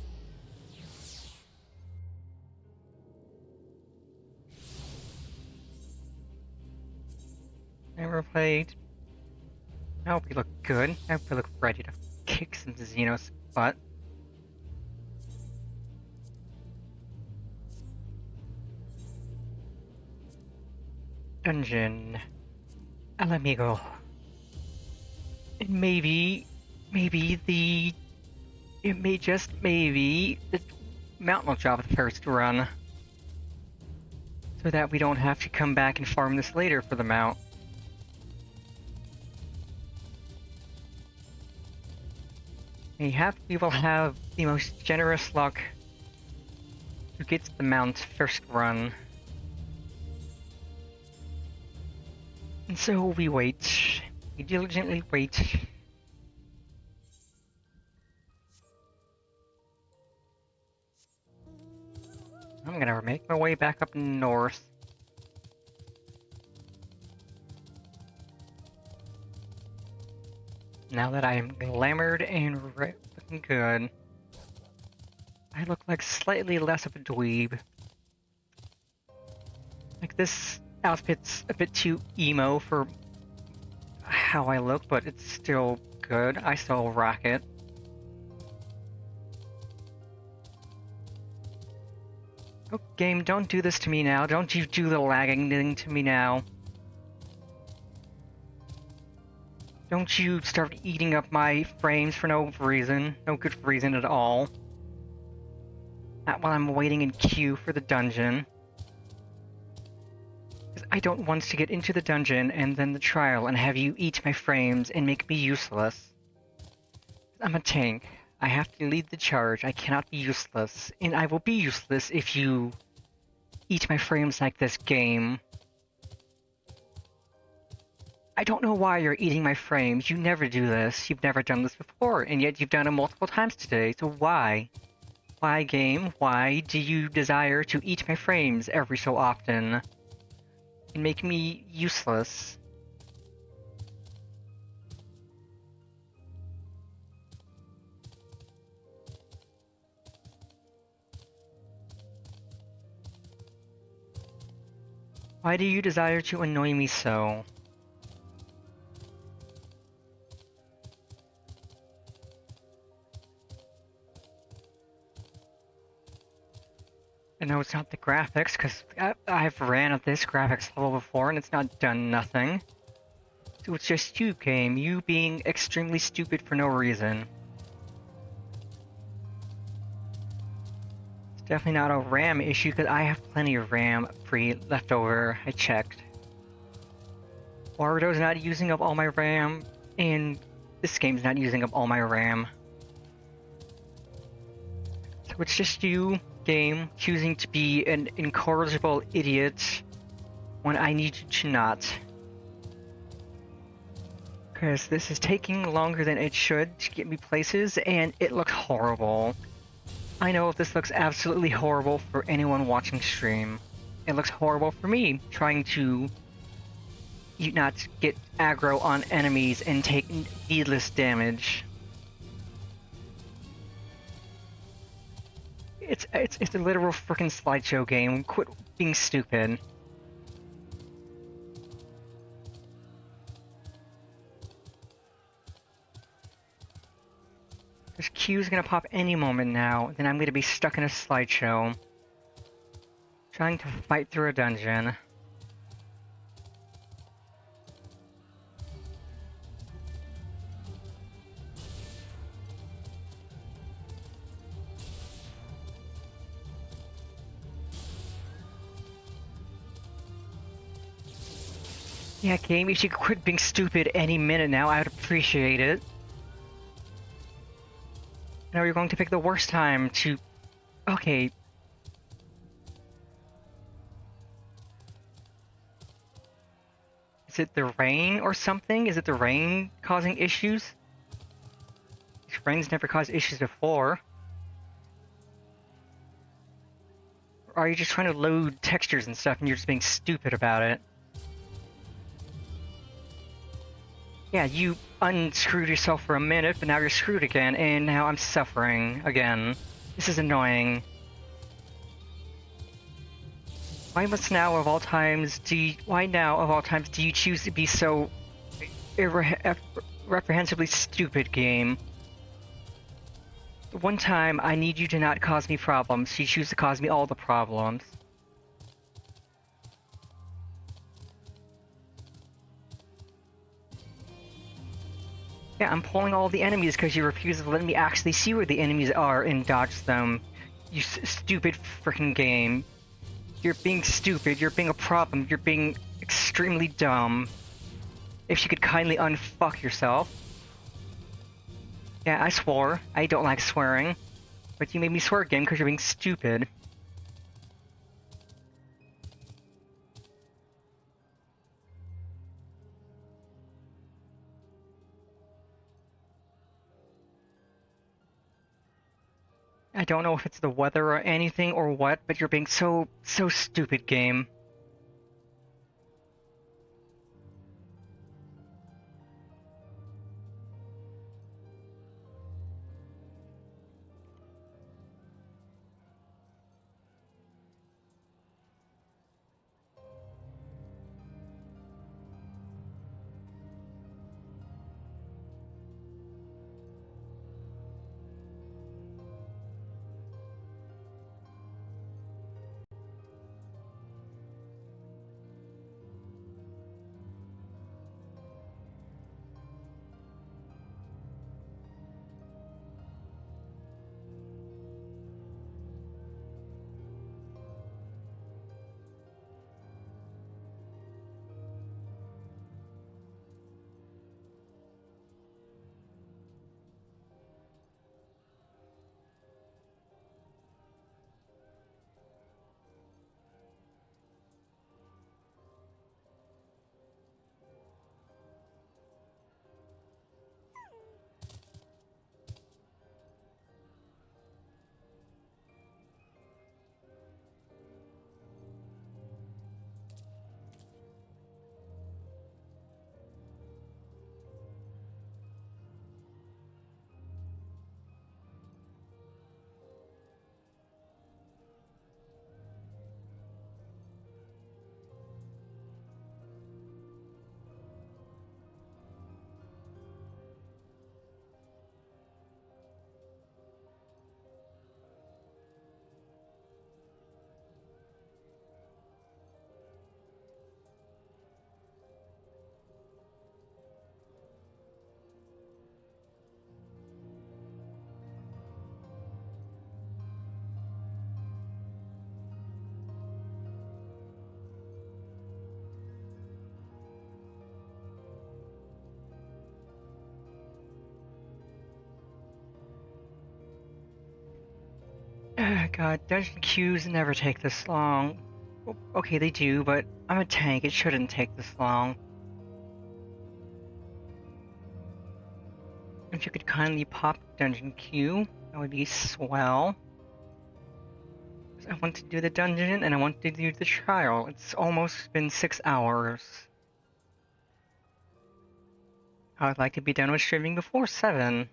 Never played. I hope we look good. I hope we look ready to kick some Zenos' butt. Dungeon. El Amigo. And maybe the mountain will drop the first run. So that we don't have to come back and farm this later for the mount. Mayhap we will have the most generous luck who gets the mount first run. And so we wait. We diligently wait. I'm gonna make my way back up north. Now that I am glamored and looking good, I look like slightly less of a dweeb. Like this outfit's a bit too emo for how I look, but it's still good. I still rock it. Oh, game, don't do this to me now. Don't you do the lagging thing to me now. Don't you start eating up my frames for no reason. No good reason at all. Not while I'm waiting in queue for the dungeon. Because I don't want to get into the dungeon and then the trial and have you eat my frames and make me useless. I'm a tank. I have to lead the charge. I cannot be useless. And I will be useless if you eat my frames like this, game. I don't know why you're eating my frames. You never do this. You've never done this before, and yet you've done it multiple times today. So why? Why, game? Why do you desire to eat my frames every so often and make me useless? Why do you desire to annoy me so? I know it's not the graphics, because I've ran at this graphics level before and it's not done nothing. So it's just you, game, you being extremely stupid for no reason. It's definitely not a RAM issue, because I have plenty of RAM left over. I checked. Warudo's not using up all my RAM, and this game's not using up all my RAM. So it's just you, game, choosing to be an incorrigible idiot when I need you to not. Because this is taking longer than it should to get me places, and it looks horrible. I know this looks absolutely horrible for anyone watching stream. It looks horrible for me, trying to not get aggro on enemies and take needless damage. It's a literal freaking slideshow game. Quit being stupid. This queue's gonna pop any moment now, then I'm gonna be stuck in a slideshow. Trying to fight through a dungeon. Yeah, game, if you could quit being stupid any minute now, I would appreciate it. Now you're going to pick the worst time to... Okay. Is it the rain or something? Is it the rain causing issues? Rain's never caused issues before. Or are you just trying to load textures and stuff and you're just being stupid about it? Yeah, you unscrewed yourself for a minute, but now you're screwed again, and now I'm suffering again. This is annoying. Why now of all times do you choose to be so reprehensibly stupid, game? One time, I need you to not cause me problems. You choose to cause me all the problems. Yeah, I'm pulling all the enemies because you refuse to let me actually see where the enemies are and dodge them. You stupid freaking game. You're being stupid, you're being a problem, you're being extremely dumb. If you could kindly unfuck yourself. Yeah, I swore. I don't like swearing. But you made me swear again because you're being stupid. I don't know if it's the weather or anything or what, but you're being so stupid, game. God, dungeon queues never take this long. Okay, they do, but I'm a tank, it shouldn't take this long. If you could kindly pop dungeon queue, that would be swell. I want to do the dungeon and I want to do the trial. It's almost been 6 hours. I would like to be done with streaming before 7.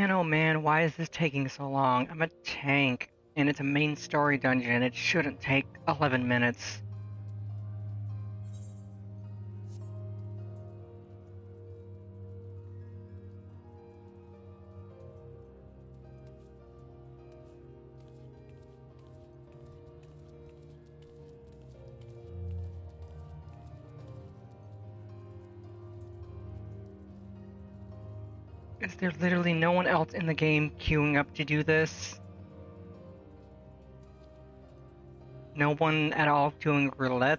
Man, oh man, why is this taking so long? I'm a tank, and it's a main story dungeon. It shouldn't take 11 minutes. Is there literally no one else in the game queuing up to do this? No one at all doing roulettes?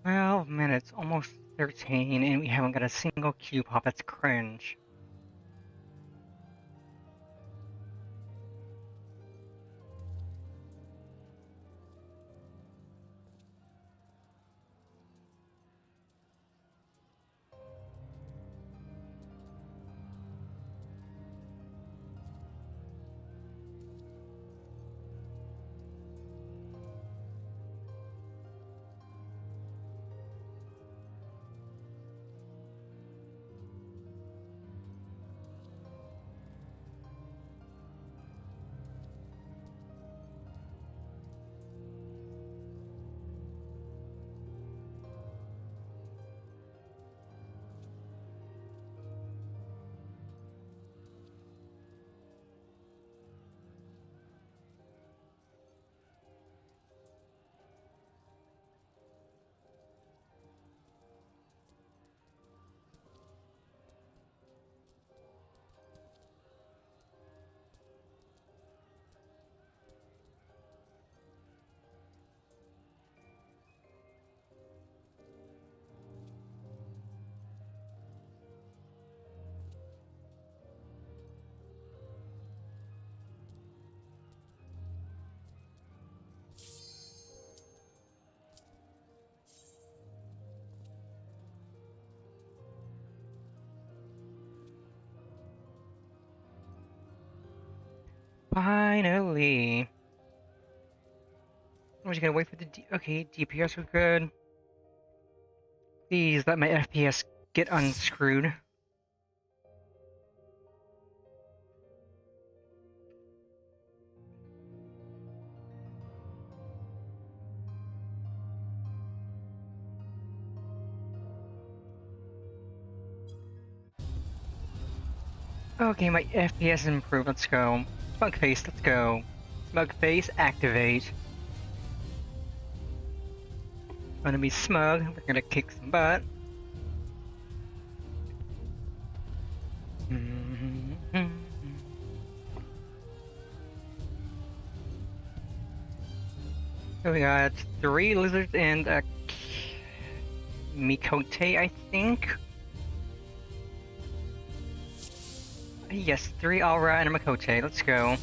Well, minutes, almost 13, and we haven't got a single queue pop. That's cringe. Finally! I'm just gonna wait for the okay, DPS are good. Please let my FPS get unscrewed. Okay, my FPS improved. Let's go. Smug face, let's go. Smug face, activate. Gonna be smug. We're gonna kick some butt. So we got 3 lizards and a Mikote, I think. Yes, 3 Aura and a Mikote. Let's go.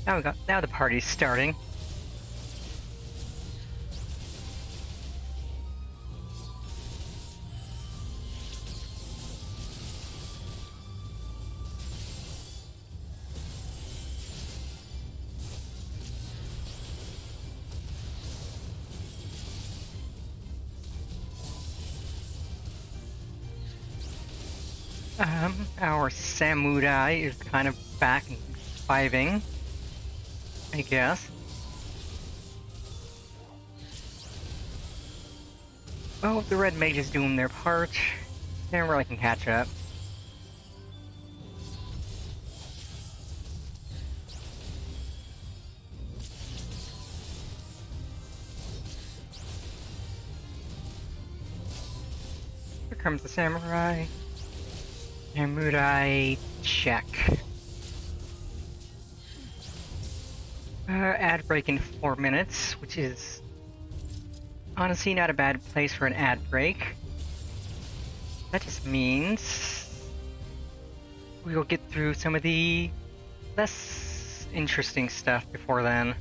Now the party's starting. Our samurai is kind of back and vibing, I guess. Oh, the red mage is doing their part. Then really can catch up. Here comes the samurai. Samurai check. Ad break in 4 minutes, which is honestly not a bad place for an ad break. That just means we will get through some of the less interesting stuff before then.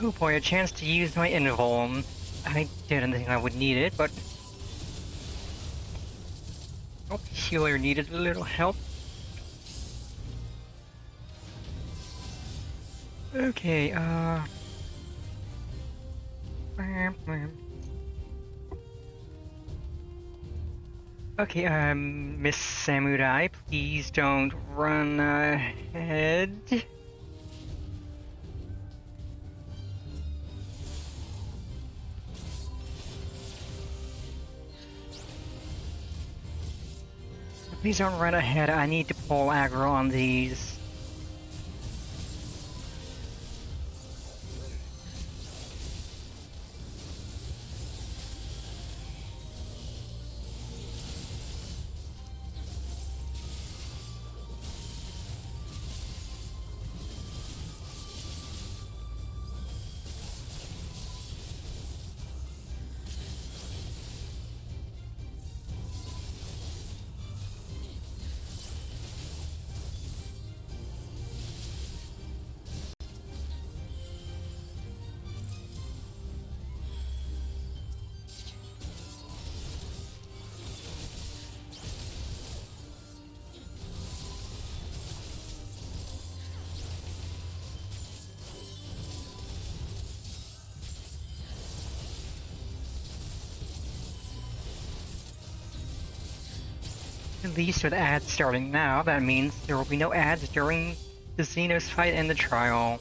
Oh boy, a chance to use my invuln. I didn't think I would need it, but... Oh, healer needed a little help. Okay, Okay, Miss Samurai, please don't run ahead. Please don't run ahead, I need to pull aggro on these. At least with ads starting now, that means there will be no ads during the Zenos fight and the trial.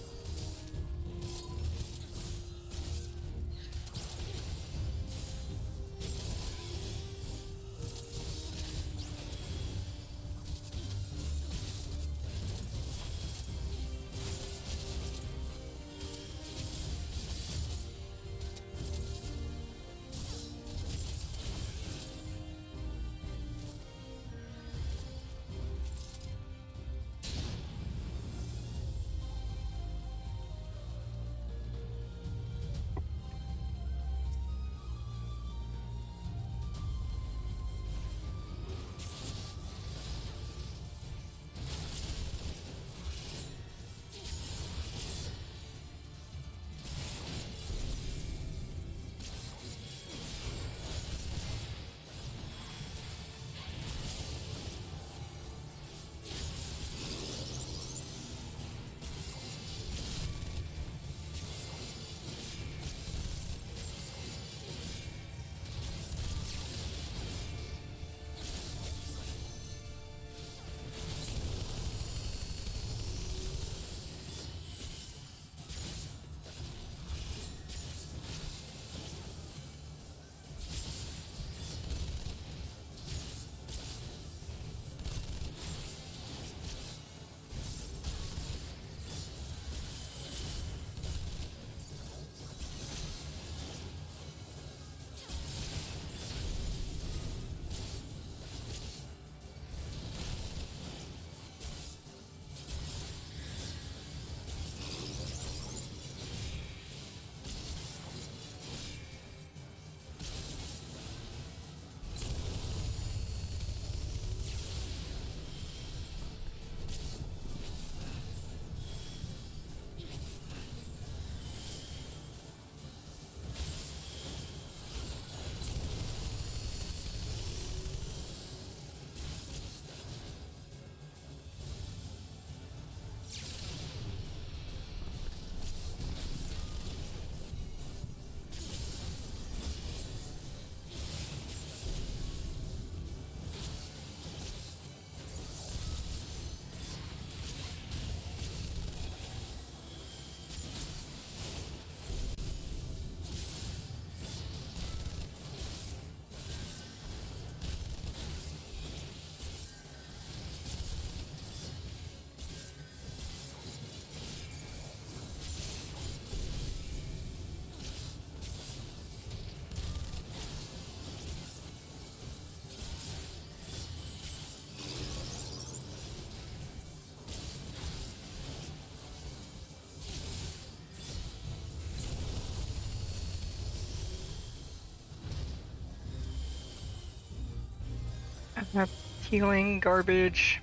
That's healing garbage.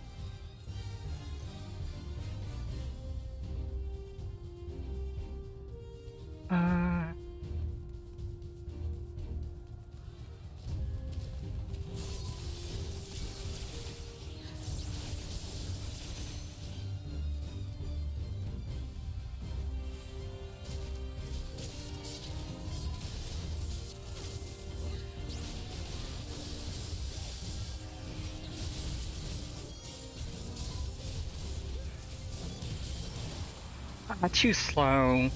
Uh... too slow.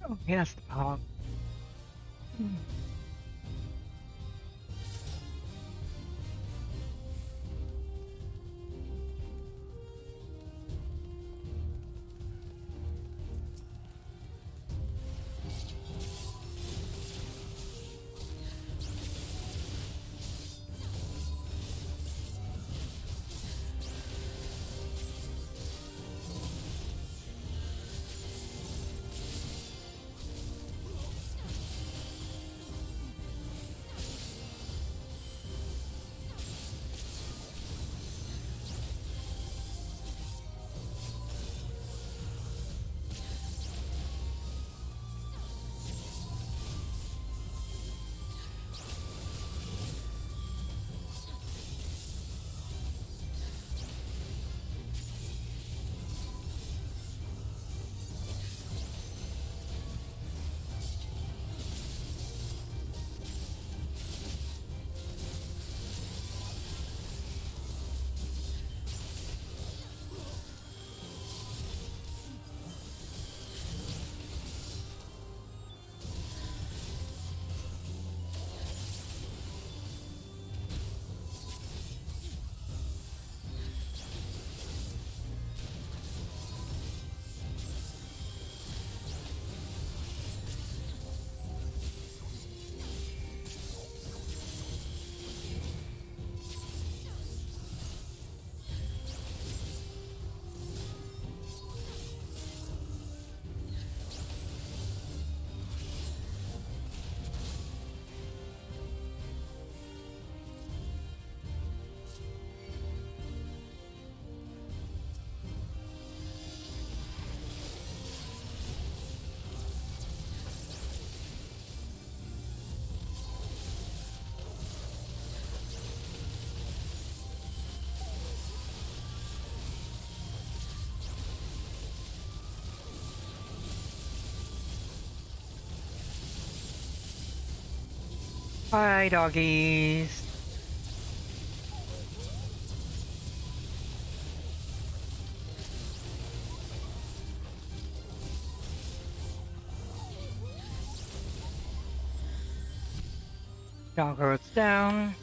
Oh, yes, the pog. Hi, doggies. Doggo's down.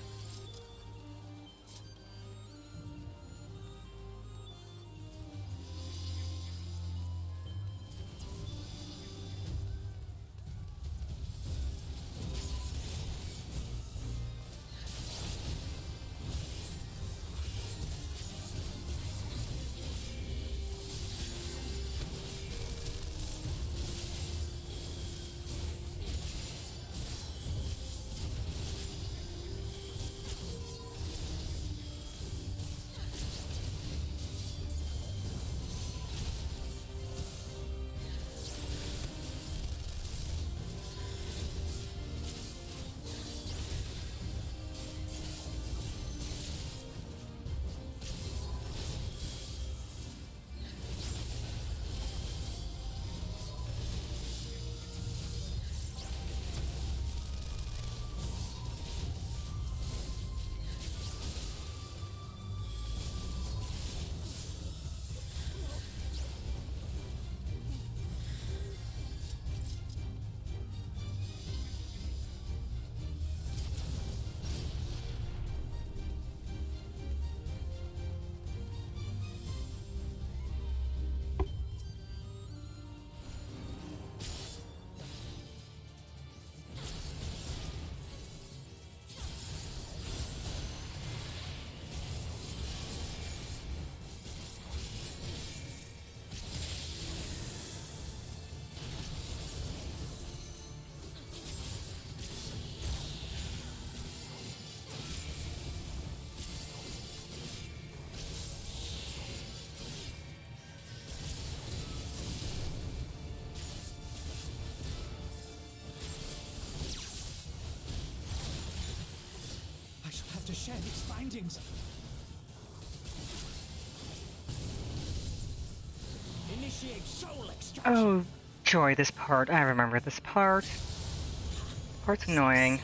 to share these findings. Initiate soul extraction. Oh, joy, this part. I remember this part. Part's annoying.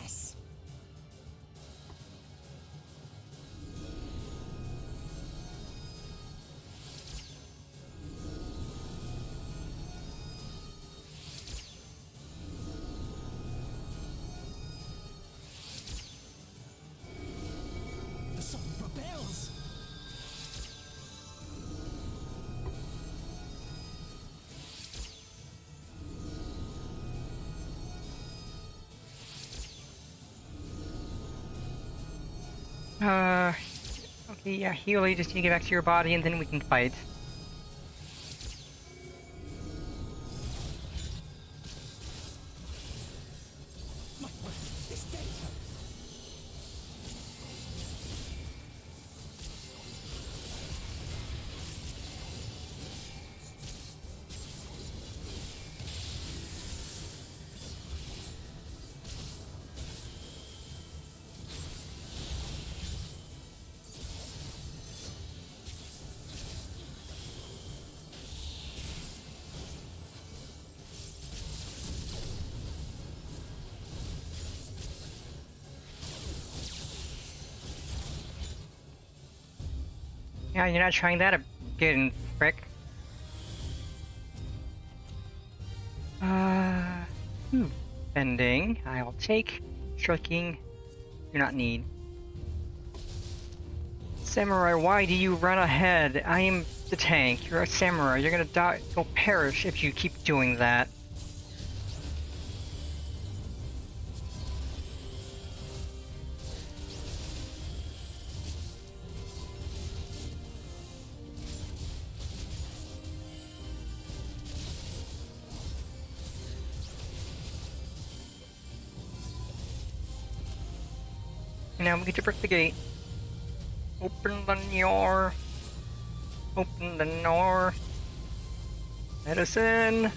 The soul propels. Okay, yeah, heal, you just need to get back to your body and then we can fight. My word, this data. Yeah, you're not trying that again, frick. Bending. I'll take. Striking. Do not need. Samurai, why do you run ahead? I am the tank. You're a samurai. You're gonna die. You'll perish if you keep doing that. Now we get to break the gate. Open the door. Open the door. Let us in.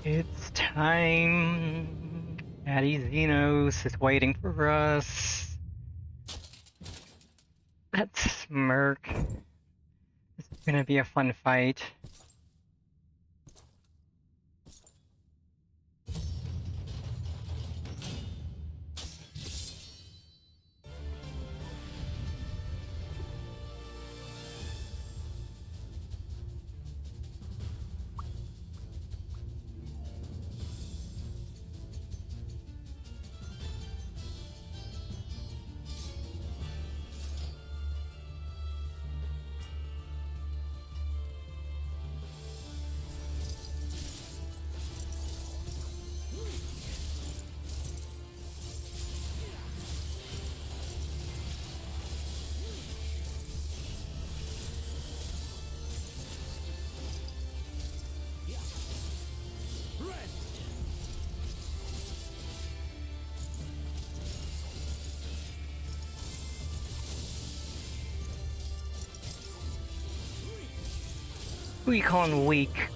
It's time. Daddy Zenos is waiting for us. That smirk. This is gonna be a fun fight. Who you calling weak?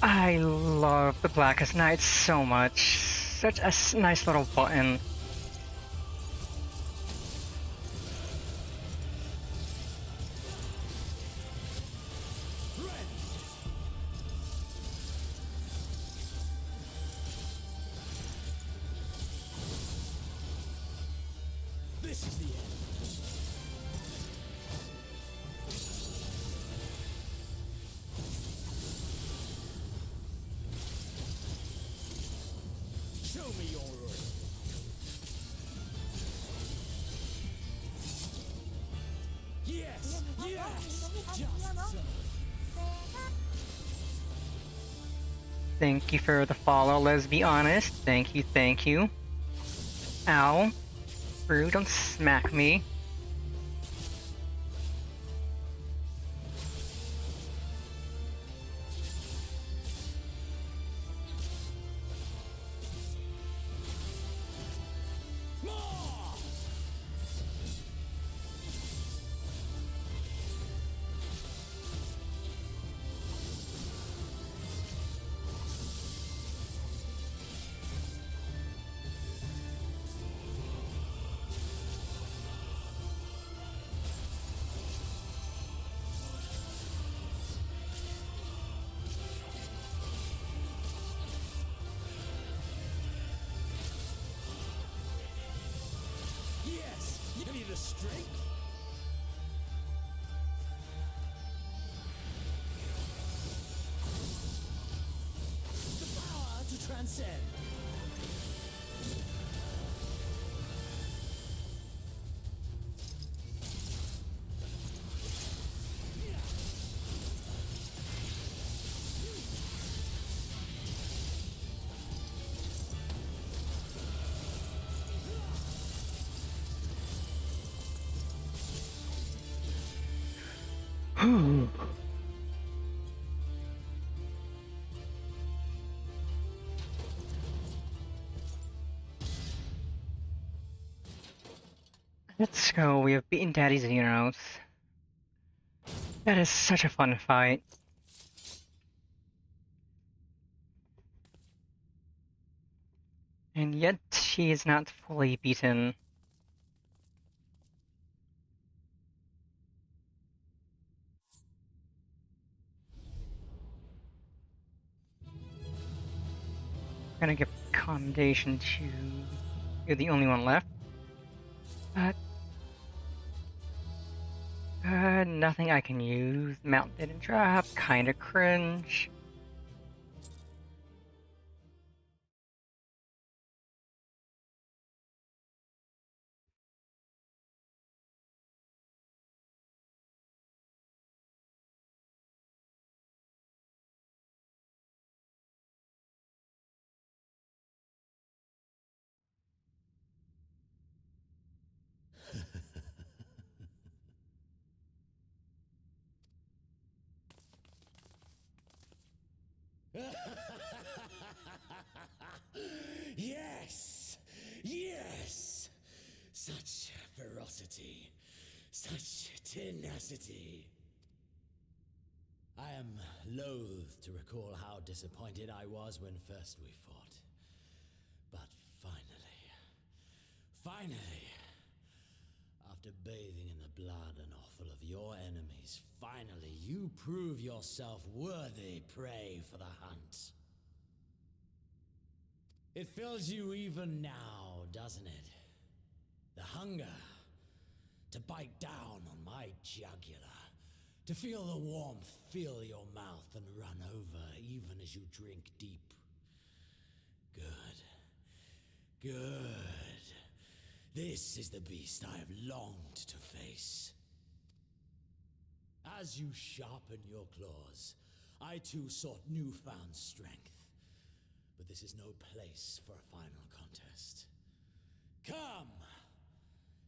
I love the Blackest Night so much. Such a nice little button. This is the end. Show me your worth. Yes! Yes! Just so. Thank you for the follow, let's be honest. Thank you, thank you. Ow. Brew, don't smack me. Yes! You need a strength? The power to transcend. Let's go, we have beaten Daddy Zenos. That is such a fun fight. And yet, she is not fully beaten. I'm gonna give commendation to... You're the only one left. But... nothing I can use. Mount didn't drop, kinda cringe. Yes! Yes! Such ferocity. Such tenacity. I am loath to recall how disappointed I was when first we fought. But finally, after bathing in the blood and offal of your enemies, finally you prove yourself worthy prey for the hunt. It fills you even now, doesn't it? The hunger to bite down on my jugular, to feel the warmth fill your mouth and run over even as you drink deep. Good. This is the beast I have longed to face. As you sharpen your claws, I too sought newfound strength. But this is no place for a final contest. Come!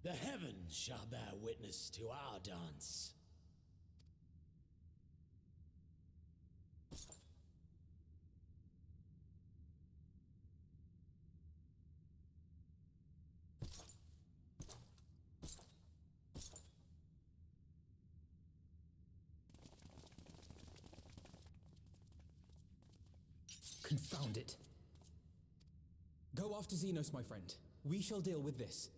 The heavens shall bear witness to our dance. Confound it. Go after Zenos, my friend. We shall deal with this.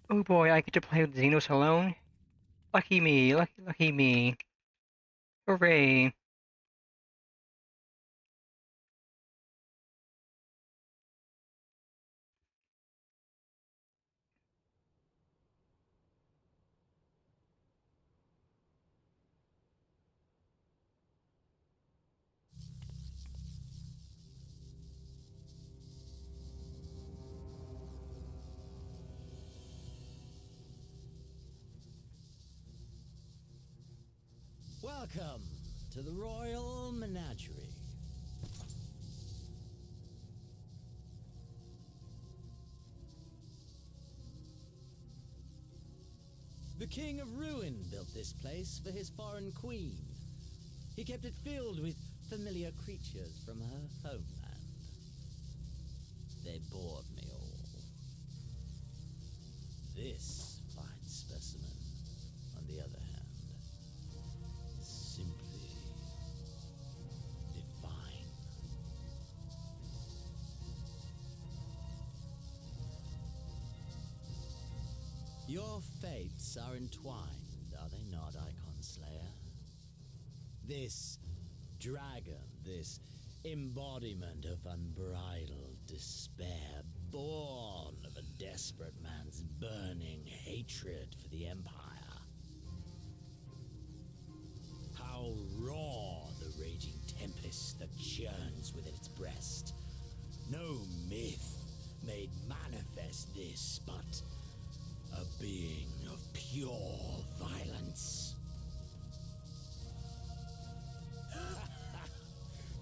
Oh boy, I get to play with Zenos alone? Lucky me, lucky me. Hooray. Welcome to the Royal Menagerie. The King of Ruin built this place for his foreign queen. He kept it filled with familiar creatures from her homeland. They bored me all. This fine specimen, on the other hand, is simply divine. Your fates are entwined, are they not, Icon Slayer? This dragon, this embodiment of unbridled despair, born of a desperate man's burning hatred for the Empire. How raw the raging tempest that churns within its breast. No myth made manifest this, but a being of pure violence.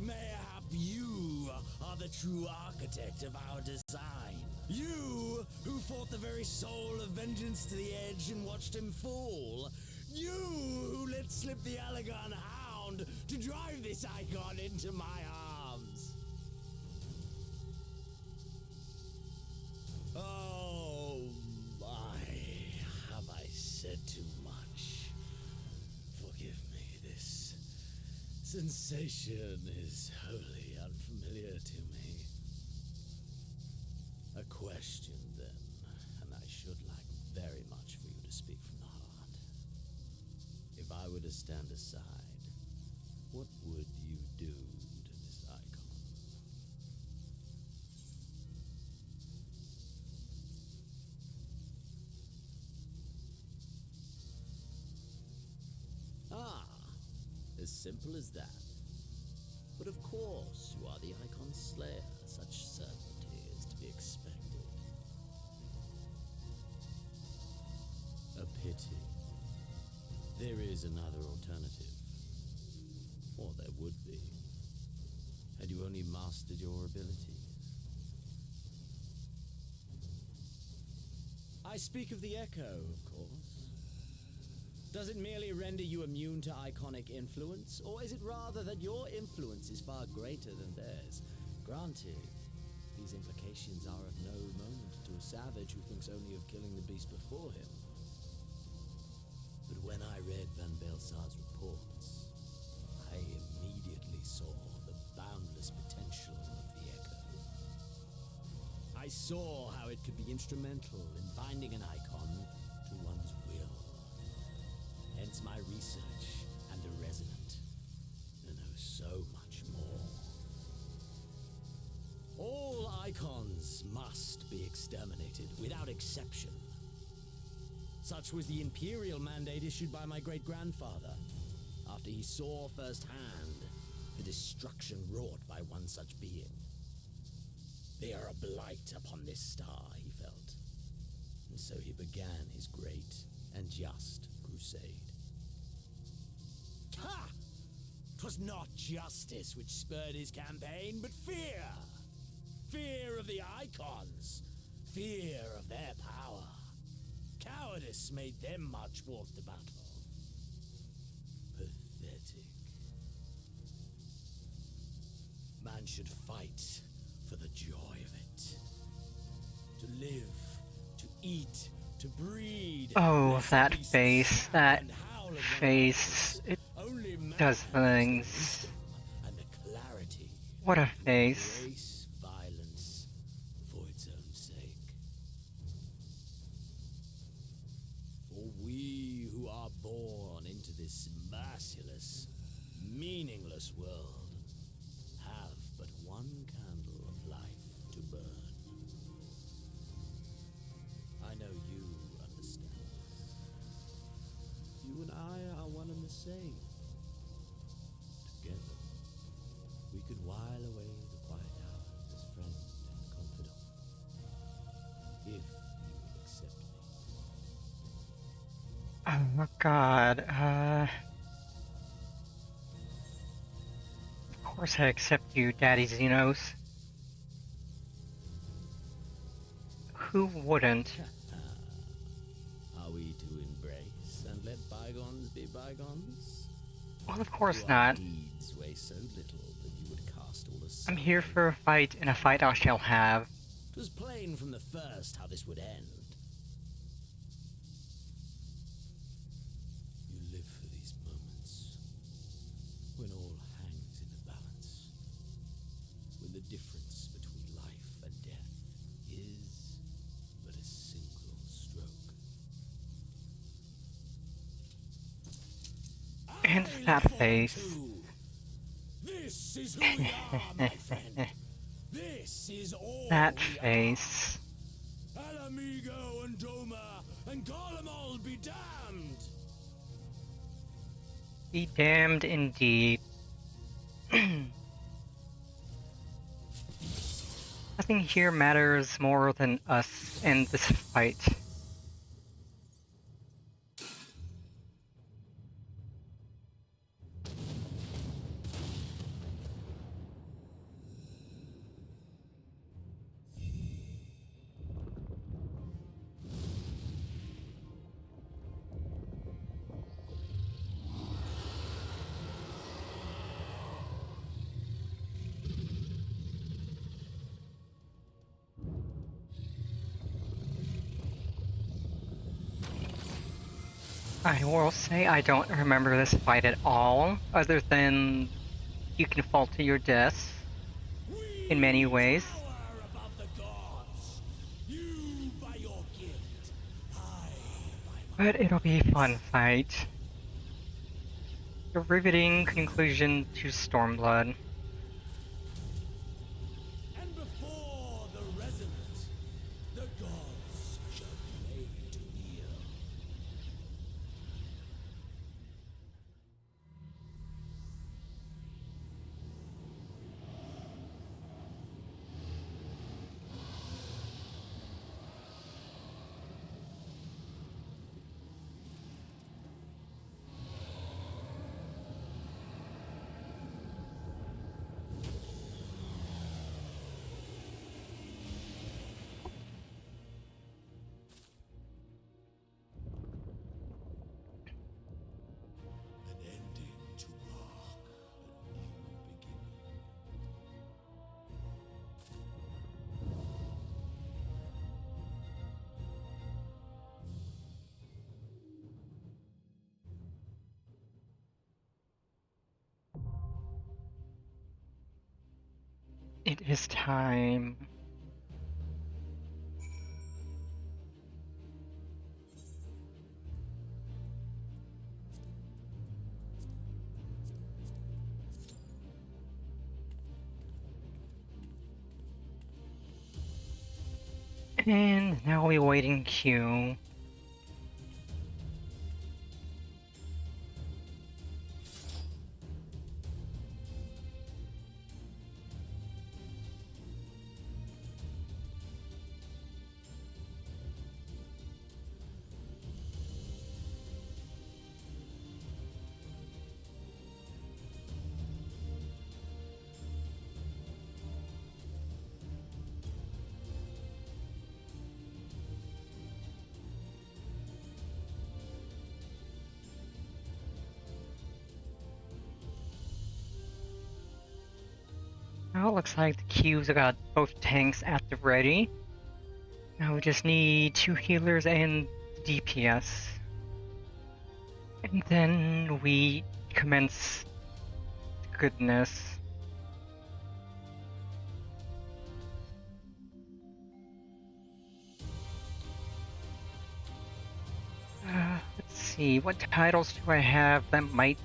Mayhap you are the true architect of our design. You who fought the very soul of vengeance to the edge and watched him fall. You who let slip the Allegan hound to drive this icon into my arms. sensation is wholly unfamiliar to me. A question, then, and I should like very much for you to speak from the heart. If I were to stand aside, what would you do to this icon? Ah, as simple as that. But of course, you are the Icon Slayer. Such certainty is to be expected. A pity. There is another alternative. Or there would be. Had you only mastered your abilities. I speak of the Echo, of course. Does it merely render you immune to iconic influence, or is it rather that your influence is far greater than theirs? Granted, these implications are of no moment to a savage who thinks only of killing the beast before him. But when I read Van Belsar's reports, I immediately saw the boundless potential of the Echo. I saw how it could be instrumental in binding an icon to one's will. Hence my research and the Resonant, and know so much more. All icons must be exterminated, without exception. Such was the imperial mandate issued by my great-grandfather, after he saw firsthand the destruction wrought by one such being. They are a blight upon this star, he felt, and so he began his great and just crusade. Ha! 'Twas not justice which spurred his campaign, but fear. Fear of the Icons. Fear of their power. Cowardice made them march forth to battle. Pathetic. Man should fight for the joy of it. To live, to eat, to breed. Oh, that face, that face, it does things. What a face. Embrace violence for its own sake. For we who are born into this merciless, meaningless world have but one candle of life to burn. I know you understand this. You and I are one and the same. Together, we could while away the quiet hours as friend and confidant. If you will accept me. Oh god, of course I accept you, Daddy Zenos. Who wouldn't? Are we to embrace and let bygones be bygones? Well, of course not. Deeds weigh so little that you would cast all the I'm here for a fight, and a fight I shall have. It was plain from the first how this would end. You live for these moments, when all hangs in the balance, when the difference between life and death is but a single stroke. And that face. This is who we are, my friend. This is all that face. Alamigo and Doma and Garlemald be damned. Be damned indeed. Nothing here matters more than us and this fight. I will say I don't remember this fight at all, other than you can fall to your deaths in many ways. But it'll be a fun fight. A riveting conclusion to Stormblood. And before the resonance, the gods shall be made to kneel. It is time. And now we wait in queue. Now it looks like the queues got both tanks at the ready. Now we just need 2 healers and DPS. And then we commence goodness. Let's see, what titles do I have that might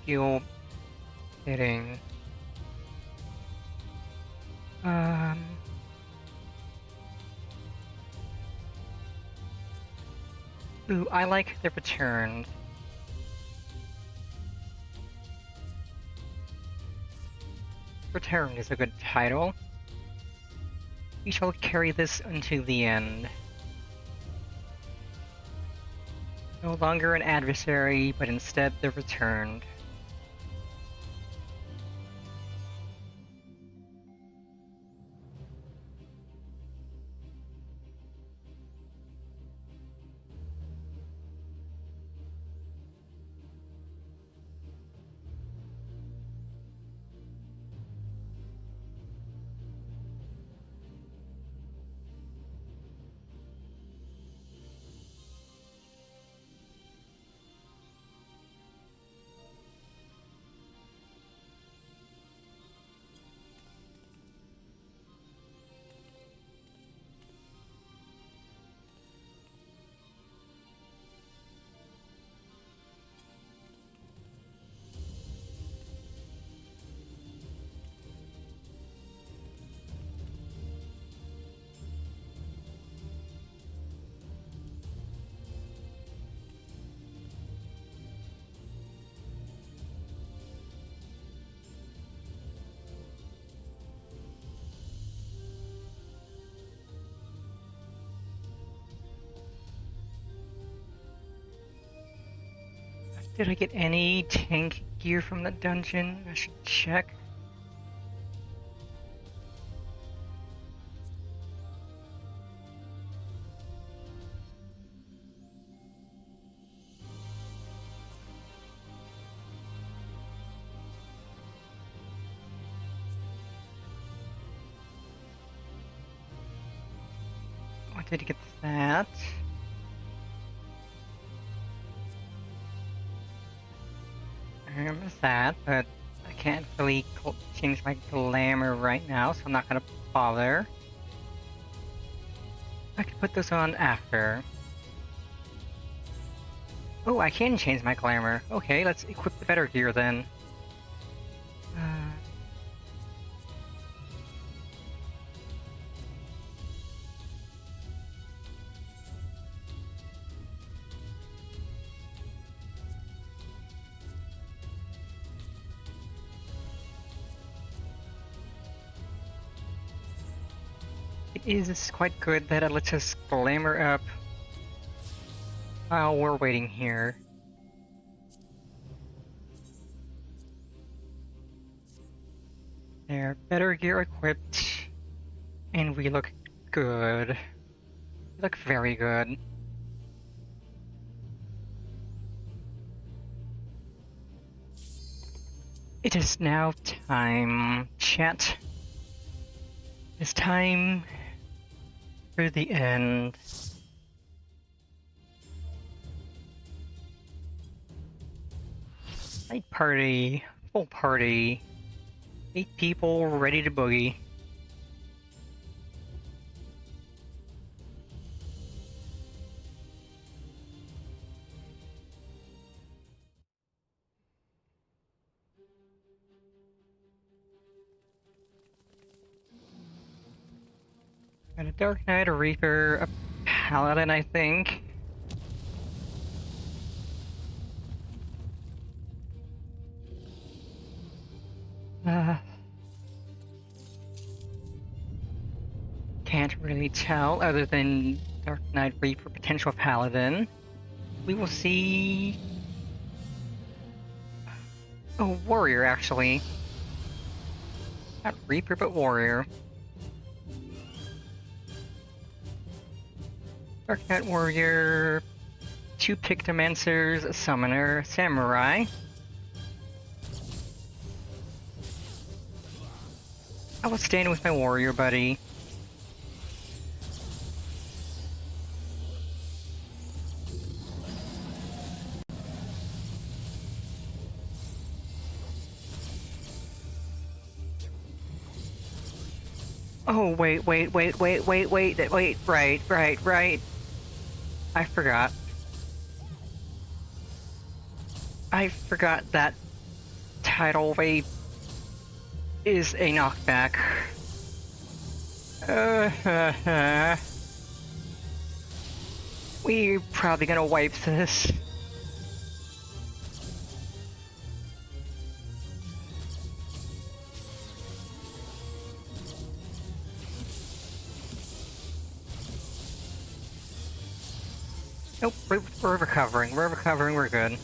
feel fitting? Ooh, I like The Returned. Returned is a good title. We shall carry this until the end. No longer an adversary, but instead the Returned. Did I get any tank gear from the dungeon? I should check. I did get that. I remember that, but I can't can't really change my glamour right now, so I'm not gonna bother. I can put this on after. Oh, I can change my glamour. Okay, let's equip the better gear then. It is quite good that it lets us glamour up while we're waiting here. There, better gear equipped, and we look good. We look very good. It is now time, chat. It's time for the end. Night party, full party. 8 people ready to boogie. Got a Dark Knight, a Reaper, a Paladin, I think. Can't really tell other than Dark Knight, Reaper, potential Paladin. We will see... Oh, Warrior, actually. Not Reaper, but Warrior. Dark Knight Warrior, 2 Pictomancers, a Summoner, Samurai. I will stand with my Warrior buddy. Oh, wait, right. I forgot. I forgot that tidal wave is a knockback. We're probably gonna wipe this. Nope, we're recovering. We're recovering, we're good.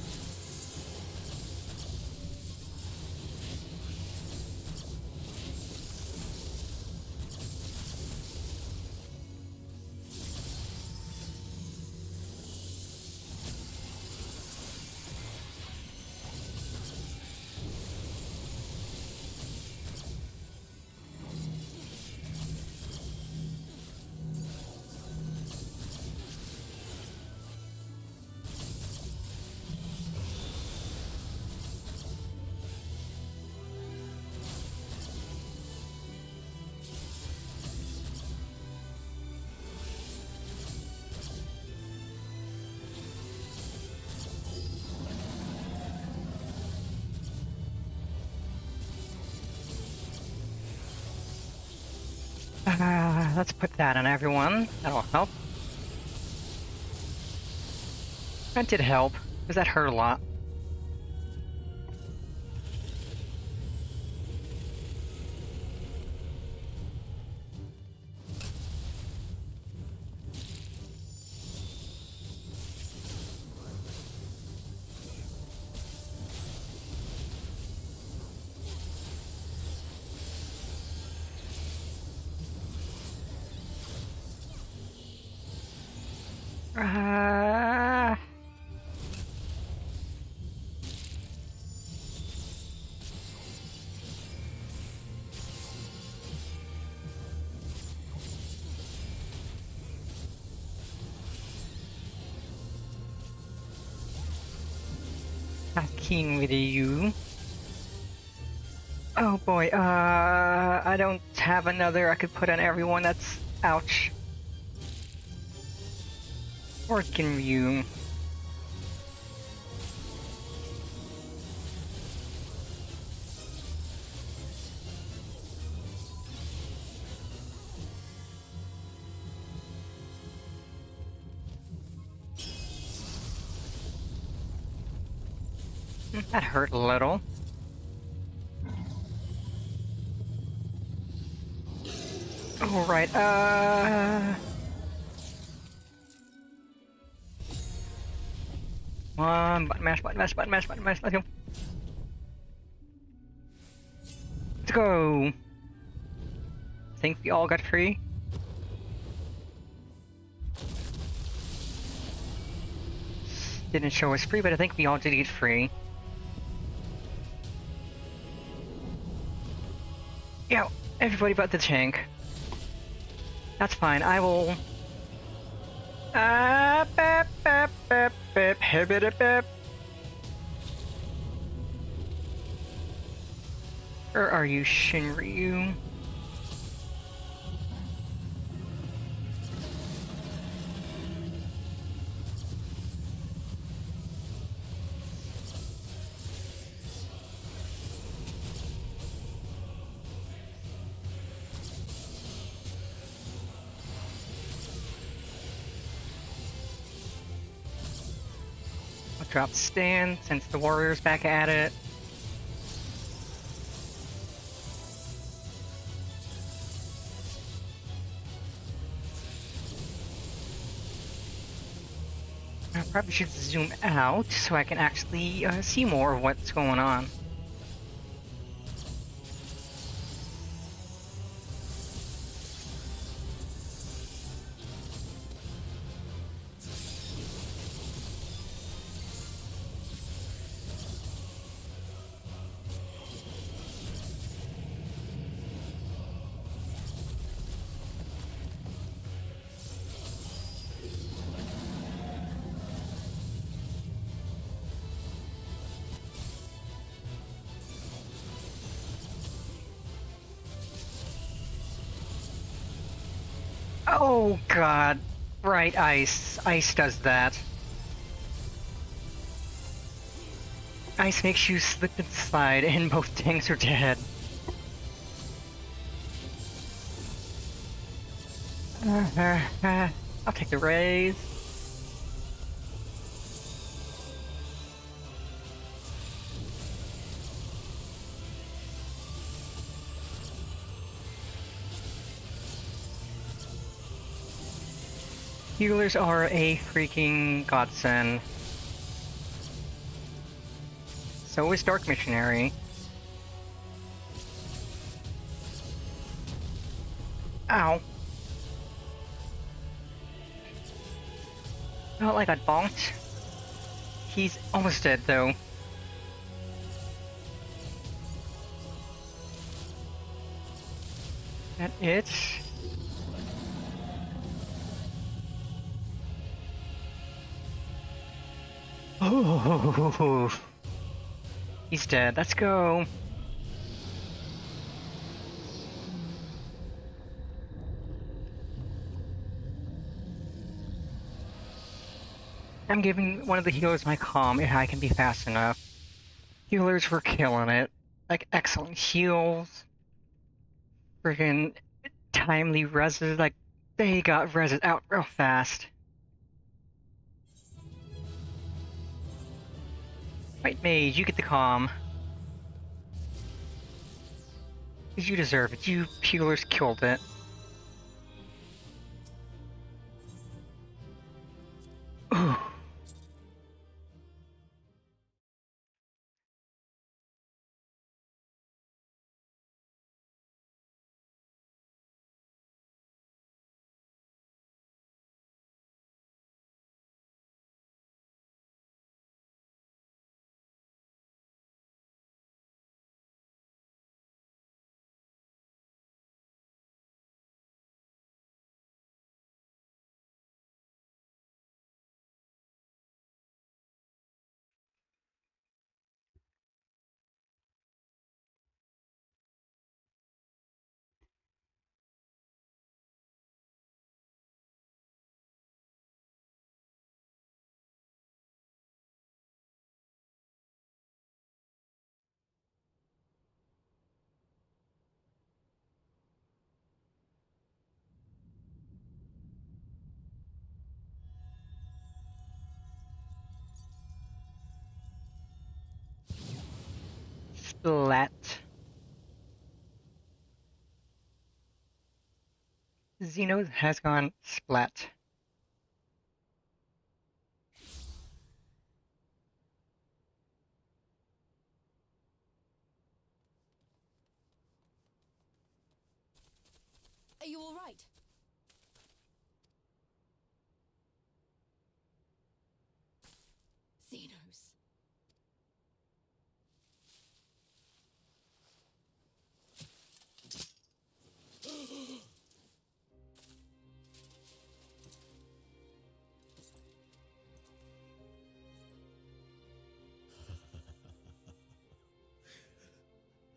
Let's put that on everyone. That'll help. That did help, because that hurt a lot. Not keen with you. Oh boy, I don't have another I could put on everyone. That's ouch. Or can you? That hurt a little. Alright, button mash, button mash, button mash, button mash, let's go. Let's go! I think we all got free. Didn't show us free, but I think we all did get free. Yeah, everybody but the tank. That's fine, I will... Bip, bip, bip, bip, hibbity bip. Or are you Shinryu? I'll drop stand since the warrior's back at it. I probably should zoom out so I can actually see more of what's going on. Oh god. Right, ice. Ice does that. Ice makes you slip and slide, and both tanks are dead. I'll take the raise. Healers are a freaking godsend. So is Dark Missionary. Ow. Not like I bonked. He's almost dead though. That it? Oh, he's dead. Let's go. I'm giving one of the healers my comm if I can be fast enough. Healers were killing it. Like, excellent heals. Friggin' timely reses. Like, they got reses out real fast. White Mage, you get the comm. Because you deserve it. You healers killed it. Ooh. Splat. Zenos has gone splat. Are you all right? Zenos.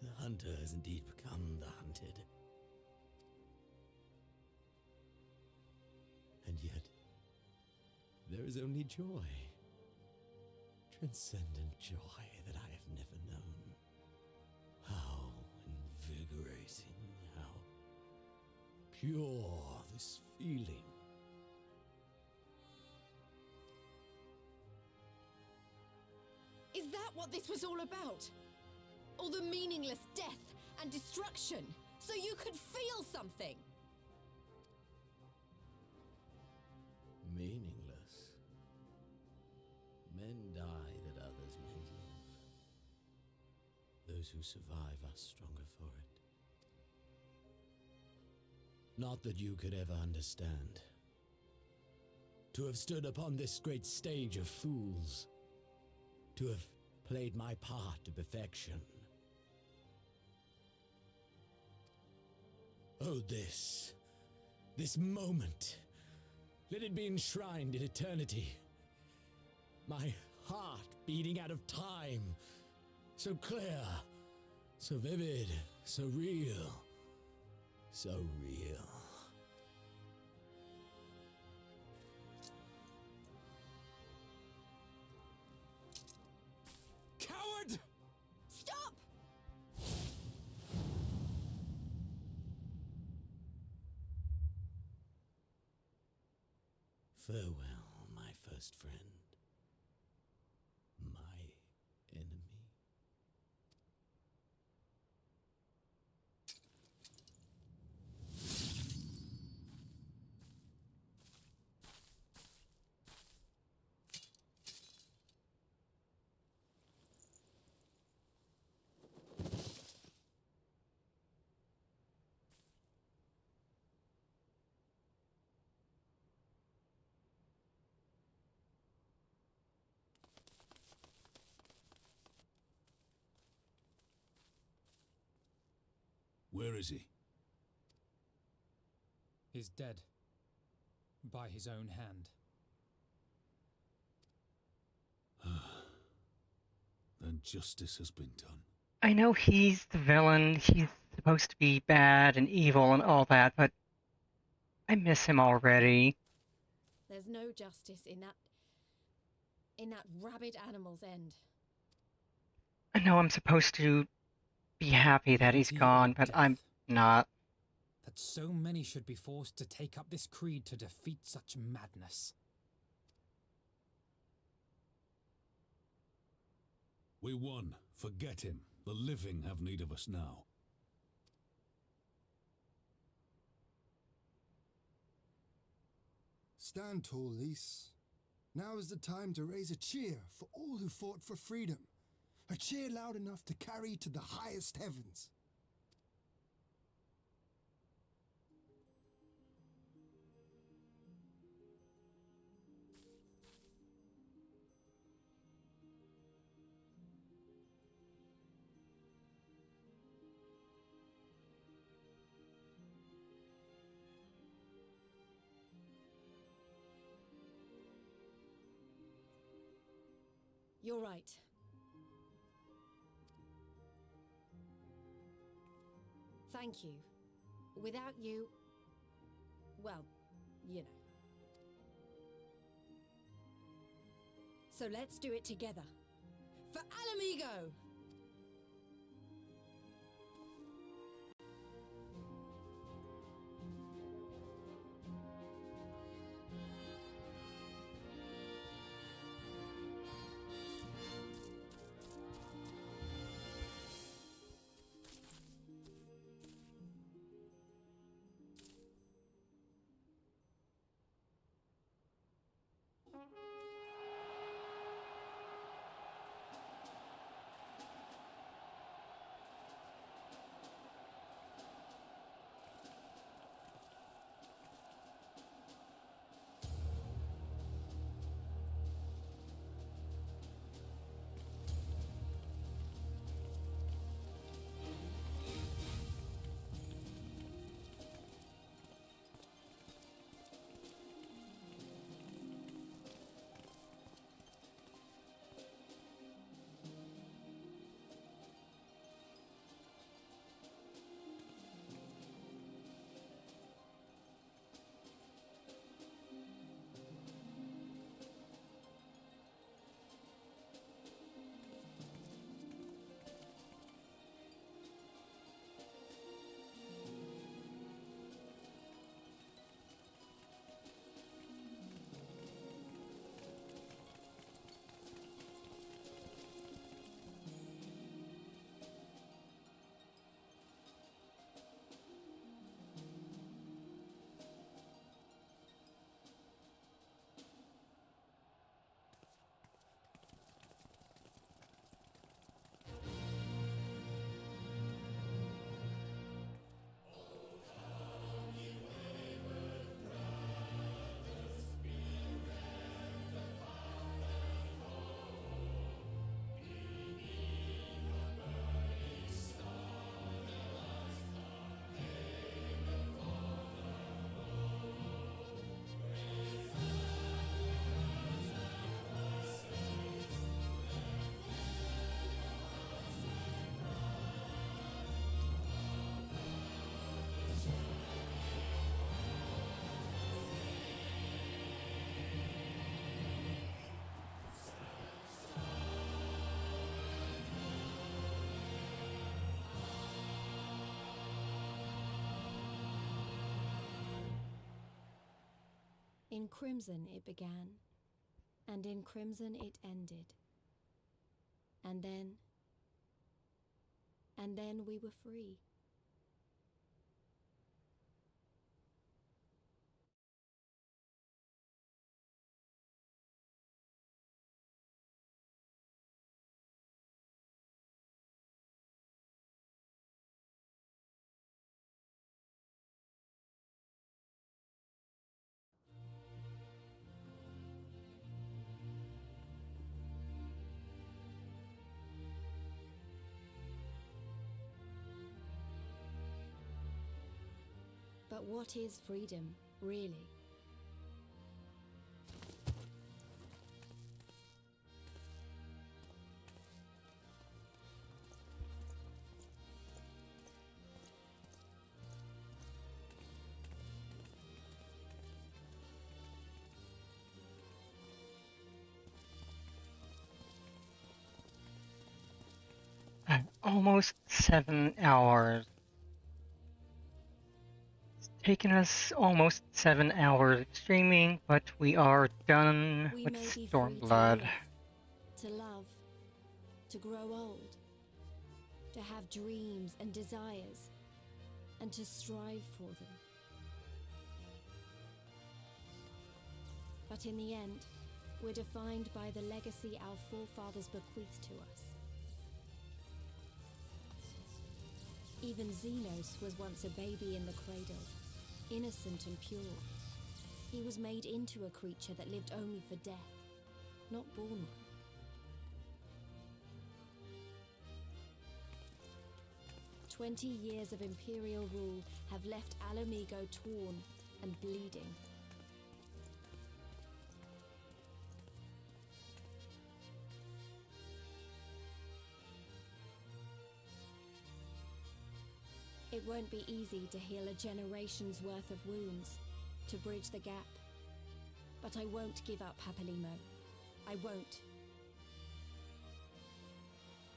The hunter has indeed become the hunted. And yet, there is only joy. Transcendent joy that I have never known. How invigorating, how pure this feeling. Is that what this was all about? All the meaningless death and destruction, so you could feel something? Meaningless. Men die that others may live. Those who survive are stronger for it. Not that you could ever understand. To have stood upon this great stage of fools. To have played my part to perfection. Oh, this moment, let it be enshrined in eternity. My heart beating out of time, so clear, so vivid, so real, so real. Coward! Stop! Farewell, my first friend. My enemy. Where is he? He's dead. By his own hand. Then justice has been done. I know he's the villain, he's supposed to be bad and evil and all that, but I miss him already. There's no justice in that rabid animal's end. I know I'm supposed to be happy that he's gone, but I'm not. That so many should be forced to take up this creed to defeat such madness. We won. Forget him. The living have need of us now. Stand tall, Lys. Now is the time to raise a cheer for all who fought for freedom. A cheer loud enough to carry to the highest heavens. You're right. Thank you. Without you, well, you know. So let's do it together. For Alamigo! In crimson it began, and in crimson it ended. And then we were free. But what is freedom, really? Almost 7 hours. It's taken us almost 7 hours streaming, but we are done with Stormblood. To love, to grow old, to have dreams and desires, and to strive for them. But in the end, we're defined by the legacy our forefathers bequeathed to us. Even Zenos was once a baby in the cradle, innocent and pure. He was made into a creature that lived only for death, not born one. "20 years of Imperial rule have left Alamigo torn and bleeding. It won't be easy to heal a generation's worth of wounds, to bridge the gap. But I won't give up, Papalimo. I won't.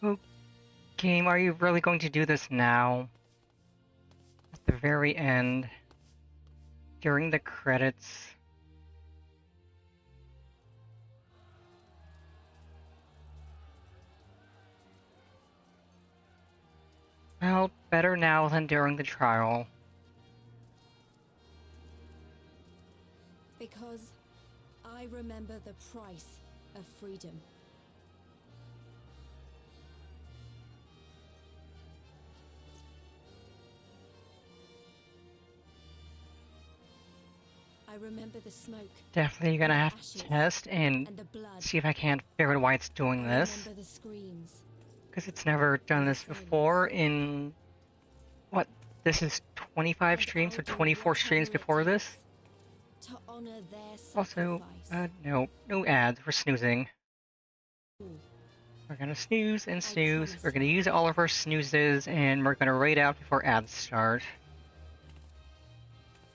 Oh, game, are you really going to do this now? At the very end, during the credits. Well, better now than during the trial. Because I remember the price of freedom. I remember the smoke. Definitely gonna have to test and see if I can't figure out why it's doing this. Remember the screams. Because it's never done this before in... What? This is 25 streams or 24 streams before this? To honor their Also, sacrifice. no ads. We're snoozing. We're gonna snooze and snooze. We're gonna use all of our snoozes and we're gonna raid out before ads start.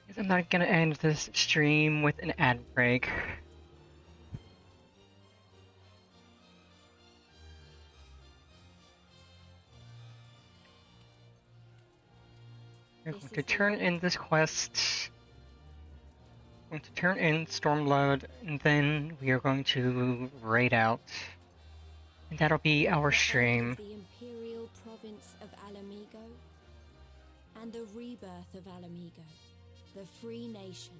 Because I'm not gonna end this stream with an ad break. We're going to turn in this quest. We're going to turn in Stormblood, and then we are going to raid out. And that'll be our stream. The Imperial province of Alamigo and the rebirth of Alamigo, the free nation.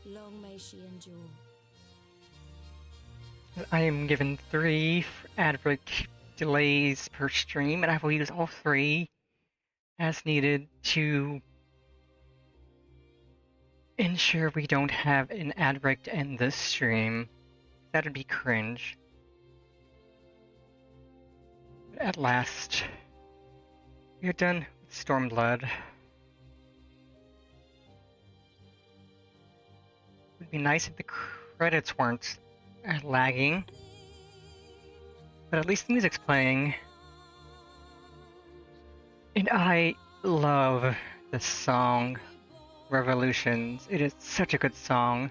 Long may she endure. I am given 3 ad break delays per stream, and I will use all 3 as needed to ensure we don't have an ad break to end this stream. That'd be cringe. But at last, we are done with Stormblood. It would be nice if the credits weren't lagging, but at least the music's playing. And I love this song, Revolutions. It is such a good song.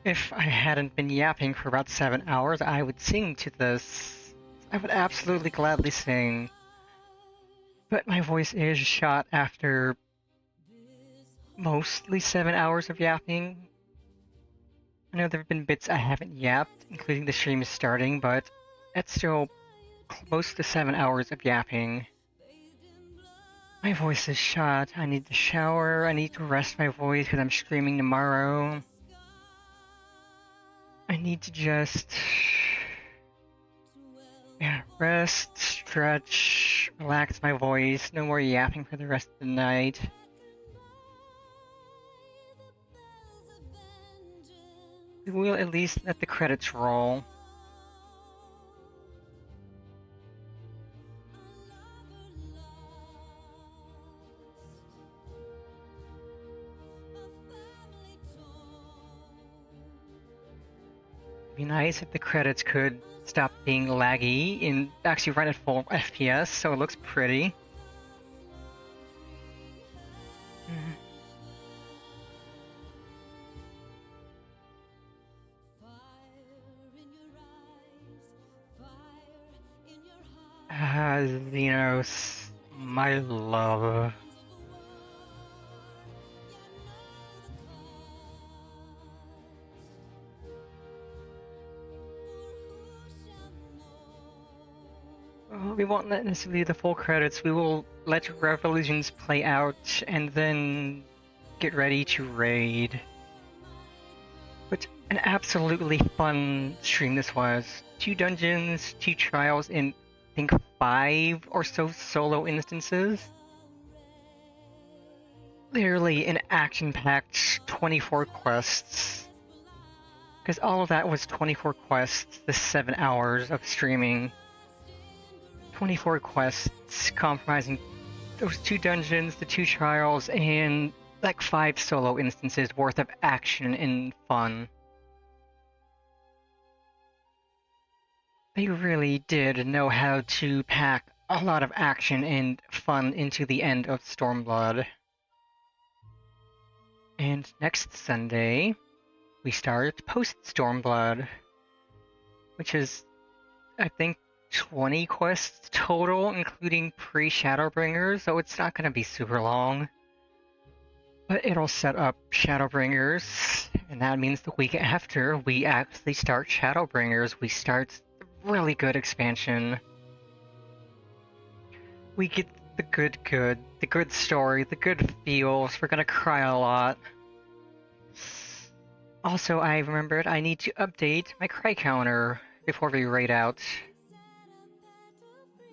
If I hadn't been yapping for about 7 hours, I would sing to this. I would absolutely gladly sing. But my voice is shot after mostly 7 hours of yapping. I know there have been bits I haven't yapped, including the stream starting, but that's still close to 7 hours of yapping. My voice is shot. I need to shower. I need to rest my voice because I'm streaming tomorrow. I need to just rest, stretch, relax my voice. No more yapping for the rest of the night. We'll at least let the credits roll. It'd be nice if the credits could stop being laggy and actually run at full FPS so it looks pretty. Zenos, my love. We won't let necessarily the full credits. We will let Revolutions play out and then get ready to raid. But an absolutely fun stream this was. 2 dungeons, 2 trials, and I think 5 or so solo instances. Literally an action-packed 24 quests. Because all of that was 24 quests, the 7 hours of streaming. 24 quests comprising those 2 dungeons, the 2 trials, and like 5 solo instances worth of action and fun. They really did know how to pack a lot of action and fun into the end of Stormblood. And next Sunday, we start post-Stormblood, which is, I think, 20 quests total, including pre-Shadowbringers, so it's not going to be super long. But it'll set up Shadowbringers, and that means the week after we actually start Shadowbringers, we start a really good expansion. We get the good story, the good feels, we're gonna cry a lot. Also, I remembered I need to update my cry counter before we raid out.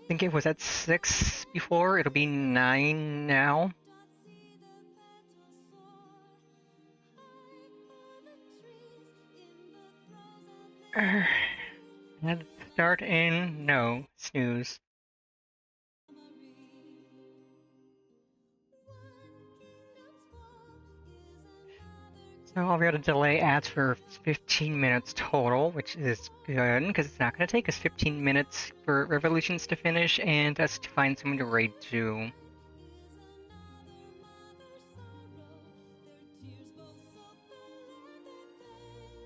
I think it was at 6 before, it'll be 9 now. And start in, no, snooze. So I'll be able to delay ads for 15 minutes total, which is good, because it's not going to take us 15 minutes for Revolutions to finish and us to find someone to raid to.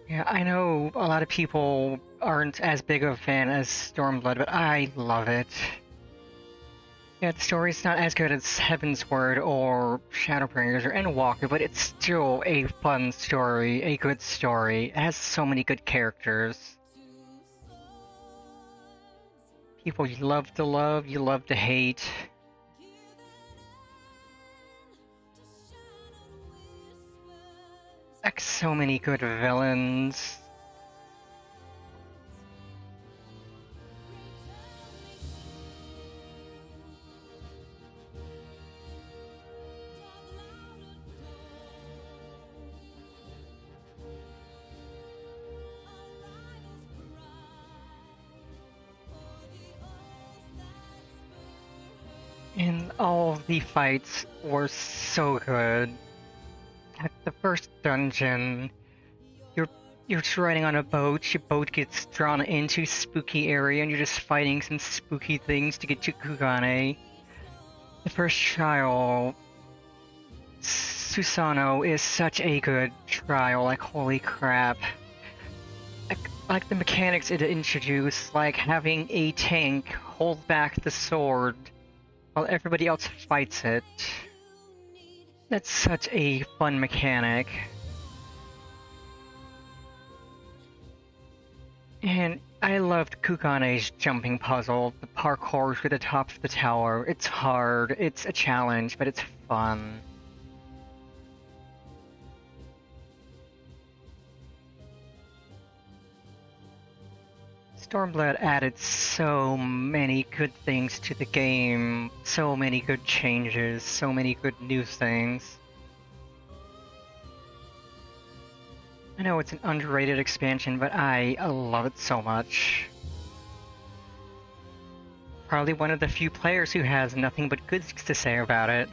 Yeah, I know a lot of people aren't as big of a fan as Stormblood, but I love it. Yeah, the story's not as good as Heaven's Word or Shadowbringers or Endwalker, but it's still a fun story, a good story. It has so many good characters. People you love to love, you love to hate. Like so many good villains. And all the fights were so good. Like the first dungeon, you're just riding on a boat, your boat gets drawn into spooky area and you're just fighting some spooky things to get to Kugane. The first trial, Susano is such a good trial, like holy crap. Like the mechanics it introduced, like having a tank hold back the sword while everybody else fights it. That's such a fun mechanic. And I loved Kukane's jumping puzzle, the parkour to the top of the tower. It's hard, it's a challenge, but it's fun. Stormblood added so many good things to the game, so many good changes, so many good new things. I know it's an underrated expansion, but I love it so much. Probably one of the few players who has nothing but good to say about it.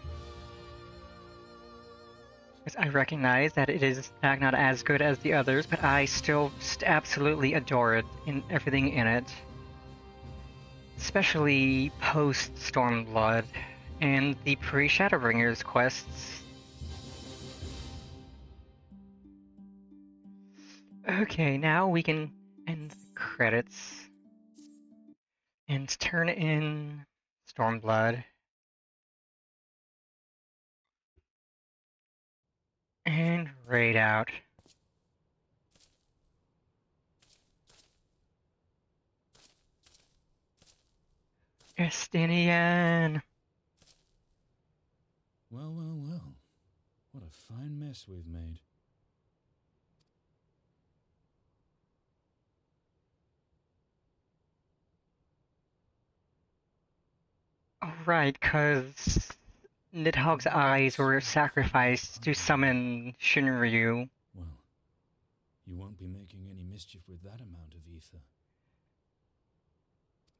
Because I recognize that it is in fact not as good as the others, but I still just absolutely adore it in everything in it. Especially post-Stormblood and the pre-Shadowbringers quests. Okay, now we can end the credits and turn in Stormblood. And raid out. Estinian! Well, well, well. What a fine mess we've made. Oh, right, because Nidhogg's eyes were sacrificed to summon Shinryu. Well, you won't be making any mischief with that amount of ether.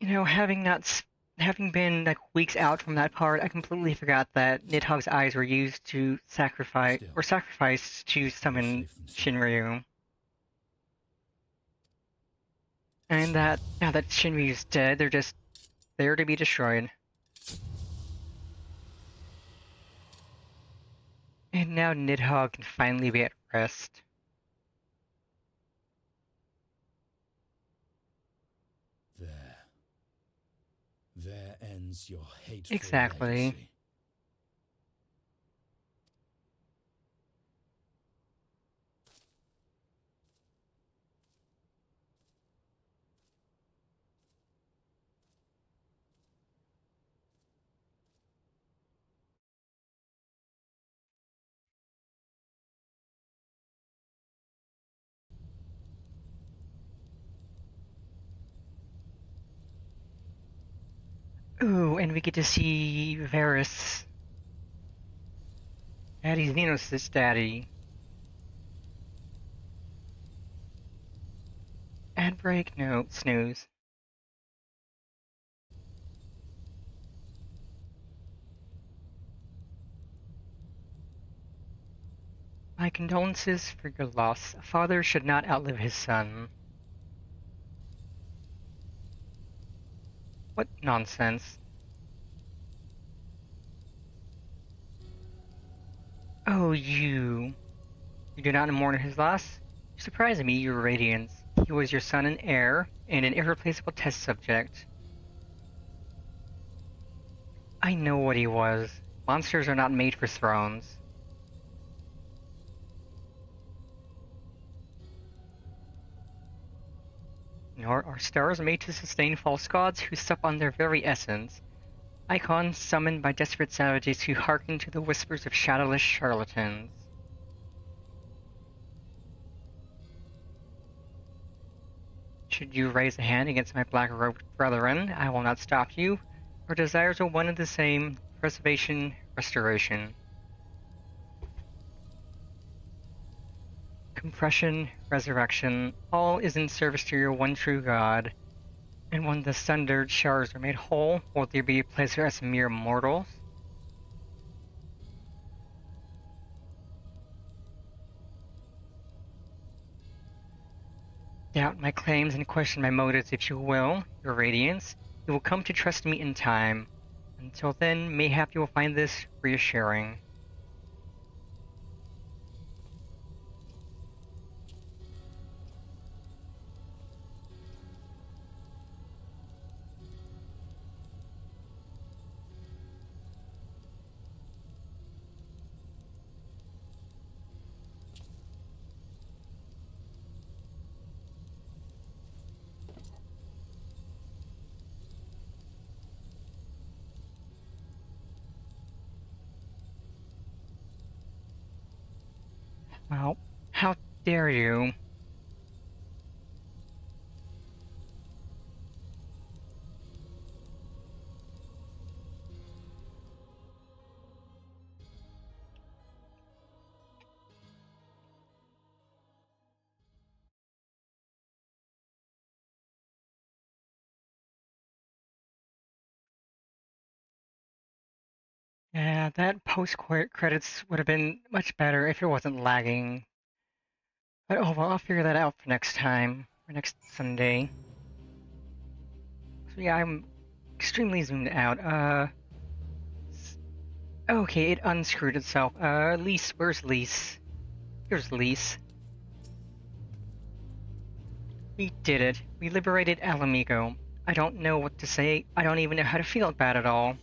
You know, having been like weeks out from that part, I completely forgot that Nidhogg's eyes were used to sacrificed to summon Shinryu. And that now that Shinryu's dead, they're just there to be destroyed. And now Nidhogg can finally be at rest. There ends your hateful Exactly. legacy. Ooh, and we get to see Varys. Daddy Zenos' daddy. Ad break? No, snooze. My condolences for your loss. A father should not outlive his son. What nonsense. Oh, you. You do not mourn his loss? You surprise me, your radiance. He was your son and heir, and an irreplaceable test subject. I know what he was. Monsters are not made for thrones. Nor are stars made to sustain false gods who sup on their very essence. Icons summoned by desperate savages who hearken to the whispers of shadowless charlatans. Should you raise a hand against my black-robed brethren, I will not stop you. Our desires are one and the same: preservation, restoration. Compression, resurrection, all is in service to your one true God. And when the sundered shards are made whole, will there be pleasure as mere mortals? Doubt my claims and question my motives if you will, your radiance. You will come to trust me in time. Until then, mayhap you will find this reassuring. Well, how dare you? Yeah, that post-credits would have been much better if it wasn't lagging. But oh well, I'll figure that out for next time, for next Sunday. So yeah, I'm extremely zoomed out. Okay, it unscrewed itself. Lise, where's Lise? Here's Lise. We did it. We liberated Alamigo. I don't know what to say. I don't even know how to feel about it all.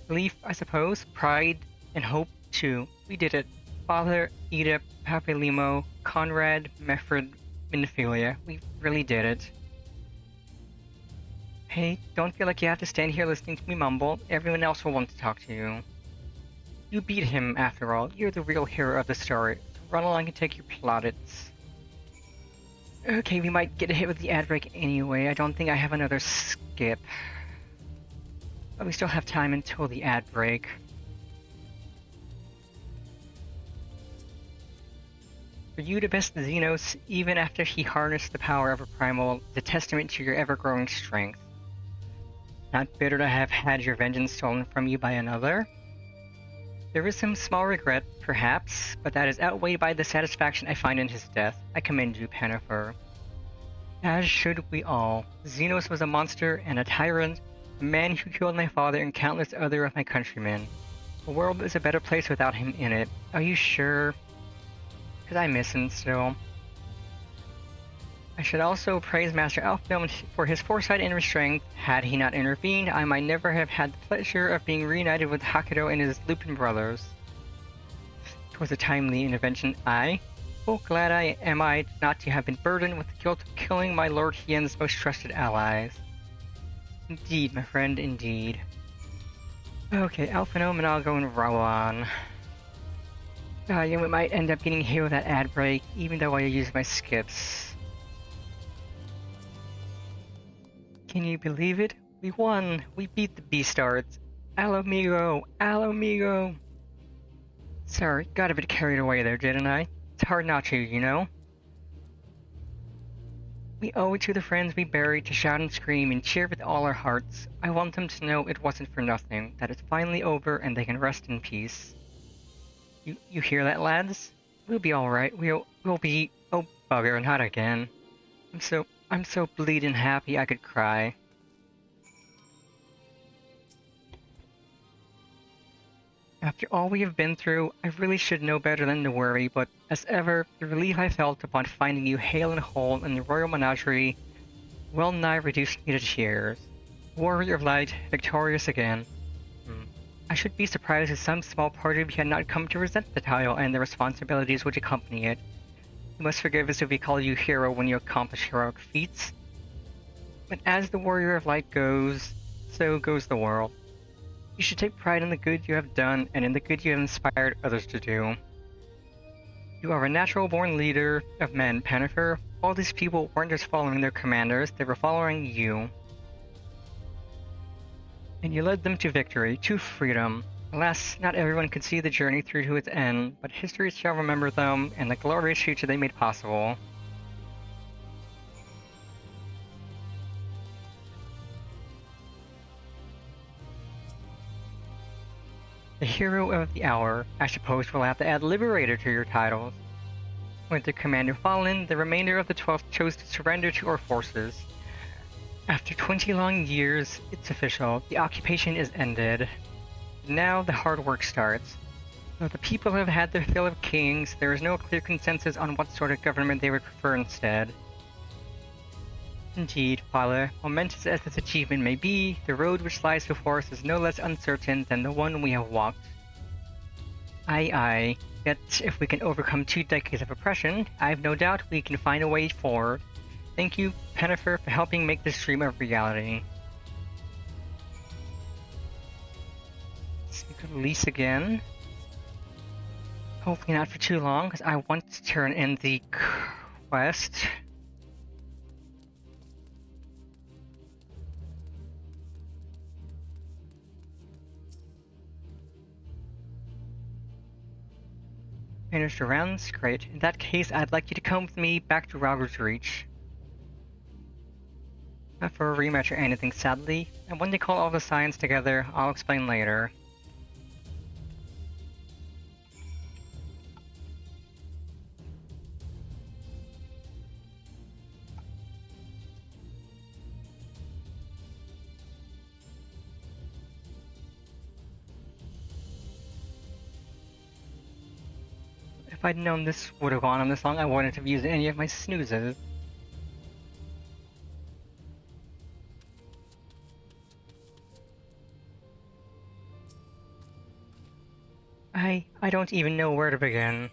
Relief, I suppose. Pride and hope, too. We did it. Father, Edith, Papilimo, Conrad, Meffred, Minophilia. We really did it. Hey, don't feel like you have to stand here listening to me mumble. Everyone else will want to talk to you. You beat him, after all. You're the real hero of the story. So run along and take your plaudits. Okay, we might get hit with the ad break anyway. I don't think I have another skip. But we still have time until the ad break. For you to best Zenos, even after he harnessed the power of a primal, is a testament to your ever-growing strength. Not bitter to have had your vengeance stolen from you by another? There is some small regret, perhaps, but that is outweighed by the satisfaction I find in his death. I commend you, Pennifer. As should we all. Zenos was a monster and a tyrant, a man who killed my father and countless other of my countrymen. The world is a better place without him in it. Are you sure? Because I miss him still. I should also praise Master Alfnum for his foresight and restraint. Had he not intervened, I might never have had the pleasure of being reunited with Hakudo and his Lupin brothers. 'Twas a timely intervention, aye. Oh, glad am I not to have been burdened with the guilt of killing my Lord Hien's most trusted allies. Indeed, my friend, indeed. Okay, Alphanome and I'll go and roll on. Yeah, we might end up getting hit with that ad break, even though I use my skips. Can you believe it? We won! We beat the Beastards! Alamigo! Alamigo! Sorry, got a bit carried away there, didn't I? It's hard not to, you know? We owe it to the friends we buried to shout and scream and cheer with all our hearts. I want them to know it wasn't for nothing, that it's finally over and they can rest in peace. You hear that, lads? We'll be alright. We'll be... Oh, bugger, not again. I'm so bleeding happy I could cry. After all we have been through, I really should know better than to worry, but as ever, the relief I felt upon finding you hale and whole in the royal menagerie well nigh reduced me to tears. Warrior of Light, victorious again. I should be surprised if some small part of you had not come to resent the title and the responsibilities which accompany it. You must forgive us if we call you hero when you accomplish heroic feats. But as the Warrior of Light goes, so goes the world. You should take pride in the good you have done and in the good you have inspired others to do. You are a natural-born leader of men, Pennifer. All these people weren't just following their commanders, they were following you. And you led them to victory, to freedom. Alas, not everyone could see the journey through to its end, but history shall remember them and the glorious future they made possible. The hero of the hour. I suppose we'll have to add Liberator to your titles. With the commander fallen, the remainder of the 12th chose to surrender to our forces. After 20 long years, it's official. The occupation is ended. Now the hard work starts. Though the people have had their fill of kings, there is no clear consensus on what sort of government they would prefer instead. Indeed, Father, momentous as this achievement may be, the road which lies before us is no less uncertain than the one we have walked. Aye, yet if we can overcome 2 decades of oppression, I have no doubt we can find a way forward. Thank you, Pennifer, for helping make this dream a reality. Speak of Lise again. Hopefully not for too long, because I want to turn in the quest. Finished the rounds? Great. In that case, I'd like you to come with me back to Robert's Reach. Not for a rematch or anything, sadly. And when they call all the science together, I'll explain later. If I'd known this would have gone on this long, I wouldn't have used any of my snoozes. I don't even know where to begin.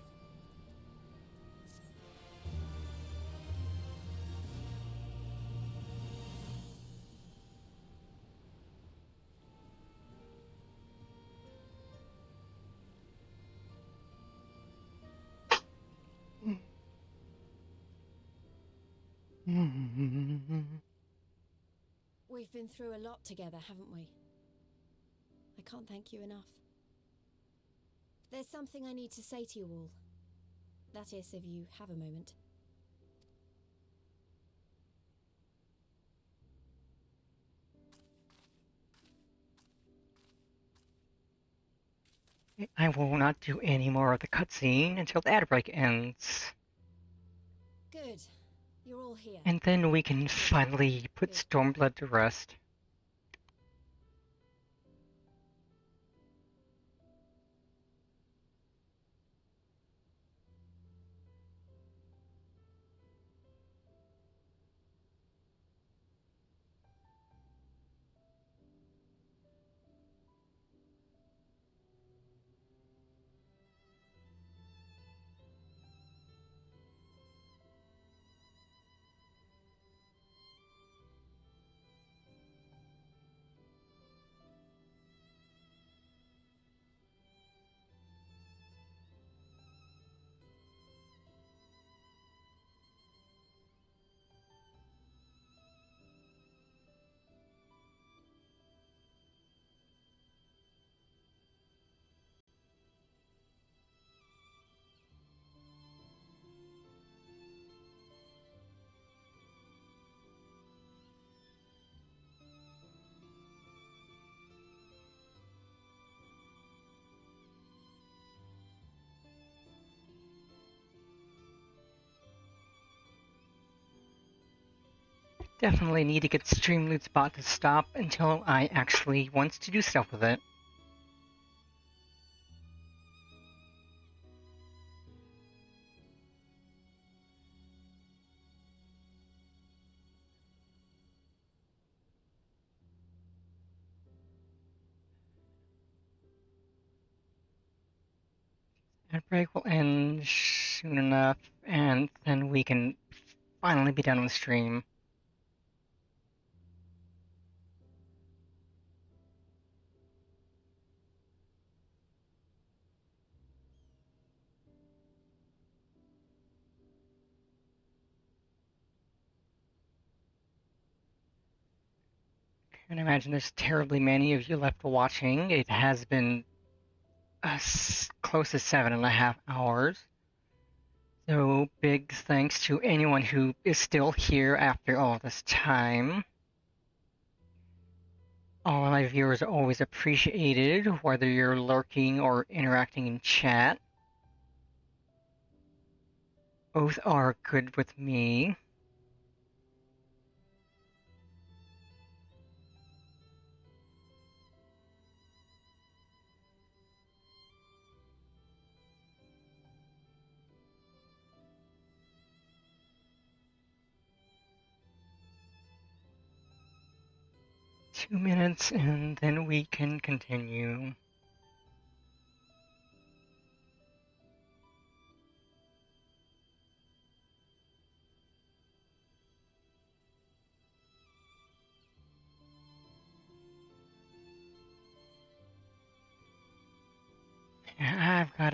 We've been through a lot together, haven't we? I can't thank you enough. There's something I need to say to you all. That is, if you have a moment. I will not do any more of the cutscene until the ad break ends. Good. You're all here. And then we can finally put Stormblood to rest. Definitely need to get Stormblood Spot to stop until I actually want to do stuff with it. Ad break will end soon enough, and then we can finally be done with stream. And I imagine there's terribly many of you left watching. It has been close to 7.5 hours. So big thanks to anyone who is still here after all this time. All of my viewers are always appreciated, whether you're lurking or interacting in chat. Both are good with me. Two minutes and then we can continue. I've got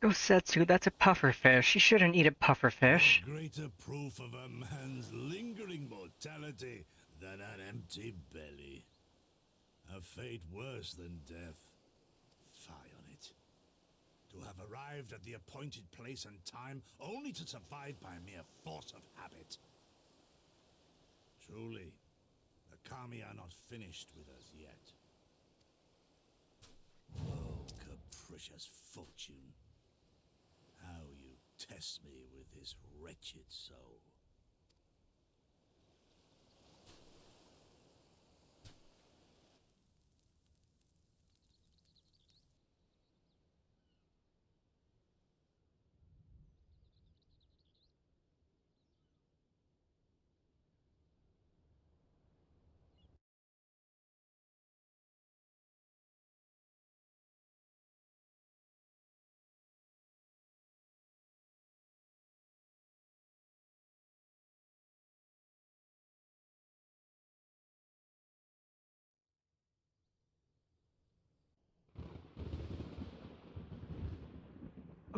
Gosetsu, that's a pufferfish. You shouldn't eat a pufferfish. No greater proof of a man's lingering mortality than an empty belly. A fate worse than death. Fie on it. To have arrived at the appointed place and time only to survive by mere force of habit. Truly, the Kami are not finished with us yet. Oh, capricious fortune. How you test me with this wretched soul.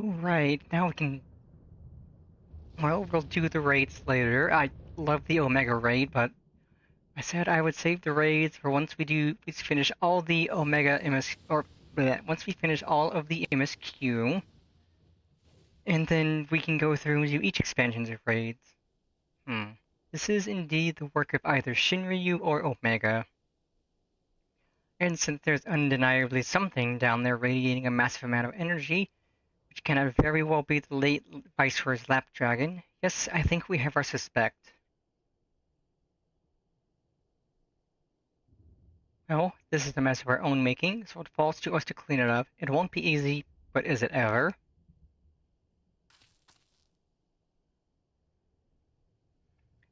Oh, right. Now we can... Well, we'll do the raids later. I love the Omega raid, but I said I would save the raids for once we finish all the Omega MS... or bleh, once we finish all of the MSQ. And then we can go through and do each expansions of raids. This is indeed the work of either Shinryu or Omega. And since there's undeniably something down there radiating a massive amount of energy, which cannot very well be the late Viceroy's Lapdragon, yes, I think we have our suspect. Well, this is a mess of our own making, so it falls to us to clean it up. It won't be easy, but is it ever?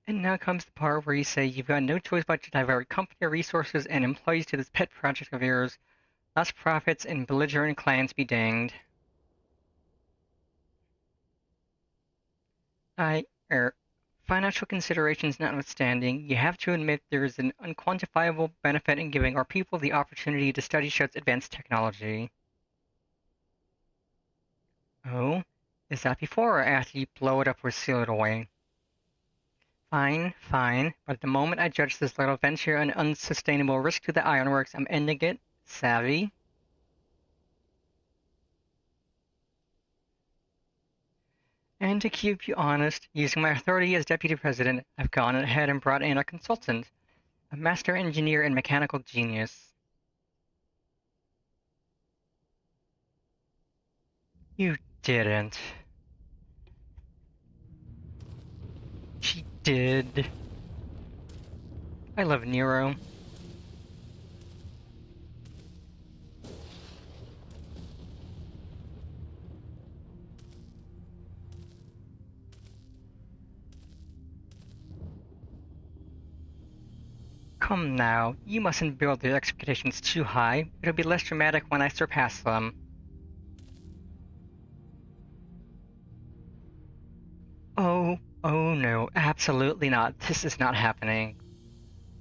And now comes the part where you say you've got no choice but to divert company resources and employees to this pet project of yours. Lost profits and belligerent clans be danged. Financial considerations notwithstanding, you have to admit there is an unquantifiable benefit in giving our people the opportunity to study such advanced technology. Oh? Is that before or after you blow it up or seal it away? Fine, fine, but at the moment I judge this little venture an unsustainable risk to the ironworks, I'm ending it. Savvy? And to keep you honest, using my authority as deputy president, I've gone ahead and brought in a consultant, a master engineer and mechanical genius. You didn't. She did. I love Nero. Come now, you mustn't build your expectations too high. It'll be less dramatic when I surpass them. Oh no, absolutely not. This is not happening.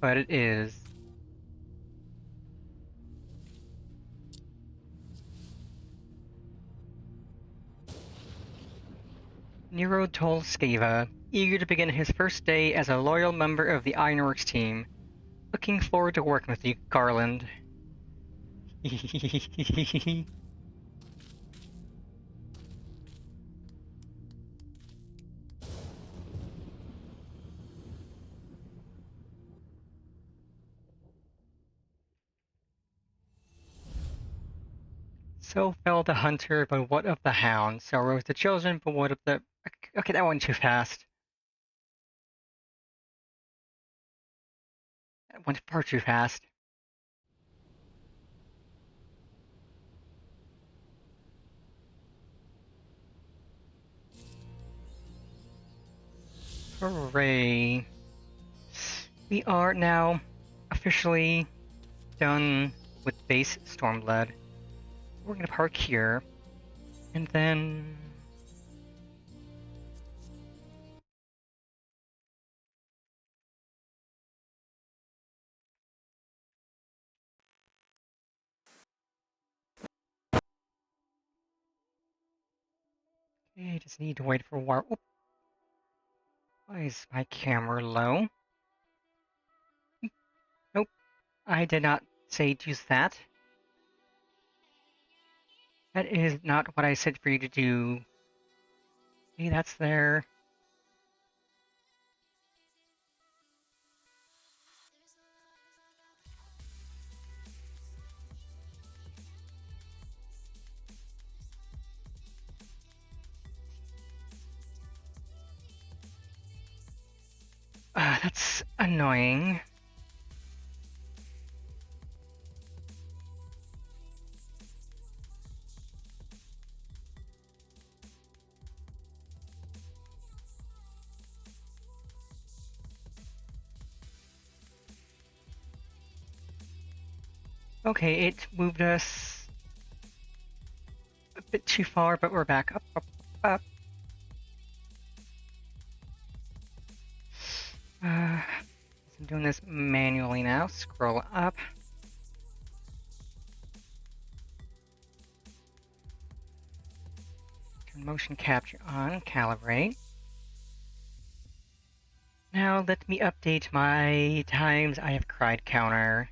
But it is. Nero told Skava, eager to begin his first day as a loyal member of the Ironworks team. Looking forward to working with you, Garland. So fell the hunter, but what of the hound? So rose the children, but what of the... Okay, that went too fast. That went far too fast. Hooray. We are now officially done with base Stormblood. We're gonna park here, and then... I just need to wait for war. Oop. Why is my camera low? Nope, I did not say to use that. That is not what I said for you to do. Hey, that's there. That's annoying. Okay, it moved us a bit too far, but we're back up, up, up. I'm doing this manually now. Scroll up. Turn motion capture on. Calibrate. Now let me update my times I have cried counter.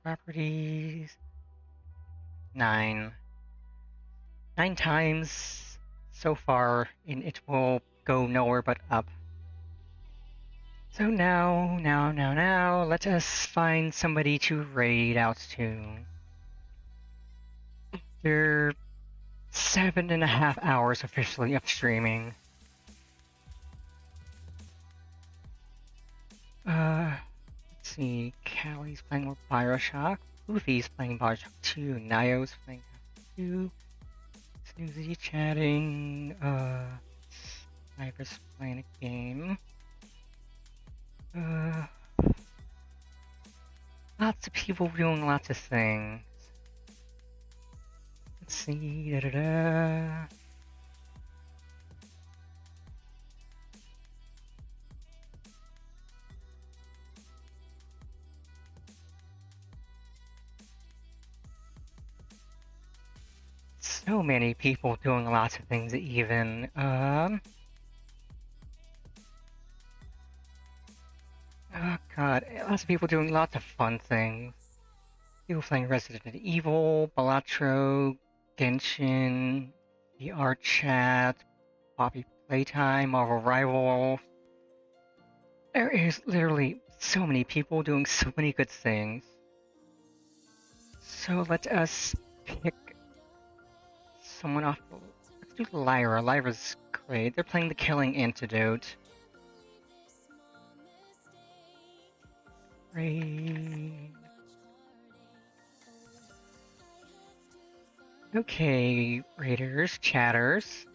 Properties. 9. 9 times so far, and it will go nowhere but up. So now, let us find somebody to raid out to. They're 7.5 hours officially of streaming. Let's see, Callie's playing more Bioshock, Luffy's playing Bioshock 2, Nio's playing Bioshock 2, Snoozy chatting, Iris playing a game. Lots of people doing lots of things. Let's see, da-da-da. So many people doing lots of things even. Oh god, lots of people doing lots of fun things. People playing Resident Evil, Balatro, Genshin, VR Chat, Poppy Playtime, Marvel Rivals. There is literally so many people doing so many good things. So let us pick someone off. Let's do Lyra. Lyra's great. They're playing the Killing Antidote. Great. Okay, raiders, chatters.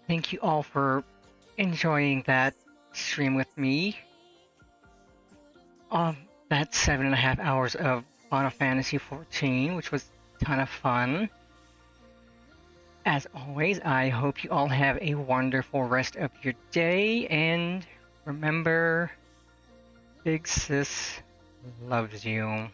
Thank you all for enjoying that stream with me. That 7.5 hours of Final Fantasy XIV, which was a ton of fun. As always, I hope you all have a wonderful rest of your day, and remember, Big Sis loves you.